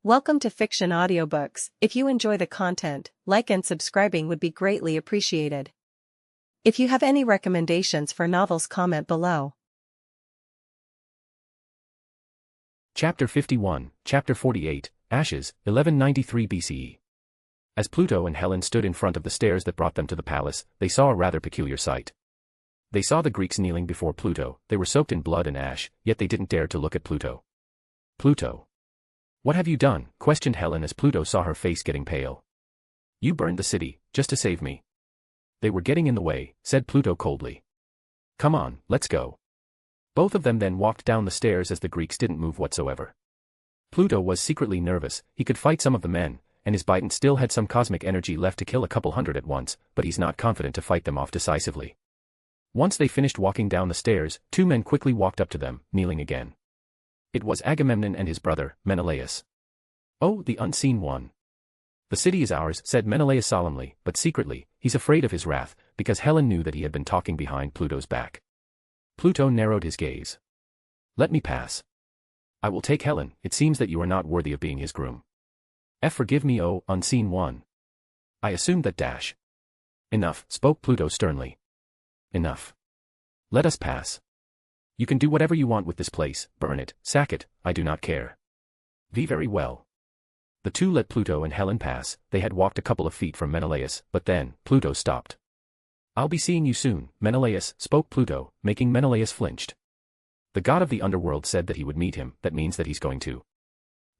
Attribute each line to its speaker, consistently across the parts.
Speaker 1: Welcome to Fiction Audiobooks. If you enjoy the content, like and subscribing would be greatly appreciated. If you have any recommendations for novels, comment below.
Speaker 2: Chapter 51, Chapter 48, Ashes, 1193 BCE. As Pluto and Helen stood in front of the stairs that brought them to the palace, they saw a rather peculiar sight. They saw the Greeks kneeling before Pluto. They were soaked in blood and ash, yet they didn't dare to look at Pluto. Pluto. What have you done? Questioned Helen as Pluto saw her face getting pale. You burned the city, just to save me. They were getting in the way, said Pluto coldly. Come on, let's go. Both of them then walked down the stairs as the Greeks didn't move whatsoever. Pluto was secretly nervous. He could fight some of the men, and his Biton still had some cosmic energy left to kill a couple hundred at once, but he's not confident to fight them off decisively. Once they finished walking down the stairs, two men quickly walked up to them, kneeling again. It was Agamemnon and his brother, Menelaus. Oh, the unseen one. The city is ours, said Menelaus solemnly, but secretly, he's afraid of his wrath, because Helen knew that he had been talking behind Pluto's back. Pluto narrowed his gaze. Let me pass. I will take Helen. It seems that you are not worthy of being his groom. Forgive me, oh, unseen one. I assumed that dash. Enough, spoke Pluto sternly. Enough. Let us pass. You can do whatever you want with this place, burn it, sack it, I do not care. Very well. The two let Pluto and Helen pass. They had walked a couple of feet from Menelaus, but then, Pluto stopped. I'll be seeing you soon, Menelaus, spoke Pluto, making Menelaus flinched. The god of the underworld said that he would meet him, that means that he's going to.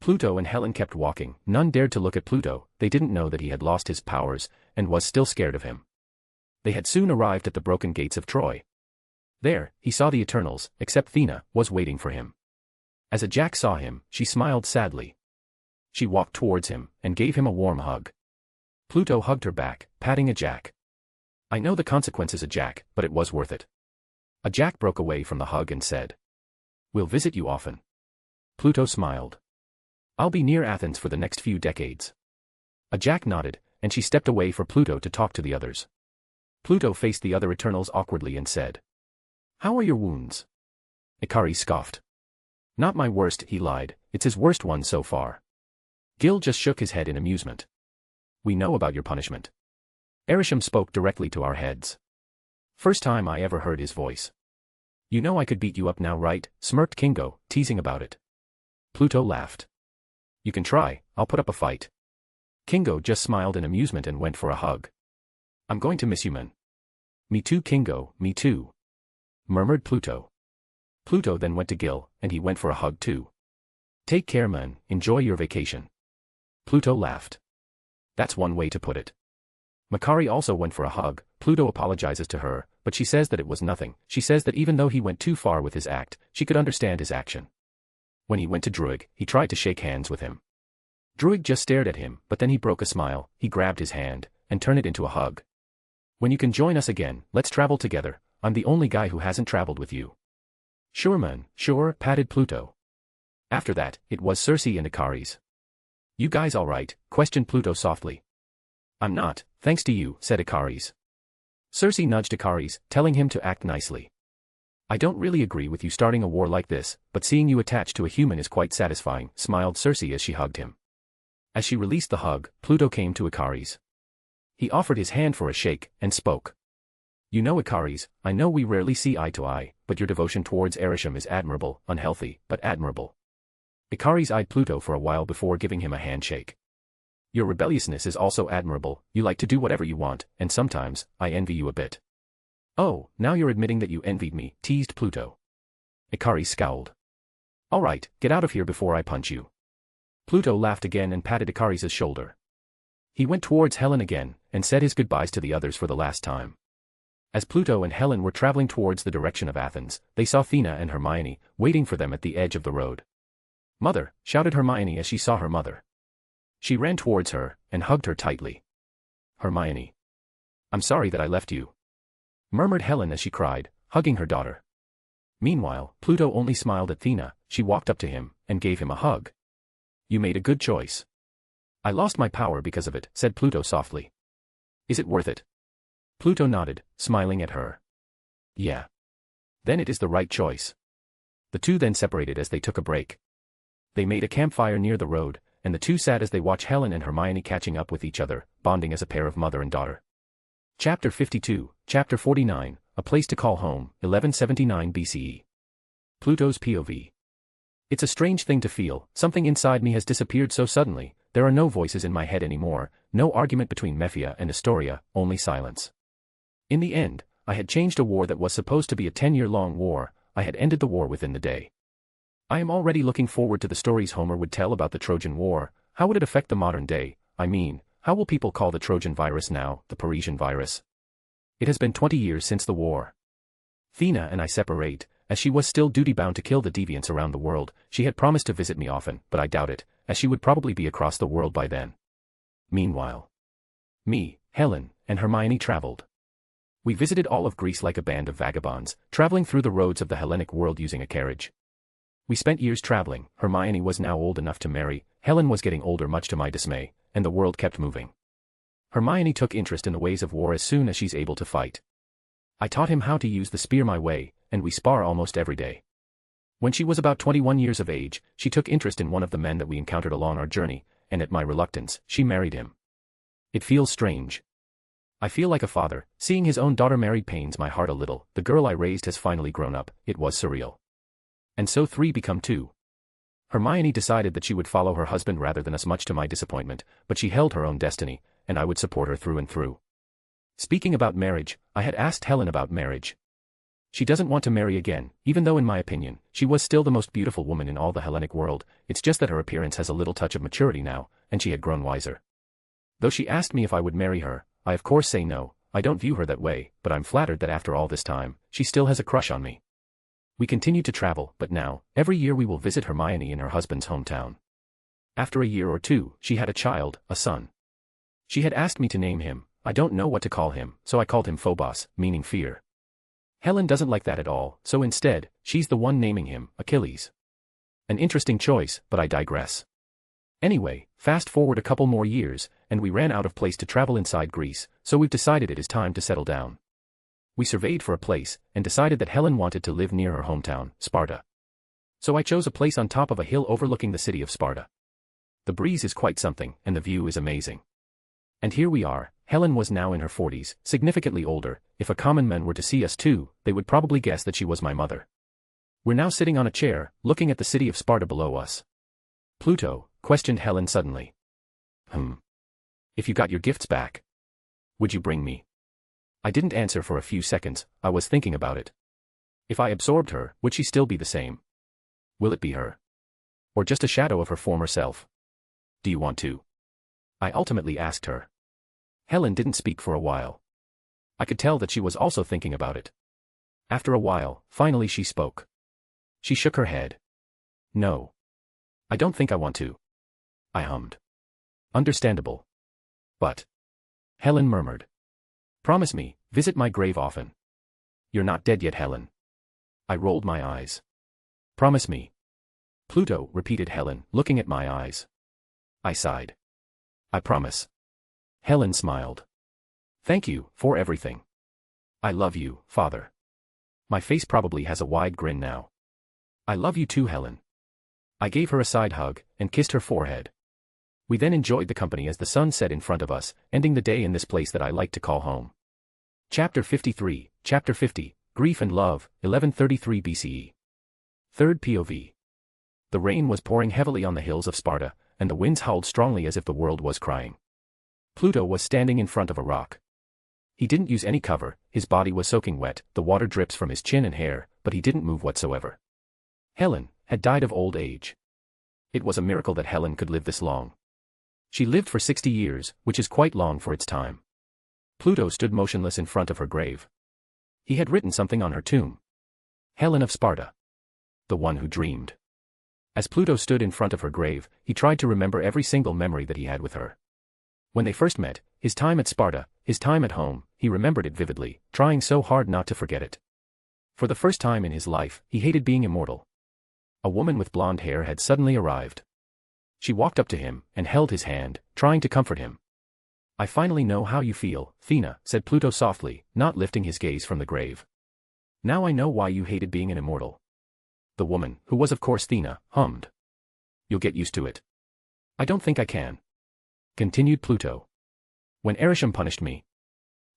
Speaker 2: Pluto and Helen kept walking. None dared to look at Pluto. They didn't know that he had lost his powers, and was still scared of him. They had soon arrived at the broken gates of Troy. There, he saw the Eternals, except Thea, was waiting for him. As a Jack saw him, she smiled sadly. She walked towards him, and gave him a warm hug. Pluto hugged her back, patting a Jack. I know the consequences, a Jack, but it was worth it. A Jack broke away from the hug and said. We'll visit you often. Pluto smiled. I'll be near Athens for the next few decades. A Jack nodded, and she stepped away for Pluto to talk to the others. Pluto faced the other Eternals awkwardly and said. How are your wounds? Ikaris scoffed. Not my worst, he lied, it's his worst one so far. Gil just shook his head in amusement. We know about your punishment. Eruption spoke directly to our heads. First time I ever heard his voice. You know I could beat you up now, right? Smirked Kingo, teasing about it. Pluto laughed. You can try, I'll put up a fight. Kingo just smiled in amusement and went for a hug. I'm going to miss you, man. Me too, Kingo, me too. Murmured Pluto. Pluto then went to Gil, and he went for a hug too. Take care, man, enjoy your vacation. Pluto laughed. That's one way to put it. Makari also went for a hug. Pluto apologizes to her, but she says that it was nothing. She says that even though he went too far with his act, she could understand his action. When he went to Druig, he tried to shake hands with him. Druig just stared at him, but then he broke a smile, he grabbed his hand, and turned it into a hug. When you can join us again, let's travel together. I'm the only guy who hasn't traveled with you. Sure, man, sure, patted Pluto. After that, it was Circe and Ikaris. You guys all right? Questioned Pluto softly. I'm not, thanks to you, said Ikaris. Circe nudged Ikaris, telling him to act nicely. I don't really agree with you starting a war like this, but seeing you attached to a human is quite satisfying, smiled Circe as she hugged him. As she released the hug, Pluto came to Ikaris. He offered his hand for a shake, and spoke. You know, Ikaris, I know we rarely see eye to eye, but your devotion towards Eruption is admirable, unhealthy, but admirable. Ikaris eyed Pluto for a while before giving him a handshake. Your rebelliousness is also admirable, you like to do whatever you want, and sometimes, I envy you a bit. Oh, now you're admitting that you envied me, teased Pluto. Ikaris scowled. All right, get out of here before I punch you. Pluto laughed again and patted Ikaris' shoulder. He went towards Helen again, and said his goodbyes to the others for the last time. As Pluto and Helen were traveling towards the direction of Athens, they saw Thea and Hermione, waiting for them at the edge of the road. Mother, shouted Hermione as she saw her mother. She ran towards her, and hugged her tightly. Hermione. I'm sorry that I left you. Murmured Helen as she cried, hugging her daughter. Meanwhile, Pluto only smiled at Thea. She walked up to him, and gave him a hug. You made a good choice. I lost my power because of it, said Pluto softly. Is it worth it? Pluto nodded, smiling at her. Yeah. Then it is the right choice. The two then separated as they took a break. They made a campfire near the road, and the two sat as they watch Helen and Hermione catching up with each other, bonding as a pair of mother and daughter. Chapter 52, Chapter 49, A Place to Call Home, 1179 BCE. Pluto's POV. It's a strange thing to feel, something inside me has disappeared so suddenly, there are no voices in my head anymore, no argument between Mephia and Astoria, only silence. In the end, I had changed a war that was supposed to be a 10-year-long war, I had ended the war within the day. I am already looking forward to the stories Homer would tell about the Trojan War. How would it affect the modern day? I mean, how will people call the Trojan virus now, the Parisian virus? It has been 20 years since the war. Thea and I separate, as she was still duty-bound to kill the deviants around the world. She had promised to visit me often, but I doubt it, as she would probably be across the world by then. Meanwhile, me, Helen, and Hermione traveled. We visited all of Greece like a band of vagabonds, traveling through the roads of the Hellenic world using a carriage. We spent years traveling. Hermione was now old enough to marry, Helen was getting older much to my dismay, and the world kept moving. Hermione took interest in the ways of war as soon as she's able to fight. I taught him how to use the spear my way, and we spar almost every day. When she was about 21 years of age, she took interest in one of the men that we encountered along our journey, and at my reluctance, she married him. It feels strange. I feel like a father, seeing his own daughter married pains my heart a little. The girl I raised has finally grown up, it was surreal. And so 3 become 2. Hermione decided that she would follow her husband rather than us, much to my disappointment, but she held her own destiny, and I would support her through and through. Speaking about marriage, I had asked Helen about marriage. She doesn't want to marry again, even though in my opinion, she was still the most beautiful woman in all the Hellenic world. It's just that her appearance has a little touch of maturity now, and she had grown wiser. Though she asked me if I would marry her, I of course say no. I don't view her that way, but I'm flattered that after all this time, she still has a crush on me. We continue to travel, but now, every year we will visit Hermione in her husband's hometown. After a year or two, she had a child, a son. She had asked me to name him. I don't know what to call him, so I called him Phobos, meaning fear. Helen doesn't like that at all, so instead, she's the one naming him, Achilles. An interesting choice, but I digress. Anyway, fast forward a couple more years, and we ran out of place to travel inside Greece, so we've decided it is time to settle down. We surveyed for a place, and decided that Helen wanted to live near her hometown, Sparta. So I chose a place on top of a hill overlooking the city of Sparta. The breeze is quite something, and the view is amazing. And here we are. Helen was now in her 40s, significantly older. If a common man were to see us too, they would probably guess that she was my mother. We're now sitting on a chair, looking at the city of Sparta below us. Pluto, questioned Helen suddenly. If you got your gifts back, would you bring me? I didn't answer for a few seconds. I was thinking about it. If I absorbed her, would she still be the same? Will it be her? Or just a shadow of her former self? Do you want to? I ultimately asked her. Helen didn't speak for a while. I could tell that she was also thinking about it. After a while, finally she spoke. She shook her head. No. I don't think I want to. I hummed. Understandable. But. Helen murmured. Promise me, visit my grave often. You're not dead yet, Helen. I rolled my eyes. Promise me. Pluto, repeated Helen, looking at my eyes. I sighed. I promise. Helen smiled. Thank you, for everything. I love you, Father. My face probably has a wide grin now. I love you too, Helen. I gave her a side hug, and kissed her forehead. We then enjoyed the company as the sun set in front of us, ending the day in this place that I like to call home. Chapter 53, Chapter 50, Grief and Love, 1133 BCE. Third POV. The rain was pouring heavily on the hills of Sparta, and the winds howled strongly as if the world was crying. Pluto was standing in front of a rock. He didn't use any cover, his body was soaking wet, the water drips from his chin and hair, but he didn't move whatsoever. Helen had died of old age. It was a miracle that Helen could live this long. She lived for 60 years, which is quite long for its time. Pluto stood motionless in front of her grave. He had written something on her tomb. Helen of Sparta. The one who dreamed. As Pluto stood in front of her grave, he tried to remember every single memory that he had with her. When they first met, his time at Sparta, his time at home, he remembered it vividly, trying so hard not to forget it. For the first time in his life, he hated being immortal. A woman with blonde hair had suddenly arrived. She walked up to him, and held his hand, trying to comfort him. I finally know how you feel, Thea, said Pluto softly, not lifting his gaze from the grave. Now I know why you hated being an immortal. The woman, who was of course Thea, hummed. You'll get used to it. I don't think I can. Continued Pluto. When Eruption punished me,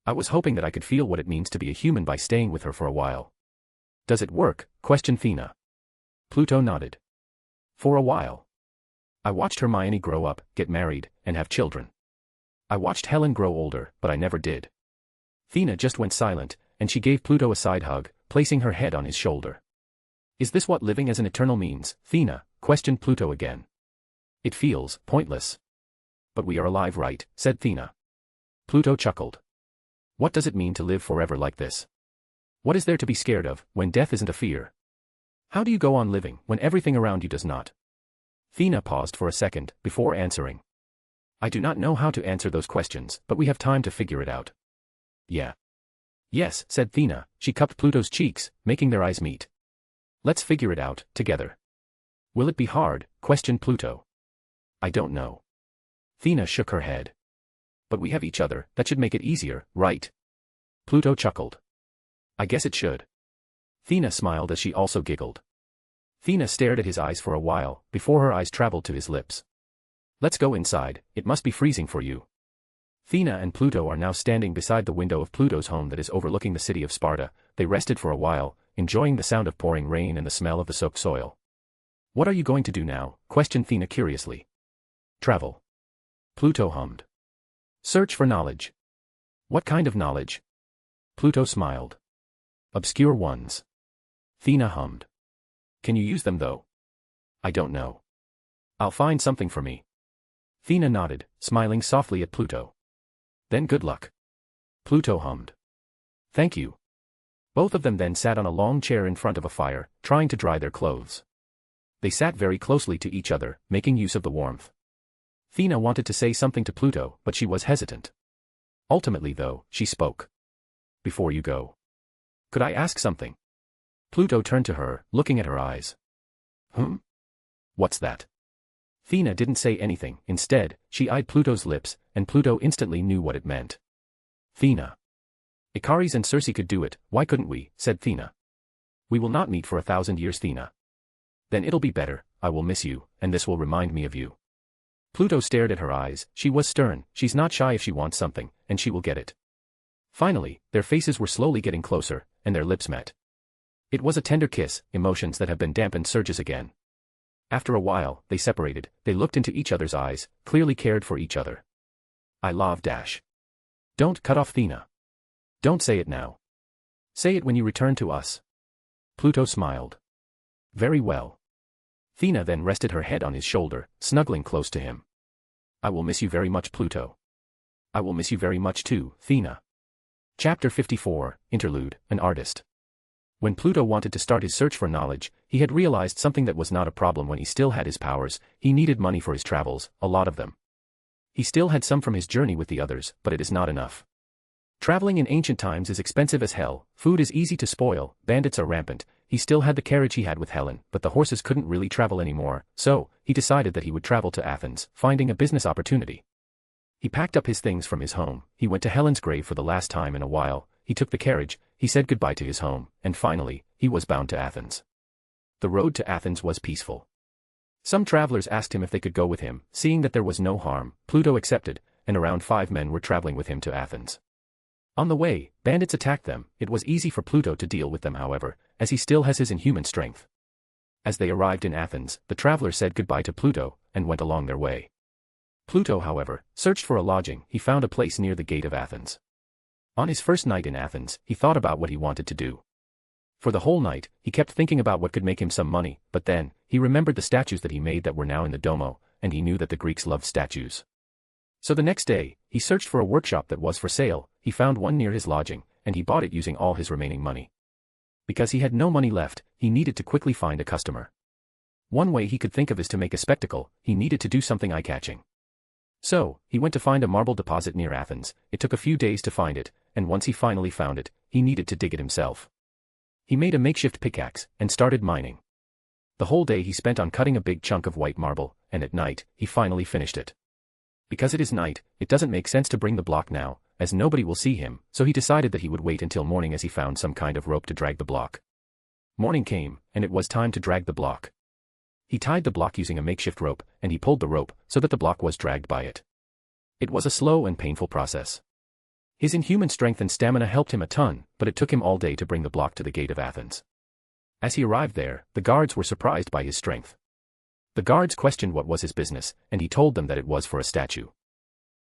Speaker 2: I was hoping that I could feel what it means to be a human by staying with her for a while. Does it work? Questioned Thea. Pluto nodded. For a while. I watched Hermione grow up, get married, and have children. I watched Helen grow older, but I never did. Thea just went silent, and she gave Pluto a side hug, placing her head on his shoulder. Is this what living as an eternal means? Thea questioned Pluto again. It feels pointless. But we are alive, right? Said Thea. Pluto chuckled. What does it mean to live forever like this? What is there to be scared of, when death isn't a fear? How do you go on living, when everything around you does not? Thea paused for a second, before answering. I do not know how to answer those questions, but we have time to figure it out. Yeah. Yes, said Thea. She cupped Pluto's cheeks, making their eyes meet. Let's figure it out, together. Will it be hard? Questioned Pluto. I don't know. Thea shook her head. But we have each other, that should make it easier, right? Pluto chuckled. I guess it should. Thea smiled as she also giggled. Thea stared at his eyes for a while, before her eyes traveled to his lips. Let's go inside, it must be freezing for you. Thea and Pluto are now standing beside the window of Pluto's home that is overlooking the city of Sparta. They rested for a while, enjoying the sound of pouring rain and the smell of the soaked soil. What are you going to do now? Questioned Thea curiously. Travel. Pluto hummed. Search for knowledge. What kind of knowledge? Pluto smiled. Obscure ones. Thea hummed. Can you use them though? I don't know. I'll find something for me. Thea nodded, smiling softly at Pluto. Then good luck. Pluto hummed. Thank you. Both of them then sat on a long chair in front of a fire, trying to dry their clothes. They sat very closely to each other, making use of the warmth. Thea wanted to say something to Pluto, but she was hesitant. Ultimately though, she spoke. Before you go. Could I ask something? Pluto turned to her, looking at her eyes. What's that? Thea didn't say anything. Instead, she eyed Pluto's lips, and Pluto instantly knew what it meant. Thea. Ikaris and Circe could do it, why couldn't we? Said Thea. We will not meet for 1,000 years, Thea. Then it'll be better, I will miss you, and this will remind me of you. Pluto stared at her eyes. She was stern, she's not shy if she wants something, and she will get it. Finally, their faces were slowly getting closer, and their lips met. It was a tender kiss, emotions that have been dampened surges again. After a while, they separated, they looked into each other's eyes, clearly cared for each other. I love dash. Don't cut off Thea. Don't say it now. Say it when you return to us. Pluto smiled. Very well. Thea then rested her head on his shoulder, snuggling close to him. I will miss you very much, Pluto. I will miss you very much too, Thea. Chapter 54, Interlude, an artist. When Pluto wanted to start his search for knowledge, he had realized something that was not a problem when he still had his powers. He needed money for his travels, a lot of them. He still had some from his journey with the others, but it is not enough. Traveling in ancient times is expensive as hell, food is easy to spoil, bandits are rampant. He still had the carriage he had with Helen, but the horses couldn't really travel anymore, so he decided that he would travel to Athens, finding a business opportunity. He packed up his things from his home, he went to Helen's grave for the last time in a while, he took the carriage, he said goodbye to his home, and finally, he was bound to Athens. The road to Athens was peaceful. Some travelers asked him if they could go with him, seeing that there was no harm. Pluto accepted, and around 5 men were traveling with him to Athens. On the way, bandits attacked them. It was easy for Pluto to deal with them, however, as he still has his inhuman strength. As they arrived in Athens, the travelers said goodbye to Pluto, and went along their way. Pluto, however, searched for a lodging. He found a place near the gate of Athens. On his first night in Athens, he thought about what he wanted to do. For the whole night, he kept thinking about what could make him some money, but then, he remembered the statues that he made that were now in the Domo, and he knew that the Greeks loved statues. So the next day, he searched for a workshop that was for sale. He found one near his lodging, and he bought it using all his remaining money. Because he had no money left, he needed to quickly find a customer. One way he could think of is to make a spectacle. He needed to do something eye-catching. So, he went to find a marble deposit near Athens. It took a few days to find it, and once he finally found it, he needed to dig it himself. He made a makeshift pickaxe, and started mining. The whole day he spent on cutting a big chunk of white marble, and at night, he finally finished it. Because it is night, it doesn't make sense to bring the block now, as nobody will see him, so he decided that he would wait until morning as he found some kind of rope to drag the block. Morning came, and it was time to drag the block. He tied the block using a makeshift rope, and he pulled the rope so that the block was dragged by it. It was a slow and painful process. His inhuman strength and stamina helped him a ton, but it took him all day to bring the block to the gate of Athens. As he arrived there, the guards were surprised by his strength. The guards questioned what was his business, and he told them that it was for a statue.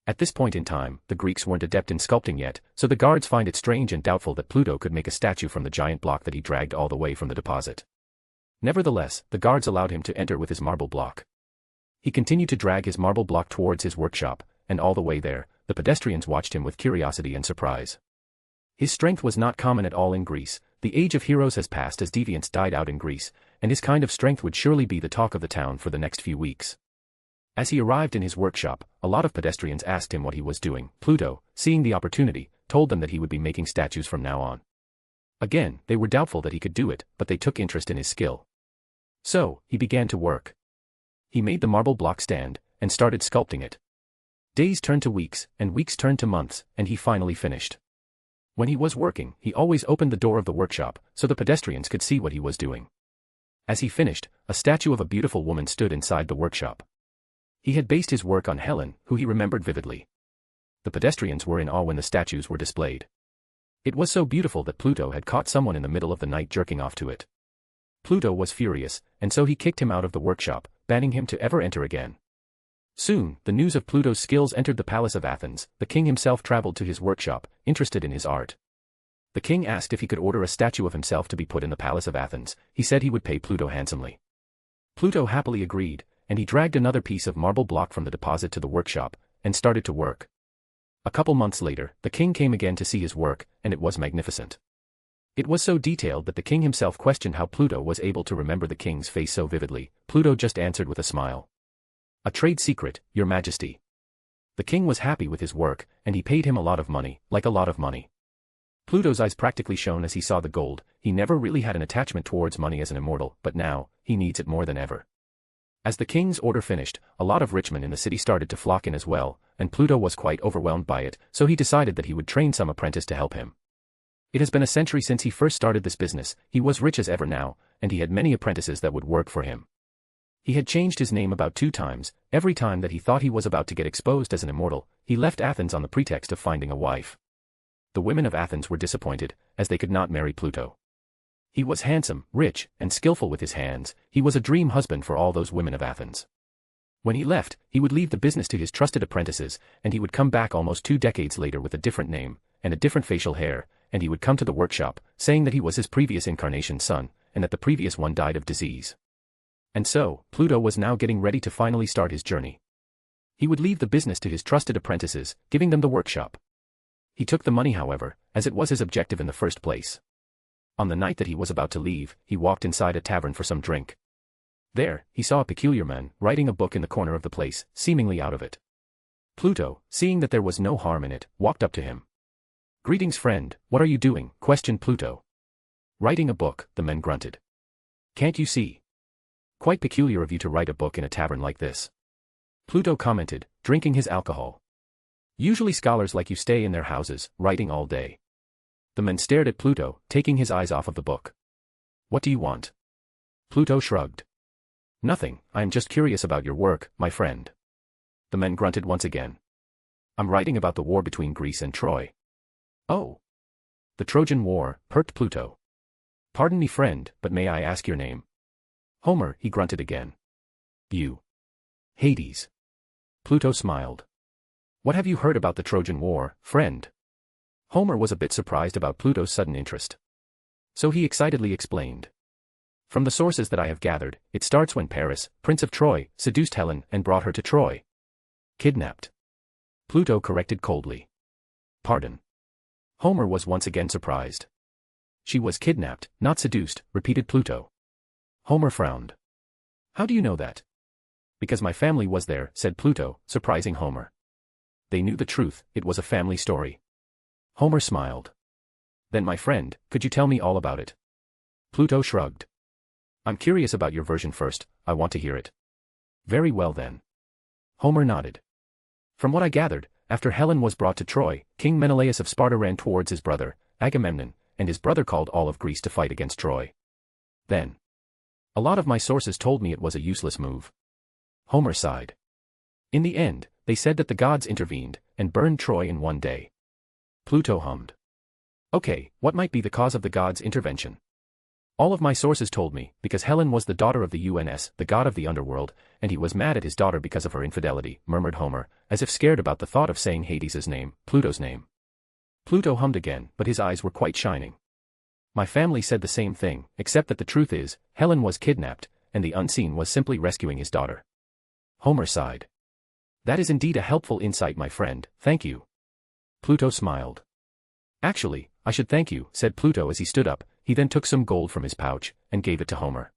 Speaker 2: At this point in time, the Greeks weren't adept in sculpting yet, so the guards find it strange and doubtful that Pluto could make a statue from the giant block that he dragged all the way from the deposit. Nevertheless, the guards allowed him to enter with his marble block. He continued to drag his marble block towards his workshop, and all the way there, the pedestrians watched him with curiosity and surprise. His strength was not common at all in Greece. The age of heroes has passed as deviants died out in Greece, and his kind of strength would surely be the talk of the town for the next few weeks. As he arrived in his workshop, a lot of pedestrians asked him what he was doing. Pluto, seeing the opportunity, told them that he would be making statues from now on. Again, they were doubtful that he could do it, but they took interest in his skill. So, he began to work. He made the marble block stand, and started sculpting it. Days turned to weeks, and weeks turned to months, and he finally finished. When he was working, he always opened the door of the workshop, so the pedestrians could see what he was doing. As he finished, a statue of a beautiful woman stood inside the workshop. He had based his work on Helen, who he remembered vividly. The pedestrians were in awe when the statues were displayed. It was so beautiful that Pluto had caught someone in the middle of the night jerking off to it. Pluto was furious, and so he kicked him out of the workshop, banning him to ever enter again. Soon, the news of Pluto's skills entered the palace of Athens. The king himself traveled to his workshop, interested in his art. The king asked if he could order a statue of himself to be put in the palace of Athens. He said he would pay Pluto handsomely. Pluto happily agreed, and he dragged another piece of marble block from the deposit to the workshop, and started to work. A couple months later, the king came again to see his work, and it was magnificent. It was so detailed that the king himself questioned how Pluto was able to remember the king's face so vividly. Pluto just answered with a smile. "A trade secret, your majesty." The king was happy with his work, and he paid him a lot of money, like a lot of money. Pluto's eyes practically shone as he saw the gold. He never really had an attachment towards money as an immortal, but now, he needs it more than ever. As the king's order finished, a lot of rich men in the city started to flock in as well, and Pluto was quite overwhelmed by it, so he decided that he would train some apprentice to help him. It has been a century since he first started this business. He was rich as ever now, and he had many apprentices that would work for him. He had changed his name about 2 times. Every time that he thought he was about to get exposed as an immortal, he left Athens on the pretext of finding a wife. The women of Athens were disappointed, as they could not marry Pluto. He was handsome, rich, and skillful with his hands. He was a dream husband for all those women of Athens. When he left, he would leave the business to his trusted apprentices, and he would come back almost 2 decades later with a different name, and a different facial hair, and he would come to the workshop, saying that he was his previous incarnation's son, and that the previous one died of disease. And so, Pluto was now getting ready to finally start his journey. He would leave the business to his trusted apprentices, giving them the workshop. He took the money, however, as it was his objective in the first place. On the night that he was about to leave, he walked inside a tavern for some drink. There, he saw a peculiar man, writing a book in the corner of the place, seemingly out of it. Pluto, seeing that there was no harm in it, walked up to him. "Greetings, friend, what are you doing?" questioned Pluto. "Writing a book," the man grunted. "Can't you see? Quite peculiar of you to write a book in a tavern like this." Pluto commented, drinking his alcohol. "Usually scholars like you stay in their houses, writing all day." The man stared at Pluto, taking his eyes off of the book. "What do you want?" Pluto shrugged. "Nothing, I am just curious about your work, my friend." The man grunted once again. "I'm writing about the war between Greece and Troy." "Oh. The Trojan War," perked Pluto. "Pardon me, friend, but may I ask your name?" "Homer," he grunted again. "You." "Hades." Pluto smiled. "What have you heard about the Trojan War, friend?" Homer was a bit surprised about Pluto's sudden interest. So he excitedly explained. "From the sources that I have gathered, it starts when Paris, Prince of Troy, seduced Helen and brought her to Troy." "Kidnapped." Pluto corrected coldly. "Pardon." Homer was once again surprised. "She was kidnapped, not seduced," repeated Pluto. Homer frowned. "How do you know that?" "Because my family was there," said Pluto, surprising Homer. They knew the truth, it was a family story. Homer smiled. "Then my friend, could you tell me all about it?" Pluto shrugged. "I'm curious about your version first, I want to hear it." "Very well then." Homer nodded. "From what I gathered, after Helen was brought to Troy, King Menelaus of Sparta ran towards his brother, Agamemnon, and his brother called all of Greece to fight against Troy. Then A lot of my sources told me it was a useless move. Homer sighed. In the end, they said that the gods intervened and burned Troy in one day. Pluto hummed. Okay, what might be the cause of the gods' intervention? All of my sources told me, because Helen was the daughter of the UNS, the god of the underworld, and he was mad at his daughter because of her infidelity, murmured Homer, as if scared about the thought of saying Hades' name, Pluto's name. Pluto hummed again, but his eyes were quite shining. My family said the same thing, except that the truth is, Helen was kidnapped, and the unseen was simply rescuing his daughter. Homer sighed. That is indeed a helpful insight, my friend, thank you. Pluto smiled. Actually, I should thank you, said Pluto as he stood up. He then took some gold from his pouch and gave it to Homer.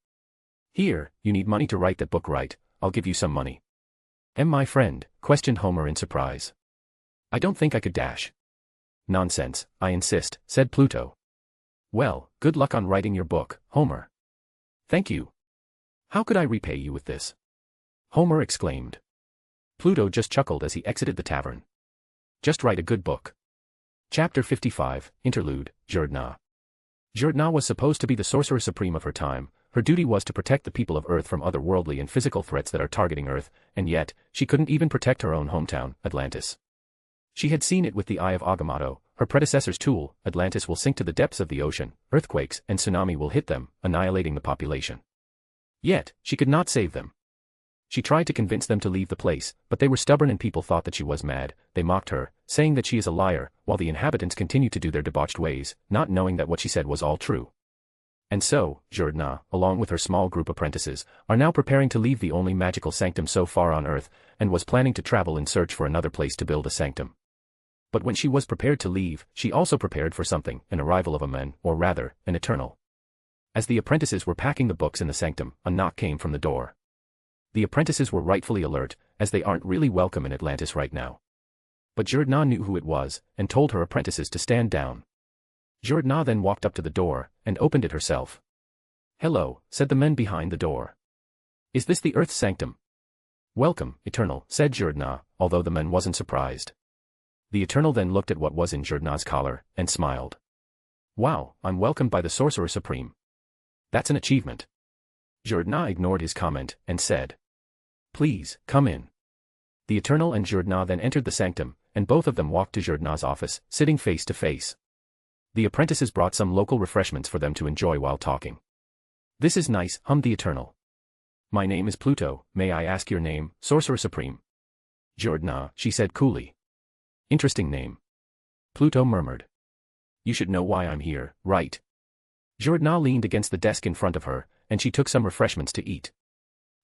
Speaker 2: Here, you need money to write that book, right? I'll give you some money. My friend? Questioned Homer in surprise. I don't think I could dash. Nonsense, I insist, said Pluto. Well, good luck on writing your book, Homer. Thank you. How could I repay you with this? Homer exclaimed. Pluto just chuckled as he exited the tavern. Just write a good book. Chapter 55, Interlude, Jordna. Jordna was supposed to be the sorcerer supreme of her time. Her duty was to protect the people of Earth from otherworldly and physical threats that are targeting Earth, and yet, she couldn't even protect her own hometown, Atlantis. She had seen it with the eye of Agamotto, her predecessor's tool. Atlantis will sink to the depths of the ocean, earthquakes and tsunami will hit them, annihilating the population. Yet, she could not save them. She tried to convince them to leave the place, but they were stubborn and people thought that she was mad. They mocked her, saying that she is a liar, while the inhabitants continued to do their debauched ways, not knowing that what she said was all true. And so, Jordna, along with her small group apprentices, are now preparing to leave the only magical sanctum so far on Earth, and was planning to travel in search for another place to build a sanctum. But when she was prepared to leave, she also prepared for something, an arrival of a man, or rather, an eternal. As the apprentices were packing the books in the sanctum, a knock came from the door. The apprentices were rightfully alert, as they aren't really welcome in Atlantis right now. But Jordna knew who it was, and told her apprentices to stand down. Jordna then walked up to the door, and opened it herself. Hello, said the men behind the door. Is this the Earth's sanctum? Welcome, Eternal, said Jordna, although the man wasn't surprised. The Eternal then looked at what was in Jordna's collar, and smiled. Wow, I'm welcomed by the Sorcerer Supreme. That's an achievement. Jordna ignored his comment, and said, Please, come in. The Eternal and Jordna then entered the sanctum, and both of them walked to Jordna's office, sitting face to face. The apprentices brought some local refreshments for them to enjoy while talking. This is nice, hummed the Eternal. My name is Pluto, may I ask your name, Sorcerer Supreme? Jordna, she said coolly. Interesting name. Pluto murmured. You should know why I'm here, right? Jordna leaned against the desk in front of her, and she took some refreshments to eat.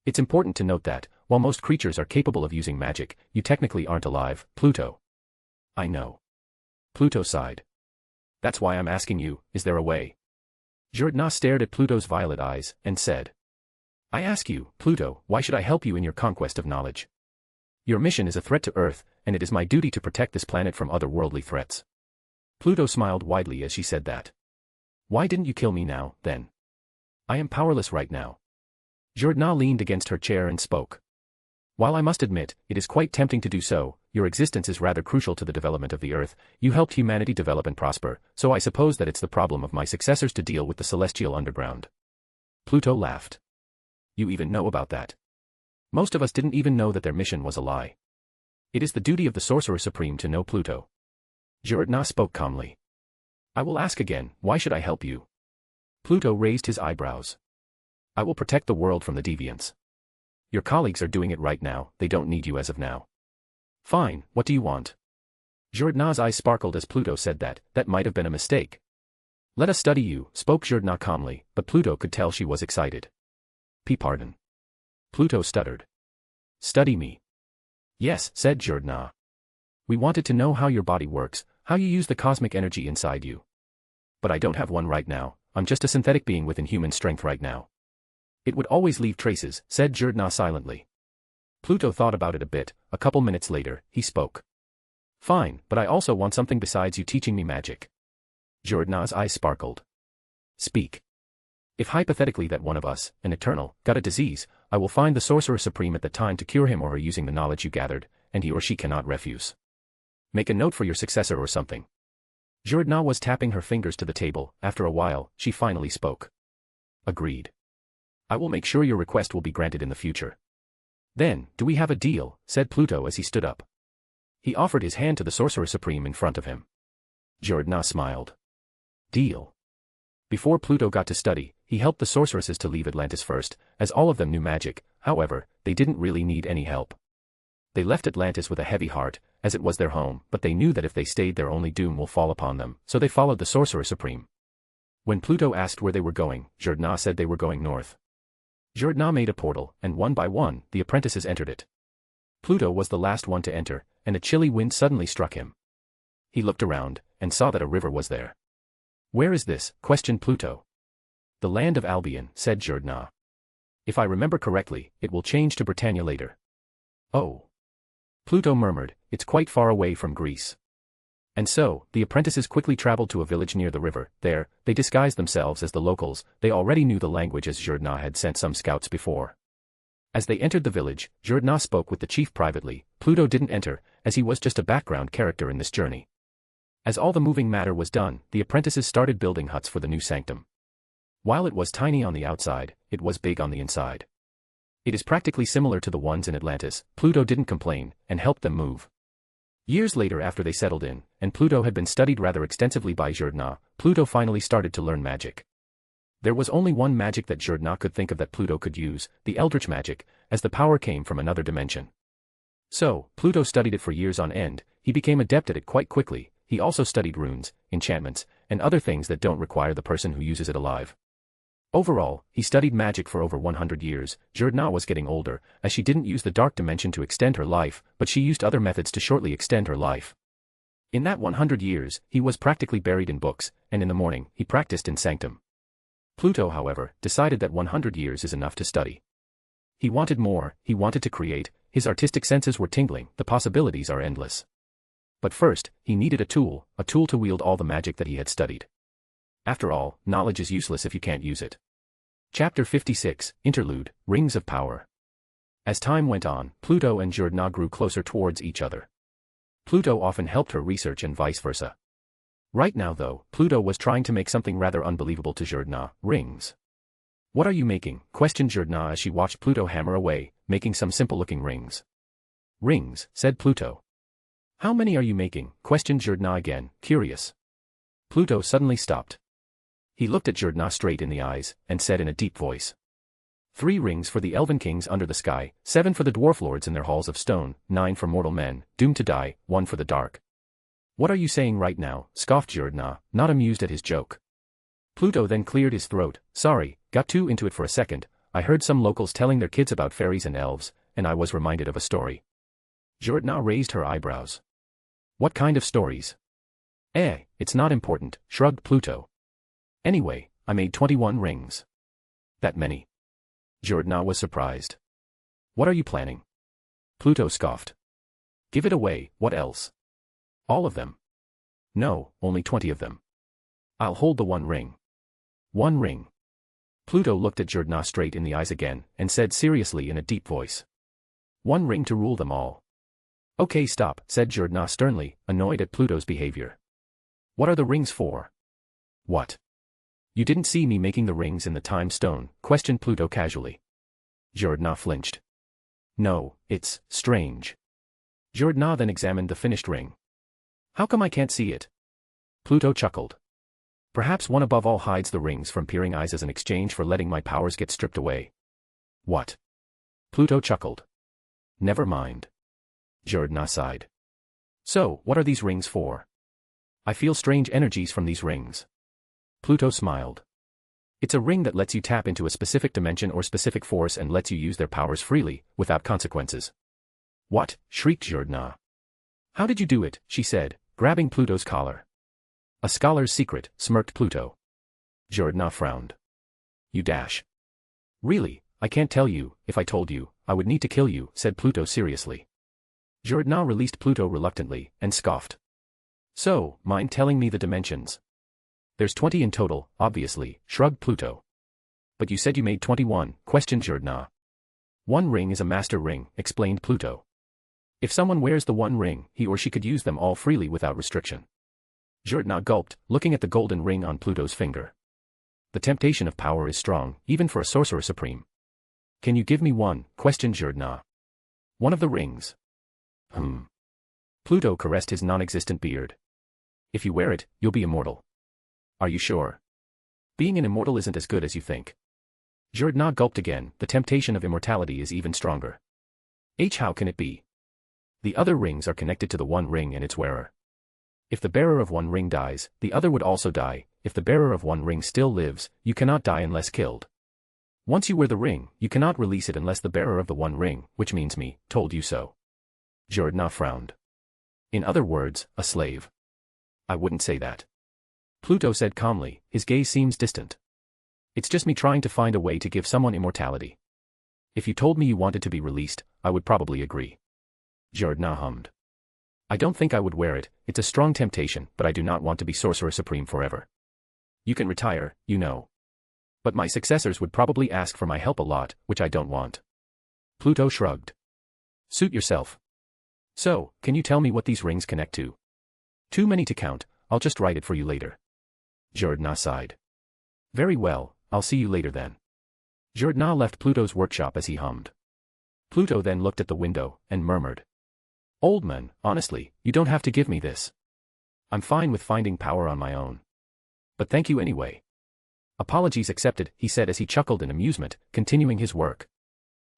Speaker 2: It's important to note that, while most creatures are capable of using magic, you technically aren't alive, Pluto. I know. Pluto sighed. That's why I'm asking you, is there a way? Jordna stared at Pluto's violet eyes, and said. I ask you, Pluto, why should I help you in your conquest of knowledge? Your mission is a threat to Earth, and it is my duty to protect this planet from otherworldly threats. Pluto smiled widely as she said that. Why didn't you kill me now, then? I am powerless right now. Jordna leaned against her chair and spoke. While I must admit, it is quite tempting to do so, your existence is rather crucial to the development of the Earth, you helped humanity develop and prosper, so I suppose that it's the problem of my successors to deal with the celestial underground. Pluto laughed. You even know about that. Most of us didn't even know that their mission was a lie. It is the duty of the Sorcerer Supreme to know Pluto. Jordna spoke calmly. I will ask again, why should I help you? Pluto raised his eyebrows. I will protect the world from the deviants. Your colleagues are doing it right now, they don't need you as of now. Fine, what do you want? Jordna's eyes sparkled as Pluto said that might have been a mistake. Let us study you, spoke Jordna calmly, but Pluto could tell she was excited. Pardon. Pluto stuttered. Study me. Yes, said Jordna. We wanted to know how your body works, how you use the cosmic energy inside you. But I don't have one right now, I'm just a synthetic being with inhuman strength right now. It would always leave traces, said Jordna silently. Pluto thought about it a bit. A couple minutes later, he spoke. Fine, but I also want something besides you teaching me magic. Jordna's eyes sparkled. Speak. If hypothetically that one of us, an Eternal, got a disease, I will find the Sorcerer Supreme at the time to cure him or her using the knowledge you gathered, and he or she cannot refuse. Make a note for your successor or something. Jordna was tapping her fingers to the table. After a while, she finally spoke. Agreed. I will make sure your request will be granted in the future. Then, do we have a deal? Said Pluto as he stood up. He offered his hand to the Sorcerer Supreme in front of him. Giordna smiled. Deal. Before Pluto got to study, he helped the sorceresses to leave Atlantis first, as all of them knew magic. However, they didn't really need any help. They left Atlantis with a heavy heart, as it was their home, but they knew that if they stayed there only doom will fall upon them, so they followed the Sorcerer Supreme. When Pluto asked where they were going, Giordna said they were going north. Giordna made a portal, and one by one, the apprentices entered it. Pluto was the last one to enter, and a chilly wind suddenly struck him. He looked around, and saw that a river was there. Where is this? Questioned Pluto. The land of Albion, said Giordna. If I remember correctly, it will change to Britannia later. Oh. Pluto murmured, it's quite far away from Greece. And so, the apprentices quickly traveled to a village near the river. There, they disguised themselves as the locals. They already knew the language as Giordna had sent some scouts before. As they entered the village, Giordna spoke with the chief privately. Pluto didn't enter, as he was just a background character in this journey. As all the moving matter was done, the apprentices started building huts for the new sanctum. While it was tiny on the outside, it was big on the inside. It is practically similar to the ones in Atlantis. Pluto didn't complain, and helped them move. Years later after they settled in, and Pluto had been studied rather extensively by Giordna, Pluto finally started to learn magic. There was only one magic that Giordna could think of that Pluto could use, the Eldritch magic, as the power came from another dimension. So, Pluto studied it for years on end. He became adept at it quite quickly. He also studied runes, enchantments, and other things that don't require the person who uses it alive. Overall, he studied magic for over 100 years. Giordna was getting older, as she didn't use the dark dimension to extend her life, but she used other methods to shortly extend her life. In that 100 years, he was practically buried in books, and in the morning, he practiced in sanctum. Pluto, however, decided that 100 years is enough to study. He wanted more, he wanted to create, his artistic senses were tingling, the possibilities are endless. But first, he needed a tool to wield all the magic that he had studied. After all, knowledge is useless if you can't use it. Chapter 56, Interlude, Rings of Power. As time went on, Pluto and Giordna grew closer towards each other. Pluto often helped her research and vice versa. Right now though, Pluto was trying to make something rather unbelievable to Giordna, rings. What are you making? Questioned Giordna as she watched Pluto hammer away, making some simple-looking rings. Rings, said Pluto. How many are you making? Questioned Giordna again, curious. Pluto suddenly stopped. He looked at Giordna straight in the eyes, and said in a deep voice. 3 rings for the elven kings under the sky, 7 for the dwarf lords in their halls of stone, 9 for mortal men, doomed to die, 1 for the dark. What are you saying right now? Scoffed Giordna, not amused at his joke. Pluto then cleared his throat. Sorry, got too into it for a second. I heard some locals telling their kids about fairies and elves, and I was reminded of a story. Giordna raised her eyebrows. What kind of stories? It's not important, shrugged Pluto. Anyway, I made 21 rings. That many? Giordna was surprised. What are you planning? Pluto scoffed. Give it away, what else? All of them. No, only 20 of them. I'll hold the 1 ring. 1 ring. Pluto looked at Giordna straight in the eyes again, and said seriously in a deep voice. 1 ring to rule them all. Okay, stop, said Giordna sternly, annoyed at Pluto's behavior. What are the rings for? What? You didn't see me making the rings in the time stone? Questioned Pluto casually. Giordna flinched. No, it's strange. Giordna then examined the finished ring. How come I can't see it? Pluto chuckled. Perhaps one above all hides the rings from peering eyes as an exchange for letting my powers get stripped away. What? Pluto chuckled. Never mind. Giordna sighed. So, what are these rings for? I feel strange energies from these rings. Pluto smiled. It's a ring that lets you tap into a specific dimension or specific force and lets you use their powers freely, without consequences. What? Shrieked Giordna. How did you do it? She said, grabbing Pluto's collar. A scholar's secret, smirked Pluto. Giordna frowned. You dash. Really, I can't tell you. If I told you, I would need to kill you, said Pluto seriously. Giordna released Pluto reluctantly, and scoffed. So, mind telling me the dimensions? There's 20 in total, obviously, shrugged Pluto. But you said you made 21, questioned Giordna. 1 ring is a master ring, explained Pluto. If someone wears the 1 ring, he or she could use them all freely without restriction. Giordna gulped, looking at the golden ring on Pluto's finger. The temptation of power is strong, even for a sorcerer supreme. Can you give me one? Questioned Jerdna. One of the rings. Pluto caressed his non-existent beard. If you wear it, you'll be immortal. Are you sure? Being an immortal isn't as good as you think. Jerdna gulped again. The temptation of immortality is even stronger. How can it be? The other rings are connected to the one ring and its wearer. If the bearer of one ring dies, the other would also die. If the bearer of one ring still lives, you cannot die unless killed. Once you wear the ring, you cannot release it unless the bearer of the one ring, which means me, told you so. Jerdna frowned. In other words, a slave. I wouldn't say that. Pluto said calmly, his gaze seems distant. It's just me trying to find a way to give someone immortality. If you told me you wanted to be released, I would probably agree. Jerdna hummed. I don't think I would wear it. It's a strong temptation, but I do not want to be Sorcerer Supreme forever. You can retire, you know. But my successors would probably ask for my help a lot, which I don't want. Pluto shrugged. Suit yourself. So, can you tell me what these rings connect to? Too many to count, I'll just write it for you later. Jerdna sighed. Very well, I'll see you later then. Jerdna left Pluto's workshop as he hummed. Pluto then looked at the window, and murmured. Old man, honestly, you don't have to give me this. I'm fine with finding power on my own. But thank you anyway. Apologies accepted, he said as he chuckled in amusement, continuing his work.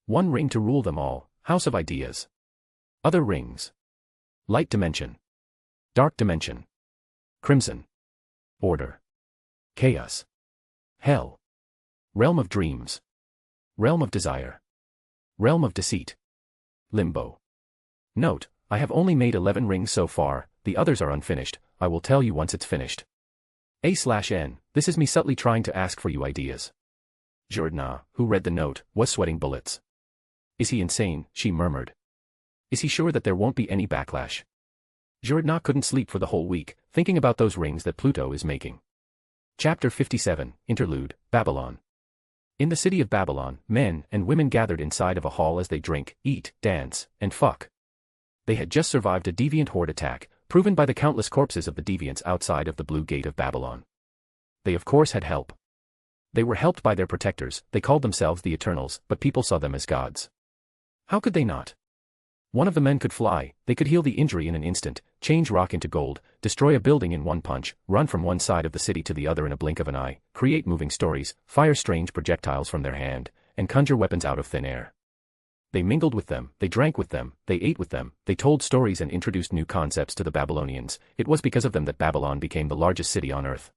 Speaker 2: One ring to rule them all, House of Ideas. Other rings. Light dimension. Dark dimension. Crimson. Order. Chaos. Hell. Realm of dreams. Realm of desire. Realm of deceit. Limbo. Note, I have only made 11 rings so far, the others are unfinished, I will tell you once it's finished. A/N, this is me subtly trying to ask for you ideas. Jerdna, who read the note, was sweating bullets. Is he insane? She murmured. Is he sure that there won't be any backlash? Jerdna couldn't sleep for the whole week, thinking about those rings that Pluto is making. Chapter 57, Interlude, Babylon. In the city of Babylon, men and women gathered inside of a hall as they drink, eat, dance, and fuck. They had just survived a deviant horde attack, proven by the countless corpses of the deviants outside of the Blue Gate of Babylon. They of course had help. They were helped by their protectors, they called themselves the Eternals, but people saw them as gods. How could they not? One of the men could fly, they could heal the injury in an instant, change rock into gold, destroy a building in one punch, run from one side of the city to the other in a blink of an eye, create moving stories, fire strange projectiles from their hand, and conjure weapons out of thin air. They mingled with them, they drank with them, they ate with them, they told stories and introduced new concepts to the Babylonians. It was because of them that Babylon became the largest city on earth.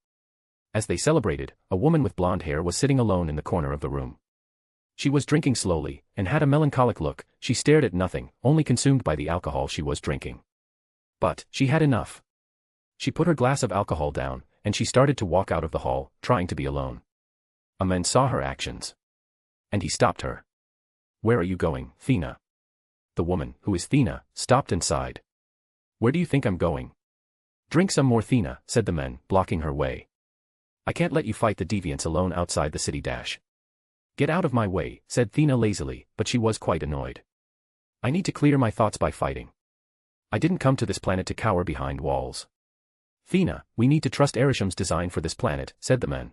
Speaker 2: As they celebrated, a woman with blonde hair was sitting alone in the corner of the room. She was drinking slowly, and had a melancholic look. She stared at nothing, only consumed by the alcohol she was drinking. But, she had enough. She put her glass of alcohol down, and she started to walk out of the hall, trying to be alone. A man saw her actions. And he stopped her. Where are you going, Thea? The woman, who is Thea, stopped and sighed. Where do you think I'm going? Drink some more, Thea, said the man, blocking her way. I can't let you fight the deviants alone outside the city. Get out of my way, said Thea lazily, but she was quite annoyed. I need to clear my thoughts by fighting. I didn't come to this planet to cower behind walls. Thea, we need to trust Erisham's design for this planet, said the man.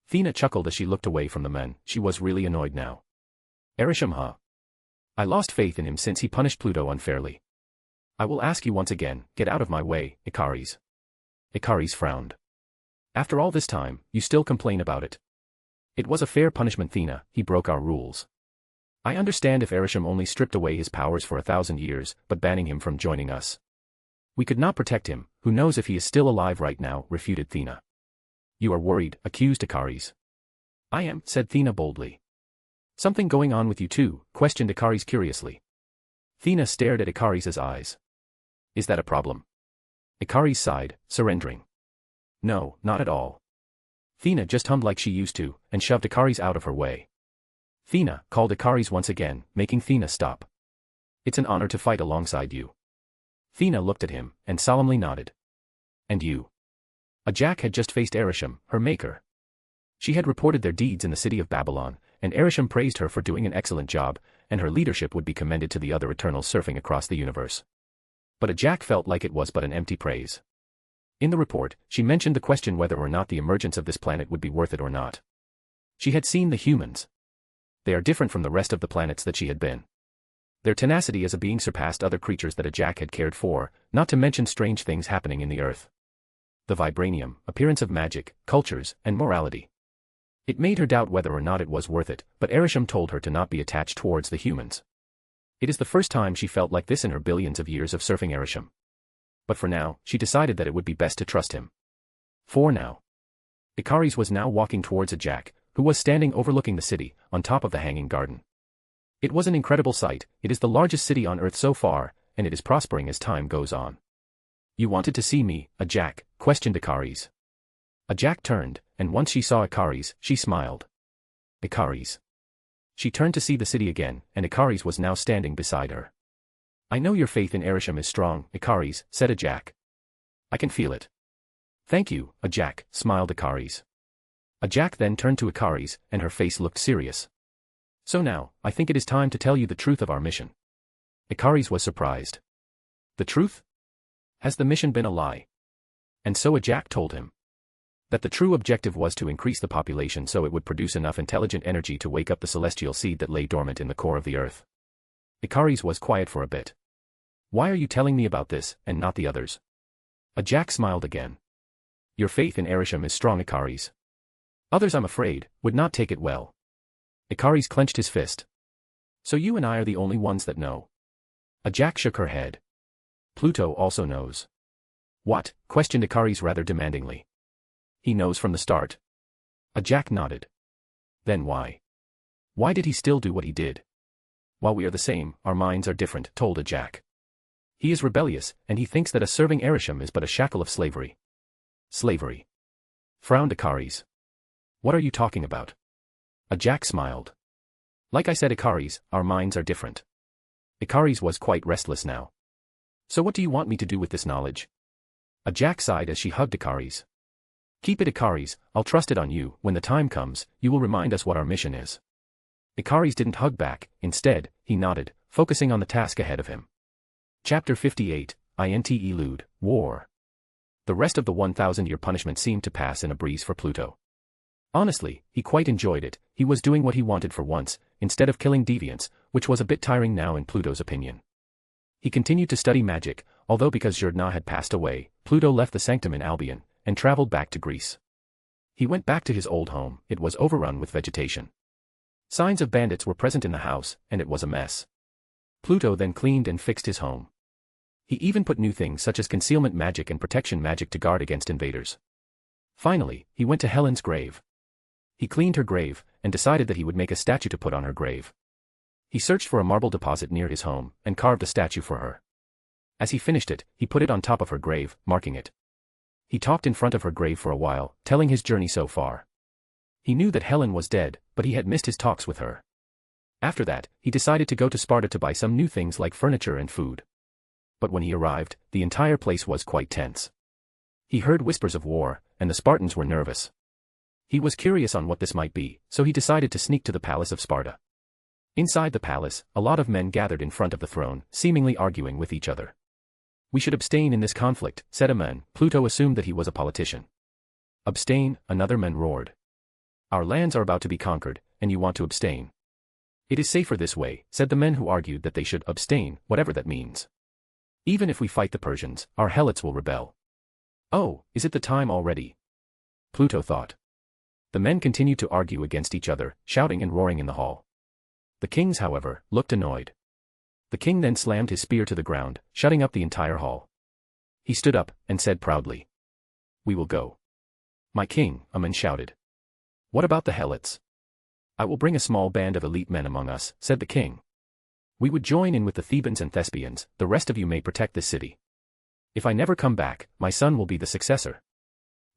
Speaker 2: Thea chuckled as she looked away from the men. She was really annoyed now. Erisham, huh? I lost faith in him since he punished Pluto unfairly. I will ask you once again, get out of my way, Ikaris. Ikaris frowned. After all this time, you still complain about it. It was a fair punishment, Thea, he broke our rules. I understand if Erisham only stripped away his powers for 1,000 years, but banning him from joining us. We could not protect him, who knows if he is still alive right now, refuted Thea. You are worried, accused Ikaris. I am, said Thea boldly. Something going on with you too, questioned Ikaris curiously. Thea stared at Ikaris' eyes. Is that a problem? Ikaris sighed, surrendering. No, not at all. Thea just hummed like she used to, and shoved Ikaris out of her way. Thea called Ikaris once again, making Thea stop. It's an honor to fight alongside you. Thea looked at him, and solemnly nodded. And you? A Jack had just faced Erisham, her maker. She had reported their deeds in the city of Babylon, and Erisham praised her for doing an excellent job, and her leadership would be commended to the other Eternals surfing across the universe. But a Jack felt like it was but an empty praise. In the report, she mentioned the question whether or not the emergence of this planet would be worth it or not. She had seen the humans. They are different from the rest of the planets that she had been. Their tenacity as a being surpassed other creatures that Jack had cared for, not to mention strange things happening in the earth. The vibranium, appearance of magic, cultures, and morality. It made her doubt whether or not it was worth it, but Erisham told her to not be attached towards the humans. It is the first time she felt like this in her billions of years of surfing Erisham. But for now, she decided that it would be best to trust him. For now. Ikaris was now walking towards Jack, who was standing overlooking the city, on top of the hanging garden. It was an incredible sight. It is the largest city on Earth so far, and it is prospering as time goes on. You wanted to see me, Jack? Questioned Ikaris. Jack turned, and once she saw Ikaris, she smiled. Ikaris. She turned to see the city again, and Ikaris was now standing beside her. I know your faith in Erisham is strong, Ikaris, said Jack. I can feel it. Thank you, Jack, smiled Ikaris. Jack then turned to Ikaris, and her face looked serious. So now, I think it is time to tell you the truth of our mission. Ikaris was surprised. The truth? Has the mission been a lie? And so Jack told him that the true objective was to increase the population so it would produce enough intelligent energy to wake up the celestial seed that lay dormant in the core of the earth. Ikaris was quiet for a bit. Why are you telling me about this, and not the others? Jack smiled again. Your faith in Erisham is strong, Ikaris. Others, I'm afraid, would not take it well. Ikaris clenched his fist. So you and I are the only ones that know. Jack shook her head. Pluto also knows. What? Questioned Ikaris rather demandingly. He knows from the start. Jack nodded. Then why? Why did he still do what he did? While we are the same, our minds are different, told Jack. He is rebellious, and he thinks that serving Erisham is but a shackle of slavery. Slavery. Frowned Ikaris. What are you talking about? Jack smiled. Like I said, Ikaris, our minds are different. Ikaris was quite restless now. So what do you want me to do with this knowledge? Jack sighed as she hugged Ikaris. Keep it, Ikaris, I'll trust it on you. When the time comes, you will remind us what our mission is. Ikaris didn't hug back, instead, he nodded, focusing on the task ahead of him. Chapter 58, Elude, War. The rest of the 1,000-year punishment seemed to pass in a breeze for Pluto. Honestly, he quite enjoyed it. He was doing what he wanted for once, instead of killing deviants, which was a bit tiring now in Pluto's opinion. He continued to study magic, although because Giordna had passed away, Pluto left the sanctum in Albion, and traveled back to Greece. He went back to his old home. It was overrun with vegetation. Signs of bandits were present in the house, and it was a mess. Pluto then cleaned and fixed his home. He even put new things such as concealment magic and protection magic to guard against invaders. Finally, he went to Helen's grave. He cleaned her grave, and decided that he would make a statue to put on her grave. He searched for a marble deposit near his home, and carved a statue for her. As he finished it, he put it on top of her grave, marking it. He talked in front of her grave for a while, telling his journey so far. He knew that Helen was dead, but he had missed his talks with her. After that, he decided to go to Sparta to buy some new things like furniture and food. But when he arrived, the entire place was quite tense. He heard whispers of war, and the Spartans were nervous. He was curious on what this might be, so he decided to sneak to the palace of Sparta. Inside the palace, a lot of men gathered in front of the throne, seemingly arguing with each other. We should abstain in this conflict, said a man. Pluto assumed that he was a politician. Abstain, another man roared. Our lands are about to be conquered, and you want to abstain. It is safer this way, said the men who argued that they should abstain, whatever that means. Even if we fight the Persians, our helots will rebel. Oh, is it the time already? Pluto thought. The men continued to argue against each other, shouting and roaring in the hall. The kings, however, looked annoyed. The king then slammed his spear to the ground, shutting up the entire hall. He stood up, and said proudly. We will go. My king, a man shouted. What about the helots? I will bring a small band of elite men among us, said the king. We would join in with the Thebans and Thespians. The rest of you may protect this city. If I never come back, my son will be the successor.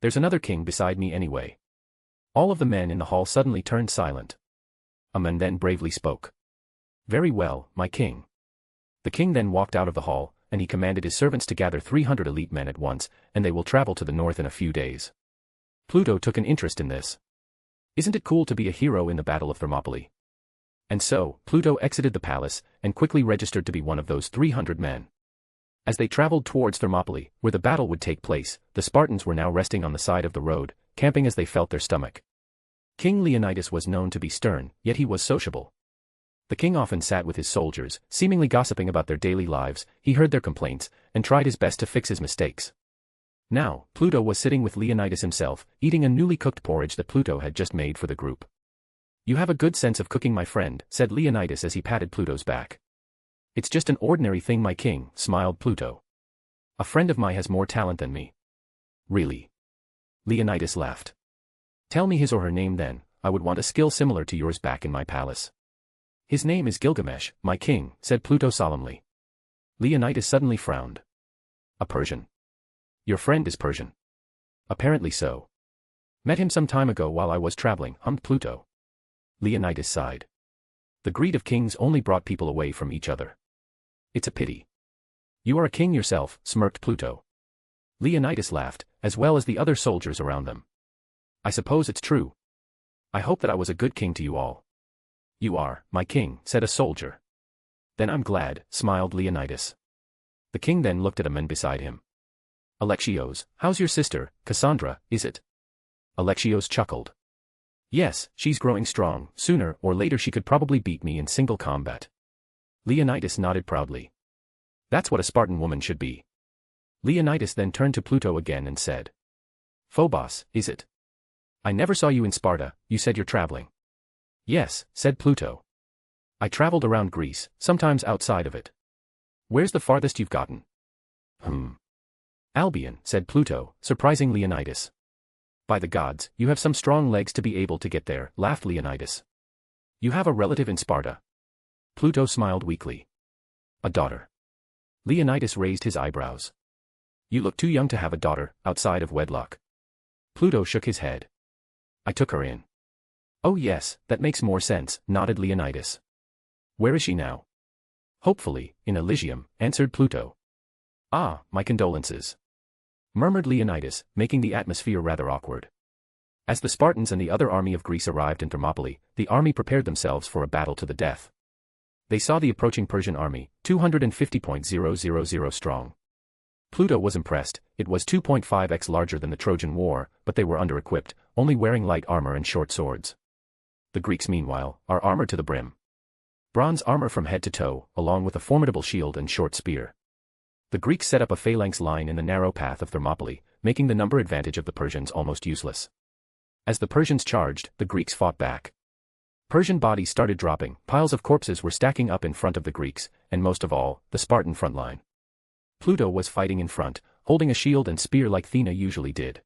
Speaker 2: There's another king beside me anyway. All of the men in the hall suddenly turned silent. A man then bravely spoke. Very well, my king. The king then walked out of the hall, and he commanded his servants to gather 300 elite men at once, and they will travel to the north in a few days. Pluto took an interest in this. Isn't it cool to be a hero in the Battle of Thermopylae? And so, Pluto exited the palace, and quickly registered to be one of those 300 men. As they traveled towards Thermopylae, where the battle would take place, the Spartans were now resting on the side of the road, camping as they felt their stomach. King Leonidas was known to be stern, yet he was sociable. The king often sat with his soldiers, seemingly gossiping about their daily lives. He heard their complaints, and tried his best to fix his mistakes. Now, Pluto was sitting with Leonidas himself, eating a newly cooked porridge that Pluto had just made for the group. "You have a good sense of cooking, my friend," said Leonidas as he patted Pluto's back. "It's just an ordinary thing, my king," smiled Pluto. "A friend of mine has more talent than me." "Really?" Leonidas laughed. "Tell me his or her name then. I would want a skill similar to yours back in my palace." "His name is Gilgamesh, my king," said Pluto solemnly. Leonidas suddenly frowned. "A Persian? Your friend is Persian?" "Apparently so. Met him some time ago while I was traveling," hummed Pluto. Leonidas sighed. "The greed of kings only brought people away from each other. It's a pity." "You are a king yourself," smirked Pluto. Leonidas laughed, as well as the other soldiers around them. "I suppose it's true. I hope that I was a good king to you all." "You are, my king," said a soldier. "Then I'm glad," smiled Leonidas. The king then looked at a man beside him. "Alexios, how's your sister, Cassandra, is it?" Alexios chuckled. "Yes, she's growing strong. Sooner or later she could probably beat me in single combat." Leonidas nodded proudly. "That's what a Spartan woman should be." Leonidas then turned to Pluto again and said, "Phobos, is it? I never saw you in Sparta. You said you're traveling." "Yes," said Pluto. "I traveled around Greece, sometimes outside of it." "Where's the farthest you've gotten?" "Albion," said Pluto, surprising Leonidas. "By the gods, you have some strong legs to be able to get there," laughed Leonidas. "You have a relative in Sparta?" Pluto smiled weakly. "A daughter." Leonidas raised his eyebrows. "You look too young to have a daughter, outside of wedlock." Pluto shook his head. "I took her in." "Oh yes, that makes more sense," nodded Leonidas. "Where is she now?" "Hopefully, in Elysium," answered Pluto. "Ah, my condolences," murmured Leonidas, making the atmosphere rather awkward. As the Spartans and the other army of Greece arrived in Thermopylae, the army prepared themselves for a battle to the death. They saw the approaching Persian army, 250,000 strong. Pluto was impressed. It was 2.5x larger than the Trojan War, but they were under-equipped, only wearing light armor and short swords. The Greeks meanwhile, are armored to the brim. Bronze armor from head to toe, along with a formidable shield and short spear. The Greeks set up a phalanx line in the narrow path of Thermopylae, making the number advantage of the Persians almost useless. As the Persians charged, the Greeks fought back. Persian bodies started dropping, piles of corpses were stacking up in front of the Greeks, and most of all, the Spartan front line. Pluto was fighting in front, holding a shield and spear like Thea usually did.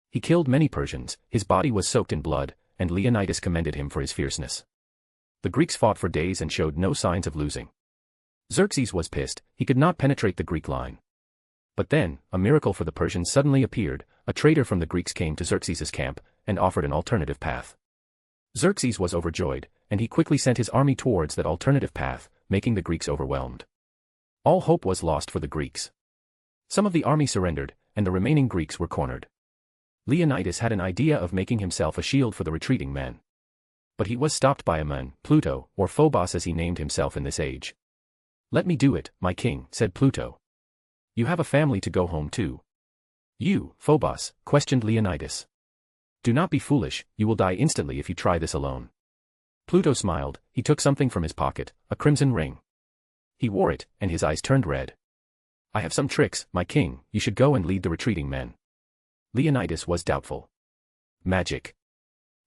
Speaker 2: He killed many Persians, his body was soaked in blood, and Leonidas commended him for his fierceness. The Greeks fought for days and showed no signs of losing. Xerxes was pissed, he could not penetrate the Greek line. But then, a miracle for the Persians suddenly appeared. A traitor from the Greeks came to Xerxes' camp, and offered an alternative path. Xerxes was overjoyed, and he quickly sent his army towards that alternative path, making the Greeks overwhelmed. All hope was lost for the Greeks. Some of the army surrendered, and the remaining Greeks were cornered. Leonidas had an idea of making himself a shield for the retreating men. But he was stopped by a man, Pluto, or Phobos as he named himself in this age. "Let me do it, my king," said Pluto. "You have a family to go home to." "You, Phobos?" questioned Leonidas. "Do not be foolish, you will die instantly if you try this alone." Pluto smiled. He took something from his pocket, a crimson ring. He wore it, and his eyes turned red. "I have some tricks, my king, you should go and lead the retreating men." Leonidas was doubtful. "Magic?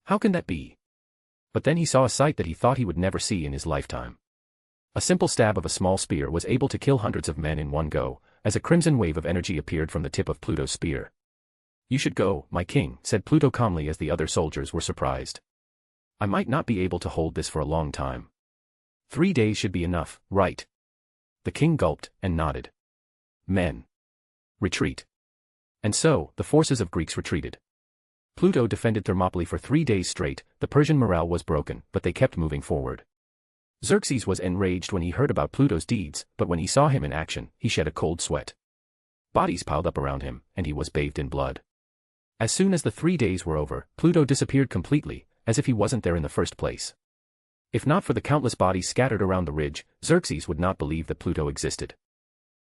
Speaker 2: How can that be?" But then he saw a sight that he thought he would never see in his lifetime. A simple stab of a small spear was able to kill hundreds of men in one go, as a crimson wave of energy appeared from the tip of Pluto's spear. "You should go, my king," said Pluto calmly as the other soldiers were surprised. "I might not be able to hold this for a long time." 3 days should be enough, right?" The king gulped, and nodded. "Men. Retreat." And so, the forces of Greeks retreated. Pluto defended Thermopylae for 3 days straight. The Persian morale was broken, but they kept moving forward. Xerxes was enraged when he heard about Pluto's deeds, but when he saw him in action, he shed a cold sweat. Bodies piled up around him, and he was bathed in blood. As soon as the 3 days were over, Pluto disappeared completely, as if he wasn't there in the first place. If not for the countless bodies scattered around the ridge, Xerxes would not believe that Pluto existed.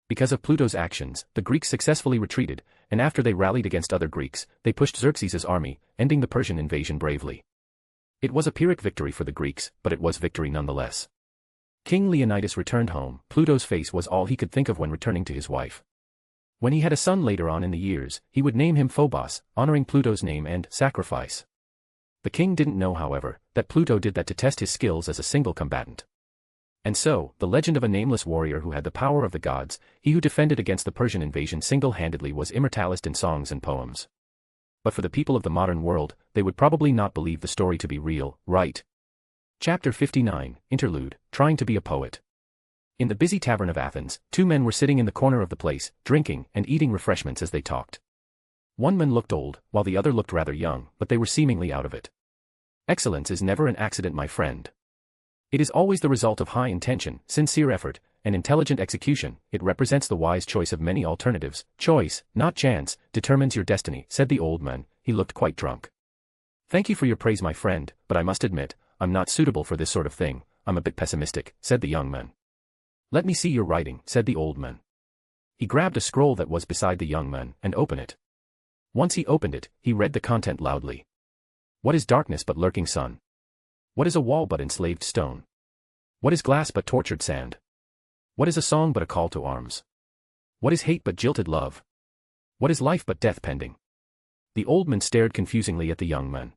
Speaker 2: Because of Pluto's actions, the Greeks successfully retreated, and after they rallied against other Greeks, they pushed Xerxes' army, ending the Persian invasion bravely. It was a Pyrrhic victory for the Greeks, but it was victory nonetheless. King Leonidas returned home. Pluto's face was all he could think of when returning to his wife. When he had a son later on in the years, he would name him Phobos, honoring Pluto's name and sacrifice. The king didn't know, however, that Pluto did that to test his skills as a single combatant. And so, the legend of a nameless warrior who had the power of the gods, he who defended against the Persian invasion single-handedly, was immortalized in songs and poems. But for the people of the modern world, they would probably not believe the story to be real, right? Chapter 59, Interlude, Trying to be a Poet. In the busy tavern of Athens, two men were sitting in the corner of the place, drinking and eating refreshments as they talked. One man looked old, while the other looked rather young, but they were seemingly out of it. Excellence is never an accident, my friend. It is always the result of high intention, sincere effort, and intelligent execution. It represents the wise choice of many alternatives. Choice, not chance, determines your destiny, said the old man. He looked quite drunk. Thank you for your praise, my friend, but I must admit, I'm not suitable for this sort of thing. I'm a bit pessimistic, said the young man. Let me see your writing, said the old man. He grabbed a scroll that was beside the young man and opened it. Once he opened it, he read the content loudly. What is darkness but lurking sun? What is a wall but enslaved stone? What is glass but tortured sand? What is a song but a call to arms? What is hate but jilted love? What is life but death pending? The old man stared confusingly at the young man.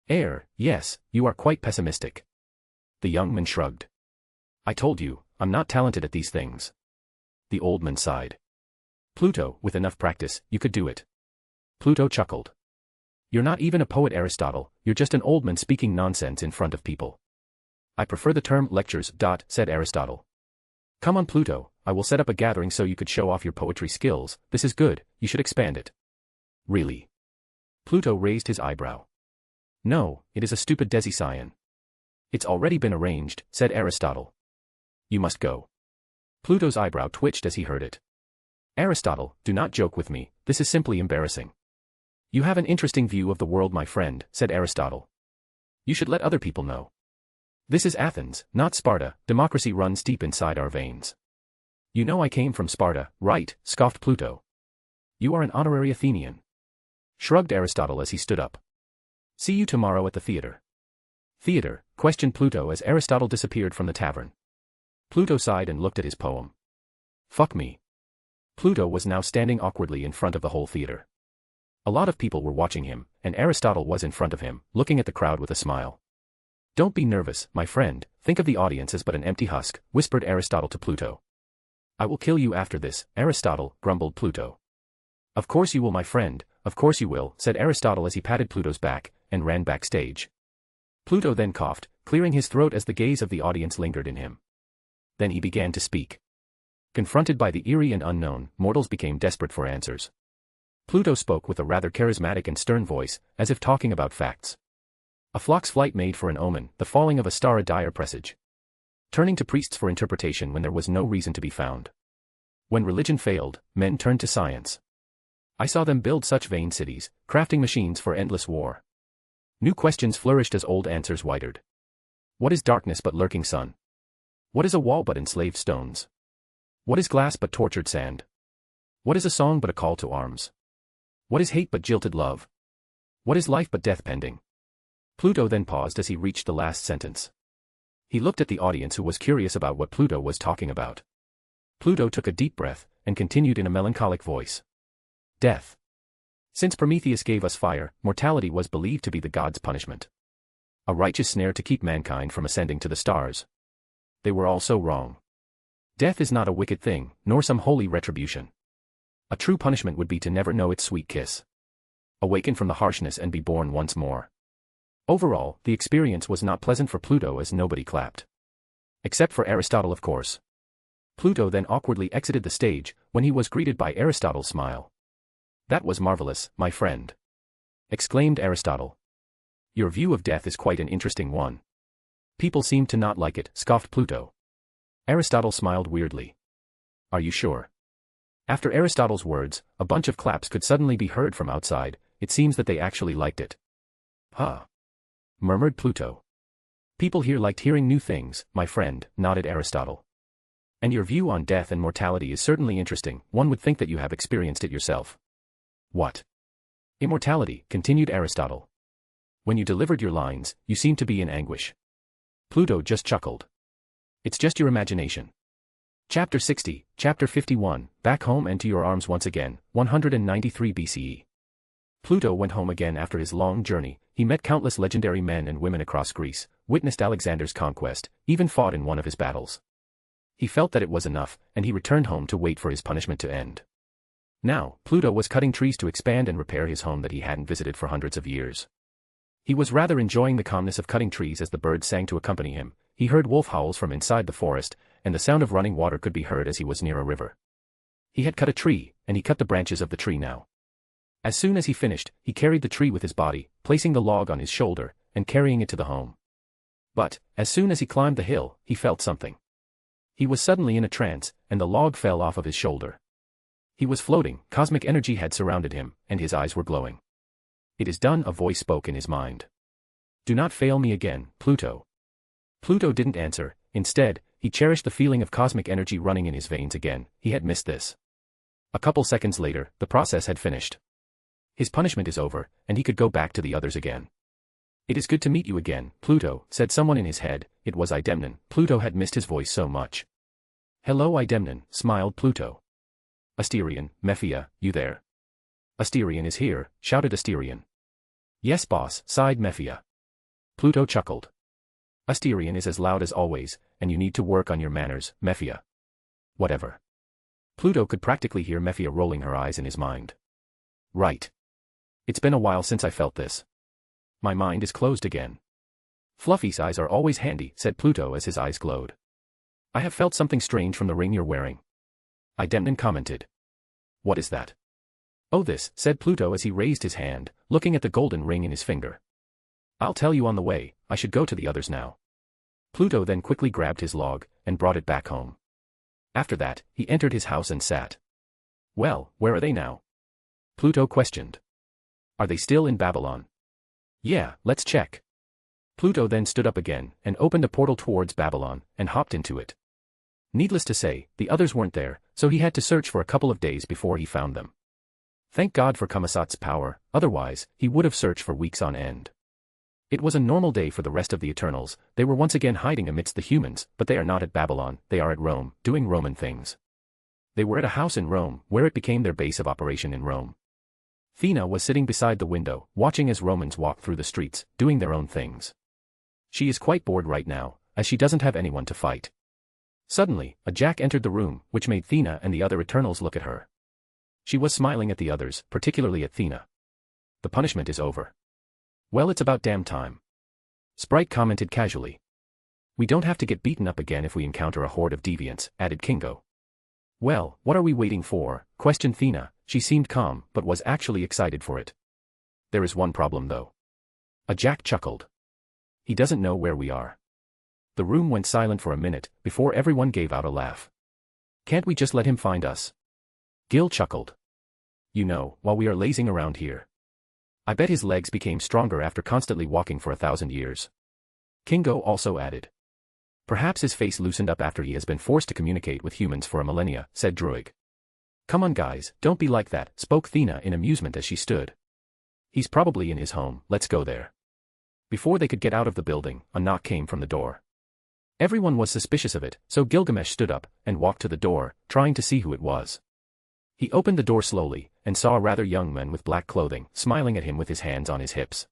Speaker 2: Yes, you are quite pessimistic. The young man shrugged. I told you, I'm not talented at these things. The old man sighed. Pluto, with enough practice, you could do it. Pluto chuckled. You're not even a poet, Aristotle, you're just an old man speaking nonsense in front of people. I prefer the term lectures, said Aristotle. Come on, Pluto, I will set up a gathering so you could show off your poetry skills. This is good, you should expand it. Really? Pluto raised his eyebrow. No, it is a stupid desi-scion. It's already been arranged, said Aristotle. You must go. Pluto's eyebrow twitched as he heard it. Aristotle, do not joke with me, this is simply embarrassing. You have an interesting view of the world, my friend, said Aristotle. You should let other people know. This is Athens, not Sparta. Democracy runs deep inside our veins. You know I came from Sparta, right? Scoffed Pluto. You are an honorary Athenian. Shrugged Aristotle as he stood up. See you tomorrow at the theater. Theater? Questioned Pluto as Aristotle disappeared from the tavern. Pluto sighed and looked at his poem. Fuck me. Pluto was now standing awkwardly in front of the whole theater. A lot of people were watching him, and Aristotle was in front of him, looking at the crowd with a smile. Don't be nervous, my friend, think of the audience as but an empty husk, whispered Aristotle to Pluto. I will kill you after this, Aristotle, grumbled Pluto. Of course you will, my friend, of course you will, said Aristotle as he patted Pluto's back, and ran backstage. Pluto then coughed, clearing his throat as the gaze of the audience lingered in him. Then he began to speak. Confronted by the eerie and unknown, mortals became desperate for answers. Pluto spoke with a rather charismatic and stern voice, as if talking about facts. A flock's flight made for an omen, the falling of a star a dire presage. Turning to priests for interpretation when there was no reason to be found. When religion failed, men turned to science. I saw them build such vain cities, crafting machines for endless war. New questions flourished as old answers withered. What is darkness but lurking sun? What is a wall but enslaved stones? What is glass but tortured sand? What is a song but a call to arms? What is hate but jilted love? What is life but death pending? Pluto then paused as he reached the last sentence. He looked at the audience who was curious about what Pluto was talking about. Pluto took a deep breath, and continued in a melancholic voice. Death. Since Prometheus gave us fire, mortality was believed to be the gods' punishment. A righteous snare to keep mankind from ascending to the stars. They were all so wrong. Death is not a wicked thing, nor some holy retribution. A true punishment would be to never know its sweet kiss. Awaken from the harshness and be born once more. Overall, the experience was not pleasant for Pluto as nobody clapped. Except for Aristotle, of course. Pluto then awkwardly exited the stage, when he was greeted by Aristotle's smile. That was marvelous, my friend. Exclaimed Aristotle. Your view of death is quite an interesting one. People seem to not like it, scoffed Pluto. Aristotle smiled weirdly. Are you sure? After Aristotle's words, a bunch of claps could suddenly be heard from outside. It seems that they actually liked it. Huh. Murmured Pluto. People here liked hearing new things, my friend, nodded Aristotle. And your view on death and mortality is certainly interesting. One would think that you have experienced it yourself. What? Immortality, continued Aristotle. When you delivered your lines, you seemed to be in anguish. Pluto just chuckled. It's just your imagination. Chapter 60, Chapter 51, Back Home and to Your Arms Once Again, 193 BCE. Pluto went home again after his long journey. He met countless legendary men and women across Greece, witnessed Alexander's conquest, even fought in one of his battles. He felt that it was enough, and he returned home to wait for his punishment to end. Now, Pluto was cutting trees to expand and repair his home that he hadn't visited for hundreds of years. He was rather enjoying the calmness of cutting trees as the birds sang to accompany him. He heard wolf howls from inside the forest, and the sound of running water could be heard as he was near a river. He had cut a tree, and he cut the branches of the tree now. As soon as he finished, he carried the tree with his body, placing the log on his shoulder, and carrying it to the home. But, as soon as he climbed the hill, he felt something. He was suddenly in a trance, and the log fell off of his shoulder. He was floating, cosmic energy had surrounded him, and his eyes were glowing. It is done, a voice spoke in his mind. Do not fail me again, Pluto. Pluto didn't answer. Instead, he cherished the feeling of cosmic energy running in his veins again. He had missed this. A couple seconds later, the process had finished. His punishment is over, and he could go back to the others again. It is good to meet you again, Pluto, said someone in his head. It was Idemnon. Pluto had missed his voice so much. Hello Idemnon, smiled Pluto. Asterion, Mephia, you there? Asterion is here, shouted Asterion. Yes boss, sighed Mephia. Pluto chuckled. Asterion is as loud as always, and you need to work on your manners, Mephia. Whatever. Pluto could practically hear Mephia rolling her eyes in his mind. Right. It's been a while since I felt this. My mind is closed again. Fluffy's eyes are always handy, said Pluto as his eyes glowed. I have felt something strange from the ring you're wearing. Idemnon commented. What is that? Oh this, said Pluto as he raised his hand, looking at the golden ring in his finger. I'll tell you on the way, I should go to the others now. Pluto then quickly grabbed his log, and brought it back home. After that, he entered his house and sat. Well, where are they now? Pluto questioned. Are they still in Babylon? Yeah, let's check. Pluto then stood up again, and opened a portal towards Babylon, and hopped into it. Needless to say, the others weren't there, so he had to search for a couple of days before he found them. Thank God for Camelot's power, otherwise, he would have searched for weeks on end. It was a normal day for the rest of the Eternals. They were once again hiding amidst the humans, but they are not at Babylon, they are at Rome, doing Roman things. They were at a house in Rome, where it became their base of operation in Rome. Thea was sitting beside the window, watching as Romans walked through the streets, doing their own things. She is quite bored right now, as she doesn't have anyone to fight. Suddenly, a Jack entered the room, which made Thea and the other Eternals look at her. She was smiling at the others, particularly at Thea. The punishment is over. Well, it's about damn time. Sprite commented casually. We don't have to get beaten up again if we encounter a horde of deviants, added Kingo. Well, what are we waiting for? Questioned Thea. She seemed calm, but was actually excited for it. There is one problem though. A Jack chuckled. He doesn't know where we are. The room went silent for a minute, before everyone gave out a laugh. Can't we just let him find us? Gil chuckled. You know, while we are lazing around here. I bet his legs became stronger after constantly walking for 1,000 years. Kingo also added. Perhaps his face loosened up after he has been forced to communicate with humans for a millennia, said Druig. Come on guys, don't be like that, spoke Thea in amusement as she stood. He's probably in his home, let's go there. Before they could get out of the building, a knock came from the door. Everyone was suspicious of it, so Gilgamesh stood up, and walked to the door, trying to see who it was. He opened the door slowly, and saw a rather young man with black clothing, smiling at him with his hands on his hips.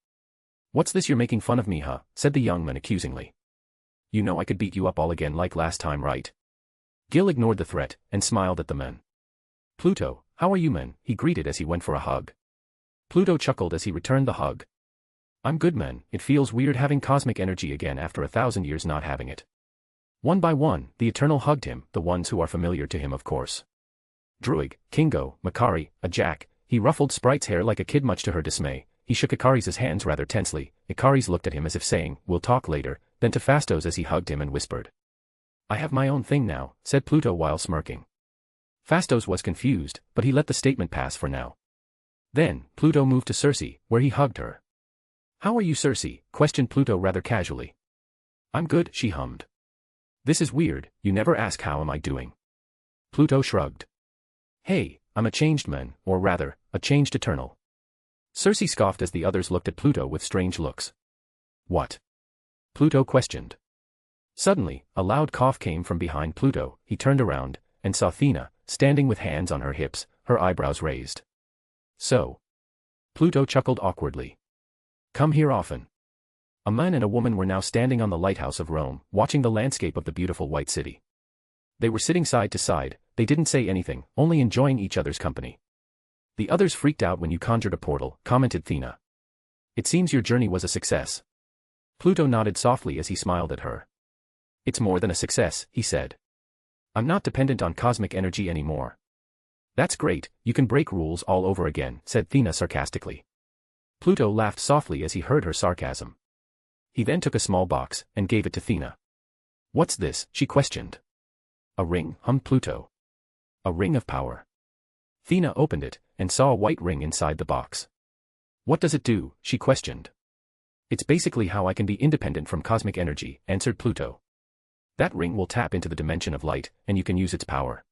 Speaker 2: What's this, you're making fun of me, huh? Said the young man accusingly. You know I could beat you up all again like last time, right? Gil ignored the threat, and smiled at the man. Pluto, how are you man? He greeted as he went for a hug. Pluto chuckled as he returned the hug. I'm good man, it feels weird having cosmic energy again after 1,000 years not having it. One by one, the Eternal hugged him, the ones who are familiar to him of course. Druig, Kingo, Makari, a Jack. He ruffled Sprite's hair like a kid much to her dismay. He shook Ikaris' hands rather tensely. Ikaris looked at him as if saying, we'll talk later, then to Phastos as he hugged him and whispered. I have my own thing now, said Pluto while smirking. Phastos was confused, but he let the statement pass for now. Then, Pluto moved to Circe, where he hugged her. How are you Circe? Questioned Pluto rather casually. I'm good, she hummed. This is weird, you never ask how am I doing. Pluto shrugged. Hey, I'm a changed man, or rather, a changed eternal. Circe scoffed as the others looked at Pluto with strange looks. What? Pluto questioned. Suddenly, a loud cough came from behind Pluto. He turned around, and saw Thea, standing with hands on her hips, her eyebrows raised. So? Pluto chuckled awkwardly. Come here often. A man and a woman were now standing on the lighthouse of Rome, watching the landscape of the beautiful white city. They were sitting side to side, they didn't say anything, only enjoying each other's company. The others freaked out when you conjured a portal, commented Thea. It seems your journey was a success. Pluto nodded softly as he smiled at her. It's more than a success, he said. I'm not dependent on cosmic energy anymore. That's great, you can break rules all over again, said Thea sarcastically. Pluto laughed softly as he heard her sarcasm. He then took a small box and gave it to Thea. What's this? She questioned. A ring, hummed Pluto. A ring of power. Thea opened it and saw a white ring inside the box. What does it do? She questioned. It's basically how I can be independent from cosmic energy, answered Pluto. That ring will tap into the dimension of light, and you can use its power.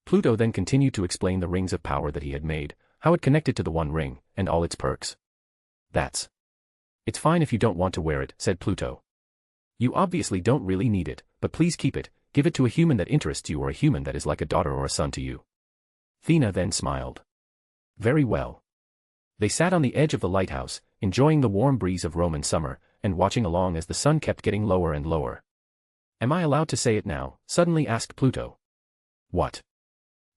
Speaker 2: Pluto then continued to explain the rings of power that he had made, how it connected to the One Ring, and all its perks. It's fine if you don't want to wear it, said Pluto. You obviously don't really need it, but please keep it, give it to a human that interests you or a human that is like a daughter or a son to you. Thea then smiled. Very well. They sat on the edge of the lighthouse, enjoying the warm breeze of Roman summer, and watching along as the sun kept getting lower and lower. Am I allowed to say it now? Suddenly asked Pluto. What?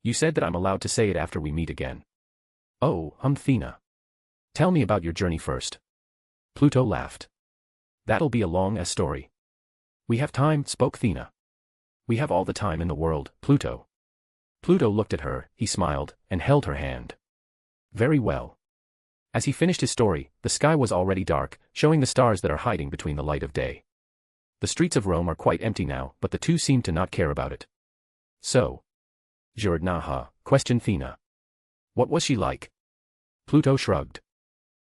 Speaker 2: You said that I'm allowed to say it after we meet again. Oh, hummed Thea. Tell me about your journey first. Pluto laughed. That'll be a long-ass story. We have time, spoke Thea. We have all the time in the world, Pluto. Pluto looked at her, he smiled, and held her hand. Very well. As he finished his story, the sky was already dark, showing the stars that are hiding between the light of day. The streets of Rome are quite empty now, but the two seem to not care about it. So? Jurdnaha, questioned Thea. What was she like? Pluto shrugged.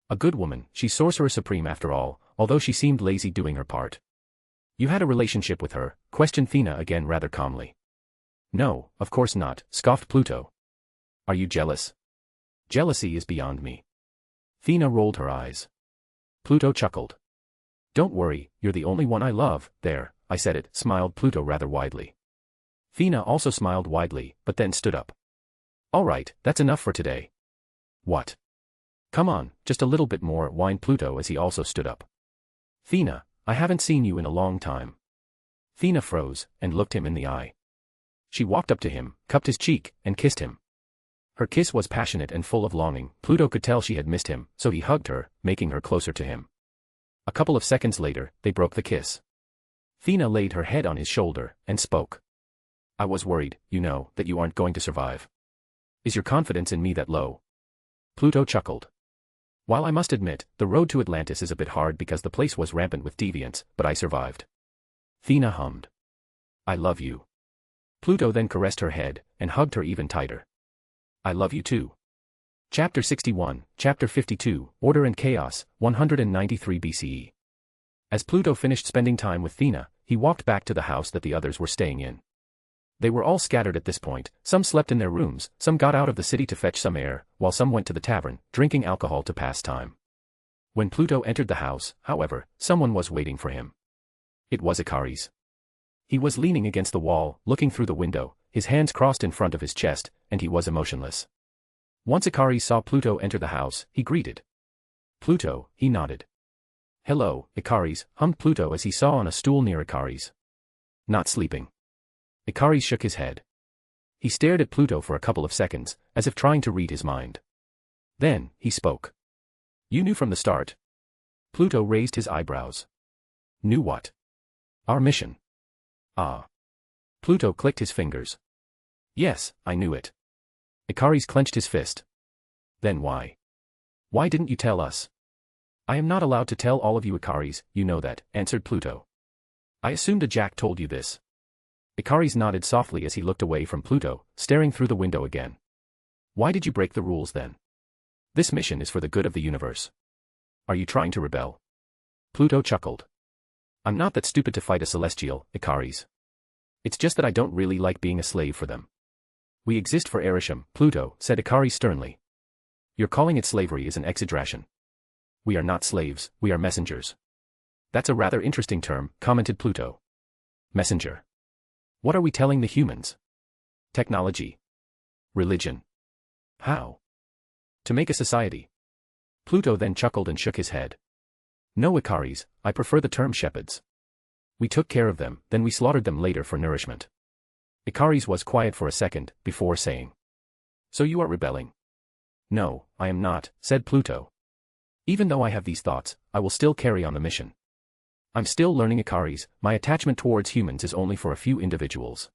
Speaker 2: A good woman, she's Sorcerer Supreme after all, although she seemed lazy doing her part. You had a relationship with her, questioned Thea again rather calmly. No, of course not, scoffed Pluto. Are you jealous? Jealousy is beyond me. Thea rolled her eyes. Pluto chuckled. Don't worry, you're the only one I love, there, I said it, smiled Pluto rather widely. Thea also smiled widely, but then stood up. All right, that's enough for today. What? Come on, just a little bit more, whined Pluto as he also stood up. Thea, I haven't seen you in a long time. Thea froze, and looked him in the eye. She walked up to him, cupped his cheek, and kissed him. Her kiss was passionate and full of longing. Pluto could tell she had missed him, so he hugged her, making her closer to him. A couple of seconds later, they broke the kiss. Thea laid her head on his shoulder, and spoke. I was worried, you know, that you aren't going to survive. Is your confidence in me that low? Pluto chuckled. While I must admit, the road to Atlantis is a bit hard because the place was rampant with deviants, but I survived. Thea hummed. I love you. Pluto then caressed her head, and hugged her even tighter. I love you too. Chapter 61, Chapter 52, Order and Chaos, 193 BCE. As Pluto finished spending time with Thea, he walked back to the house that the others were staying in. They were all scattered at this point, some slept in their rooms, some got out of the city to fetch some air, while some went to the tavern, drinking alcohol to pass time. When Pluto entered the house, however, someone was waiting for him. It was Ikaris. He was leaning against the wall, looking through the window, his hands crossed in front of his chest, and he was emotionless. Once Ikaris saw Pluto enter the house, he greeted. Pluto, he nodded. Hello, Ikaris, hummed Pluto as he saw on a stool near Ikaris. Not sleeping. Ikaris shook his head. He stared at Pluto for a couple of seconds, as if trying to read his mind. Then, he spoke. You knew from the start. Pluto raised his eyebrows. Knew what? Our mission. Ah. Pluto clicked his fingers. Yes, I knew it. Ikaris clenched his fist. Then why? Why didn't you tell us? I am not allowed to tell all of you Ikaris, you know that, answered Pluto. I assumed a Jack told you this. Ikaris nodded softly as he looked away from Pluto, staring through the window again. Why did you break the rules then? This mission is for the good of the universe. Are you trying to rebel? Pluto chuckled. I'm not that stupid to fight a celestial, Ikaris. It's just that I don't really like being a slave for them. We exist for eruption, Pluto, said Ikaris sternly. Your calling it slavery is an exaggeration. We are not slaves, we are messengers. That's a rather interesting term, commented Pluto. Messenger. What are we telling the humans? Technology. Religion. How? To make a society. Pluto then chuckled and shook his head. No, Ikaris, I prefer the term shepherds. We took care of them, then we slaughtered them later for nourishment. Ikaris was quiet for a second, before saying. So you are rebelling? No, I am not, said Pluto. Even though I have these thoughts, I will still carry on the mission. I'm still learning, Ikaris, my attachment towards humans is only for a few individuals.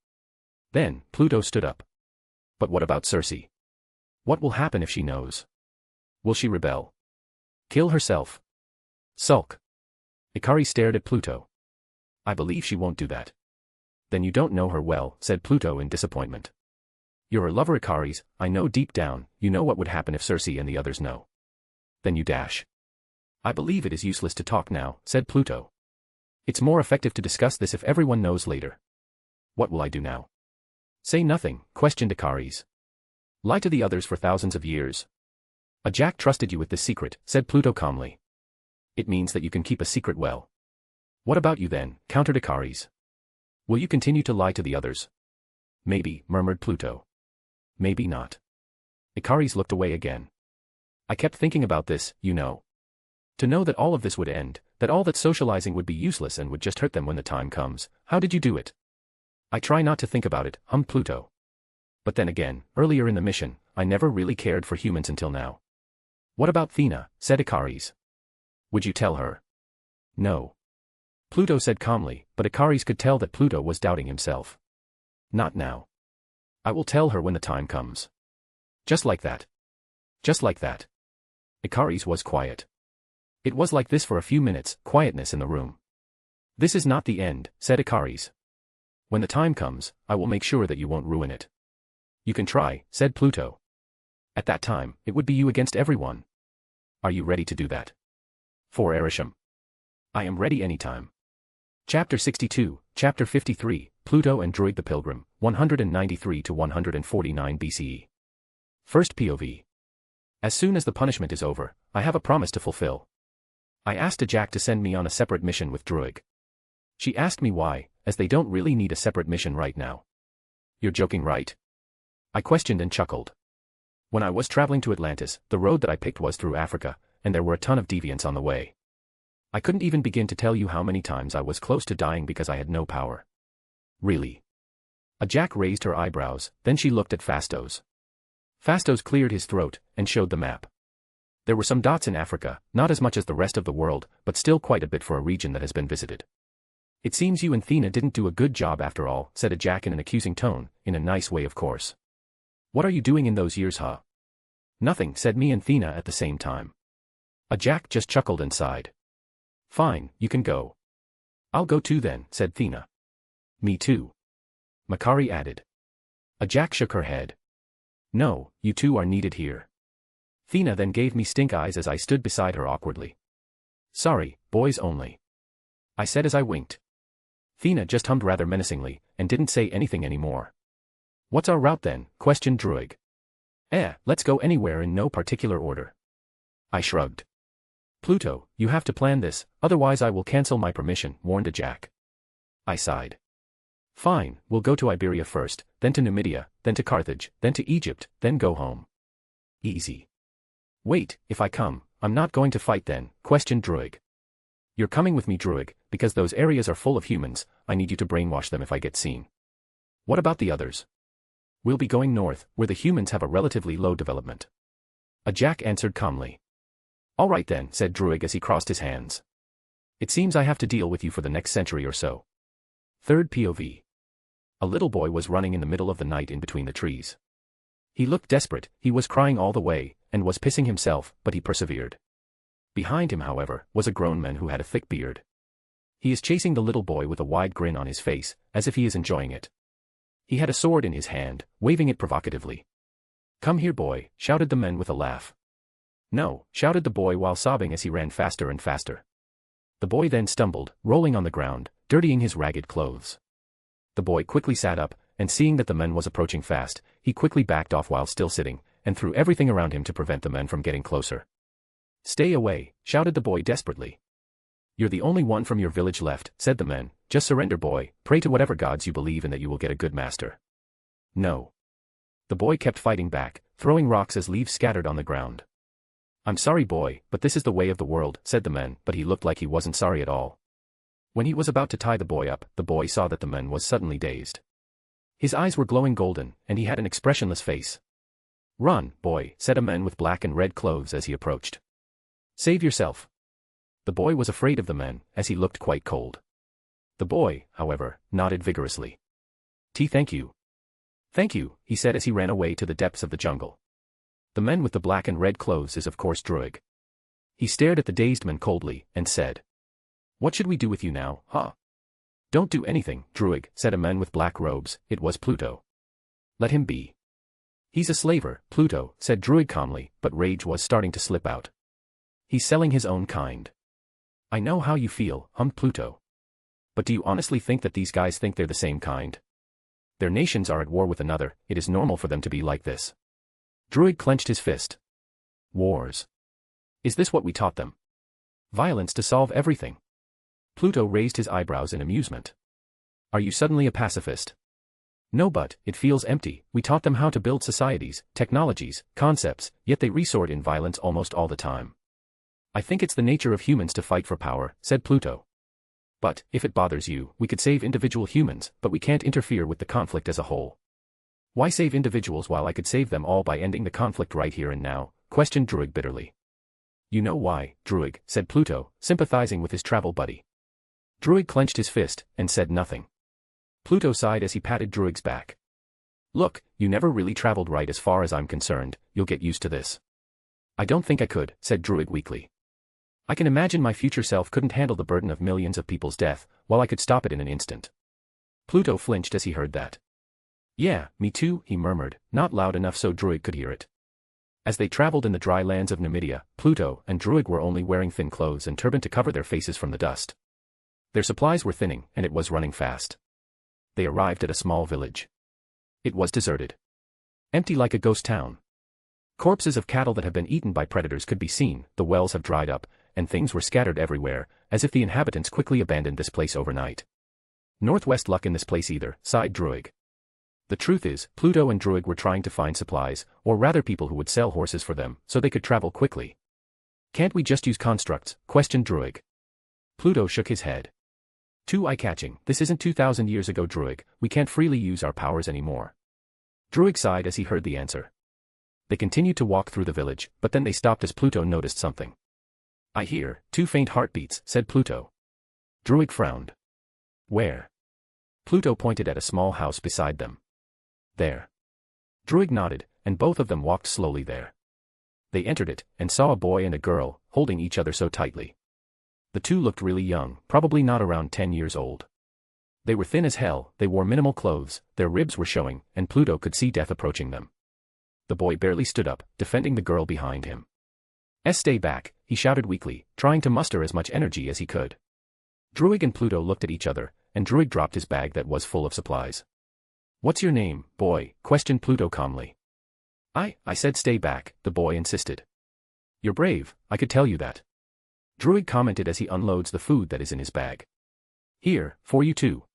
Speaker 2: Then, Pluto stood up. But what about Circe? What will happen if she knows? Will she rebel? Kill herself? Sulk? Ikaris stared at Pluto. I believe she won't do that. Then you don't know her well, said Pluto in disappointment. You're her lover, Ikaris, I know deep down, you know what would happen if Circe and the others know. Then you dash. I believe it is useless to talk now, said Pluto. It's more effective to discuss this if everyone knows later. What will I do now? Say nothing, questioned Ikaris. Lie to the others for thousands of years. A Jack trusted you with this secret, said Pluto calmly. It means that you can keep a secret well. What about you then, countered Ikaris. Will you continue to lie to the others? Maybe, murmured Pluto. Maybe not. Ikaris looked away again. I kept thinking about this, you know. To know that all of this would end, that all that socializing would be useless and would just hurt them when the time comes, how did you do it? I try not to think about it, hummed Pluto. But then again, earlier in the mission, I never really cared for humans until now. What about Thea, said Ikaris. Would you tell her? No. Pluto said calmly, but Ikaris could tell that Pluto was doubting himself. Not now. I will tell her when the time comes. Just like that. Just like that. Ikaris was quiet. It was like this for a few minutes, quietness in the room. This is not the end, said Ikaris. When the time comes, I will make sure that you won't ruin it. You can try, said Pluto. At that time, it would be you against everyone. Are you ready to do that? For eruption. I am ready anytime. Chapter 62, Chapter 53, Pluto and Druig the Pilgrim, 193 to 149 BCE. First POV. As soon as the punishment is over, I have a promise to fulfill. I asked a Jack to send me on a separate mission with Druig. She asked me why, as they don't really need a separate mission right now. You're joking, right? I questioned and chuckled. When I was traveling to Atlantis, the road that I picked was through Africa, and there were a ton of deviants on the way. I couldn't even begin to tell you how many times I was close to dying because I had no power. Really? A Jack raised her eyebrows, then she looked at Fastos. Fastos cleared his throat, and showed the map. There were some dots in Africa, not as much as the rest of the world, but still quite a bit for a region that has been visited. It seems you and Thea didn't do a good job after all, said a Jack in an accusing tone, in a nice way of course. What are you doing in those years, huh? Nothing, said me and Thea at the same time. A Jack just chuckled and sighed. Fine, you can go. I'll go too then, said Thea. Me too. Makari added. A Jack shook her head. No, you two are needed here. Thea then gave me stink eyes as I stood beside her awkwardly. Sorry, boys only. I said as I winked. Thea just hummed rather menacingly, and didn't say anything anymore. What's our route then? Questioned Druig. Let's go anywhere in no particular order. I shrugged. Pluto, you have to plan this, otherwise I will cancel my permission, warned a Jack. I sighed. Fine, we'll go to Iberia first, then to Numidia, then to Carthage, then to Egypt, then go home. Easy. Wait, if I come, I'm not going to fight then, questioned Druig. You're coming with me, Druig, because those areas are full of humans, I need you to brainwash them if I get seen. What about the others? We'll be going north, where the humans have a relatively low development. A Jack answered calmly. All right then, said Druig as he crossed his hands. It seems I have to deal with you for the next century or so. Third POV. A little boy was running in the middle of the night in between the trees. He looked desperate, he was crying all the way, and was pissing himself, but he persevered. Behind him, however, was a grown man who had a thick beard. He is chasing the little boy with a wide grin on his face, as if he is enjoying it. He had a sword in his hand, waving it provocatively. Come here, boy, shouted the man with a laugh. No, shouted the boy while sobbing as he ran faster and faster. The boy then stumbled, rolling on the ground, dirtying his ragged clothes. The boy quickly sat up, and seeing that the men was approaching fast, he quickly backed off while still sitting, and threw everything around him to prevent the men from getting closer. "Stay away," shouted the boy desperately. "You're the only one from your village left," said the men. "Just surrender, boy, pray to whatever gods you believe in that you will get a good master." "No." The boy kept fighting back, throwing rocks as leaves scattered on the ground. "I'm sorry, boy, but this is the way of the world," said the men, but he looked like he wasn't sorry at all. When he was about to tie the boy up, the boy saw that the man was suddenly dazed. His eyes were glowing golden, and he had an expressionless face. "Run, boy," said a man with black and red clothes as he approached. "Save yourself." The boy was afraid of the men, as he looked quite cold. The boy, however, nodded vigorously. Thank you. Thank you," he said as he ran away to the depths of the jungle. The man with the black and red clothes is of course Druig. He stared at the dazed man coldly, and said, "What should we do with you now, huh?" "Don't do anything, Druig," said a man with black robes. It was Pluto. "Let him be." "He's a slaver, Pluto," said Druig calmly, but rage was starting to slip out. "He's selling his own kind." "I know how you feel," hummed Pluto. "But do you honestly think that these guys think they're the same kind? Their nations are at war with another, it is normal for them to be like this." Druig clenched his fist. "Wars. Is this what we taught them? Violence to solve everything?" Pluto raised his eyebrows in amusement. "Are you suddenly a pacifist?" "No, but it feels empty. We taught them how to build societies, technologies, concepts, yet they resort in violence almost all the time." "I think it's the nature of humans to fight for power," said Pluto. "But, if it bothers you, we could save individual humans, but we can't interfere with the conflict as a whole." "Why save individuals while I could save them all by ending the conflict right here and now?" questioned Druig bitterly. "You know why, Druig," said Pluto, sympathizing with his travel buddy. Druig clenched his fist, and said nothing. Pluto sighed as he patted Druig's back. "Look, you never really traveled right as far as I'm concerned, you'll get used to this." "I don't think I could," said Druig weakly. "I can imagine my future self couldn't handle the burden of millions of people's death, while I could stop it in an instant." Pluto flinched as he heard that. "Yeah, me too," he murmured, not loud enough so Druig could hear it. As they traveled in the dry lands of Numidia, Pluto and Druig were only wearing thin clothes and turban to cover their faces from the dust. Their supplies were thinning, and it was running fast. They arrived at a small village. It was deserted. Empty like a ghost town. Corpses of cattle that have been eaten by predators could be seen, the wells have dried up, and things were scattered everywhere, as if the inhabitants quickly abandoned this place overnight. "Northwest luck in this place either," sighed Druig. The truth is, Pluto and Druig were trying to find supplies, or rather people who would sell horses for them, so they could travel quickly. "Can't we just use constructs?" questioned Druig. Pluto shook his head. "Too eye-catching, this isn't 2,000 years ago, Druig, we can't freely use our powers anymore." Druig sighed as he heard the answer. They continued to walk through the village, but then they stopped as Pluto noticed something. "I hear 2 faint heartbeats," said Pluto. Druig frowned. "Where?" Pluto pointed at a small house beside them. "There." Druig nodded, and both of them walked slowly there. They entered it, and saw a boy and a girl, holding each other so tightly. The two looked really young, probably not around 10 years old. They were thin as hell, they wore minimal clothes, their ribs were showing, and Pluto could see death approaching them. The boy barely stood up, defending the girl behind him. "Stay back," he shouted weakly, trying to muster as much energy as he could. Druig and Pluto looked at each other, and Druig dropped his bag that was full of supplies. "What's your name, boy?" questioned Pluto calmly. I said stay back," the boy insisted. "You're brave, I could tell you that." Druig commented as he unloads the food that is in his bag. "Here, for you too."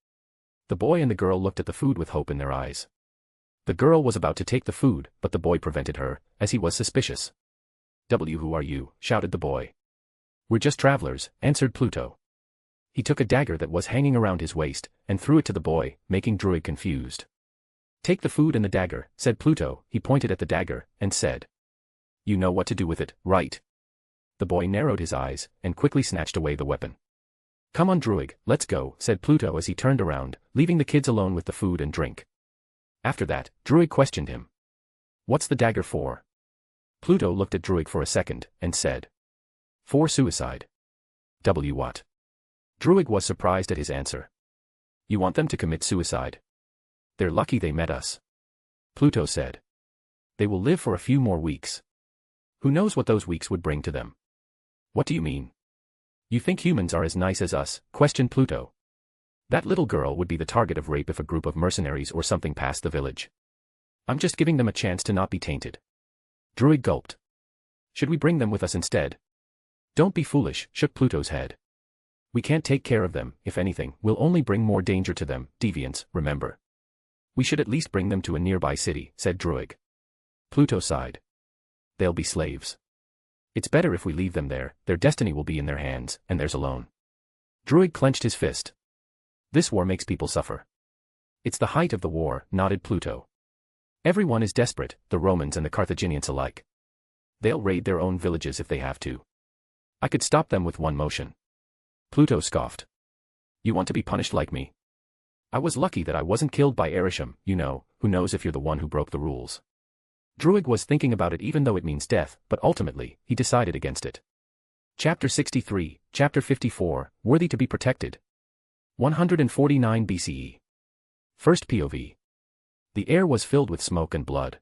Speaker 2: The boy and the girl looked at the food with hope in their eyes. The girl was about to take the food, but the boy prevented her, as he was suspicious. Who are you?" shouted the boy. "We're just travelers," answered Pluto. He took a dagger that was hanging around his waist, and threw it to the boy, making Druig confused. "Take the food and the dagger," said Pluto. He pointed at the dagger, and said, "You know what to do with it, right?" The boy narrowed his eyes, and quickly snatched away the weapon. "Come on, Druig, let's go," said Pluto as he turned around, leaving the kids alone with the food and drink. After that, Druig questioned him. "What's the dagger for?" Pluto looked at Druig for a second, and said, "For suicide." What? Druig was surprised at his answer. "You want them to commit suicide?" "They're lucky they met us," Pluto said. "They will live for a few more weeks. Who knows what those weeks would bring to them?" "What do you mean?" "You think humans are as nice as us?" questioned Pluto. That little girl would be the target of rape if a group of mercenaries or something passed the village. I'm just giving them a chance to not be tainted. Druig gulped. Should we bring them with us instead? Don't be foolish, shook Pluto's head. We can't take care of them, if anything, we'll only bring more danger to them, deviants, remember. We should at least bring them to a nearby city, said Druig. Pluto sighed. They'll be slaves. It's better if we leave them there, their destiny will be in their hands, and theirs alone. Druig clenched his fist. This war makes people suffer. It's the height of the war, nodded Pluto. Everyone is desperate, the Romans and the Carthaginians alike. They'll raid their own villages if they have to. I could stop them with one motion. Pluto scoffed. You want to be punished like me? I was lucky that I wasn't killed by eruption, you know, who knows if you're the one who broke the rules. Druig was thinking about it even though it means death, but ultimately, he decided against it. Chapter 63, Chapter 54, Worthy to be Protected. 149 BCE. First POV. The air was filled with smoke and blood.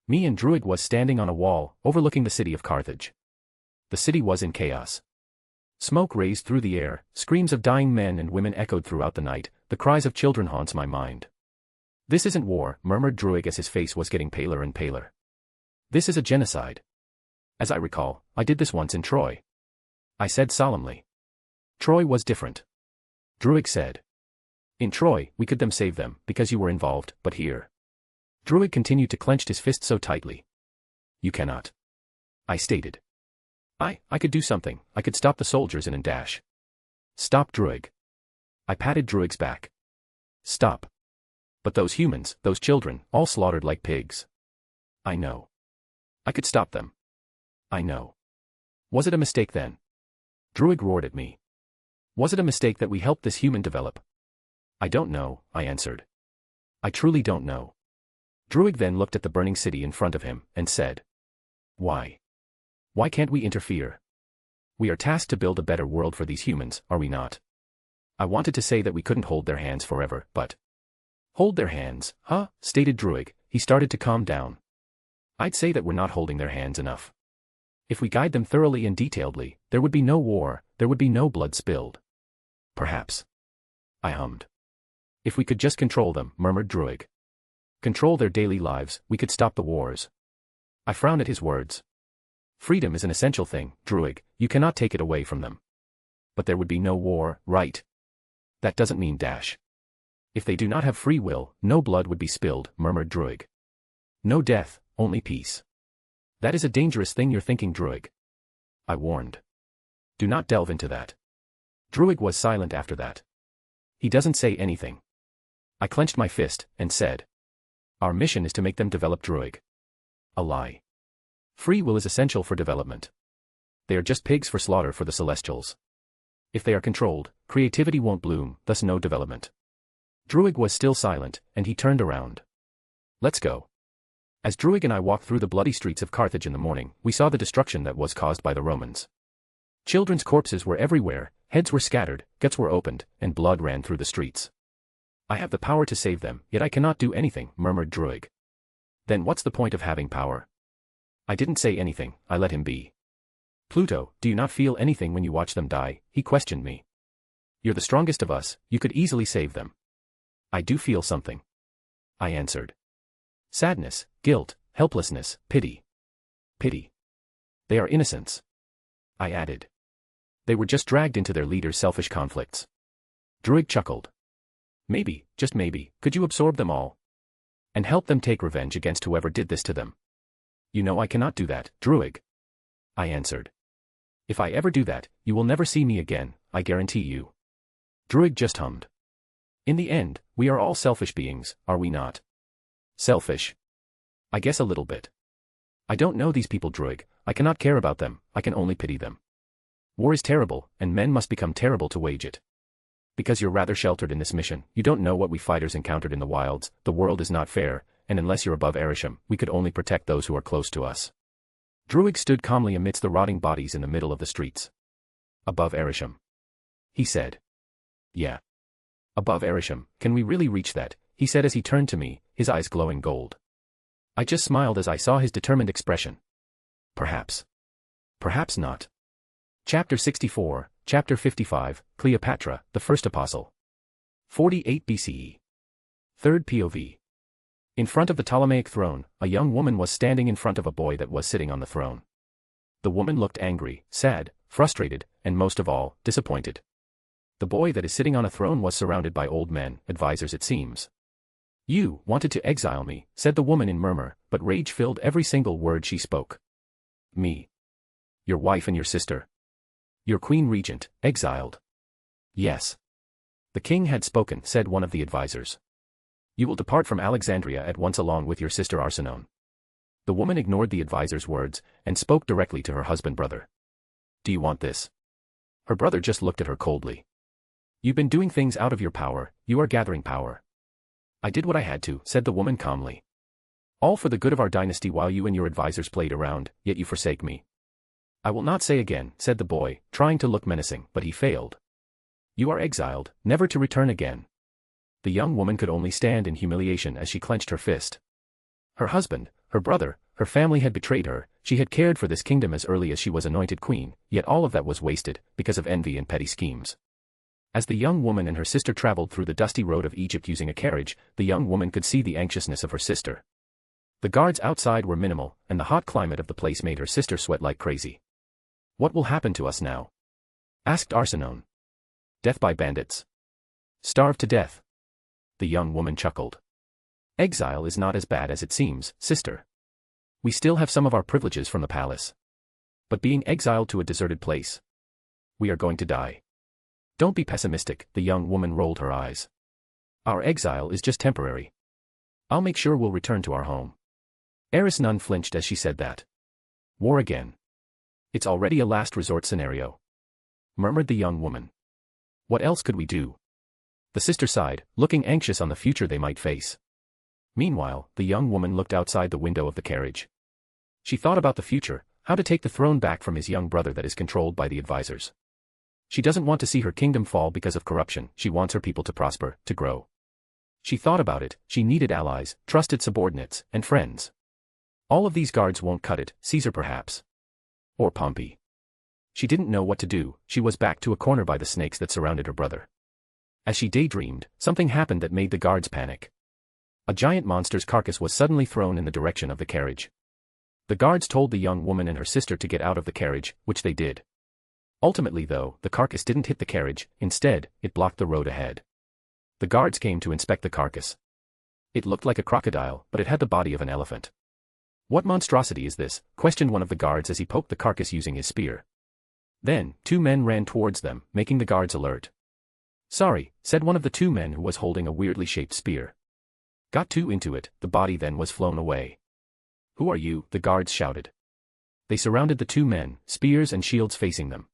Speaker 2: Me and Druig was standing on a wall, overlooking the city of Carthage. The city was in chaos. Smoke raised through the air, screams of dying men and women echoed throughout the night, the cries of children haunts my mind. This isn't war, murmured Druig as his face was getting paler and paler. This is a genocide. As I recall, I did this once in Troy. I said solemnly. Troy was different. Druig said. In Troy, we could save them, because you were involved, but here. Druig continued to clench his fist so tightly. You cannot. I stated. I could do something, I could stop the soldiers in a dash. Stop, Druig. I patted Druig's back. Stop. But those humans, those children, all slaughtered like pigs. I know. I could stop them. I know. Was it a mistake then? Druig roared at me. Was it a mistake that we helped this human develop? I don't know, I answered. I truly don't know. Druig then looked at the burning city in front of him, and said. Why? Why can't we interfere? We are tasked to build a better world for these humans, are we not? I wanted to say that we couldn't hold their hands forever, but... Hold their hands, huh? Stated Druig. He started to calm down. I'd say that we're not holding their hands enough. If we guide them thoroughly and detailedly, there would be no war, there would be no blood spilled. Perhaps. I hummed. If we could just control them, murmured Druig. Control their daily lives, we could stop the wars. I frowned at his words. Freedom is an essential thing, Druig, you cannot take it away from them. But there would be no war, right? That doesn't mean dash. If they do not have free will, no blood would be spilled, murmured Druig. No death, only peace. That is a dangerous thing you're thinking, Druig. I warned. Do not delve into that. Druig was silent after that. He doesn't say anything. I clenched my fist, and said. Our mission is to make them develop, Druig. A lie. Free will is essential for development. They are just pigs for slaughter for the Celestials. If they are controlled, creativity won't bloom, thus no development. Druig was still silent, and he turned around. Let's go. As Druig and I walked through the bloody streets of Carthage in the morning, we saw the destruction that was caused by the Romans. Children's corpses were everywhere, heads were scattered, guts were opened, and blood ran through the streets. I have the power to save them, yet I cannot do anything, murmured Druig. Then what's the point of having power? I didn't say anything, I let him be. Pluto, do you not feel anything when you watch them die? He questioned me. You're the strongest of us, you could easily save them. I do feel something. I answered. Sadness, guilt, helplessness, pity. Pity. They are innocents. I added. They were just dragged into their leader's selfish conflicts. Druig chuckled. Maybe, just maybe, could you absorb them all? And help them take revenge against whoever did this to them? You know I cannot do that, Druig. I answered. If I ever do that, you will never see me again, I guarantee you. Druig just hummed. In the end, we are all selfish beings, are we not? Selfish? I guess a little bit. I don't know these people, Druig, I cannot care about them, I can only pity them. War is terrible, and men must become terrible to wage it. Because you're rather sheltered in this mission, you don't know what we fighters encountered in the wilds, the world is not fair, and unless you're above eruption, we could only protect those who are close to us. Druig stood calmly amidst the rotting bodies in the middle of the streets. Above eruption. He said. Yeah. Above eruption, can we really reach that? He said as he turned to me, his eyes glowing gold. I just smiled as I saw his determined expression. Perhaps. Perhaps not. Chapter 64, Chapter 55, Cleopatra, the First Apostle. 48 BCE. Third POV. In front of the Ptolemaic throne, a young woman was standing in front of a boy that was sitting on the throne. The woman looked angry, sad, frustrated, and most of all, disappointed. The boy that is sitting on a throne was surrounded by old men, advisors it seems. "You wanted to exile me," said the woman in murmur, but rage filled every single word she spoke. "Me. Your wife and your sister. Your queen regent, exiled." "Yes. The king had spoken," said one of the advisors. "You will depart from Alexandria at once along with your sister Arsinoe." The woman ignored the advisor's words, and spoke directly to her husband-brother. "Do you want this?" Her brother just looked at her coldly. "You've been doing things out of your power, you are gathering power." "I did what I had to," said the woman calmly. "All for the good of our dynasty while you and your advisors played around, yet you forsake me." "I will not say again," said the boy, trying to look menacing, but he failed. "You are exiled, never to return again." The young woman could only stand in humiliation as she clenched her fist. Her husband, her brother, her family had betrayed her. She had cared for this kingdom as early as she was anointed queen, yet all of that was wasted, because of envy and petty schemes. As the young woman and her sister traveled through the dusty road of Egypt using a carriage, the young woman could see the anxiousness of her sister. The guards outside were minimal, and the hot climate of the place made her sister sweat like crazy. "What will happen to us now?" asked Arsinoe. "Death by bandits. Starve to death." The young woman chuckled. "Exile is not as bad as it seems, sister. We still have some of our privileges from the palace. But being exiled to a deserted place. We are going to die." "Don't be pessimistic," the young woman rolled her eyes. "Our exile is just temporary. I'll make sure we'll return to our home." Arsinoe flinched as she said that. "War again. It's already a last resort scenario," murmured the young woman. "What else could we do?" The sister sighed, looking anxious on the future they might face. Meanwhile, the young woman looked outside the window of the carriage. She thought about the future, how to take the throne back from his young brother that is controlled by the advisors. She doesn't want to see her kingdom fall because of corruption, she wants her people to prosper, to grow. She thought about it, she needed allies, trusted subordinates, and friends. All of these guards won't cut it, Caesar perhaps. Or Pompey. She didn't know what to do, she was backed to a corner by the snakes that surrounded her brother. As she daydreamed, something happened that made the guards panic. A giant monster's carcass was suddenly thrown in the direction of the carriage. The guards told the young woman and her sister to get out of the carriage, which they did. Ultimately though, the carcass didn't hit the carriage, instead, it blocked the road ahead. The guards came to inspect the carcass. It looked like a crocodile, but it had the body of an elephant. "What monstrosity is this?" questioned one of the guards as he poked the carcass using his spear. Then, two men ran towards them, making the guards alert. "Sorry," said one of the two men who was holding a weirdly shaped spear. "Got too into it," the body then was flown away. "Who are you?" the guards shouted. They surrounded the two men, spears and shields facing them.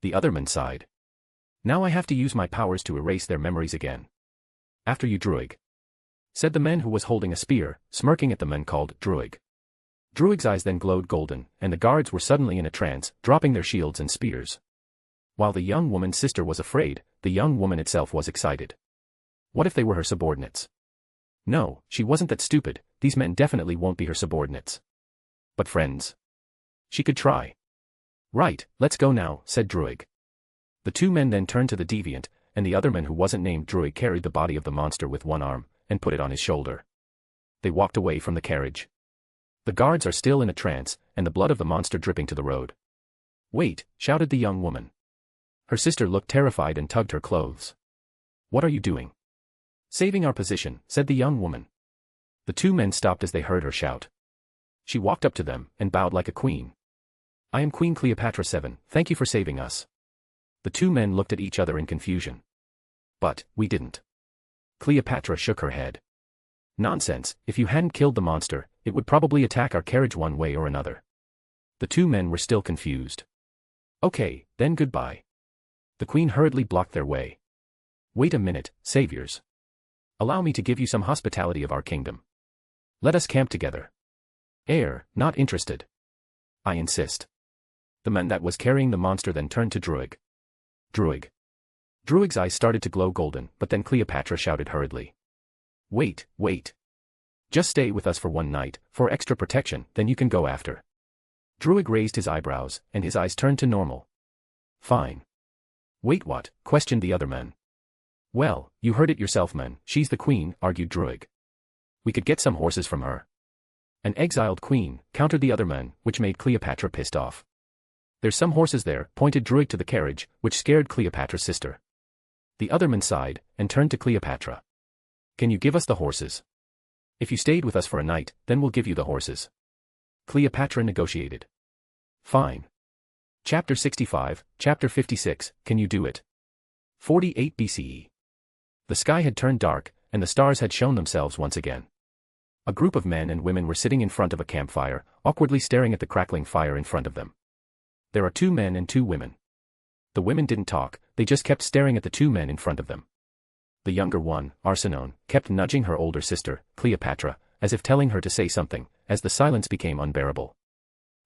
Speaker 2: The other man sighed. "Now I have to use my powers to erase their memories again." "After you, Druig," said the man who was holding a spear, smirking at the man called Druig. Druig's eyes then glowed golden, and the guards were suddenly in a trance, dropping their shields and spears. While the young woman's sister was afraid, the young woman itself was excited. What if they were her subordinates? No, she wasn't that stupid, these men definitely won't be her subordinates. But friends? She could try. "Right, let's go now," said Druig. The two men then turned to the deviant, and the other man who wasn't named Druig carried the body of the monster with one arm, and put it on his shoulder. They walked away from the carriage. The guards are still in a trance, and the blood of the monster dripping to the road. "Wait," shouted the young woman. Her sister looked terrified and tugged her clothes. "What are you doing?" "Saving our position," said the young woman. The two men stopped as they heard her shout. She walked up to them, and bowed like a queen. "I am Queen Cleopatra VII, thank you for saving us." The two men looked at each other in confusion. "But, we didn't." Cleopatra shook her head. "Nonsense, if you hadn't killed the monster, it would probably attack our carriage one way or another." The two men were still confused. "Okay, then goodbye." The queen hurriedly blocked their way. "Wait a minute, saviors. Allow me to give you some hospitality of our kingdom. Let us camp together." Not interested." "I insist." The man that was carrying the monster then turned to Druig. "Druig." Druig's eyes started to glow golden, but then Cleopatra shouted hurriedly. Wait. Just stay with us for one night, for extra protection, then you can go after." Druig raised his eyebrows, and his eyes turned to normal. "Fine." "Wait, what?" questioned the other man. Well, you heard it yourself, man. She's the queen, argued Druig. We could get some horses from her. An exiled queen, countered the other men, which made Cleopatra pissed off. There's some horses there, pointed Druig to the carriage, which scared Cleopatra's sister. The other man sighed, and turned to Cleopatra. Can you give us the horses? If you stayed with us for a night, then we'll give you the horses. Cleopatra negotiated. Fine. Chapter 65, Chapter 56, Can you do it? 48 BCE. The sky had turned dark, and the stars had shown themselves once again. A group of men and women were sitting in front of a campfire, awkwardly staring at the crackling fire in front of them. There are 2 men and 2 women. The women didn't talk, they just kept staring at the 2 men in front of them. The younger one, Arsinoe, kept nudging her older sister, Cleopatra, as if telling her to say something, as the silence became unbearable.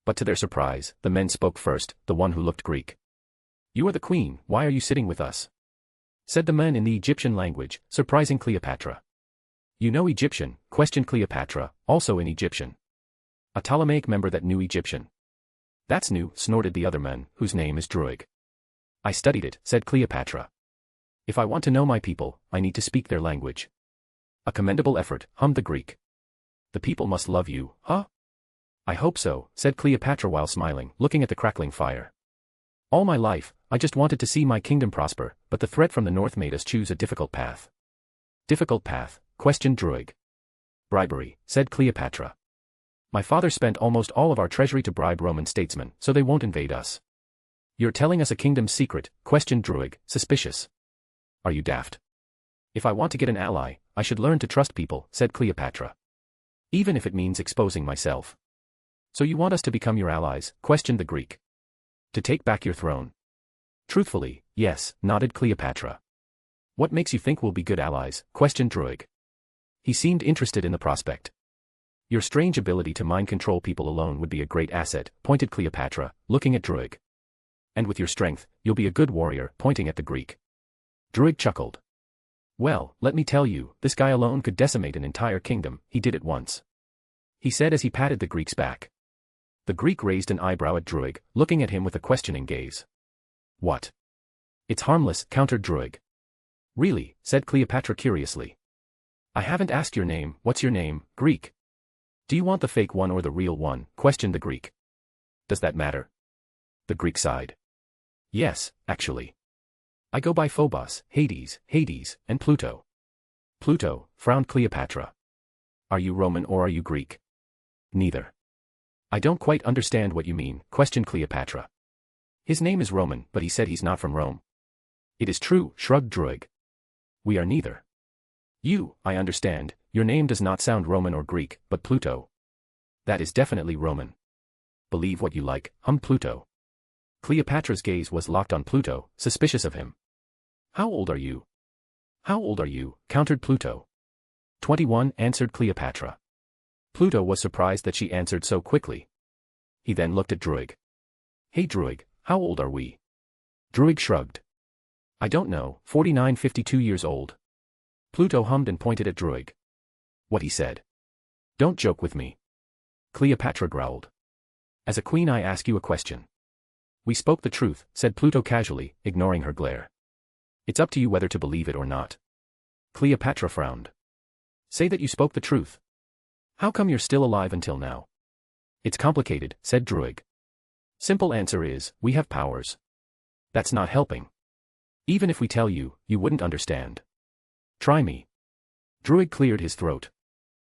Speaker 2: But to their surprise, the men spoke first, the one who looked Greek. You are the queen, why are you sitting with us? Said the man in the Egyptian language, surprising Cleopatra. You know Egyptian, questioned Cleopatra, also in Egyptian. A Ptolemaic member that knew Egyptian. That's new, snorted the other man, whose name is Druig. I studied it, said Cleopatra. If I want to know my people, I need to speak their language. A commendable effort, hummed the Greek. The people must love you, huh? I hope so, said Cleopatra while smiling, looking at the crackling fire. All my life, I just wanted to see my kingdom prosper, but the threat from the north made us choose a difficult path. Difficult path, questioned Druig. Bribery, said Cleopatra. My father spent almost all of our treasury to bribe Roman statesmen, so they won't invade us. You're telling us a kingdom's secret, questioned Druig, suspicious. Are you daft? If I want to get an ally, I should learn to trust people, said Cleopatra. Even if it means exposing myself. So you want us to become your allies, questioned the Greek. To take back your throne. Truthfully, yes, nodded Cleopatra. What makes you think we'll be good allies, questioned Druig. He seemed interested in the prospect. Your strange ability to mind control people alone would be a great asset, pointed Cleopatra, looking at Druig. And with your strength, you'll be a good warrior, pointing at the Greek. Druig chuckled. Well, let me tell you, this guy alone could decimate an entire kingdom, he did it once. He said as he patted the Greek's back. The Greek raised an eyebrow at Druig, looking at him with a questioning gaze. What? It's harmless, countered Druig. Really, said Cleopatra curiously. I haven't asked your name, what's your name, Greek? Do you want the fake one or the real one, questioned the Greek. Does that matter? The Greek sighed. Yes, actually. I go by Phobos, Hades, and Pluto. Pluto, frowned Cleopatra. Are you Roman or are you Greek? Neither. I don't quite understand what you mean, questioned Cleopatra. His name is Roman, but he said he's not from Rome. It is true, shrugged Druig. We are neither. You, I understand, your name does not sound Roman or Greek, but Pluto. That is definitely Roman. Believe what you like, hummed Pluto. Cleopatra's gaze was locked on Pluto, suspicious of him. How old are you? How old are you, countered Pluto. 21, answered Cleopatra. Pluto was surprised that she answered so quickly. He then looked at Druig. Hey Druig, how old are we? Druig shrugged. I don't know, 49, 52 years old. Pluto hummed and pointed at Druig. What he said. Don't joke with me. Cleopatra growled. As a queen I ask you a question. We spoke the truth, said Pluto casually, ignoring her glare. It's up to you whether to believe it or not. Cleopatra frowned. Say that you spoke the truth. How come you're still alive until now? It's complicated, said Druig. Simple answer is, we have powers. That's not helping. Even if we tell you, you wouldn't understand. Try me. Druig cleared his throat.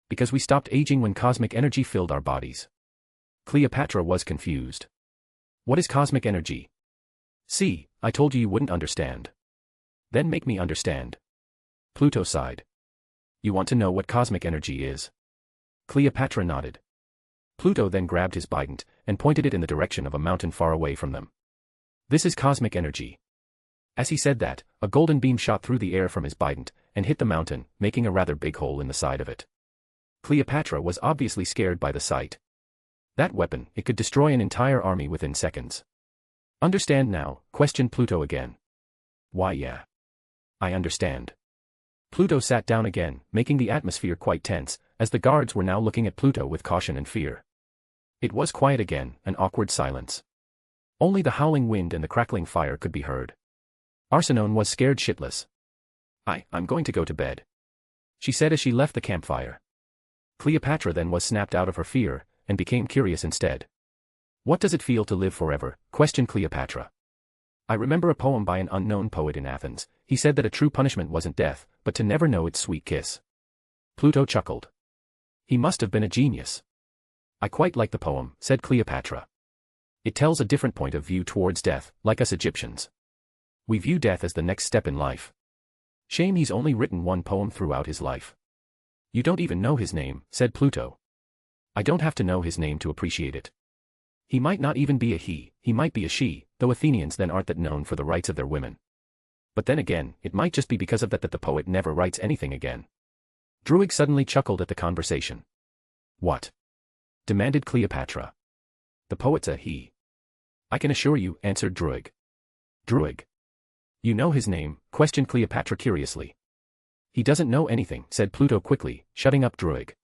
Speaker 2: Because we stopped aging when cosmic energy filled our bodies. Cleopatra was confused. What is cosmic energy? See, I told you you wouldn't understand. Then make me understand. Pluto sighed. You want to know what cosmic energy is? Cleopatra nodded. Pluto then grabbed his bident and pointed it in the direction of a mountain far away from them. This is cosmic energy. As he said that, a golden beam shot through the air from his bident and hit the mountain, making a rather big hole in the side of it. Cleopatra was obviously scared by the sight. That weapon, it could destroy an entire army within seconds. Understand now, questioned Pluto again. Why yeah. I understand. Pluto sat down again, making the atmosphere quite tense, as the guards were now looking at Pluto with caution and fear. It was quiet again, an awkward silence. Only the howling wind and the crackling fire could be heard. Arsinoe was scared shitless. I'm going to go to bed, she said as she left the campfire. Cleopatra then was snapped out of her fear, and became curious instead. What does it feel to live forever? Questioned Cleopatra. I remember a poem by an unknown poet in Athens. He said that a true punishment wasn't death, but to never know its sweet kiss. Pluto chuckled. He must have been a genius. I quite like the poem, said Cleopatra. It tells a different point of view towards death, like us Egyptians. We view death as the next step in life. Shame he's only written one poem throughout his life. You don't even know his name, said Pluto. I don't have to know his name to appreciate it. He might not even be a he might be a she, though Athenians then aren't that known for the rights of their women. But then again, it might just be because of that the poet never writes anything again. Druig suddenly chuckled at the conversation. What? Demanded Cleopatra. The poet's a he. I can assure you, answered Druig. Druig. You know his name? Questioned Cleopatra curiously. He doesn't know anything, said Pluto quickly, shutting up Druig.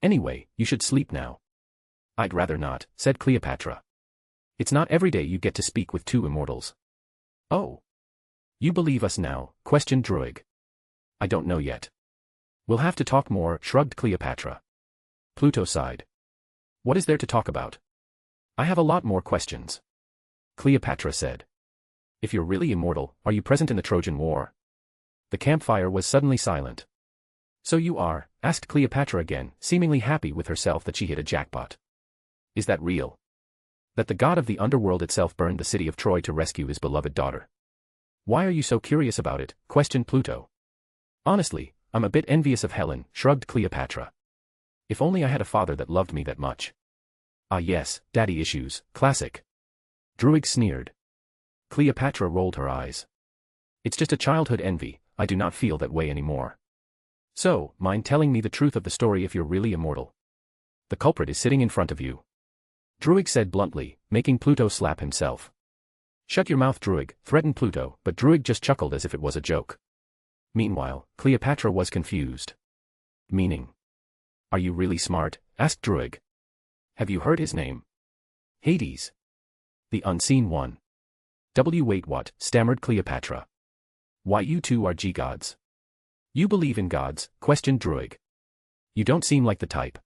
Speaker 2: Anyway, you should sleep now. I'd rather not, said Cleopatra. It's not every day you get to speak with two immortals. Oh. You believe us now? Questioned Druig. I don't know yet. We'll have to talk more, shrugged Cleopatra. Pluto sighed. What is there to talk about? I have a lot more questions. Cleopatra said. If you're really immortal, are you present in the Trojan War? The campfire was suddenly silent. So you are, asked Cleopatra again, seemingly happy with herself that she hit a jackpot. Is that real? That the god of the underworld itself burned the city of Troy to rescue his beloved daughter? Why are you so curious about it? Questioned Pluto. Honestly, I'm a bit envious of Helen, shrugged Cleopatra. If only I had a father that loved me that much. Ah yes, daddy issues, classic. Druig sneered. Cleopatra rolled her eyes. It's just a childhood envy, I do not feel that way anymore. So, mind telling me the truth of the story if you're really immortal? The culprit is sitting in front of you. Druig said bluntly, making Pluto slap himself. Shut your mouth, Druig, threatened Pluto, but Druig just chuckled as if it was a joke. Meanwhile, Cleopatra was confused. Meaning? Are you really smart? Asked Druig. Have you heard his name? Hades. The Unseen One. Wait what? Stammered Cleopatra. Why you two are G-gods. You believe in gods? Questioned Druig. You don't seem like the type.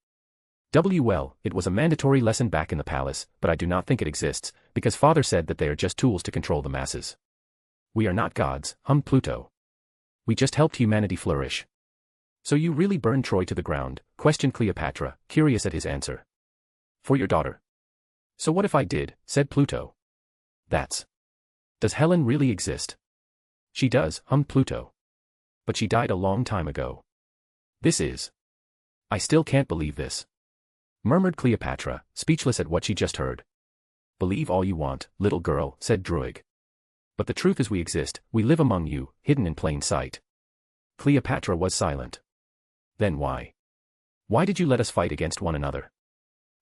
Speaker 2: Well, it was a mandatory lesson back in the palace, but I do not think it exists, because father said that they are just tools to control the masses. We are not gods, hummed Pluto. We just helped humanity flourish. So you really burned Troy to the ground? Questioned Cleopatra, curious at his answer. For your daughter. So what if I did? Said Pluto. Does Helen really exist? She does, hummed Pluto. But she died a long time ago. I still can't believe this. Murmured Cleopatra, speechless at what she just heard. Believe all you want, little girl, said Druig. But the truth is we exist, we live among you, hidden in plain sight. Cleopatra was silent. Then why? Why did you let us fight against one another?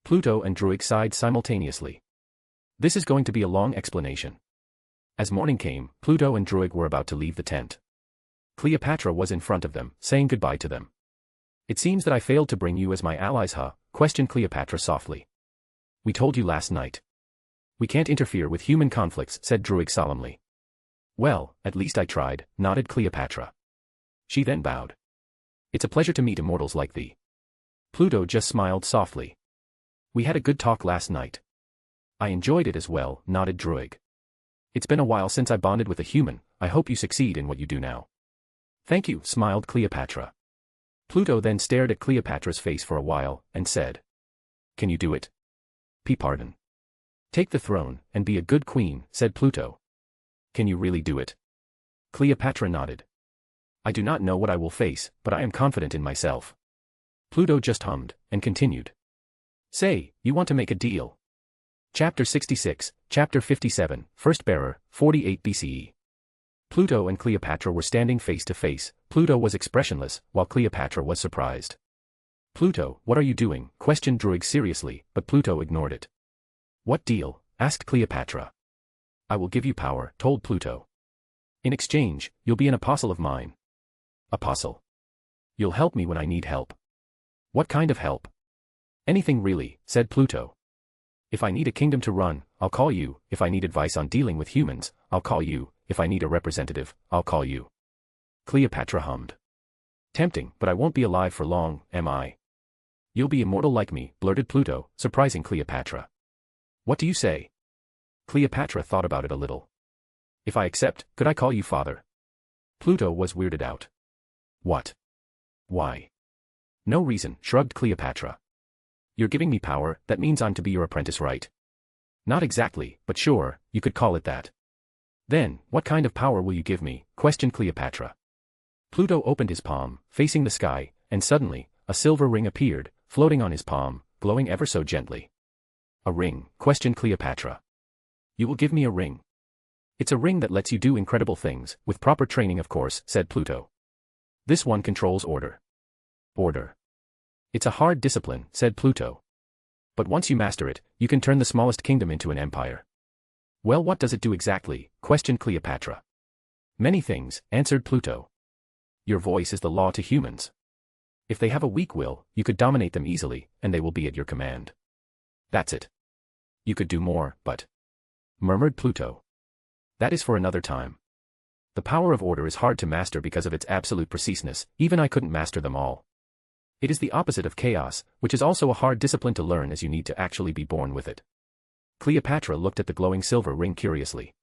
Speaker 2: Pluto and Druig sighed simultaneously. This is going to be a long explanation. As morning came, Pluto and Druig were about to leave the tent. Cleopatra was in front of them, saying goodbye to them. It seems that I failed to bring you as my allies, huh? Questioned Cleopatra softly. We told you last night. We can't interfere with human conflicts, said Druig solemnly. Well, at least I tried, nodded Cleopatra. She then bowed. It's a pleasure to meet immortals like thee. Pluto just smiled softly. We had a good talk last night. I enjoyed it as well, nodded Druig. It's been a while since I bonded with a human, I hope you succeed in what you do now. Thank you, smiled Cleopatra. Pluto then stared at Cleopatra's face for a while, and said. Can you do it? Pardon. Take the throne, and be a good queen, said Pluto. Can you really do it? Cleopatra nodded. I do not know what I will face, but I am confident in myself. Pluto just hummed, and continued. Say, you want to make a deal? Chapter 66, Chapter 57, First Bearer, 48 BCE. Pluto and Cleopatra were standing face to face. Pluto was expressionless, while Cleopatra was surprised. Pluto, what are you doing? Questioned Druig seriously, but Pluto ignored it. What deal? Asked Cleopatra. I will give you power, told Pluto. In exchange, you'll be an apostle of mine. Apostle? You'll help me when I need help. What kind of help? Anything really, said Pluto. If I need a kingdom to run, I'll call you. If I need advice on dealing with humans, I'll call you. If I need a representative, I'll call you. Cleopatra hummed. Tempting, but I won't be alive for long, am I? You'll be immortal like me, blurted Pluto, surprising Cleopatra. What do you say? Cleopatra thought about it a little. If I accept, could I call you father? Pluto was weirded out. What? Why? No reason, shrugged Cleopatra. You're giving me power, that means I'm to be your apprentice, right? Not exactly, but sure, you could call it that. Then, what kind of power will you give me? Questioned Cleopatra. Pluto opened his palm, facing the sky, and suddenly, a silver ring appeared, floating on his palm, glowing ever so gently. A ring? Questioned Cleopatra. You will give me a ring. It's a ring that lets you do incredible things, with proper training of course, said Pluto. This one controls order. Order. It's a hard discipline, said Pluto. But once you master it, you can turn the smallest kingdom into an empire. Well, what does it do exactly? Questioned Cleopatra. Many things, answered Pluto. Your voice is the law to humans. If they have a weak will, you could dominate them easily, and they will be at your command. That's it. You could do more, but... murmured Pluto. That is for another time. The power of order is hard to master because of its absolute preciseness, even I couldn't master them all. It is the opposite of chaos, which is also a hard discipline to learn as you need to actually be born with it. Cleopatra looked at the glowing silver ring curiously.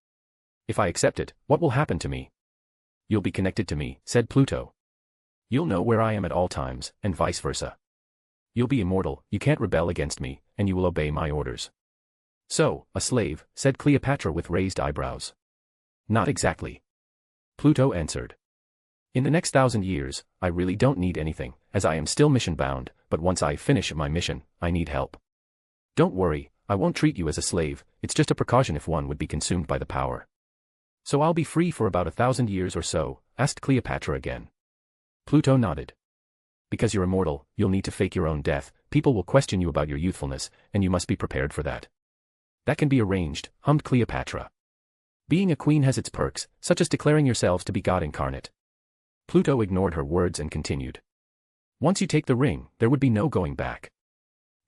Speaker 2: If I accept it, what will happen to me? You'll be connected to me, said Pluto. You'll know where I am at all times, and vice versa. You'll be immortal, you can't rebel against me, and you will obey my orders. So, a slave, said Cleopatra with raised eyebrows. Not exactly. Pluto answered. In the next 1,000 years, I really don't need anything, as I am still mission-bound, but once I finish my mission, I need help. Don't worry, I won't treat you as a slave, it's just a precaution if one would be consumed by the power. So I'll be free for about 1,000 years or so, asked Cleopatra again. Pluto nodded. Because you're immortal, you'll need to fake your own death, people will question you about your youthfulness, and you must be prepared for that. That can be arranged, hummed Cleopatra. Being a queen has its perks, such as declaring yourselves to be God incarnate. Pluto ignored her words and continued. Once you take the ring, there would be no going back.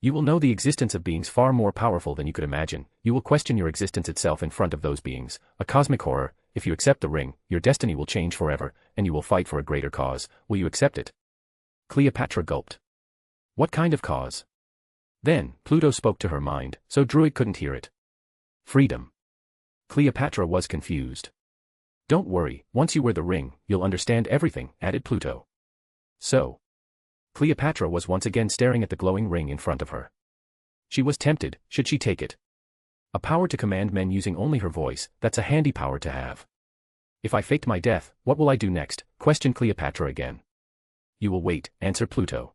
Speaker 2: You will know the existence of beings far more powerful than you could imagine, you will question your existence itself in front of those beings, a cosmic horror. If you accept the ring, your destiny will change forever, and you will fight for a greater cause. Will you accept it? Cleopatra gulped. What kind of cause? Then, Pluto spoke to her mind, so Druig couldn't hear it. Freedom. Cleopatra was confused. Don't worry, once you wear the ring, you'll understand everything, added Pluto. So. Cleopatra was once again staring at the glowing ring in front of her. She was tempted, should she take it? A power to command men using only her voice, that's a handy power to have. If I faked my death, what will I do next? Questioned Cleopatra again. You will wait, answered Pluto.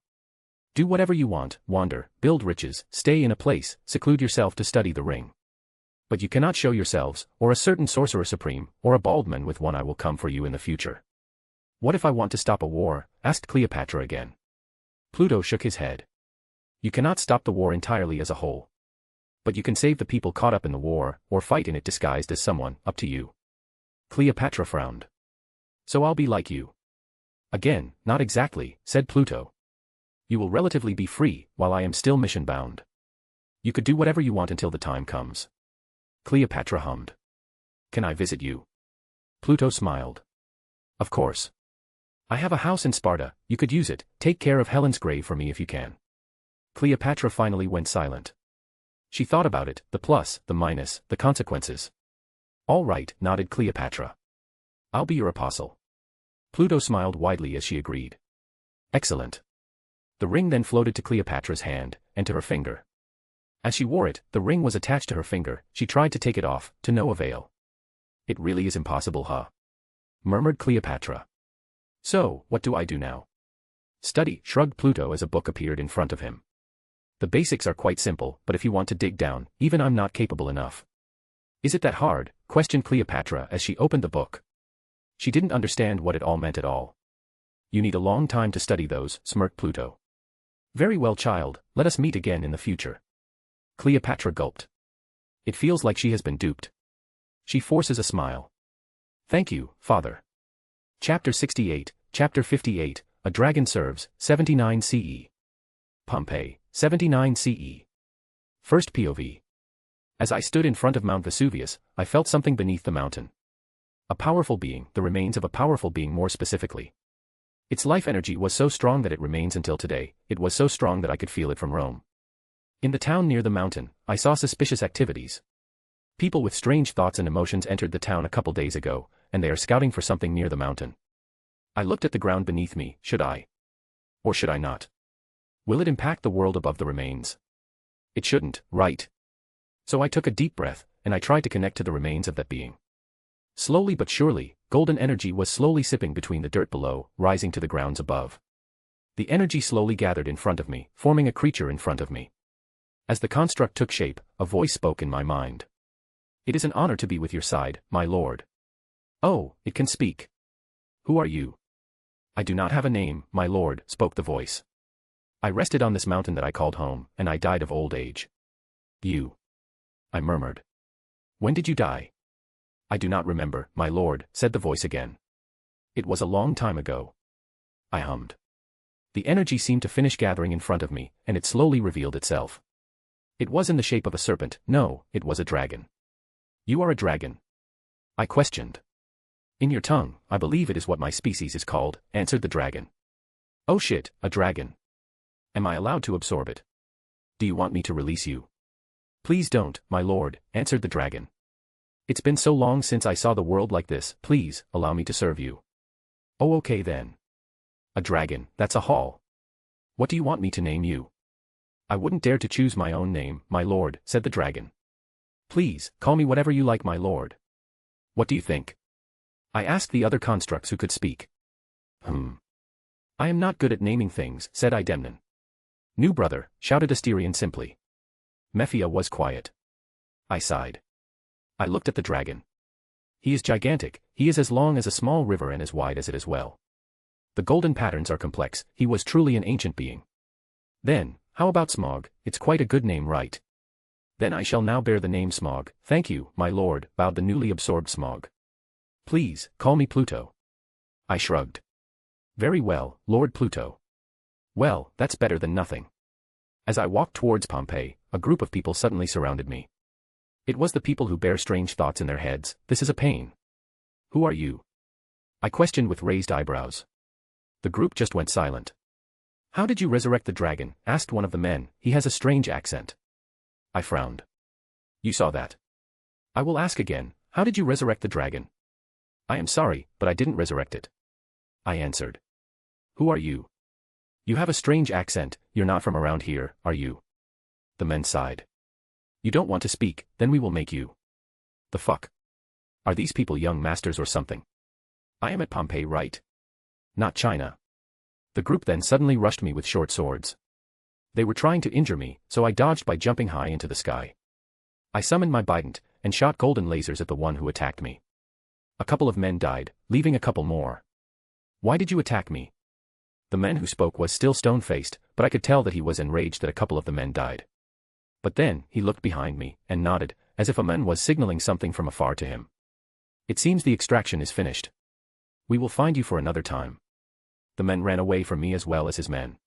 Speaker 2: Do whatever you want, wander, build riches, stay in a place, seclude yourself to study the ring. But you cannot show yourselves, or a certain sorcerer supreme, or a bald man with one I will come for you in the future. What if I want to stop a war? Asked Cleopatra again. Pluto shook his head. You cannot stop the war entirely as a whole. But you can save the people caught up in the war, or fight in it disguised as someone, up to you. Cleopatra frowned. So I'll be like you. Again, not exactly, said Pluto. You will relatively be free, while I am still mission-bound. You could do whatever you want until the time comes. Cleopatra hummed. Can I visit you? Pluto smiled. Of course. I have a house in Sparta, you could use it, take care of Helen's grave for me if you can. Cleopatra finally went silent. She thought about it, the plus, the minus, the consequences. All right, nodded Cleopatra. I'll be your apostle. Pluto smiled widely as she agreed. Excellent. The ring then floated to Cleopatra's hand, and to her finger. As she wore it, the ring was attached to her finger, she tried to take it off, to no avail. It really is impossible, huh? Murmured Cleopatra. So, what do I do now? Study, shrugged Pluto as a book appeared in front of him. The basics are quite simple, but if you want to dig down, even I'm not capable enough. Is it that hard? Questioned Cleopatra as she opened the book. She didn't understand what it all meant at all. You need a long time to study those, smirked Pluto. Very well, child, let us meet again in the future. Cleopatra gulped. It feels like she has been duped. She forces a smile. Thank you, father. Chapter 68, Chapter 58, A Dragon Serves, 79 CE. Pompeii, 79 CE. First POV. As I stood in front of Mount Vesuvius, I felt something beneath the mountain. A powerful being, the remains of a powerful being more specifically. Its life energy was so strong that it remains until today, it was so strong that I could feel it from Rome. In the town near the mountain, I saw suspicious activities. People with strange thoughts and emotions entered the town a couple days ago, and they are scouting for something near the mountain. I looked at the ground beneath me. Should I? Or should I not? Will it impact the world above the remains? It shouldn't, right? So I took a deep breath, and I tried to connect to the remains of that being. Slowly but surely, golden energy was slowly sipping between the dirt below, rising to the grounds above. The energy slowly gathered in front of me, forming a creature in front of me. As the construct took shape, a voice spoke in my mind. It is an honor to be with your side, my lord. Oh, it can speak. Who are you? I do not have a name, my lord, spoke the voice. I rested on this mountain that I called home, and I died of old age. You. I murmured. When did you die? I do not remember, my lord, said the voice again. It was a long time ago. I hummed. The energy seemed to finish gathering in front of me, and it slowly revealed itself. It was in the shape of a serpent. No, it was a dragon. You are a dragon? I questioned. In your tongue, I believe it is what my species is called, answered the dragon. Oh shit, a dragon. Am I allowed to absorb it? Do you want me to release you? Please don't, my lord, answered the dragon. It's been so long since I saw the world like this, please, allow me to serve you. Oh okay then. A dragon, that's a haul. What do you want me to name you? I wouldn't dare to choose my own name, my lord, said the dragon. Please, call me whatever you like, my lord. What do you think? I asked the other constructs who could speak. I am not good at naming things, said Idemnon. New brother, shouted Asterion simply. Mephia was quiet. I sighed. I looked at the dragon. He is gigantic, he is as long as a small river and as wide as it as well. The golden patterns are complex, he was truly an ancient being. Then, how about Smog? It's quite a good name, right? Then I shall now bear the name Smog. Thank you, my lord, bowed the newly absorbed Smog. Please, call me Pluto. I shrugged. Very well, Lord Pluto. Well, that's better than nothing. As I walked towards Pompeii, a group of people suddenly surrounded me. It was the people who bear strange thoughts in their heads. This is a pain. Who are you? I questioned with raised eyebrows. The group just went silent. How did you resurrect the dragon? Asked one of the men. He has a strange accent. I frowned. You saw that. I will ask again. How did you resurrect the dragon? I am sorry, but I didn't resurrect it. I answered. Who are you? You have a strange accent. You're not from around here, are you? The men sighed. You don't want to speak, then we will make you. The fuck? Are these people young masters or something? I am at Pompeii, right? Not China. The group then suddenly rushed me with short swords. They were trying to injure me, so I dodged by jumping high into the sky. I summoned my bident, and shot golden lasers at the one who attacked me. A couple of men died, leaving a couple more. Why did you attack me? The man who spoke was still stone-faced, but I could tell that he was enraged that a couple of the men died. But then, he looked behind me, and nodded, as if a man was signaling something from afar to him. It seems the extraction is finished. We will find you for another time. The men ran away from me as well as his men.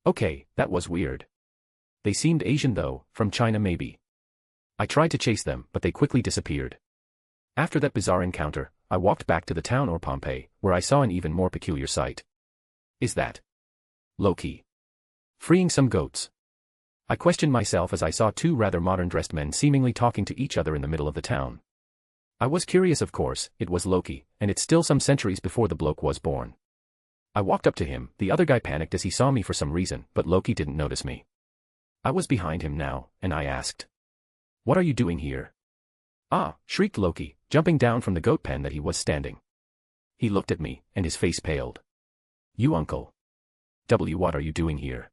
Speaker 2: Okay, that was weird. They seemed Asian though, from China maybe. I tried to chase them, but they quickly disappeared. After that bizarre encounter, I walked back to the town or Pompeii, where I saw an even more peculiar sight. Is that Loki freeing some goats? I questioned myself as I saw two rather modern-dressed men seemingly talking to each other in the middle of the town. I was curious, of course. It was Loki, and it's still some centuries before the bloke was born. I walked up to him. The other guy panicked as he saw me for some reason, but Loki didn't notice me. I was behind him now, and I asked, "What are you doing here?" "Ah!" shrieked Loki, jumping down from the goat pen that he was standing. He looked at me, and his face paled. "You uncle. What are you doing here?"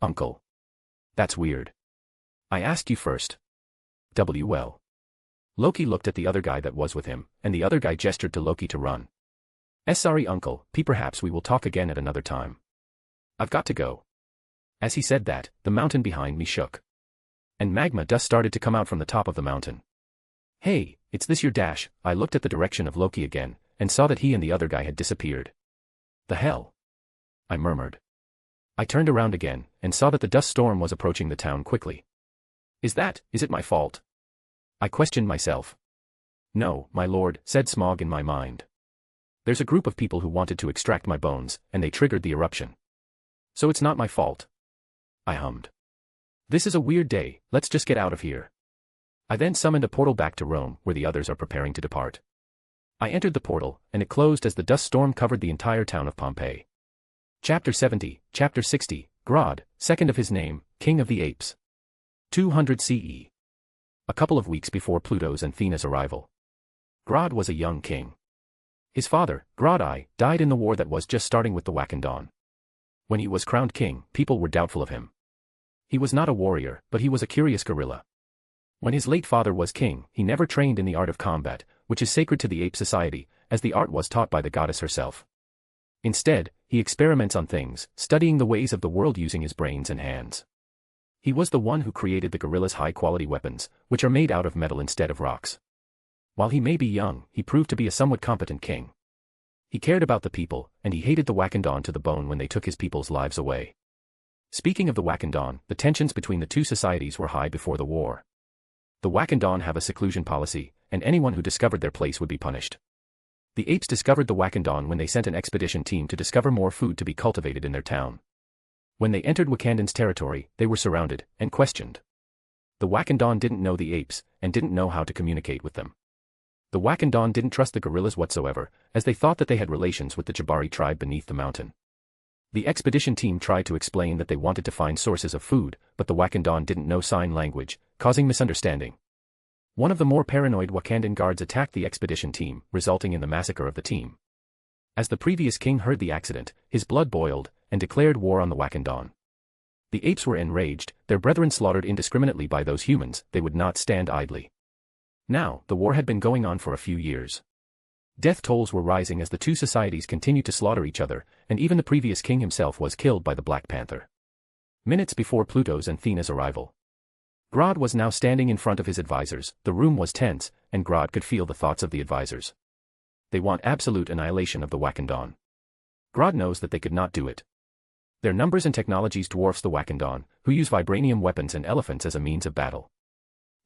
Speaker 2: "Uncle. That's weird. I asked you first." Well. Loki looked at the other guy that was with him, and the other guy gestured to Loki to run. Sorry uncle, perhaps we will talk again at another time. I've got to go." As he said that, the mountain behind me shook. And magma dust started to come out from the top of the mountain. Hey, it's this your dash? I looked at the direction of Loki again, and saw that he and the other guy had disappeared. The hell? I murmured. I turned around again, and saw that the dust storm was approaching the town quickly. Is it my fault? I questioned myself. No, my lord, said Smog in my mind. There's a group of people who wanted to extract my bones, and they triggered the eruption. So it's not my fault. I hummed. This is a weird day, let's just get out of here. I then summoned a portal back to Rome, where the others are preparing to depart. I entered the portal, and it closed as the dust storm covered the entire town of Pompeii. Chapter 70, Chapter 60, Grod, second of his name, King of the Apes. 200 CE. A couple of weeks before Pluto's and Thea's arrival. Grod was a young king. His father, Grod, died in the war that was just starting with the Wakanda. When he was crowned king, people were doubtful of him. He was not a warrior, but he was a curious guerrilla. When his late father was king, he never trained in the art of combat, which is sacred to the ape society, as the art was taught by the goddess herself. Instead, he experiments on things, studying the ways of the world using his brains and hands. He was the one who created the gorilla's high-quality weapons, which are made out of metal instead of rocks. While he may be young, he proved to be a somewhat competent king. He cared about the people, and he hated the Wakandan to the bone when they took his people's lives away. Speaking of the Wakandan, the tensions between the two societies were high before the war. The Wakandan have a seclusion policy, and anyone who discovered their place would be punished. The apes discovered the Wakandan when they sent an expedition team to discover more food to be cultivated in their town. When they entered Wakandan's territory, they were surrounded, and questioned. The Wakandan didn't know the apes, and didn't know how to communicate with them. The Wakandan didn't trust the gorillas whatsoever, as they thought that they had relations with the Jabari tribe beneath the mountain. The expedition team tried to explain that they wanted to find sources of food, but the Wakandan didn't know sign language, causing misunderstanding. One of the more paranoid Wakandan guards attacked the expedition team, resulting in the massacre of the team. As the previous king heard the accident, his blood boiled, and declared war on the Wakandan. The apes were enraged, their brethren slaughtered indiscriminately by those humans, they would not stand idly. Now, the war had been going on for a few years. Death tolls were rising as the two societies continued to slaughter each other, and even the previous king himself was killed by the Black Panther. Minutes before Pluto's and Thea's arrival. Grod was now standing in front of his advisors, the room was tense, and Grod could feel the thoughts of the advisors. They want absolute annihilation of the Wakandan. Grod knows that they could not do it. Their numbers and technologies dwarfs the Wakandan, who use vibranium weapons and elephants as a means of battle.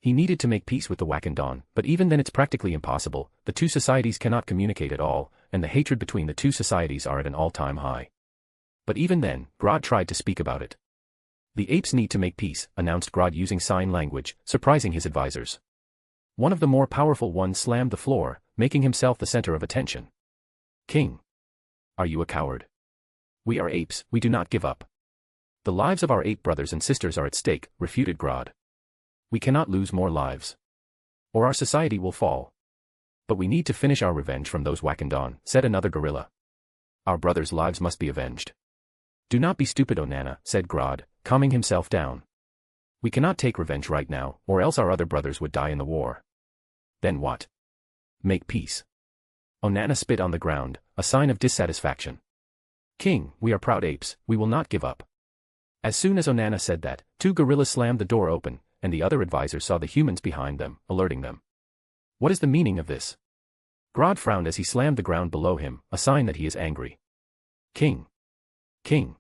Speaker 2: He needed to make peace with the Wakandan, but even then it's practically impossible, the two societies cannot communicate at all, and the hatred between the two societies are at an all-time high. But even then, Grod tried to speak about it. The apes need to make peace, announced Grod using sign language, surprising his advisors. One of the more powerful ones slammed the floor, making himself the center of attention. King. Are you a coward? We are apes, we do not give up. The lives of our ape brothers and sisters are at stake, refuted Grod. We cannot lose more lives. Or our society will fall. But we need to finish our revenge from those Wakandan, said another gorilla. Our brothers' lives must be avenged. Do not be stupid, Onana, said Grod, calming himself down. We cannot take revenge right now, or else our other brothers would die in the war. Then what? Make peace. Onana spit on the ground, a sign of dissatisfaction. King, we are proud apes, we will not give up. As soon as Onana said that, two gorillas slammed the door open, and the other advisors saw the humans behind them, alerting them. What is the meaning of this? Grod frowned as he slammed the ground below him, a sign that he is angry. King. King.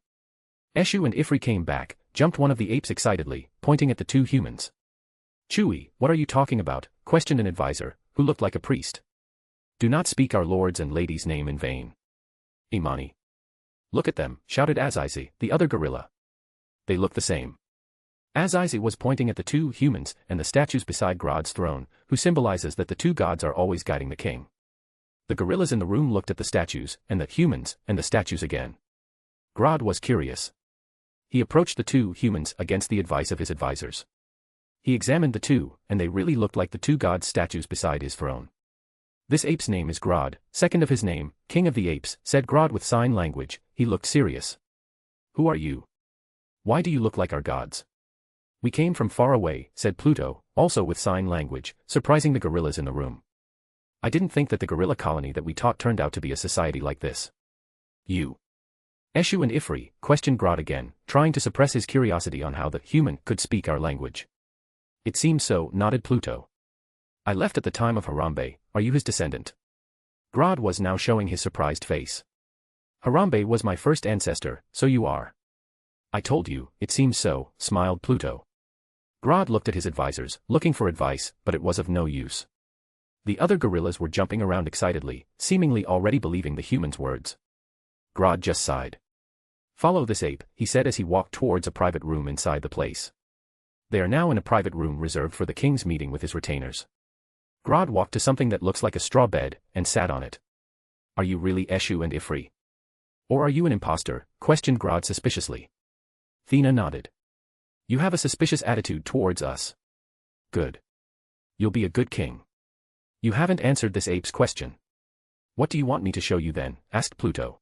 Speaker 2: Eshu and Ifri came back, jumped one of the apes excitedly, pointing at the two humans. Chewie, what are you talking about? Questioned an advisor, who looked like a priest. Do not speak our lord's and lady's name in vain. Imani. Look at them, shouted Azizi, the other gorilla. They look the same. Azizi was pointing at the two humans and the statues beside Grod's throne, who symbolizes that the two gods are always guiding the king. The gorillas in the room looked at the statues, and the humans, and the statues again. Grod was curious. He approached the two humans against the advice of his advisors. He examined the two, and they really looked like the two gods' statues beside his throne. This ape's name is Grod, second of his name, King of the Apes, said Grod with sign language. He looked serious. Who are you? Why do you look like our gods? We came from far away, said Pluto, also with sign language, surprising the gorillas in the room. I didn't think that the gorilla colony that we taught turned out to be a society like this. You. Eshu and Ifri, questioned Grod again, trying to suppress his curiosity on how the human could speak our language. It seems so, nodded Pluto. I left at the time of Harambe, are you his descendant? Grod was now showing his surprised face. Harambe was my first ancestor, so you are. I told you, it seems so, smiled Pluto. Grod looked at his advisors, looking for advice, but it was of no use. The other gorillas were jumping around excitedly, seemingly already believing the human's words. Grod just sighed. "Follow this ape," he said as he walked towards a private room inside the place. They are now in a private room reserved for the king's meeting with his retainers. Grod walked to something that looks like a straw bed, and sat on it. "Are you really Eshu and Ifri? Or are you an impostor?" questioned Grod suspiciously. Thea nodded. "You have a suspicious attitude towards us. Good. You'll be a good king. You haven't answered this ape's question." "What do you want me to show you then?" asked Pluto.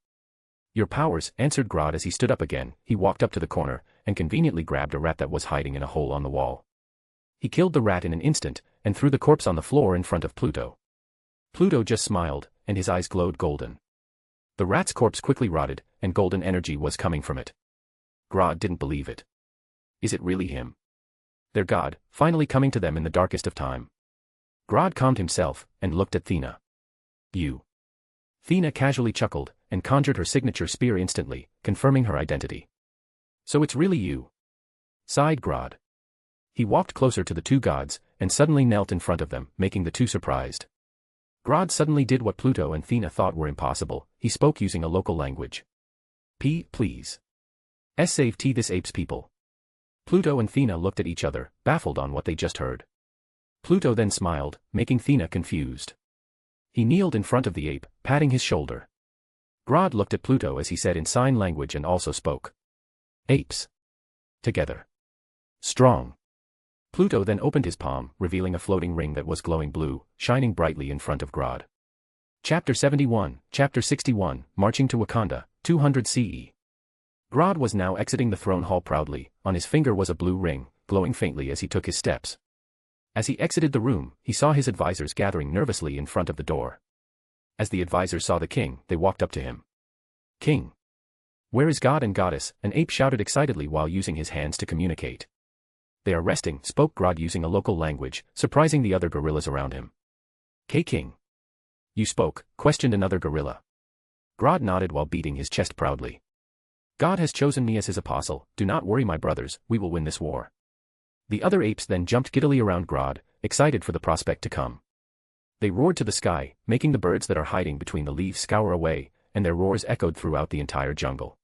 Speaker 2: "Your powers," answered Grod as he stood up again. He walked up to the corner, and conveniently grabbed a rat that was hiding in a hole on the wall. He killed the rat in an instant, and threw the corpse on the floor in front of Pluto. Pluto just smiled, and his eyes glowed golden. The rat's corpse quickly rotted, and golden energy was coming from it. Grod didn't believe it. Is it really him? Their god, finally coming to them in the darkest of time. Grod calmed himself, and looked at Thea. "You." Thea casually chuckled, and conjured her signature spear instantly, confirming her identity. "So it's really you?" sighed Grod. He walked closer to the two gods, and suddenly knelt in front of them, making the two surprised. Grod suddenly did what Pluto and Thea thought were impossible. He spoke using a local language. Please. Save this ape's people." Pluto and Thea looked at each other, baffled on what they just heard. Pluto then smiled, making Thea confused. He kneeled in front of the ape, patting his shoulder. Grod looked at Pluto as he said in sign language and also spoke. "Apes. Together. Strong." Pluto then opened his palm, revealing a floating ring that was glowing blue, shining brightly in front of Grod. Chapter 71, Chapter 61, Marching to Wakanda, 200 CE. Grod was now exiting the throne hall proudly. On his finger was a blue ring, glowing faintly as he took his steps. As he exited the room, he saw his advisors gathering nervously in front of the door. As the advisors saw the king, they walked up to him. "King. Where is God and Goddess?" an ape shouted excitedly while using his hands to communicate. "They are resting," spoke Grod using a local language, surprising the other gorillas around him. "King. You spoke?" questioned another gorilla. Grod nodded while beating his chest proudly. "God has chosen me as his apostle. Do not worry, my brothers, we will win this war." The other apes then jumped giddily around Grod, excited for the prospect to come. They roared to the sky, making the birds that are hiding between the leaves scour away, and their roars echoed throughout the entire jungle.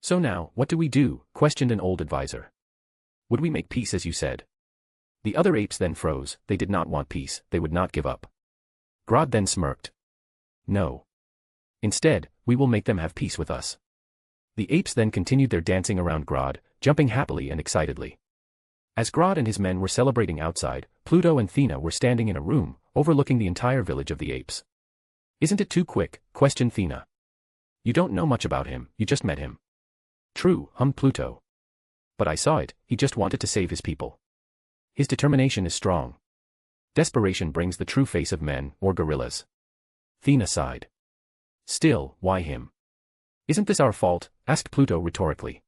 Speaker 2: "So now, what do we do?" questioned an old advisor. "Would we make peace as you said?" The other apes then froze. They did not want peace, they would not give up. Grod then smirked. "No. Instead, we will make them have peace with us." The apes then continued their dancing around Grod, jumping happily and excitedly. As Grod and his men were celebrating outside, Pluto and Thea were standing in a room, overlooking the entire village of the apes. "Isn't it too quick?" questioned Thea. "You don't know much about him, you just met him." "True," hummed Pluto. "But I saw it, he just wanted to save his people. His determination is strong. Desperation brings the true face of men, or gorillas." Thea sighed. "Still, why him?" "Isn't this our fault?" asked Pluto rhetorically.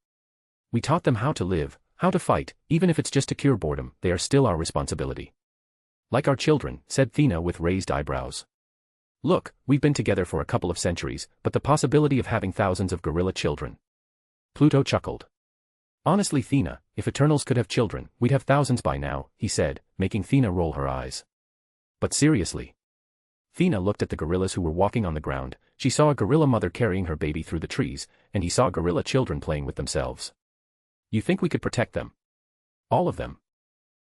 Speaker 2: "We taught them how to live, how to fight, even if it's just to cure boredom, they are still our responsibility." "Like our children," said Thea with raised eyebrows. "Look, we've been together for a couple of centuries, but the possibility of having thousands of gorilla children." Pluto chuckled. "Honestly, Thea, if Eternals could have children, we'd have thousands by now," he said, making Thea roll her eyes. "But seriously." Thea looked at the gorillas who were walking on the ground. She saw a gorilla mother carrying her baby through the trees, and he saw gorilla children playing with themselves. "You think we could protect them?" "All of them?"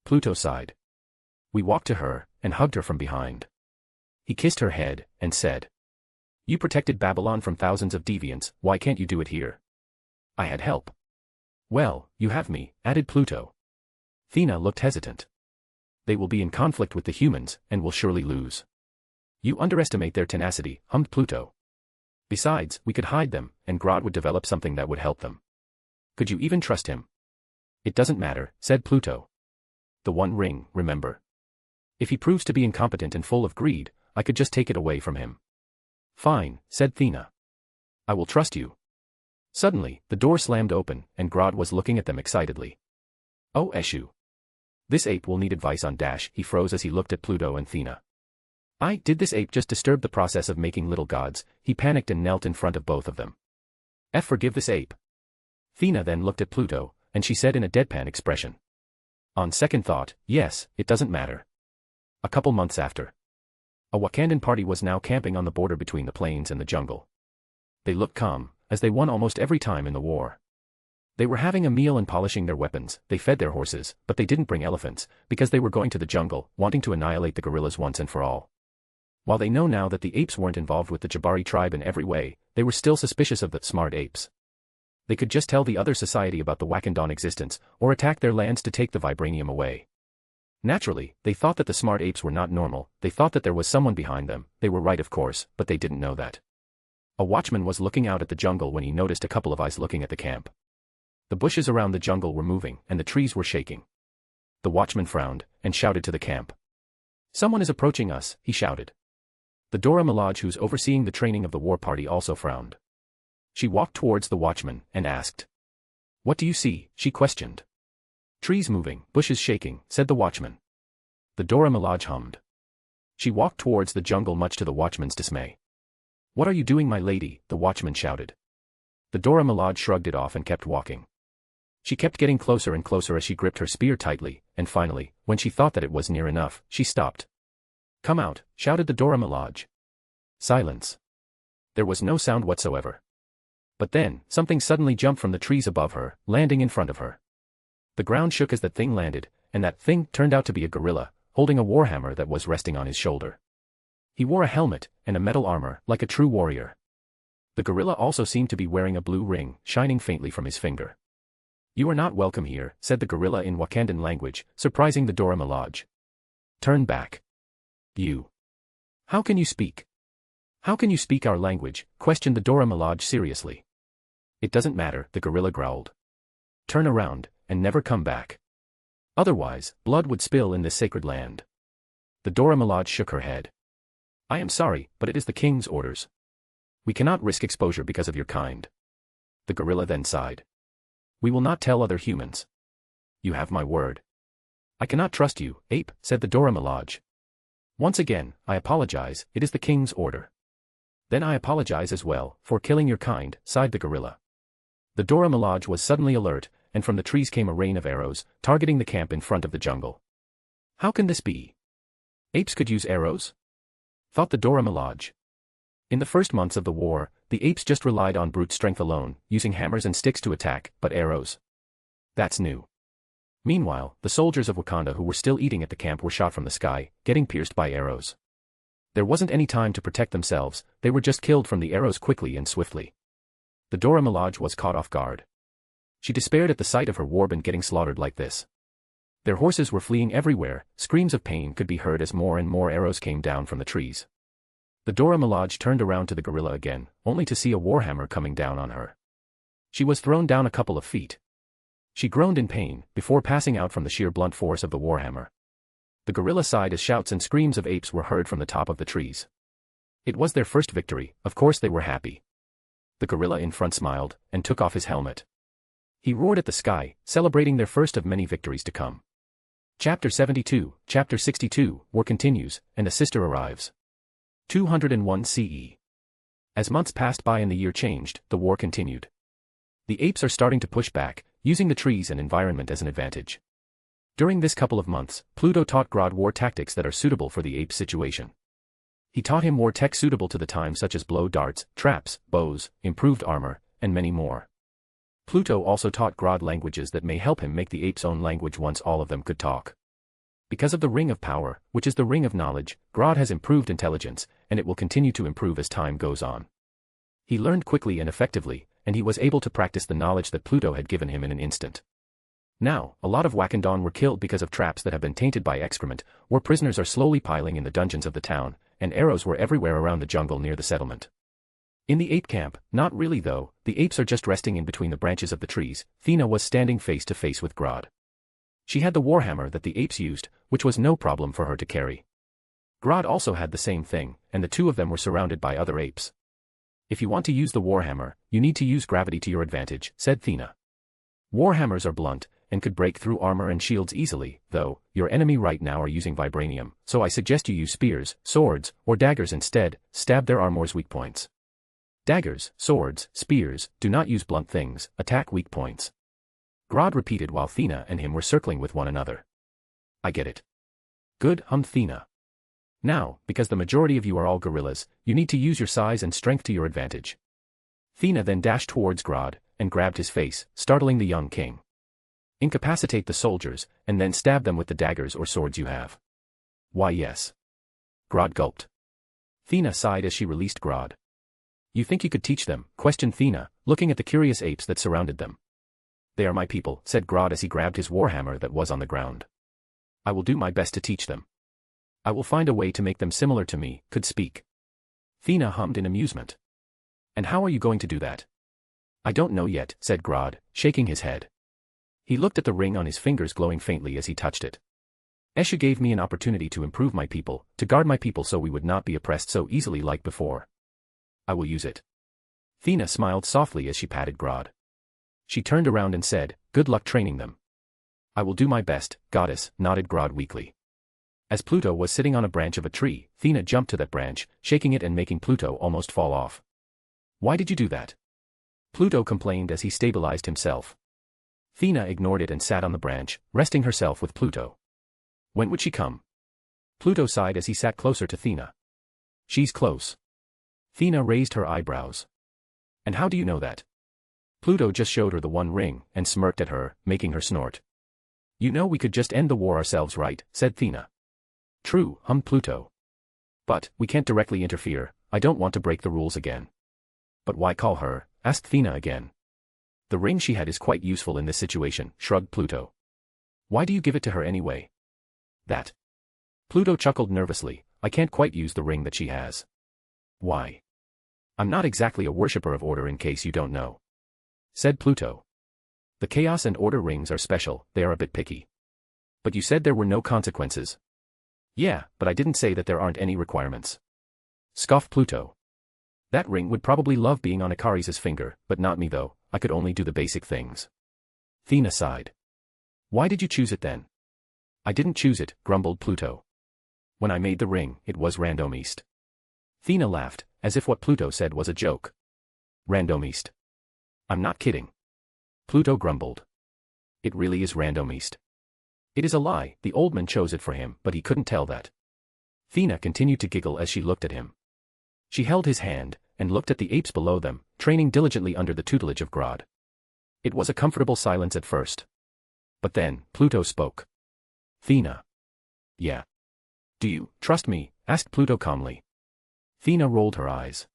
Speaker 2: Pluto sighed. "We walked to her, and hugged her from behind. He kissed her head, and said, 'You protected Babylon from thousands of deviants, why can't you do it here?' I had help." "Well, you have me," added Pluto. Thea looked hesitant. "They will be in conflict with the humans, and will surely lose." "You underestimate their tenacity," hummed Pluto. "Besides, we could hide them, and Grod would develop something that would help them." "Could you even trust him?" "It doesn't matter," said Pluto. "The one ring, remember? If he proves to be incompetent and full of greed, I could just take it away from him." "Fine," said Thea. "I will trust you." Suddenly, the door slammed open, and Grod was looking at them excitedly. "Oh, Eshu. This ape will need advice on dash." He froze as he looked at Pluto and Thea. Did this ape just disturb the process of making little gods?" He panicked and knelt in front of both of them. Forgive this ape." Thea then looked at Pluto, and she said in a deadpan expression. "On second thought, yes, it doesn't matter." A couple months after. A Wakandan party was now camping on the border between the plains and the jungle. They looked calm, as they won almost every time in the war. They were having a meal and polishing their weapons. They fed their horses, but they didn't bring elephants, because they were going to the jungle, wanting to annihilate the gorillas once and for all. While they know now that the apes weren't involved with the Jabari tribe in every way, they were still suspicious of the smart apes. They could just tell the other society about the Wakandan existence, or attack their lands to take the vibranium away. Naturally, they thought that the smart apes were not normal. They thought that there was someone behind them. They were right, of course, but they didn't know that. A watchman was looking out at the jungle when he noticed a couple of eyes looking at the camp. The bushes around the jungle were moving, and the trees were shaking. The watchman frowned, and shouted to the camp. "Someone is approaching us," he shouted. The Dora Milaje, who's overseeing the training of the war party, also frowned. She walked towards the watchman, and asked. "What do you see?" she questioned. "Trees moving, bushes shaking," said the watchman. The Dora Milaje hummed. She walked towards the jungle, much to the watchman's dismay. "What are you doing, my lady?" the watchman shouted. The Dora Milaje shrugged it off and kept walking. She kept getting closer and closer as she gripped her spear tightly, and finally, when she thought that it was near enough, she stopped. "Come out," shouted the Dora Milaje. Silence. There was no sound whatsoever. But then, something suddenly jumped from the trees above her, landing in front of her. The ground shook as that thing landed, and that thing turned out to be a gorilla, holding a warhammer that was resting on his shoulder. He wore a helmet, and a metal armor, like a true warrior. The gorilla also seemed to be wearing a blue ring, shining faintly from his finger. "You are not welcome here," said the gorilla in Wakandan language, surprising the Dora Milaje. "Turn back. You. How can you speak? How can you speak our language?" questioned the Dora Milaje seriously. "It doesn't matter," the gorilla growled. "Turn around, and never come back. Otherwise, blood would spill in this sacred land." The Dora Milaje shook her head. "I am sorry, but it is the king's orders. We cannot risk exposure because of your kind." The gorilla then sighed. "We will not tell other humans. You have my word." "I cannot trust you, ape," said the Dora Milaje. "Once again, I apologize, it is the king's order." "Then I apologize as well, for killing your kind," sighed the gorilla. The Dora Milaje was suddenly alert, and from the trees came a rain of arrows, targeting the camp in front of the jungle. "How can this be? Apes could use arrows?" thought the Dora Milaje. In the first months of the war, the apes just relied on brute strength alone, using hammers and sticks to attack, but arrows? That's new. Meanwhile, the soldiers of Wakanda who were still eating at the camp were shot from the sky, getting pierced by arrows. There wasn't any time to protect themselves, they were just killed from the arrows quickly and swiftly. The Dora Milaje was caught off guard. She despaired at the sight of her warband getting slaughtered like this. Their horses were fleeing everywhere, screams of pain could be heard as more and more arrows came down from the trees. The Dora Milaje turned around to the gorilla again, only to see a warhammer coming down on her. She was thrown down a couple of feet. She groaned in pain, before passing out from the sheer blunt force of the warhammer. The gorilla sighed as shouts and screams of apes were heard from the top of the trees. It was their first victory, of course they were happy. The gorilla in front smiled, and took off his helmet. He roared at the sky, celebrating their first of many victories to come. Chapter 72, Chapter 62, War continues, and a sister arrives. 201 CE. As months passed by and the year changed, the war continued. The apes are starting to push back, using the trees and environment as an advantage. During this couple of months, Pluto taught Grod war tactics that are suitable for the ape situation. He taught him war tech suitable to the time, such as blow darts, traps, bows, improved armor, and many more. Pluto also taught Grod languages that may help him make the ape's own language once all of them could talk. Because of the Ring of Power, which is the Ring of Knowledge, Grod has improved intelligence, and it will continue to improve as time goes on. He learned quickly and effectively, and he was able to practice the knowledge that Pluto had given him in an instant. Now, a lot of Wakandan were killed because of traps that have been tainted by excrement, or prisoners are slowly piling in the dungeons of the town, and arrows were everywhere around the jungle near the settlement. In the ape camp, not really though, the apes are just resting in between the branches of the trees. Thea was standing face to face with Grod. She had the warhammer that the apes used, which was no problem for her to carry. Grod also had the same thing, and the two of them were surrounded by other apes. "If you want to use the warhammer, you need to use gravity to your advantage," said Thea. "Warhammers are blunt, and could break through armor and shields easily, though, your enemy right now are using vibranium, so I suggest you use spears, swords, or daggers instead, stab their armor's weak points. Daggers, swords, spears, do not use blunt things, attack weak points." Grod repeated while Thea and him were circling with one another. "I get it." "Good," hummed Thea. Now, because the majority of you are all gorillas, you need to use your size and strength to your advantage. Thea then dashed towards Grod, and grabbed his face, startling the young king. Incapacitate the soldiers, and then stab them with the daggers or swords you have. Why yes. Grod gulped. Thea sighed as she released Grod. You think you could teach them? Questioned Thea, looking at the curious apes that surrounded them. They are my people, said Grod as he grabbed his warhammer that was on the ground. I will do my best to teach them. I will find a way to make them similar to me, could speak. Thea hummed in amusement. And how are you going to do that? I don't know yet, said Grod, shaking his head. He looked at the ring on his fingers glowing faintly as he touched it. Eshu gave me an opportunity to improve my people, to guard my people so we would not be oppressed so easily like before. I will use it. Thea smiled softly as she patted Grod. She turned around and said, good luck training them. I will do my best, goddess, nodded Grod weakly. As Pluto was sitting on a branch of a tree, Thea jumped to that branch, shaking it and making Pluto almost fall off. Why did you do that? Pluto complained as he stabilized himself. Thea ignored it and sat on the branch, resting herself with Pluto. When would she come? Pluto sighed as he sat closer to Thea. She's close. Thea raised her eyebrows. And how do you know that? Pluto just showed her the one ring, and smirked at her, making her snort. You know we could just end the war ourselves, right? Said Thea. True, hummed Pluto. But, we can't directly interfere, I don't want to break the rules again. But why call her? Asked Thea again. The ring she had is quite useful in this situation, shrugged Pluto. Why do you give it to her anyway? That. Pluto chuckled nervously, I can't quite use the ring that she has. Why? I'm not exactly a worshipper of order in case you don't know. Said Pluto. The chaos and order rings are special, they are a bit picky. But you said there were no consequences. Yeah, but I didn't say that there aren't any requirements. Scoffed Pluto. That ring would probably love being on Ikaris' finger, but not me though, I could only do the basic things. Thea sighed. Why did you choose it then? I didn't choose it, grumbled Pluto. When I made the ring, it was randomized. Thea laughed, as if what Pluto said was a joke. Randomized. I'm not kidding. Pluto grumbled. It really is randomized. It is a lie, the old man chose it for him, but he couldn't tell that. Thea continued to giggle as she looked at him. She held his hand, and looked at the apes below them, training diligently under the tutelage of Grod. It was a comfortable silence at first. But then, Pluto spoke. Thea. Yeah. Do you trust me? Asked Pluto calmly. Thea rolled her eyes.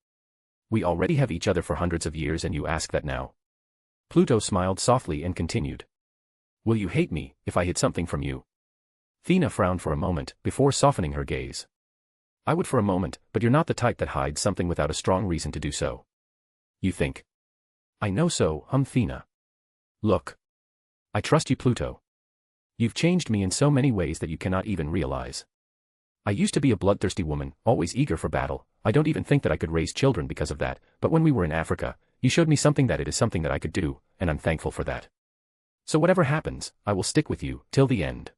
Speaker 2: We already have each other for hundreds of years and you ask that now. Pluto smiled softly and continued. Will you hate me, if I hid something from you? Thea frowned for a moment, before softening her gaze. I would for a moment, but you're not the type that hides something without a strong reason to do so. You think? I know so, hummed Thea. Look. I trust you, Pluto. You've changed me in so many ways that you cannot even realize. I used to be a bloodthirsty woman, always eager for battle. I don't even think that I could raise children because of that, but when we were in Africa, you showed me something that it is something that I could do, and I'm thankful for that. So whatever happens, I will stick with you, till the end.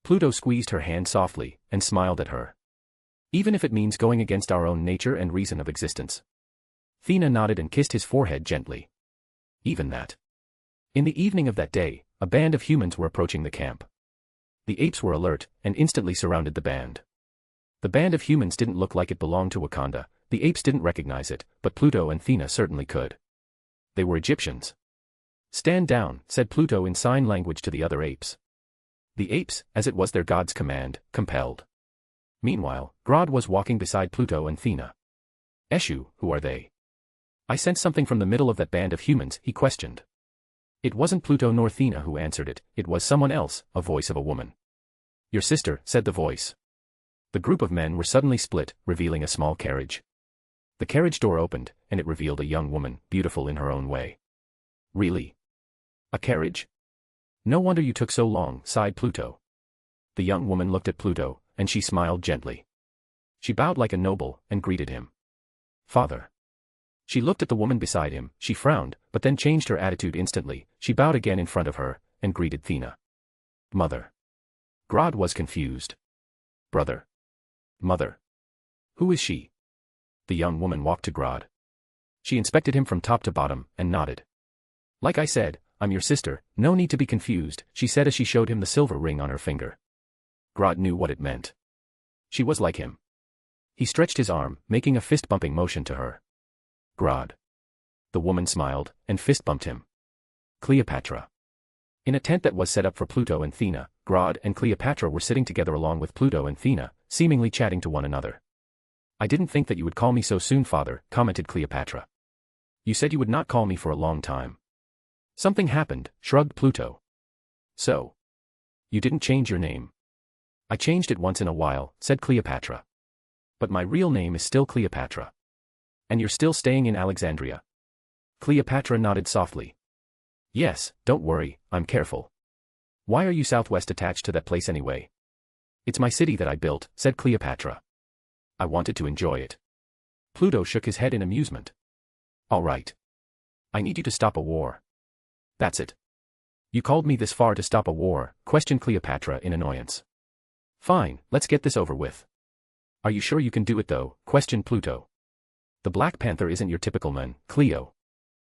Speaker 2: Pluto squeezed her hand softly, and smiled at her. Even if it means going against our own nature and reason of existence. Thea nodded and kissed his forehead gently. Even that. In the evening of that day, a band of humans were approaching the camp. The apes were alert, and instantly surrounded the band. The band of humans didn't look like it belonged to Wakanda, the apes didn't recognize it, but Pluto and Thea certainly could. They were Egyptians. Stand down, said Pluto in sign language to the other apes. The apes, as it was their god's command, compelled. Meanwhile, Grod was walking beside Pluto and Thea. Eshu, who are they? I sensed something from the middle of that band of humans, he questioned. It wasn't Pluto nor Thea who answered it, it was someone else, a voice of a woman. Your sister, said the voice. The group of men were suddenly split, revealing a small carriage. The carriage door opened, and it revealed a young woman, beautiful in her own way. Really? A carriage? No wonder you took so long, sighed Pluto. The young woman looked at Pluto, and she smiled gently. She bowed like a noble, and greeted him. Father. She looked at the woman beside him, she frowned, but then changed her attitude instantly, she bowed again in front of her, and greeted Thea. Mother. Grod was confused. Brother. Mother. Who is she? The young woman walked to Grod. She inspected him from top to bottom, and nodded. Like I said, I'm your sister, no need to be confused, she said as she showed him the silver ring on her finger. Grod knew what it meant. She was like him. He stretched his arm, making a fist-bumping motion to her. Grod. The woman smiled, and fist-bumped him. Cleopatra. In a tent that was set up for Pluto and Thea, Grod and Cleopatra were sitting together along with Pluto and Thea, seemingly chatting to one another. I didn't think that you would call me so soon, father, commented Cleopatra. You said you would not call me for a long time. Something happened, shrugged Pluto. So. You didn't change your name. I changed it once in a while, said Cleopatra. But my real name is still Cleopatra. And you're still staying in Alexandria? Cleopatra nodded softly. Yes, don't worry, I'm careful. Why are you Southwest attached to that place anyway? It's my city that I built, said Cleopatra. I wanted to enjoy it. Pluto shook his head in amusement. All right. I need you to stop a war. That's it. You called me this far to stop a war, questioned Cleopatra in annoyance. Fine, let's get this over with. Are you sure you can do it though, questioned Pluto. The Black Panther isn't your typical man, Cleo.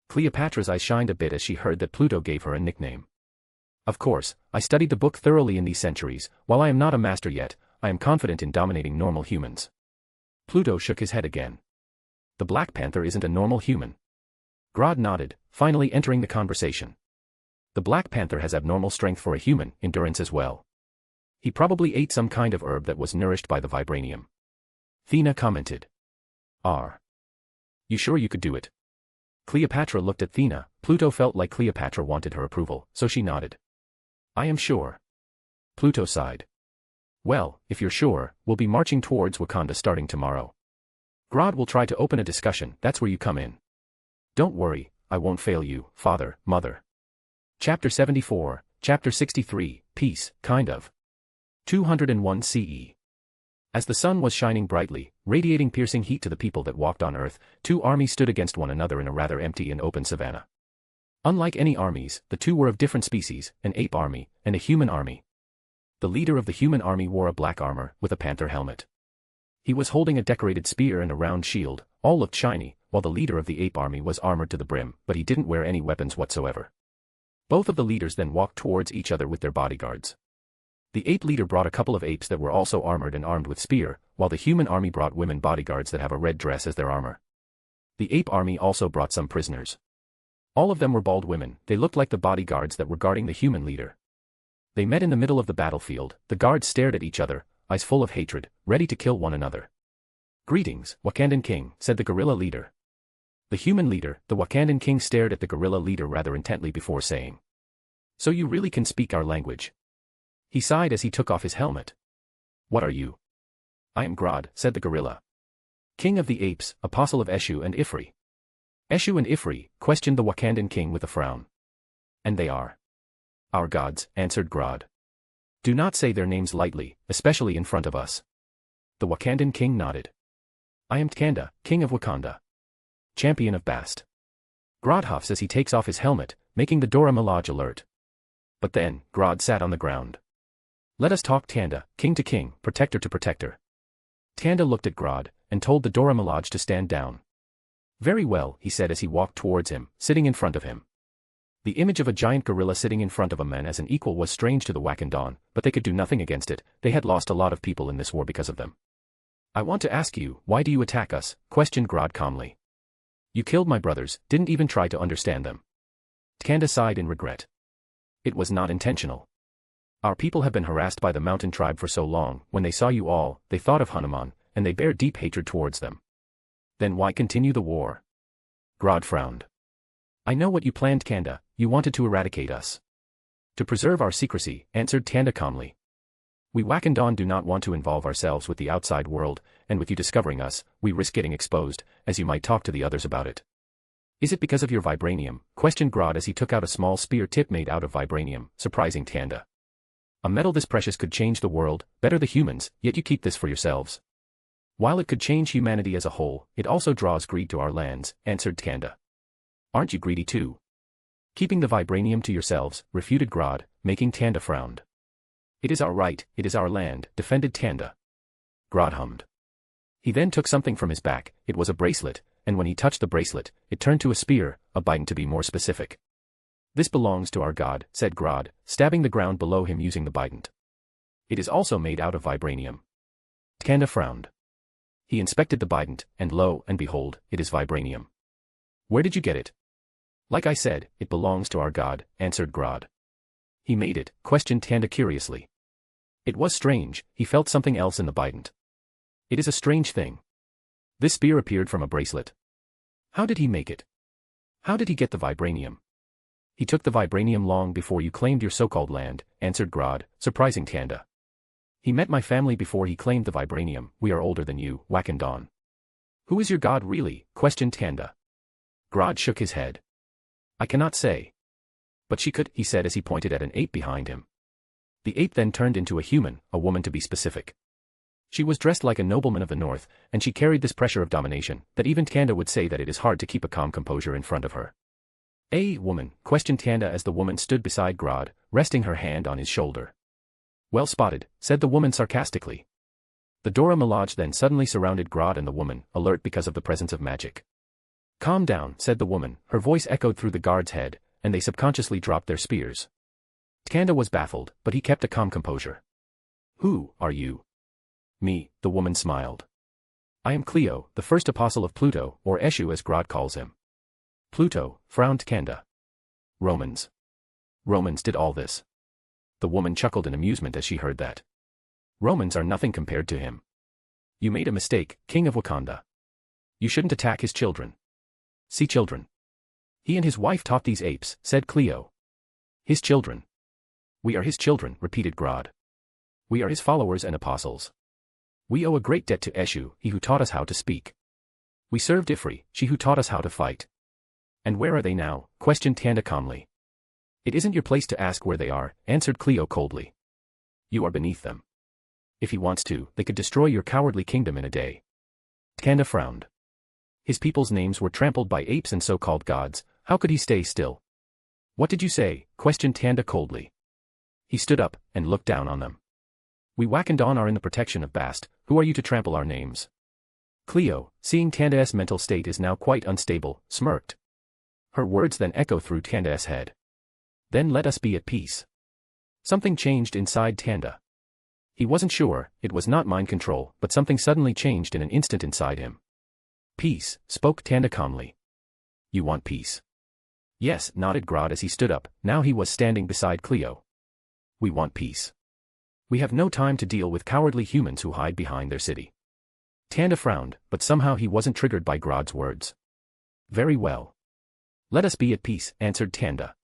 Speaker 2: Cleopatra's eyes shined a bit as she heard that Pluto gave her a nickname. Of course, I studied the book thoroughly in these centuries. While I am not a master yet, I am confident in dominating normal humans. Pluto shook his head again. The Black Panther isn't a normal human. Grod nodded, finally entering the conversation. The Black Panther has abnormal strength for a human, endurance as well. He probably ate some kind of herb that was nourished by the vibranium. Thea commented. You sure you could do it? Cleopatra looked at Thea. Pluto felt like Cleopatra wanted her approval, so she nodded. I am sure. Pluto sighed. Well, if you're sure, we'll be marching towards Wakanda starting tomorrow. Grod will try to open a discussion, that's where you come in. Don't worry, I won't fail you, father, mother. Chapter 74, Chapter 63, Peace, kind of. 201 CE. As the sun was shining brightly, radiating piercing heat to the people that walked on Earth, two armies stood against one another in a rather empty and open savanna. Unlike any armies, the two were of different species, an ape army, and a human army. The leader of the human army wore a black armor, with a panther helmet. He was holding a decorated spear and a round shield, all looked shiny, while the leader of the ape army was armored to the brim, but he didn't wear any weapons whatsoever. Both of the leaders then walked towards each other with their bodyguards. The ape leader brought a couple of apes that were also armored and armed with spear, while the human army brought women bodyguards that have a red dress as their armor. The ape army also brought some prisoners. All of them were bald women, they looked like the bodyguards that were guarding the human leader. They met in the middle of the battlefield, the guards stared at each other, eyes full of hatred, ready to kill one another. Greetings, Wakandan king, said the gorilla leader. The human leader, the Wakandan king, stared at the gorilla leader rather intently before saying. So you really can speak our language? He sighed as he took off his helmet. What are you? I am Grod, said the gorilla. King of the apes, apostle of Eshu and Ifri. Eshu and Ifri, questioned the Wakandan king with a frown. And they are? Our gods, answered Grod. Do not say their names lightly, especially in front of us. The Wakandan king nodded. I am Tkanda, king of Wakanda. Champion of Bast. Grod huffs as he takes off his helmet, making the Dora Milaje alert. But then, Grod sat on the ground. Let us talk Tkanda, king to king, protector to protector. Tkanda looked at Grod, and told the Dora Milaje to stand down. Very well, he said as he walked towards him, sitting in front of him. The image of a giant gorilla sitting in front of a man as an equal was strange to the Wakandan, but they could do nothing against it. They had lost a lot of people in this war because of them. I want to ask you, why do you attack us? Questioned Grod calmly. You killed my brothers, didn't even try to understand them. Tkanda sighed in regret. It was not intentional. Our people have been harassed by the mountain tribe for so long. When they saw you all, they thought of Hanuman, and they bear deep hatred towards them. Then why continue the war? Grod frowned. I know what you planned, Tkanda. You wanted to eradicate us. To preserve our secrecy, answered Tkanda calmly. We Wakandan do not want to involve ourselves with the outside world, and with you discovering us, we risk getting exposed, as you might talk to the others about it. Is it because of your vibranium? Questioned Grod as he took out a small spear tip made out of vibranium, surprising Tkanda. A metal this precious could change the world, better the humans, yet you keep this for yourselves. While it could change humanity as a whole, it also draws greed to our lands, answered Tkanda. Aren't you greedy too? Keeping the vibranium to yourselves, refuted Grod, making Tkanda frown. It is our right, it is our land, defended Tkanda. Grod hummed. He then took something from his back. It was a bracelet, and when he touched the bracelet, it turned to a spear, a bident to be more specific. This belongs to our god, said Grod, stabbing the ground below him using the bident. It is also made out of vibranium. Wakanda frowned. He inspected the bident, and lo and behold, it is vibranium. Where did you get it? Like I said, it belongs to our god, answered Grod. He made it, questioned Tanda curiously. It was strange, he felt something else in the bident. It is a strange thing. This spear appeared from a bracelet. How did he make it? How did he get the vibranium? He took the vibranium long before you claimed your so-called land, answered Grod, surprising Tanda. He met my family before he claimed the vibranium. We are older than you, Wakandan. Who is your god really? Questioned Tanda. Grod shook his head. I cannot say. But she could, he said as he pointed at an ape behind him. The ape then turned into a human, a woman to be specific. She was dressed like a nobleman of the north, and she carried this pressure of domination, that even Tanda would say that it is hard to keep a calm composure in front of her. A woman, questioned Tanda as the woman stood beside Grod, resting her hand on his shoulder. Well spotted, said the woman sarcastically. The Dora Milaje then suddenly surrounded Grod and the woman, alert because of the presence of magic. Calm down, said the woman, her voice echoed through the guard's head, and they subconsciously dropped their spears. Tanda was baffled, but he kept a calm composure. Who are you? Me, the woman smiled. I am Cleo, the first apostle of Pluto, or Eshu as Grod calls him. Pluto, frowned Tanda. Romans. Romans did all this. The woman chuckled in amusement as she heard that. Romans are nothing compared to him. You made a mistake, king of Wakanda. You shouldn't attack his children. See children. He and his wife taught these apes, said Cleo. His children. We are his children, repeated Grod. We are his followers and apostles. We owe a great debt to Eshu, he who taught us how to speak. We served Ifri, she who taught us how to fight. And where are they now? Questioned Tanda calmly. It isn't your place to ask where they are, answered Cleo coldly. You are beneath them. If he wants to, they could destroy your cowardly kingdom in a day. Tanda frowned. His people's names were trampled by apes and so-called gods, how could he stay still? What did you say? Questioned Tanda coldly. He stood up, and looked down on them. We Wakandan are in the protection of Bast, who are you to trample our names? Cleo, seeing Tanda's mental state is now quite unstable, smirked. Her words then echo through Tanda's head. Then let us be at peace. Something changed inside Tanda. He wasn't sure, it was not mind control, but something suddenly changed in an instant inside him. Peace, spoke Tanda calmly. You want peace? Yes, nodded Grod as he stood up, now he was standing beside Cleo. We want peace. We have no time to deal with cowardly humans who hide behind their city. Tanda frowned, but somehow he wasn't triggered by Grod's words. Very well. Let us be at peace, answered Tanda.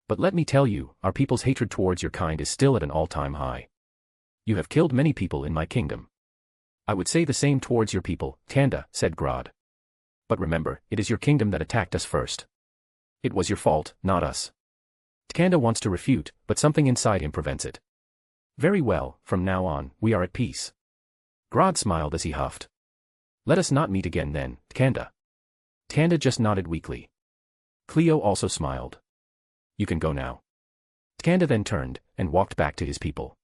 Speaker 2: But let me tell you, our people's hatred towards your kind is still at an all-time high. You have killed many people in my kingdom. I would say the same towards your people, Tanda, said Grod. But remember, it is your kingdom that attacked us first. It was your fault, not us. Tanda wants to refute, but something inside him prevents it. Very well, from now on, we are at peace. Grod smiled as he huffed. Let us not meet again then, Tanda. Tanda just nodded weakly. Cleo also smiled. You can go now. Tanda then turned, and walked back to his people.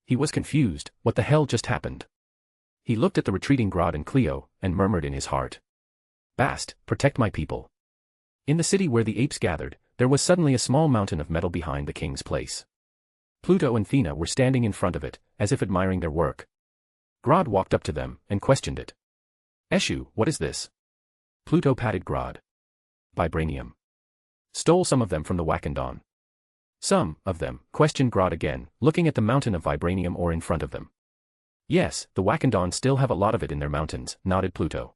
Speaker 2: He was confused, what the hell just happened? He looked at the retreating Grod and Cleo, and murmured in his heart. Bast, protect my people. In the city where the apes gathered, there was suddenly a small mountain of metal behind the king's place. Pluto and Thea were standing in front of it, as if admiring their work. Grod walked up to them, and questioned it. Eshu, what is this? Pluto patted Grod. Vibranium. Stole some of them from the Wakandan. Some of them, questioned Grod again, looking at the mountain of vibranium ore in front of them. Yes, the Wakandan still have a lot of it in their mountains, nodded Pluto.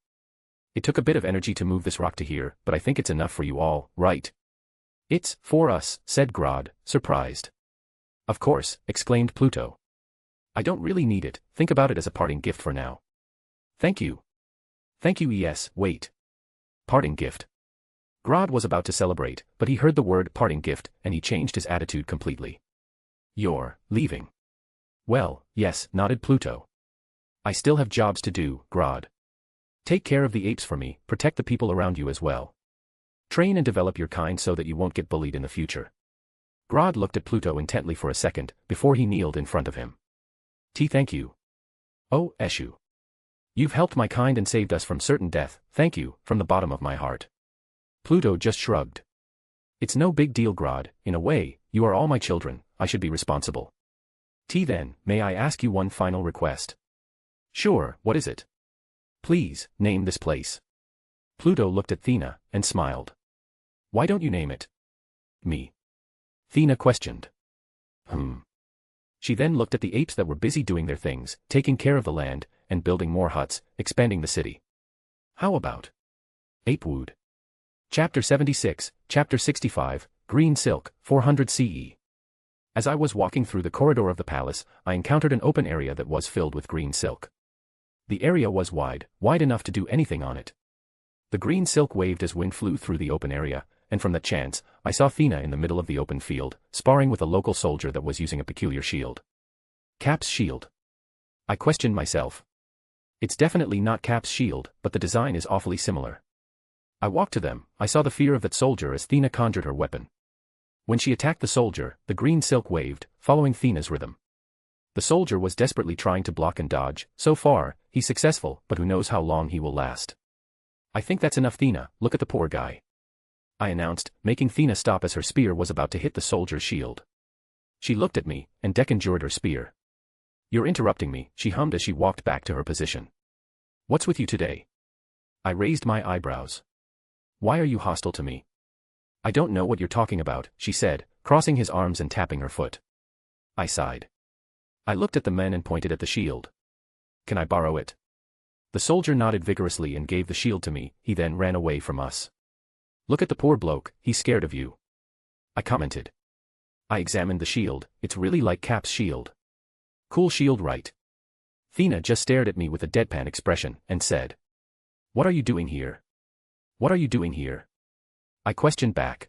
Speaker 2: It took a bit of energy to move this rock to here, but I think it's enough for you all, right? It's for us, said Grod, surprised. Of course, exclaimed Pluto. I don't really need it, think about it as a parting gift for now. Thank you. Thank you, yes, wait. Parting gift. Grod was about to celebrate, but he heard the word parting gift, and he changed his attitude completely. You're leaving. Well, yes, nodded Pluto. I still have jobs to do, Grod. Take care of the apes for me, protect the people around you as well. Train and develop your kind so that you won't get bullied in the future. Grod looked at Pluto intently for a second, before he kneeled in front of him. Thank you. Oh, Eshu. You've helped my kind and saved us from certain death, thank you, from the bottom of my heart. Pluto just shrugged. It's no big deal, Grod, in a way, you are all my children, I should be responsible. Then, may I ask you one final request? Sure, what is it? Please, name this place. Pluto looked at Thea and smiled. Why don't you name it? Me. Thea questioned. She then looked at the apes that were busy doing their things, taking care of the land, and building more huts, expanding the city. How about Apewood? Chapter 76, Chapter 65, Green Silk, 400 CE. As I was walking through the corridor of the palace, I encountered an open area that was filled with green silk. The area was wide enough to do anything on it. The green silk waved as wind flew through the open area, and from that chance, I saw Thea in the middle of the open field, sparring with a local soldier that was using a peculiar shield. Cap's shield. I questioned myself. It's definitely not Cap's shield, but the design is awfully similar. I walked to them. I saw the fear of that soldier as Thea conjured her weapon. When she attacked the soldier, the green silk waved, following Thea's rhythm. The soldier was desperately trying to block and dodge. So far, he's successful, but who knows how long he will last. I think that's enough, Thea, look at the poor guy. I announced, making Thea stop as her spear was about to hit the soldier's shield. She looked at me, and deconjured her spear. You're interrupting me, she hummed as she walked back to her position. What's with you today? I raised my eyebrows. Why are you hostile to me? I don't know what you're talking about, she said, crossing his arms and tapping her foot. I sighed. I looked at the men and pointed at the shield. Can I borrow it? The soldier nodded vigorously and gave the shield to me. He then ran away from us. Look at the poor bloke, he's scared of you. I commented. I examined the shield. It's really like Cap's shield. Cool shield, right? Thea just stared at me with a deadpan expression and said, What are you doing here? What are you doing here? I questioned back.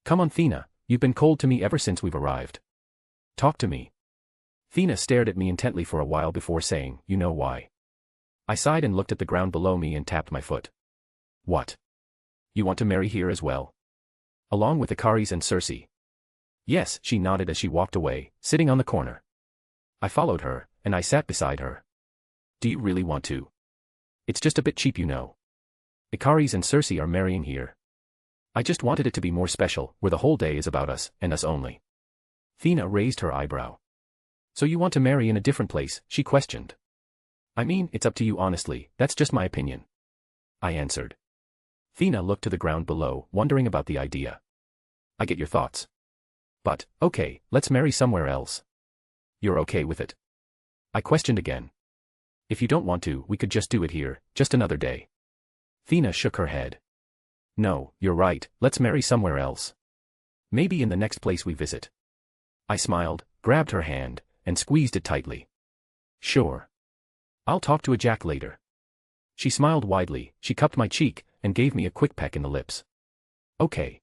Speaker 2: Come on, Thea, you've been cold to me ever since we've arrived. Talk to me. Thea stared at me intently for a while before saying, You know why. I sighed and looked at the ground below me and tapped my foot. What? You want to marry here as well? Along with Ikaris and Circe? Yes, she nodded as she walked away, sitting on the corner. I followed her, and I sat beside her. Do you really want to? It's just a bit cheap, you know. Ikaris and Circe are marrying here. I just wanted it to be more special, where the whole day is about us, and us only. Thea raised her eyebrow. So you want to marry in a different place, she questioned. I mean, it's up to you honestly, that's just my opinion. I answered. Thea looked to the ground below, wondering about the idea. I get your thoughts. But, okay, let's marry somewhere else. You're okay with it? I questioned again. If you don't want to, we could just do it here, just another day. Thea shook her head. No, you're right, let's marry somewhere else. Maybe in the next place we visit. I smiled, grabbed her hand, and squeezed it tightly. Sure. I'll talk to a Jack later. She smiled widely, she cupped my cheek, and gave me a quick peck in the lips. Okay.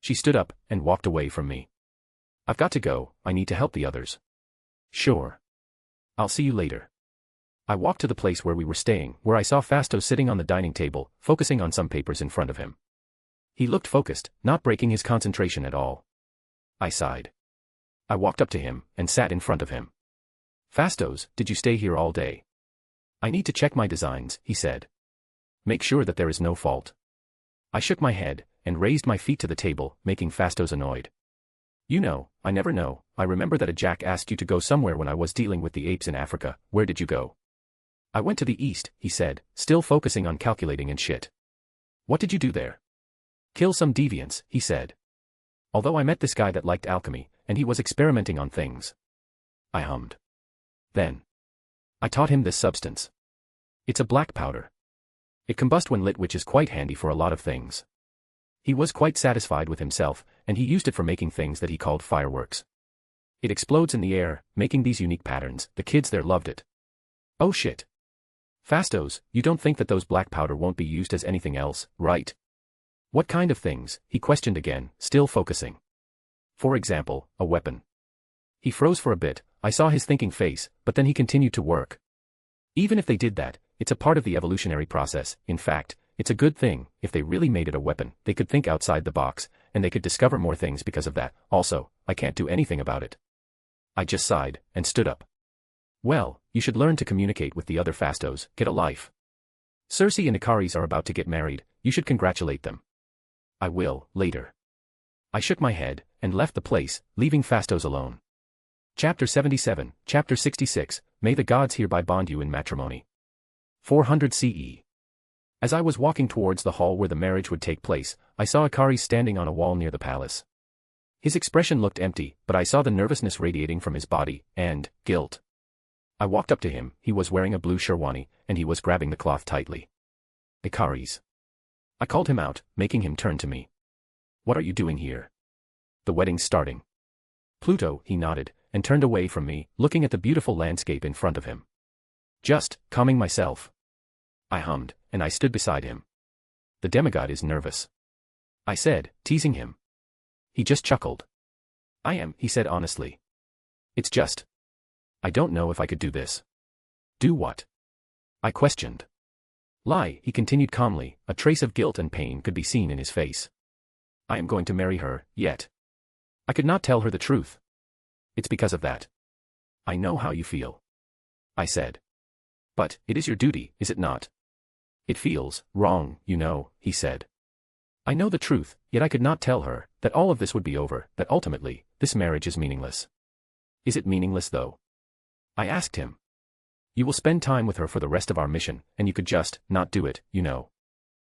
Speaker 2: She stood up, and walked away from me. I've got to go, I need to help the others. Sure. I'll see you later. I walked to the place where we were staying, where I saw Fasto sitting on the dining table, focusing on some papers in front of him. He looked focused, not breaking his concentration at all. I sighed. I walked up to him, and sat in front of him. Fastos, did you stay here all day? I need to check my designs, he said. Make sure that there is no fault. I shook my head, and raised my feet to the table, making Fastos annoyed. You know, I never know, I remember that a Jack asked you to go somewhere when I was dealing with the apes in Africa, where did you go? I went to the east, he said, still focusing on calculating and shit. What did you do there? Kill some deviants, he said. Although I met this guy that liked alchemy, and he was experimenting on things. I hummed. Then. I taught him this substance. It's a black powder. It combusts when lit, which is quite handy for a lot of things. He was quite satisfied with himself, and he used it for making things that he called fireworks. It explodes in the air, making these unique patterns. The kids there loved it. Oh shit. Fastos, you don't think that those black powder won't be used as anything else, right? What kind of things? He questioned again, still focusing. For example, a weapon. He froze for a bit, I saw his thinking face, but then he continued to work. Even if they did that, it's a part of the evolutionary process. In fact, it's a good thing. If they really made it a weapon, they could think outside the box, and they could discover more things because of that. Also, I can't do anything about it. I just sighed, and stood up. Well, you should learn to communicate with the other Fastos, get a life. Circe and Ikaris are about to get married, you should congratulate them. I will, later. I shook my head, and left the place, leaving Fastos alone. Chapter 77, Chapter 66, may the gods hereby bond you in matrimony. 400 CE. As I was walking towards the hall where the marriage would take place, I saw Ikaris standing on a wall near the palace. His expression looked empty, but I saw the nervousness radiating from his body, and guilt. I walked up to him. He was wearing a blue sherwani, and he was grabbing the cloth tightly. Ikaris. I called him out, making him turn to me. What are you doing here? The wedding's starting. Pluto, he nodded, and turned away from me, looking at the beautiful landscape in front of him. Just calming myself. I hummed, and I stood beside him. The demigod is nervous, I said, teasing him. He just chuckled. I am, he said honestly. It's just. I don't know if I could do this. Do what? I questioned. Lie, he continued calmly, a trace of guilt and pain could be seen in his face. I am going to marry her, yet. I could not tell her the truth. It's because of that. I know how you feel. I said. But, it is your duty, is it not? It feels wrong, you know, he said. I know the truth, yet I could not tell her that all of this would be over, that ultimately, this marriage is meaningless. Is it meaningless though? I asked him. You will spend time with her for the rest of our mission, and you could just not do it, you know.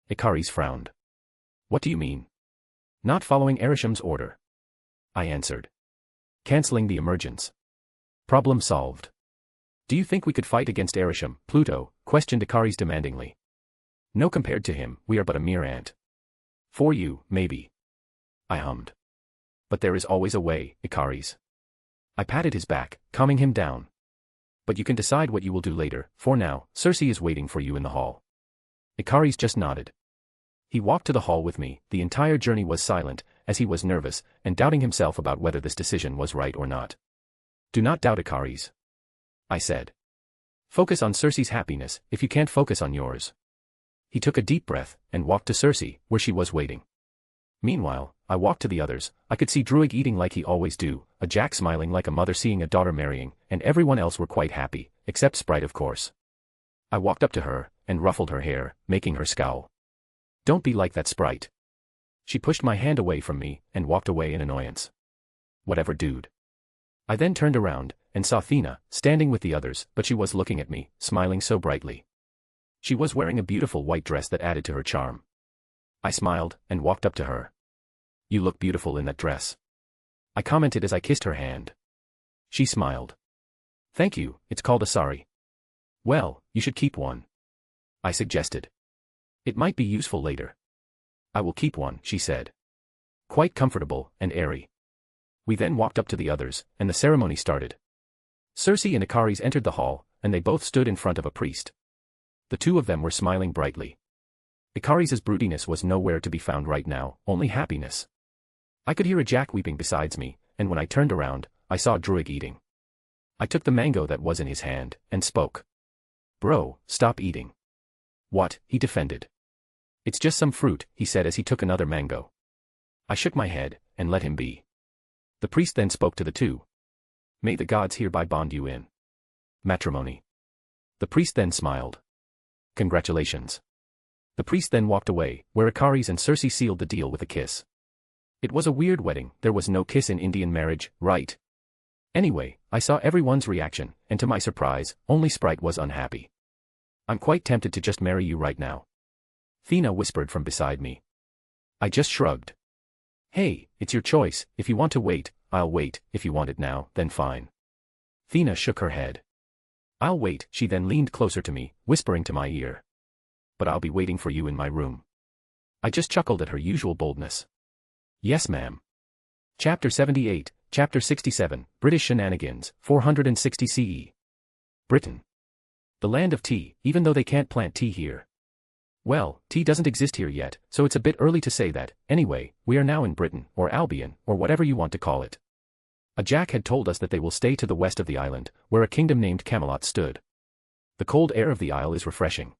Speaker 2: Ikaris frowned. What do you mean? Not following Erisham's order. I answered. Canceling the emergence. Problem solved. Do you think we could fight against Erisham, Pluto? Questioned Ikaris demandingly. No, compared to him, we are but a mere ant. For you, maybe. I hummed. But there is always a way, Ikaris. I patted his back, calming him down. But you can decide what you will do later. For now, Circe is waiting for you in the hall. Ikaris just nodded. He walked to the hall with me. The entire journey was silent, as he was nervous, and doubting himself about whether this decision was right or not. Do not doubt Ikaris, I said. Focus on Circe's happiness, if you can't focus on yours. He took a deep breath, and walked to Circe, where she was waiting. Meanwhile, I walked to the others. I could see Druig eating like he always do, a Jack smiling like a mother seeing a daughter marrying, and everyone else were quite happy, except Sprite of course. I walked up to her, and ruffled her hair, making her scowl. Don't be like that, Sprite. She pushed my hand away from me, and walked away in annoyance. Whatever, dude. I then turned around, and saw Thea, standing with the others, but she was looking at me, smiling so brightly. She was wearing a beautiful white dress that added to her charm. I smiled, and walked up to her. You look beautiful in that dress, I commented as I kissed her hand. She smiled. Thank you, it's called a sari. Well, you should keep one, I suggested. It might be useful later. I will keep one, she said. Quite comfortable, and airy. We then walked up to the others, and the ceremony started. Circe and Ikaris entered the hall, and they both stood in front of a priest. The two of them were smiling brightly. Ikaris's broodiness was nowhere to be found right now, only happiness. I could hear a Jack weeping besides me, and when I turned around, I saw Druig eating. I took the mango that was in his hand, and spoke. Bro, stop eating. What? He defended. It's just some fruit, he said as he took another mango. I shook my head, and let him be. The priest then spoke to the two. May the gods hereby bond you in matrimony. The priest then smiled. Congratulations. The priest then walked away, where Ikaris and Circe sealed the deal with a kiss. It was a weird wedding. There was no kiss in Indian marriage, right? Anyway, I saw everyone's reaction, and to my surprise, only Sprite was unhappy. I'm quite tempted to just marry you right now, Thea whispered from beside me. I just shrugged. Hey, it's your choice. If you want to wait, I'll wait. If you want it now, then fine. Thea shook her head. I'll wait. She then leaned closer to me, whispering to my ear. But I'll be waiting for you in my room. I just chuckled at her usual boldness. Yes, ma'am. Chapter 78, Chapter 67, British Shenanigans, 460 CE. Britain. The land of tea, even though they can't plant tea here. Well, tea doesn't exist here yet, so it's a bit early to say that. Anyway, we are now in Britain, or Albion, or whatever you want to call it. A Jack had told us that they will stay to the west of the island, where a kingdom named Camelot stood. The cold air of the isle is refreshing.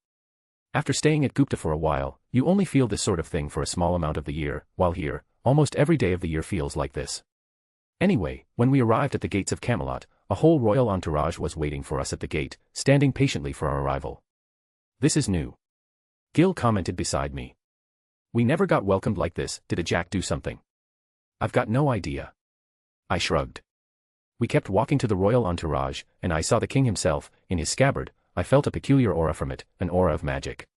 Speaker 2: After staying at Gupta for a while, you only feel this sort of thing for a small amount of the year, while here, almost every day of the year feels like this. Anyway, when we arrived at the gates of Camelot, a whole royal entourage was waiting for us at the gate, standing patiently for our arrival. This is new, Gil commented beside me. We never got welcomed like this. Did a Jack do something? I've got no idea. I shrugged. We kept walking to the royal entourage, and I saw the king himself, in his scabbard. I felt a peculiar aura from it, an aura of magic.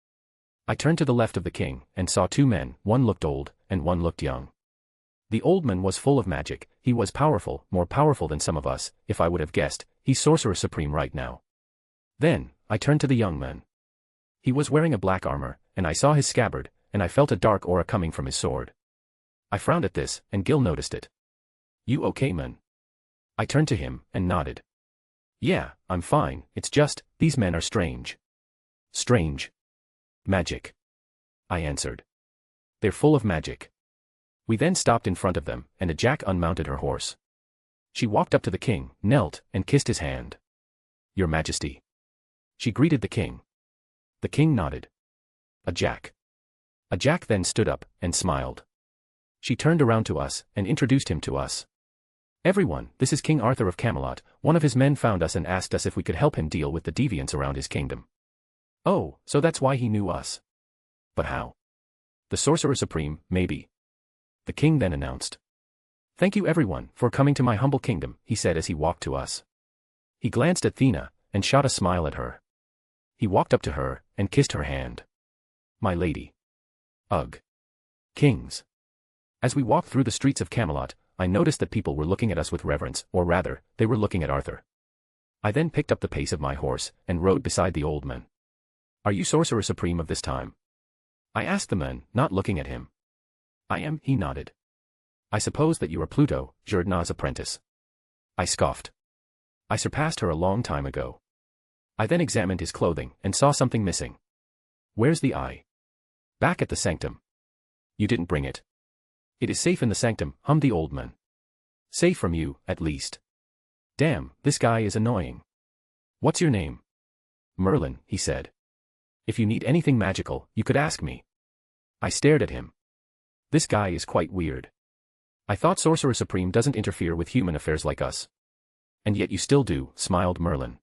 Speaker 2: I turned to the left of the king, and saw two men, one looked old, and one looked young. The old man was full of magic, he was powerful, more powerful than some of us, if I would have guessed, he's sorcerer supreme right now. Then, I turned to the young man. He was wearing a black armor, and I saw his scabbard, and I felt a dark aura coming from his sword. I frowned at this, and Gil noticed it. "You okay, man?" I turned to him, and nodded. "Yeah, I'm fine, it's just, these men are strange." "Strange?" "Magic," I answered. "They're full of magic." We then stopped in front of them, and a jack unmounted her horse. She walked up to the king, knelt, and kissed his hand. "Your Majesty." She greeted the king. The king nodded. A jack. A jack then stood up, and smiled. She turned around to us, and introduced him to us. "Everyone, this is King Arthur of Camelot. One of his men found us and asked us if we could help him deal with the deviants around his kingdom." "Oh, so that's why he knew us. But how?" "The Sorcerer Supreme, maybe." The king then announced. "Thank you everyone, for coming to my humble kingdom," he said as he walked to us. He glanced at Thea, and shot a smile at her. He walked up to her, and kissed her hand. "My lady." "Ugh. Kings." As we walked through the streets of Camelot, I noticed that people were looking at us with reverence, or rather, they were looking at Arthur. I then picked up the pace of my horse, and rode beside the old man. "Are you Sorcerer Supreme of this time?" I asked the man, not looking at him. "I am," he nodded. "I suppose that you are Pluto, Giordano's apprentice." I scoffed. I surpassed her a long time ago. I then examined his clothing, and saw something missing. "Where's the eye?" "Back at the sanctum." "You didn't bring it?" "It is safe in the sanctum," hummed the old man. "Safe from you, at least." "Damn, this guy is annoying." "What's your name?" "Merlin," he said. "If you need anything magical, you could ask me." I stared at him. This guy is quite weird. "I thought Sorcerer Supreme doesn't interfere with human affairs like us." "And yet you still do," smiled Merlin.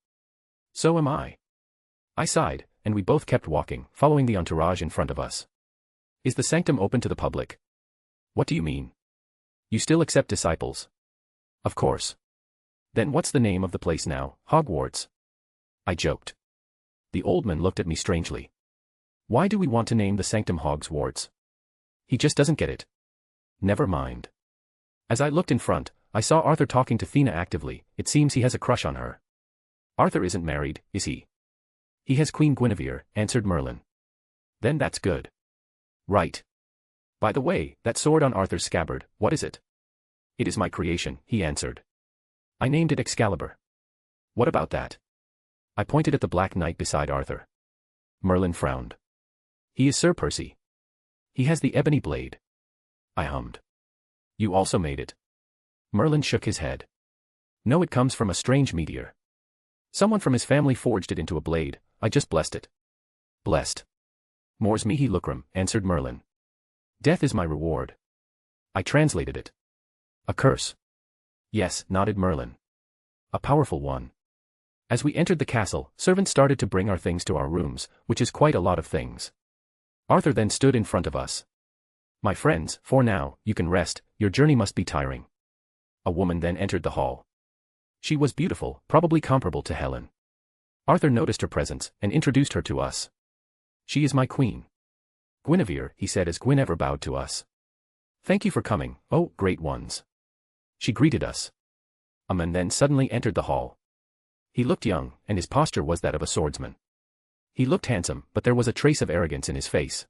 Speaker 2: "So am I." I sighed, and we both kept walking, following the entourage in front of us. "Is the sanctum open to the public?" "What do you mean?" "You still accept disciples?" "Of course." "Then what's the name of the place now, Hogwarts?" I joked. The old man looked at me strangely. "Why do we want to name the sanctum Hogwarts?" He just doesn't get it. Never mind. As I looked in front, I saw Arthur talking to Thea actively. It seems he has a crush on her. "Arthur isn't married, is he?" "He has Queen Guinevere," answered Merlin. "Then that's good." "Right. By the way, that sword on Arthur's scabbard, what is it?" "It is my creation," he answered. "I named it Excalibur." "What about that?" I pointed at the Black Knight beside Arthur. Merlin frowned. "He is Sir Percy. He has the ebony blade." I hummed. "You also made it?" Merlin shook his head. "No, it comes from a strange meteor. Someone from his family forged it into a blade, I just blessed it." "Blessed?" "Mors mihi lucrum," answered Merlin. "Death is my reward." I translated it. "A curse." "Yes," nodded Merlin. "A powerful one." As we entered the castle, servants started to bring our things to our rooms, which is quite a lot of things. Arthur then stood in front of us. "My friends, for now, you can rest, your journey must be tiring." A woman then entered the hall. She was beautiful, probably comparable to Helen. Arthur noticed her presence, and introduced her to us. "She is my queen." "Guinevere," he said as Guinevere bowed to us. "Thank you for coming, oh, great ones." She greeted us. A man then suddenly entered the hall. He looked young, and his posture was that of a swordsman. He looked handsome, but there was a trace of arrogance in his face.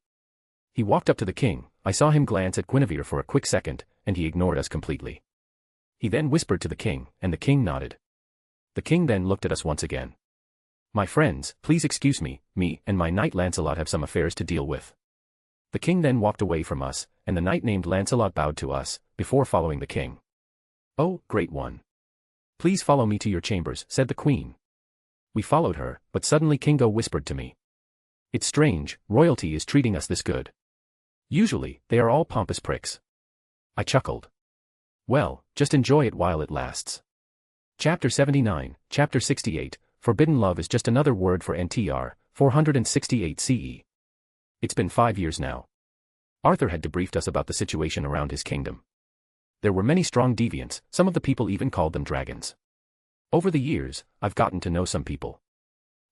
Speaker 2: He walked up to the king. I saw him glance at Guinevere for a quick second, and he ignored us completely. He then whispered to the king, and the king nodded. The king then looked at us once again. "My friends, please excuse me and my knight Lancelot have some affairs to deal with." The king then walked away from us, and the knight named Lancelot bowed to us, before following the king. "Oh, great one. Please follow me to your chambers," said the queen. We followed her, but suddenly Kingo whispered to me. "It's strange, royalty is treating us this good. Usually, they are all pompous pricks." I chuckled. Well, just enjoy it while it lasts. Chapter 79, Chapter 68, Forbidden Love is just another word for NTR, 468 CE. It's been 5 years now. Arthur had debriefed us about the situation around his kingdom. There were many strong deviants, some of the people even called them dragons. Over the years, I've gotten to know some people.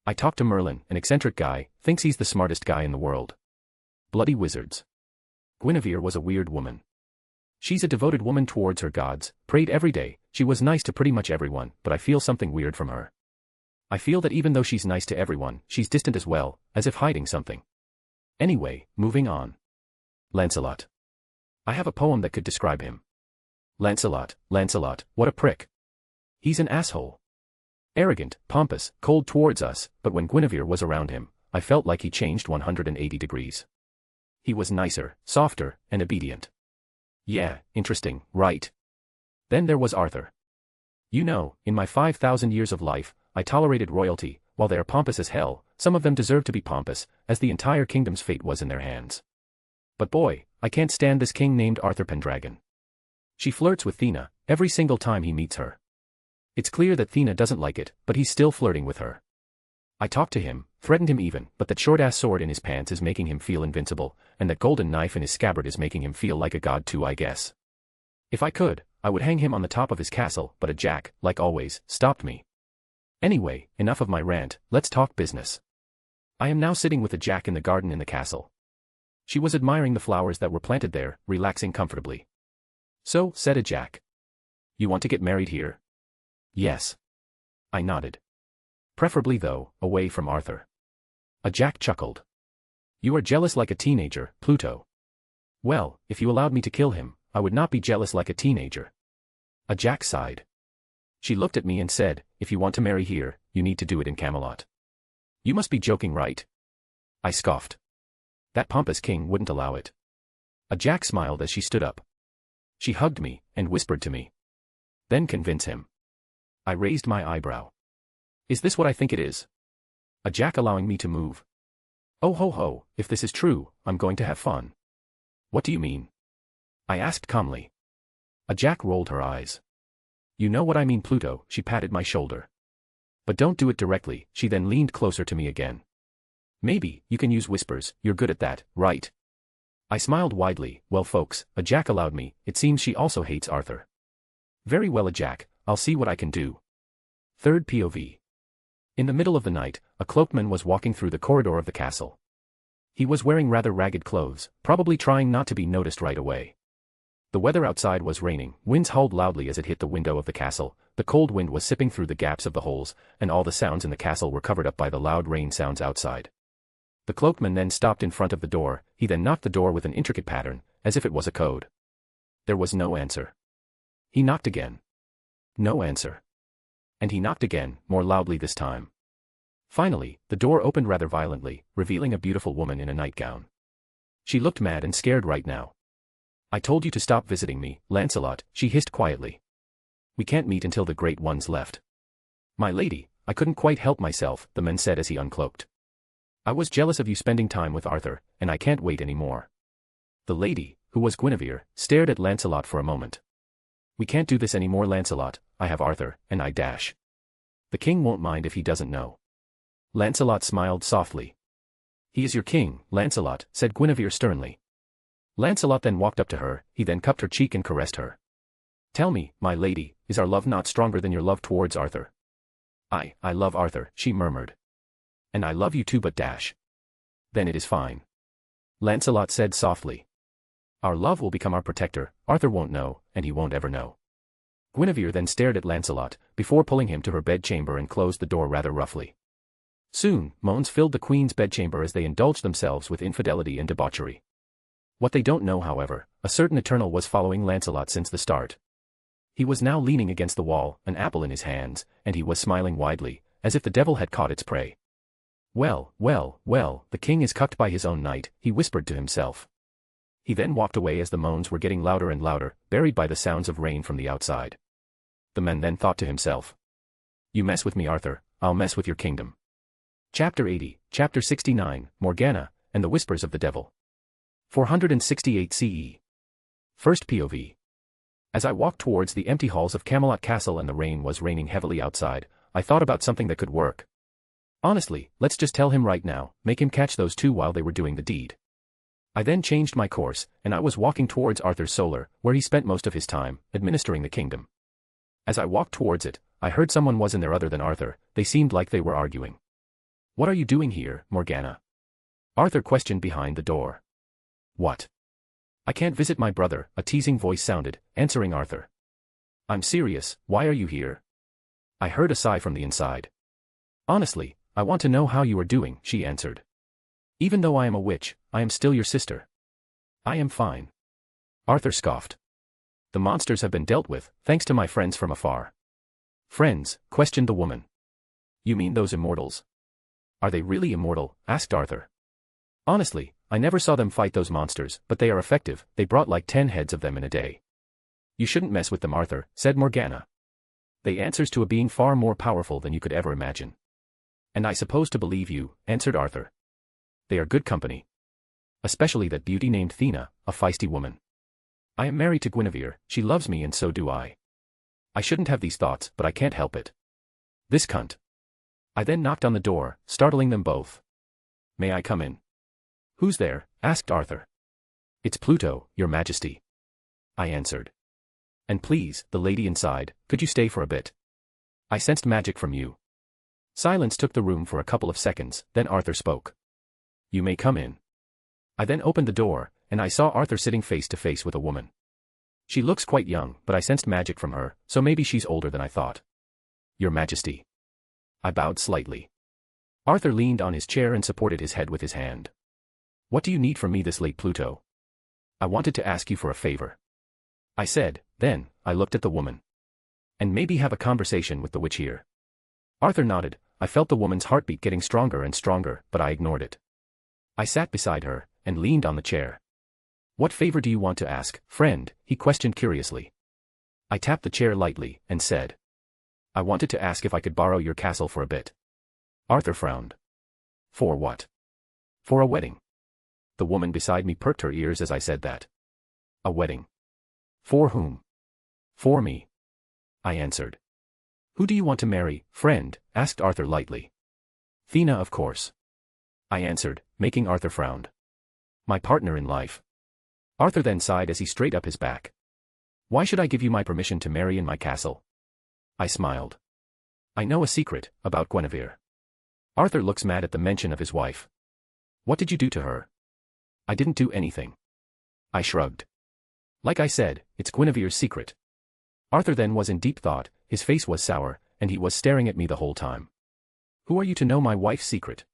Speaker 2: I talked to Merlin, an eccentric guy, thinks he's the smartest guy in the world. Bloody wizards. Guinevere was a weird woman. She's a devoted woman towards her gods, prayed every day, she was nice to pretty much everyone, but I feel something weird from her. I feel that even though she's nice to everyone, she's distant as well, as if hiding something. Anyway, moving on. Lancelot. I have a poem that could describe him. Lancelot, Lancelot, what a prick. He's an asshole. Arrogant, pompous, cold towards us, but when Guinevere was around him, I felt like he changed 180 degrees. He was nicer, softer, and obedient. Yeah, interesting, right? Then there was Arthur. You know, in my 5,000 years of life, I tolerated royalty, while they are pompous as hell, some of them deserve to be pompous, as the entire kingdom's fate was in their hands. But boy, I can't stand this king named Arthur Pendragon. She flirts with Thea, every single time he meets her. It's clear that Thea doesn't like it, but he's still flirting with her. I talked to him, threatened him even, but that short-ass sword in his pants is making him feel invincible, and that golden knife in his scabbard is making him feel like a god too, I guess. If I could, I would hang him on the top of his castle, but a jack, like always, stopped me. Anyway, enough of my rant, let's talk business. I am now sitting with a jack in the garden in the castle. She was admiring the flowers that were planted there, relaxing comfortably. So, said a jack. You want to get married here? Yes. I nodded. Preferably though, away from Arthur. A jack chuckled. You are jealous like a teenager, Pluto. Well, if you allowed me to kill him, I would not be jealous like a teenager. A jack sighed. She looked at me and said, if you want to marry here, you need to do it in Camelot. You must be joking, right? I scoffed. That pompous king wouldn't allow it. A jack smiled as she stood up. She hugged me, and whispered to me. Then convince him. I raised my eyebrow. Is this what I think it is? A jack allowing me to move? Oh ho ho, if this is true, I'm going to have fun. What do you mean? I asked calmly. A jack rolled her eyes. You know what I mean, Pluto, she patted my shoulder. But don't do it directly, she then leaned closer to me again. Maybe, you can use whispers, you're good at that, right? I smiled widely, well folks, a jack allowed me, it seems she also hates Arthur. Very well a jack, I'll see what I can do. Third POV. In the middle of the night, a cloaked man was walking through the corridor of the castle. He was wearing rather ragged clothes, probably trying not to be noticed right away. The weather outside was raining, winds howled loudly as it hit the window of the castle, the cold wind was sipping through the gaps of the holes, and all the sounds in the castle were covered up by the loud rain sounds outside. The cloaked man then stopped in front of the door, he then knocked the door with an intricate pattern, as if it was a code. There was no answer. He knocked again. No answer. And he knocked again, more loudly this time. Finally, the door opened rather violently, revealing a beautiful woman in a nightgown. She looked mad and scared right now. I told you to stop visiting me, Lancelot, she hissed quietly. We can't meet until the Great One's left. My lady, I couldn't quite help myself, the man said as he uncloaked. I was jealous of you spending time with Arthur, and I can't wait any more. The lady, who was Guinevere, stared at Lancelot for a moment. We can't do this anymore, Lancelot, I have Arthur, and I dash. The king won't mind if he doesn't know. Lancelot smiled softly. He is your king, Lancelot, said Guinevere sternly. Lancelot then walked up to her, he then cupped her cheek and caressed her. Tell me, my lady, is our love not stronger than your love towards Arthur? I love Arthur, she murmured. And I love you too, but dash. Then it is fine. Lancelot said softly. Our love will become our protector, Arthur won't know, and he won't ever know. Guinevere then stared at Lancelot, before pulling him to her bedchamber and closed the door rather roughly. Soon, moans filled the queen's bedchamber as they indulged themselves with infidelity and debauchery. What they don't know, however, a certain Eternal was following Lancelot since the start. He was now leaning against the wall, an apple in his hands, and he was smiling widely, as if the devil had caught its prey. Well, well, well, the king is cucked by his own knight, he whispered to himself. He then walked away as the moans were getting louder and louder, buried by the sounds of rain from the outside. The man then thought to himself. You mess with me, Arthur, I'll mess with your kingdom. Chapter 80, Chapter 69, Morgana, and the Whispers of the Devil. 468 CE. First POV. As I walked towards the empty halls of Camelot Castle and the rain was raining heavily outside, I thought about something that could work. Honestly, let's just tell him right now, make him catch those two while they were doing the deed. I then changed my course, and I was walking towards Arthur's solar, where he spent most of his time, administering the kingdom. As I walked towards it, I heard someone was in there other than Arthur. They seemed like they were arguing. What are you doing here, Morgana? Arthur questioned behind the door. What? I can't visit my brother, a teasing voice sounded, answering Arthur. I'm serious, why are you here? I heard a sigh from the inside. Honestly, I want to know how you are doing, she answered. Even though I am a witch, I am still your sister. I am fine. Arthur scoffed. The monsters have been dealt with, thanks to my friends from afar. Friends? Questioned the woman. You mean those immortals? Are they really immortal? Asked Arthur. Honestly, I never saw them fight those monsters, but they are effective. They brought like 10 heads of them in a day. You shouldn't mess with them, Arthur, said Morgana. They answers to a being far more powerful than you could ever imagine. And I suppose to believe you, answered Arthur. They are good company. Especially that beauty named Thea, a feisty woman. I am married to Guinevere, she loves me and so do I. I shouldn't have these thoughts, but I can't help it. This cunt. I then knocked on the door, startling them both. May I come in? Who's there? Asked Arthur. It's Pluto, your majesty. I answered. And please, the lady inside, could you stay for a bit? I sensed magic from you. Silence took the room for a couple of seconds, then Arthur spoke. You may come in. I then opened the door, and I saw Arthur sitting face to face with a woman. She looks quite young, but I sensed magic from her, so maybe she's older than I thought. Your Majesty. I bowed slightly. Arthur leaned on his chair and supported his head with his hand. What do you need from me this late, Pluto? I wanted to ask you for a favor. I said, then, I looked at the woman. And maybe have a conversation with the witch here. Arthur nodded. I felt the woman's heartbeat getting stronger and stronger, but I ignored it. I sat beside her, and leaned on the chair. What favor do you want to ask, friend? He questioned curiously. I tapped the chair lightly, and said. I wanted to ask if I could borrow your castle for a bit. Arthur frowned. For what? For a wedding. The woman beside me perked her ears as I said that. A wedding. For whom? For me. I answered. Who do you want to marry, friend? Asked Arthur lightly. Thea, of course. I answered, making Arthur frown. My partner in life. Arthur then sighed as he straightened up his back. Why should I give you my permission to marry in my castle? I smiled. I know a secret about Guinevere. Arthur looks mad at the mention of his wife. What did you do to her? I didn't do anything. I shrugged. Like I said, it's Guinevere's secret. Arthur then was in deep thought, his face was sour, and he was staring at me the whole time. Who are you to know my wife's secret?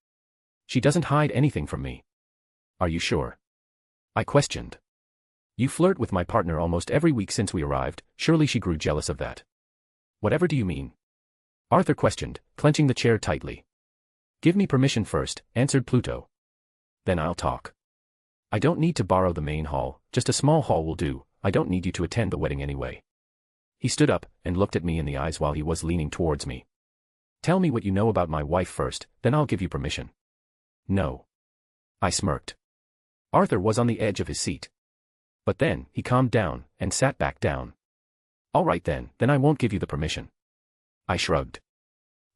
Speaker 2: She doesn't hide anything from me. Are you sure? I questioned. You flirt with my partner almost every week since we arrived, surely she grew jealous of that. Whatever do you mean? Arthur questioned, clenching the chair tightly. Give me permission first, answered Pluto. Then I'll talk. I don't need to borrow the main hall, just a small hall will do, I don't need you to attend the wedding anyway. He stood up, and looked at me in the eyes while he was leaning towards me. Tell me what you know about my wife first, then I'll give you permission. No. I smirked. Arthur was on the edge of his seat. But then, he calmed down, and sat back down. All right then I won't give you the permission. I shrugged.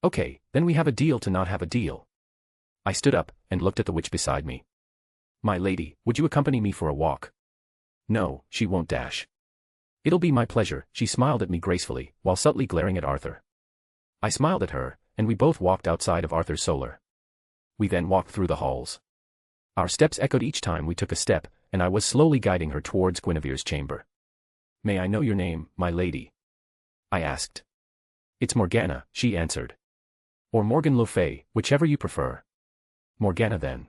Speaker 2: Okay, then we have a deal to not have a deal. I stood up, and looked at the witch beside me. My lady, would you accompany me for a walk? No, she won't dash. It'll be my pleasure, she smiled at me gracefully, while subtly glaring at Arthur. I smiled at her, and we both walked outside of Arthur's solar. We then walked through the halls. Our steps echoed each time we took a step, and I was slowly guiding her towards Guinevere's chamber. May I know your name, my lady? I asked. It's Morgana, she answered. Or Morgan Le Fay, whichever you prefer. Morgana then.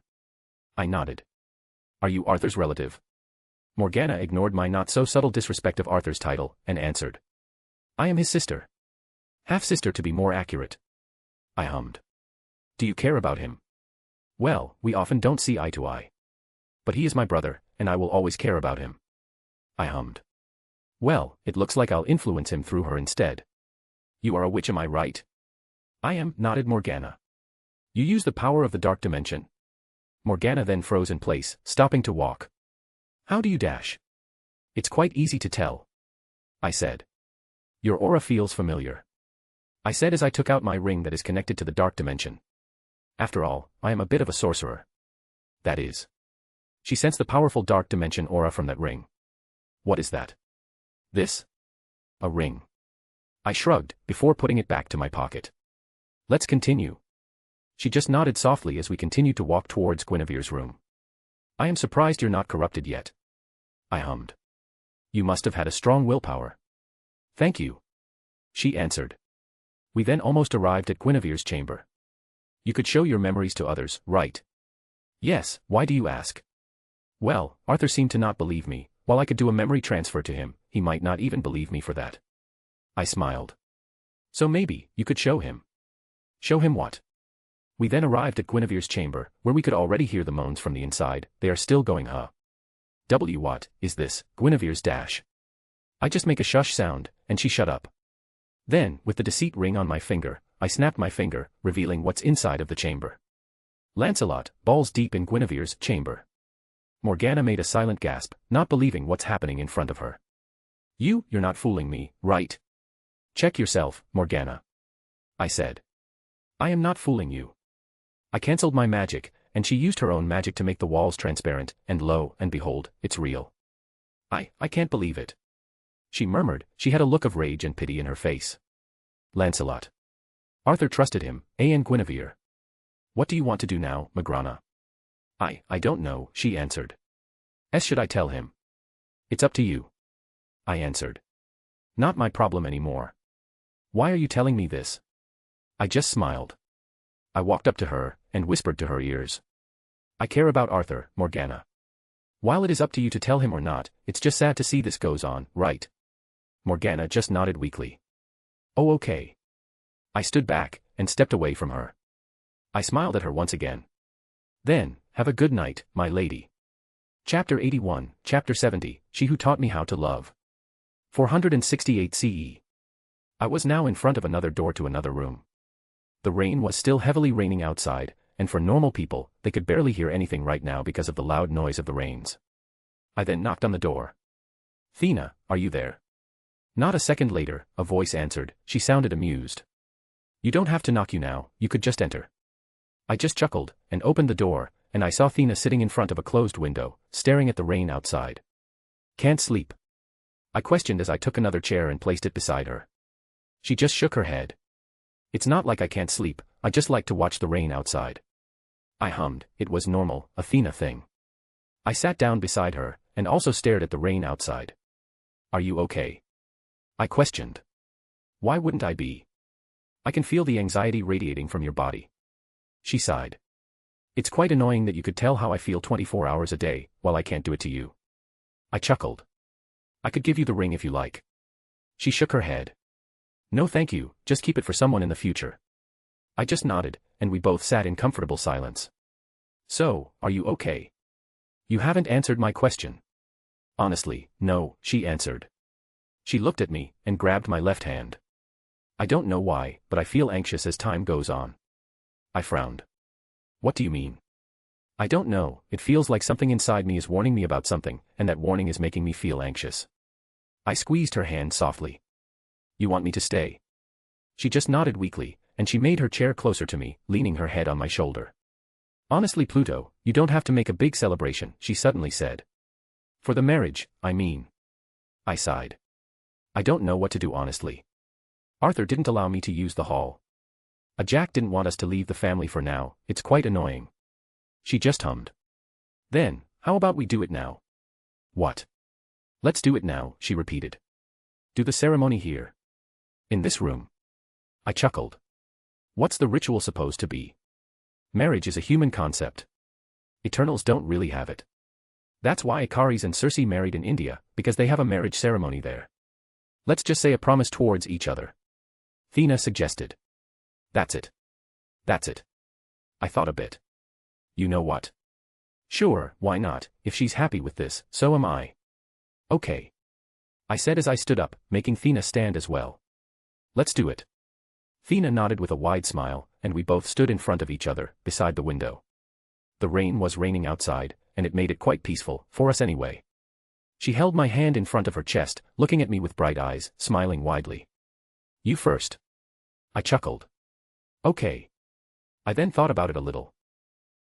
Speaker 2: I nodded. Are you Arthur's relative? Morgana ignored my not-so-subtle disrespect of Arthur's title, and answered. I am his sister. Half-sister to be more accurate. I hummed. Do you care about him? Well, we often don't see eye to eye. But he is my brother, and I will always care about him. I hummed. Well, it looks like I'll influence him through her instead. You are a witch, am I right? I am, nodded Morgana. You use the power of the dark dimension. Morgana then froze in place, stopping to walk. How do you dash? It's quite easy to tell. I said. Your aura feels familiar. I said as I took out my ring that is connected to the dark dimension. After all, I am a bit of a sorcerer. That is. She sensed the powerful dark dimension aura from that ring. What is that? This? A ring. I shrugged, before putting it back to my pocket. Let's continue. She just nodded softly as we continued to walk towards Guinevere's room. I am surprised you're not corrupted yet. I hummed. You must have had a strong willpower. Thank you. She answered. We then almost arrived at Guinevere's chamber. You could show your memories to others, right? Yes, why do you ask? Well, Arthur seemed to not believe me. While I could do a memory transfer to him, he might not even believe me for that. I smiled. So maybe, you could show him. Show him what? We then arrived at Guinevere's chamber, where we could already hear the moans from the inside. They are still going, huh? What is this, Guinevere's dash? I just make a shush sound, and she shut up. Then, with the deceit ring on my finger, I snapped my finger, revealing what's inside of the chamber. Lancelot, balls deep in Guinevere's chamber. Morgana made a silent gasp, not believing what's happening in front of her. You're not fooling me, right? Check yourself, Morgana. I said. I am not fooling you. I cancelled my magic, and she used her own magic to make the walls transparent, and lo and behold, it's real. I can't believe it. She murmured. She had a look of rage and pity in her face. Lancelot. Arthur trusted him, and Guinevere. What do you want to do now, Morgana? I don't know, she answered. Should I tell him? It's up to you. I answered. Not my problem anymore. Why are you telling me this? I just smiled. I walked up to her, and whispered to her ears. I care about Arthur, Morgana. While it is up to you to tell him or not, it's just sad to see this goes on, right? Morgana just nodded weakly. Oh okay. I stood back, and stepped away from her. I smiled at her once again. Then, have a good night, my lady. Chapter 81, Chapter 70, She Who Taught Me How to Love. 468 CE. I was now in front of another door to another room. The rain was still heavily raining outside, and for normal people, they could barely hear anything right now because of the loud noise of the rains. I then knocked on the door. Thea, are you there? Not a second later, a voice answered. She sounded amused. You don't have to knock now, you could just enter. I just chuckled, and opened the door, and I saw Thea sitting in front of a closed window, staring at the rain outside. Can't sleep? I questioned as I took another chair and placed it beside her. She just shook her head. It's not like I can't sleep, I just like to watch the rain outside. I hummed. It was normal, a Thea thing. I sat down beside her, and also stared at the rain outside. Are you okay? I questioned. Why wouldn't I be? I can feel the anxiety radiating from your body. She sighed. It's quite annoying that you could tell how I feel 24 hours a day, while I can't do it to you. I chuckled. I could give you the ring if you like. She shook her head. No thank you, just keep it for someone in the future. I just nodded, and we both sat in comfortable silence. So, are you okay? You haven't answered my question. Honestly, no, she answered. She looked at me, and grabbed my left hand. I don't know why, but I feel anxious as time goes on. I frowned. What do you mean? I don't know, it feels like something inside me is warning me about something, and that warning is making me feel anxious. I squeezed her hand softly. You want me to stay? She just nodded weakly, and she made her chair closer to me, leaning her head on my shoulder. Honestly, Pluto, you don't have to make a big celebration, she suddenly said. For the marriage, I mean. I sighed. I don't know what to do honestly. Arthur didn't allow me to use the hall. Jack didn't want us to leave the family for now, it's quite annoying. She just hummed. Then, how about we do it now? What? Let's do it now, she repeated. Do the ceremony here. In this room. I chuckled. What's the ritual supposed to be? Marriage is a human concept. Eternals don't really have it. That's why Ikaris and Circe married in India, because they have a marriage ceremony there. Let's just say a promise towards each other. Thea suggested. That's it. That's it. I thought a bit. You know what? Sure, why not, if she's happy with this, so am I. Okay. I said as I stood up, making Thea stand as well. Let's do it. Thea nodded with a wide smile, and we both stood in front of each other, beside the window. The rain was raining outside, and it made it quite peaceful, for us anyway. She held my hand in front of her chest, looking at me with bright eyes, smiling widely. You first. I chuckled. Okay. I then thought about it a little.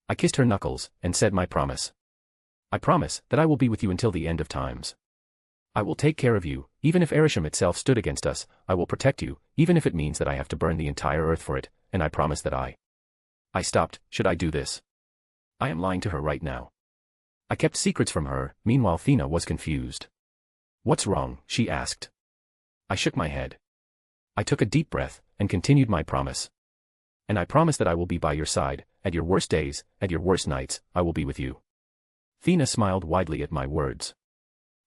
Speaker 2: I kissed her knuckles, and said my promise. I promise that I will be with you until the end of times. I will take care of you, even if eruption itself stood against us. I will protect you, even if it means that I have to burn the entire earth for it, and I promise that I stopped. Should I do this? I am lying to her right now. I kept secrets from her. Meanwhile Thea was confused. What's wrong? She asked. I shook my head. I took a deep breath, and continued my promise. And I promise that I will be by your side, at your worst days, at your worst nights, I will be with you. Thea smiled widely at my words.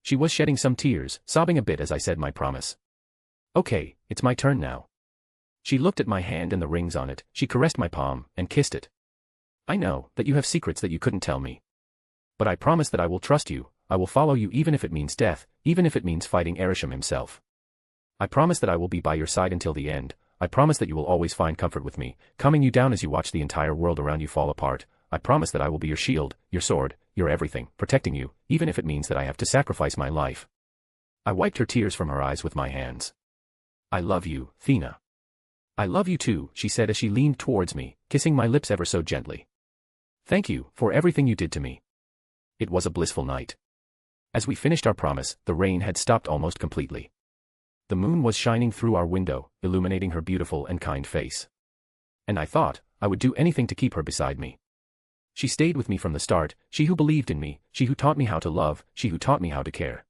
Speaker 2: She was shedding some tears, sobbing a bit as I said my promise. Okay, it's my turn now. She looked at my hand and the rings on it, she caressed my palm, and kissed it. I know that you have secrets that you couldn't tell me. But I promise that I will trust you, I will follow you even if it means death, even if it means fighting Eruption himself. I promise that I will be by your side until the end. I promise that you will always find comfort with me, calming you down as you watch the entire world around you fall apart. I promise that I will be your shield, your sword, your everything, protecting you, even if it means that I have to sacrifice my life. I wiped her tears from her eyes with my hands. I love you, Thea. I love you too, she said as she leaned towards me, kissing my lips ever so gently. Thank you for everything you did to me. It was a blissful night. As we finished our promise, the rain had stopped almost completely. The moon was shining through our window, illuminating her beautiful and kind face. And I thought I would do anything to keep her beside me. She stayed with me from the start, she who believed in me, she who taught me how to love, she who taught me how to care.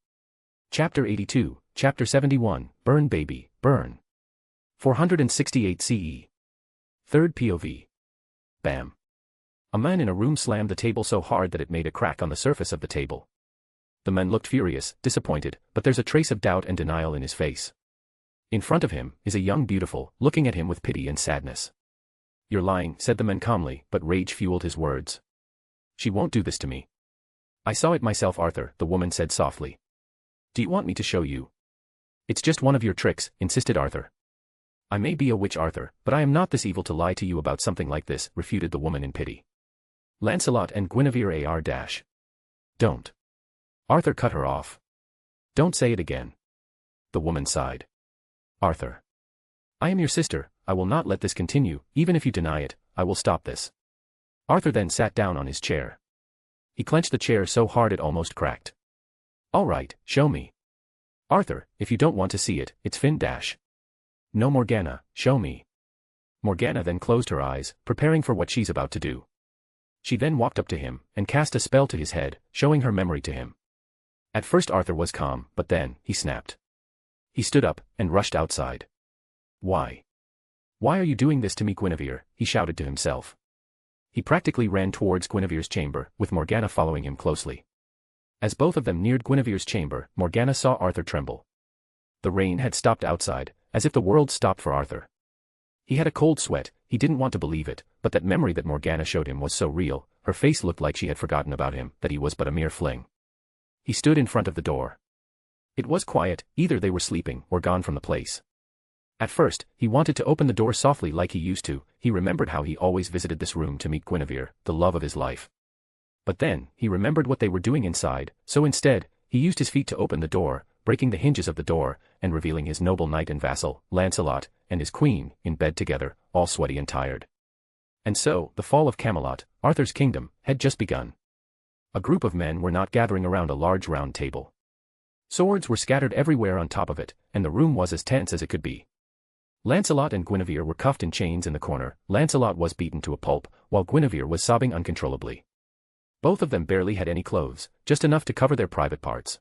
Speaker 2: Chapter 82, Chapter 71, Burn Baby, Burn. 468 CE. Third POV. Bam. A man in a room slammed the table so hard that it made a crack on the surface of the table. The man looked furious, disappointed, but there's a trace of doubt and denial in his face. In front of him is a young beautiful, looking at him with pity and sadness. You're lying, said the man calmly, but rage fueled his words. She won't do this to me. I saw it myself, Arthur, the woman said softly. Do you want me to show you? It's just one of your tricks, insisted Arthur. I may be a witch, Arthur, but I am not this evil to lie to you about something like this, refuted the woman in pity. Lancelot and Guinevere are dash. Don't. Arthur cut her off. Don't say it again. The woman sighed. Arthur. I am your sister, I will not let this continue, even if you deny it, I will stop this. Arthur then sat down on his chair. He clenched the chair so hard it almost cracked. All right, show me. Arthur, if you don't want to see it, it's fin dash. No, Morgana, show me. Morgana then closed her eyes, preparing for what she's about to do. She then walked up to him, and cast a spell to his head, showing her memory to him. At first Arthur was calm, but then, he snapped. He stood up, and rushed outside. Why? Why are you doing this to me, Guinevere? He shouted to himself. He practically ran towards Guinevere's chamber, with Morgana following him closely. As both of them neared Guinevere's chamber, Morgana saw Arthur tremble. The rain had stopped outside, as if the world stopped for Arthur. He had a cold sweat, he didn't want to believe it, but that memory that Morgana showed him was so real, her face looked like she had forgotten about him, that he was but a mere fling. He stood in front of the door. It was quiet, either they were sleeping or gone from the place. At first, he wanted to open the door softly like he used to, he remembered how he always visited this room to meet Guinevere, the love of his life. But then, he remembered what they were doing inside, so instead, he used his feet to open the door, breaking the hinges of the door, and revealing his noble knight and vassal, Lancelot, and his queen, in bed together, all sweaty and tired. And so, the fall of Camelot, Arthur's kingdom, had just begun. A group of men were not gathering around a large round table. Swords were scattered everywhere on top of it, and the room was as tense as it could be. Lancelot and Guinevere were cuffed in chains in the corner, Lancelot was beaten to a pulp, while Guinevere was sobbing uncontrollably. Both of them barely had any clothes, just enough to cover their private parts.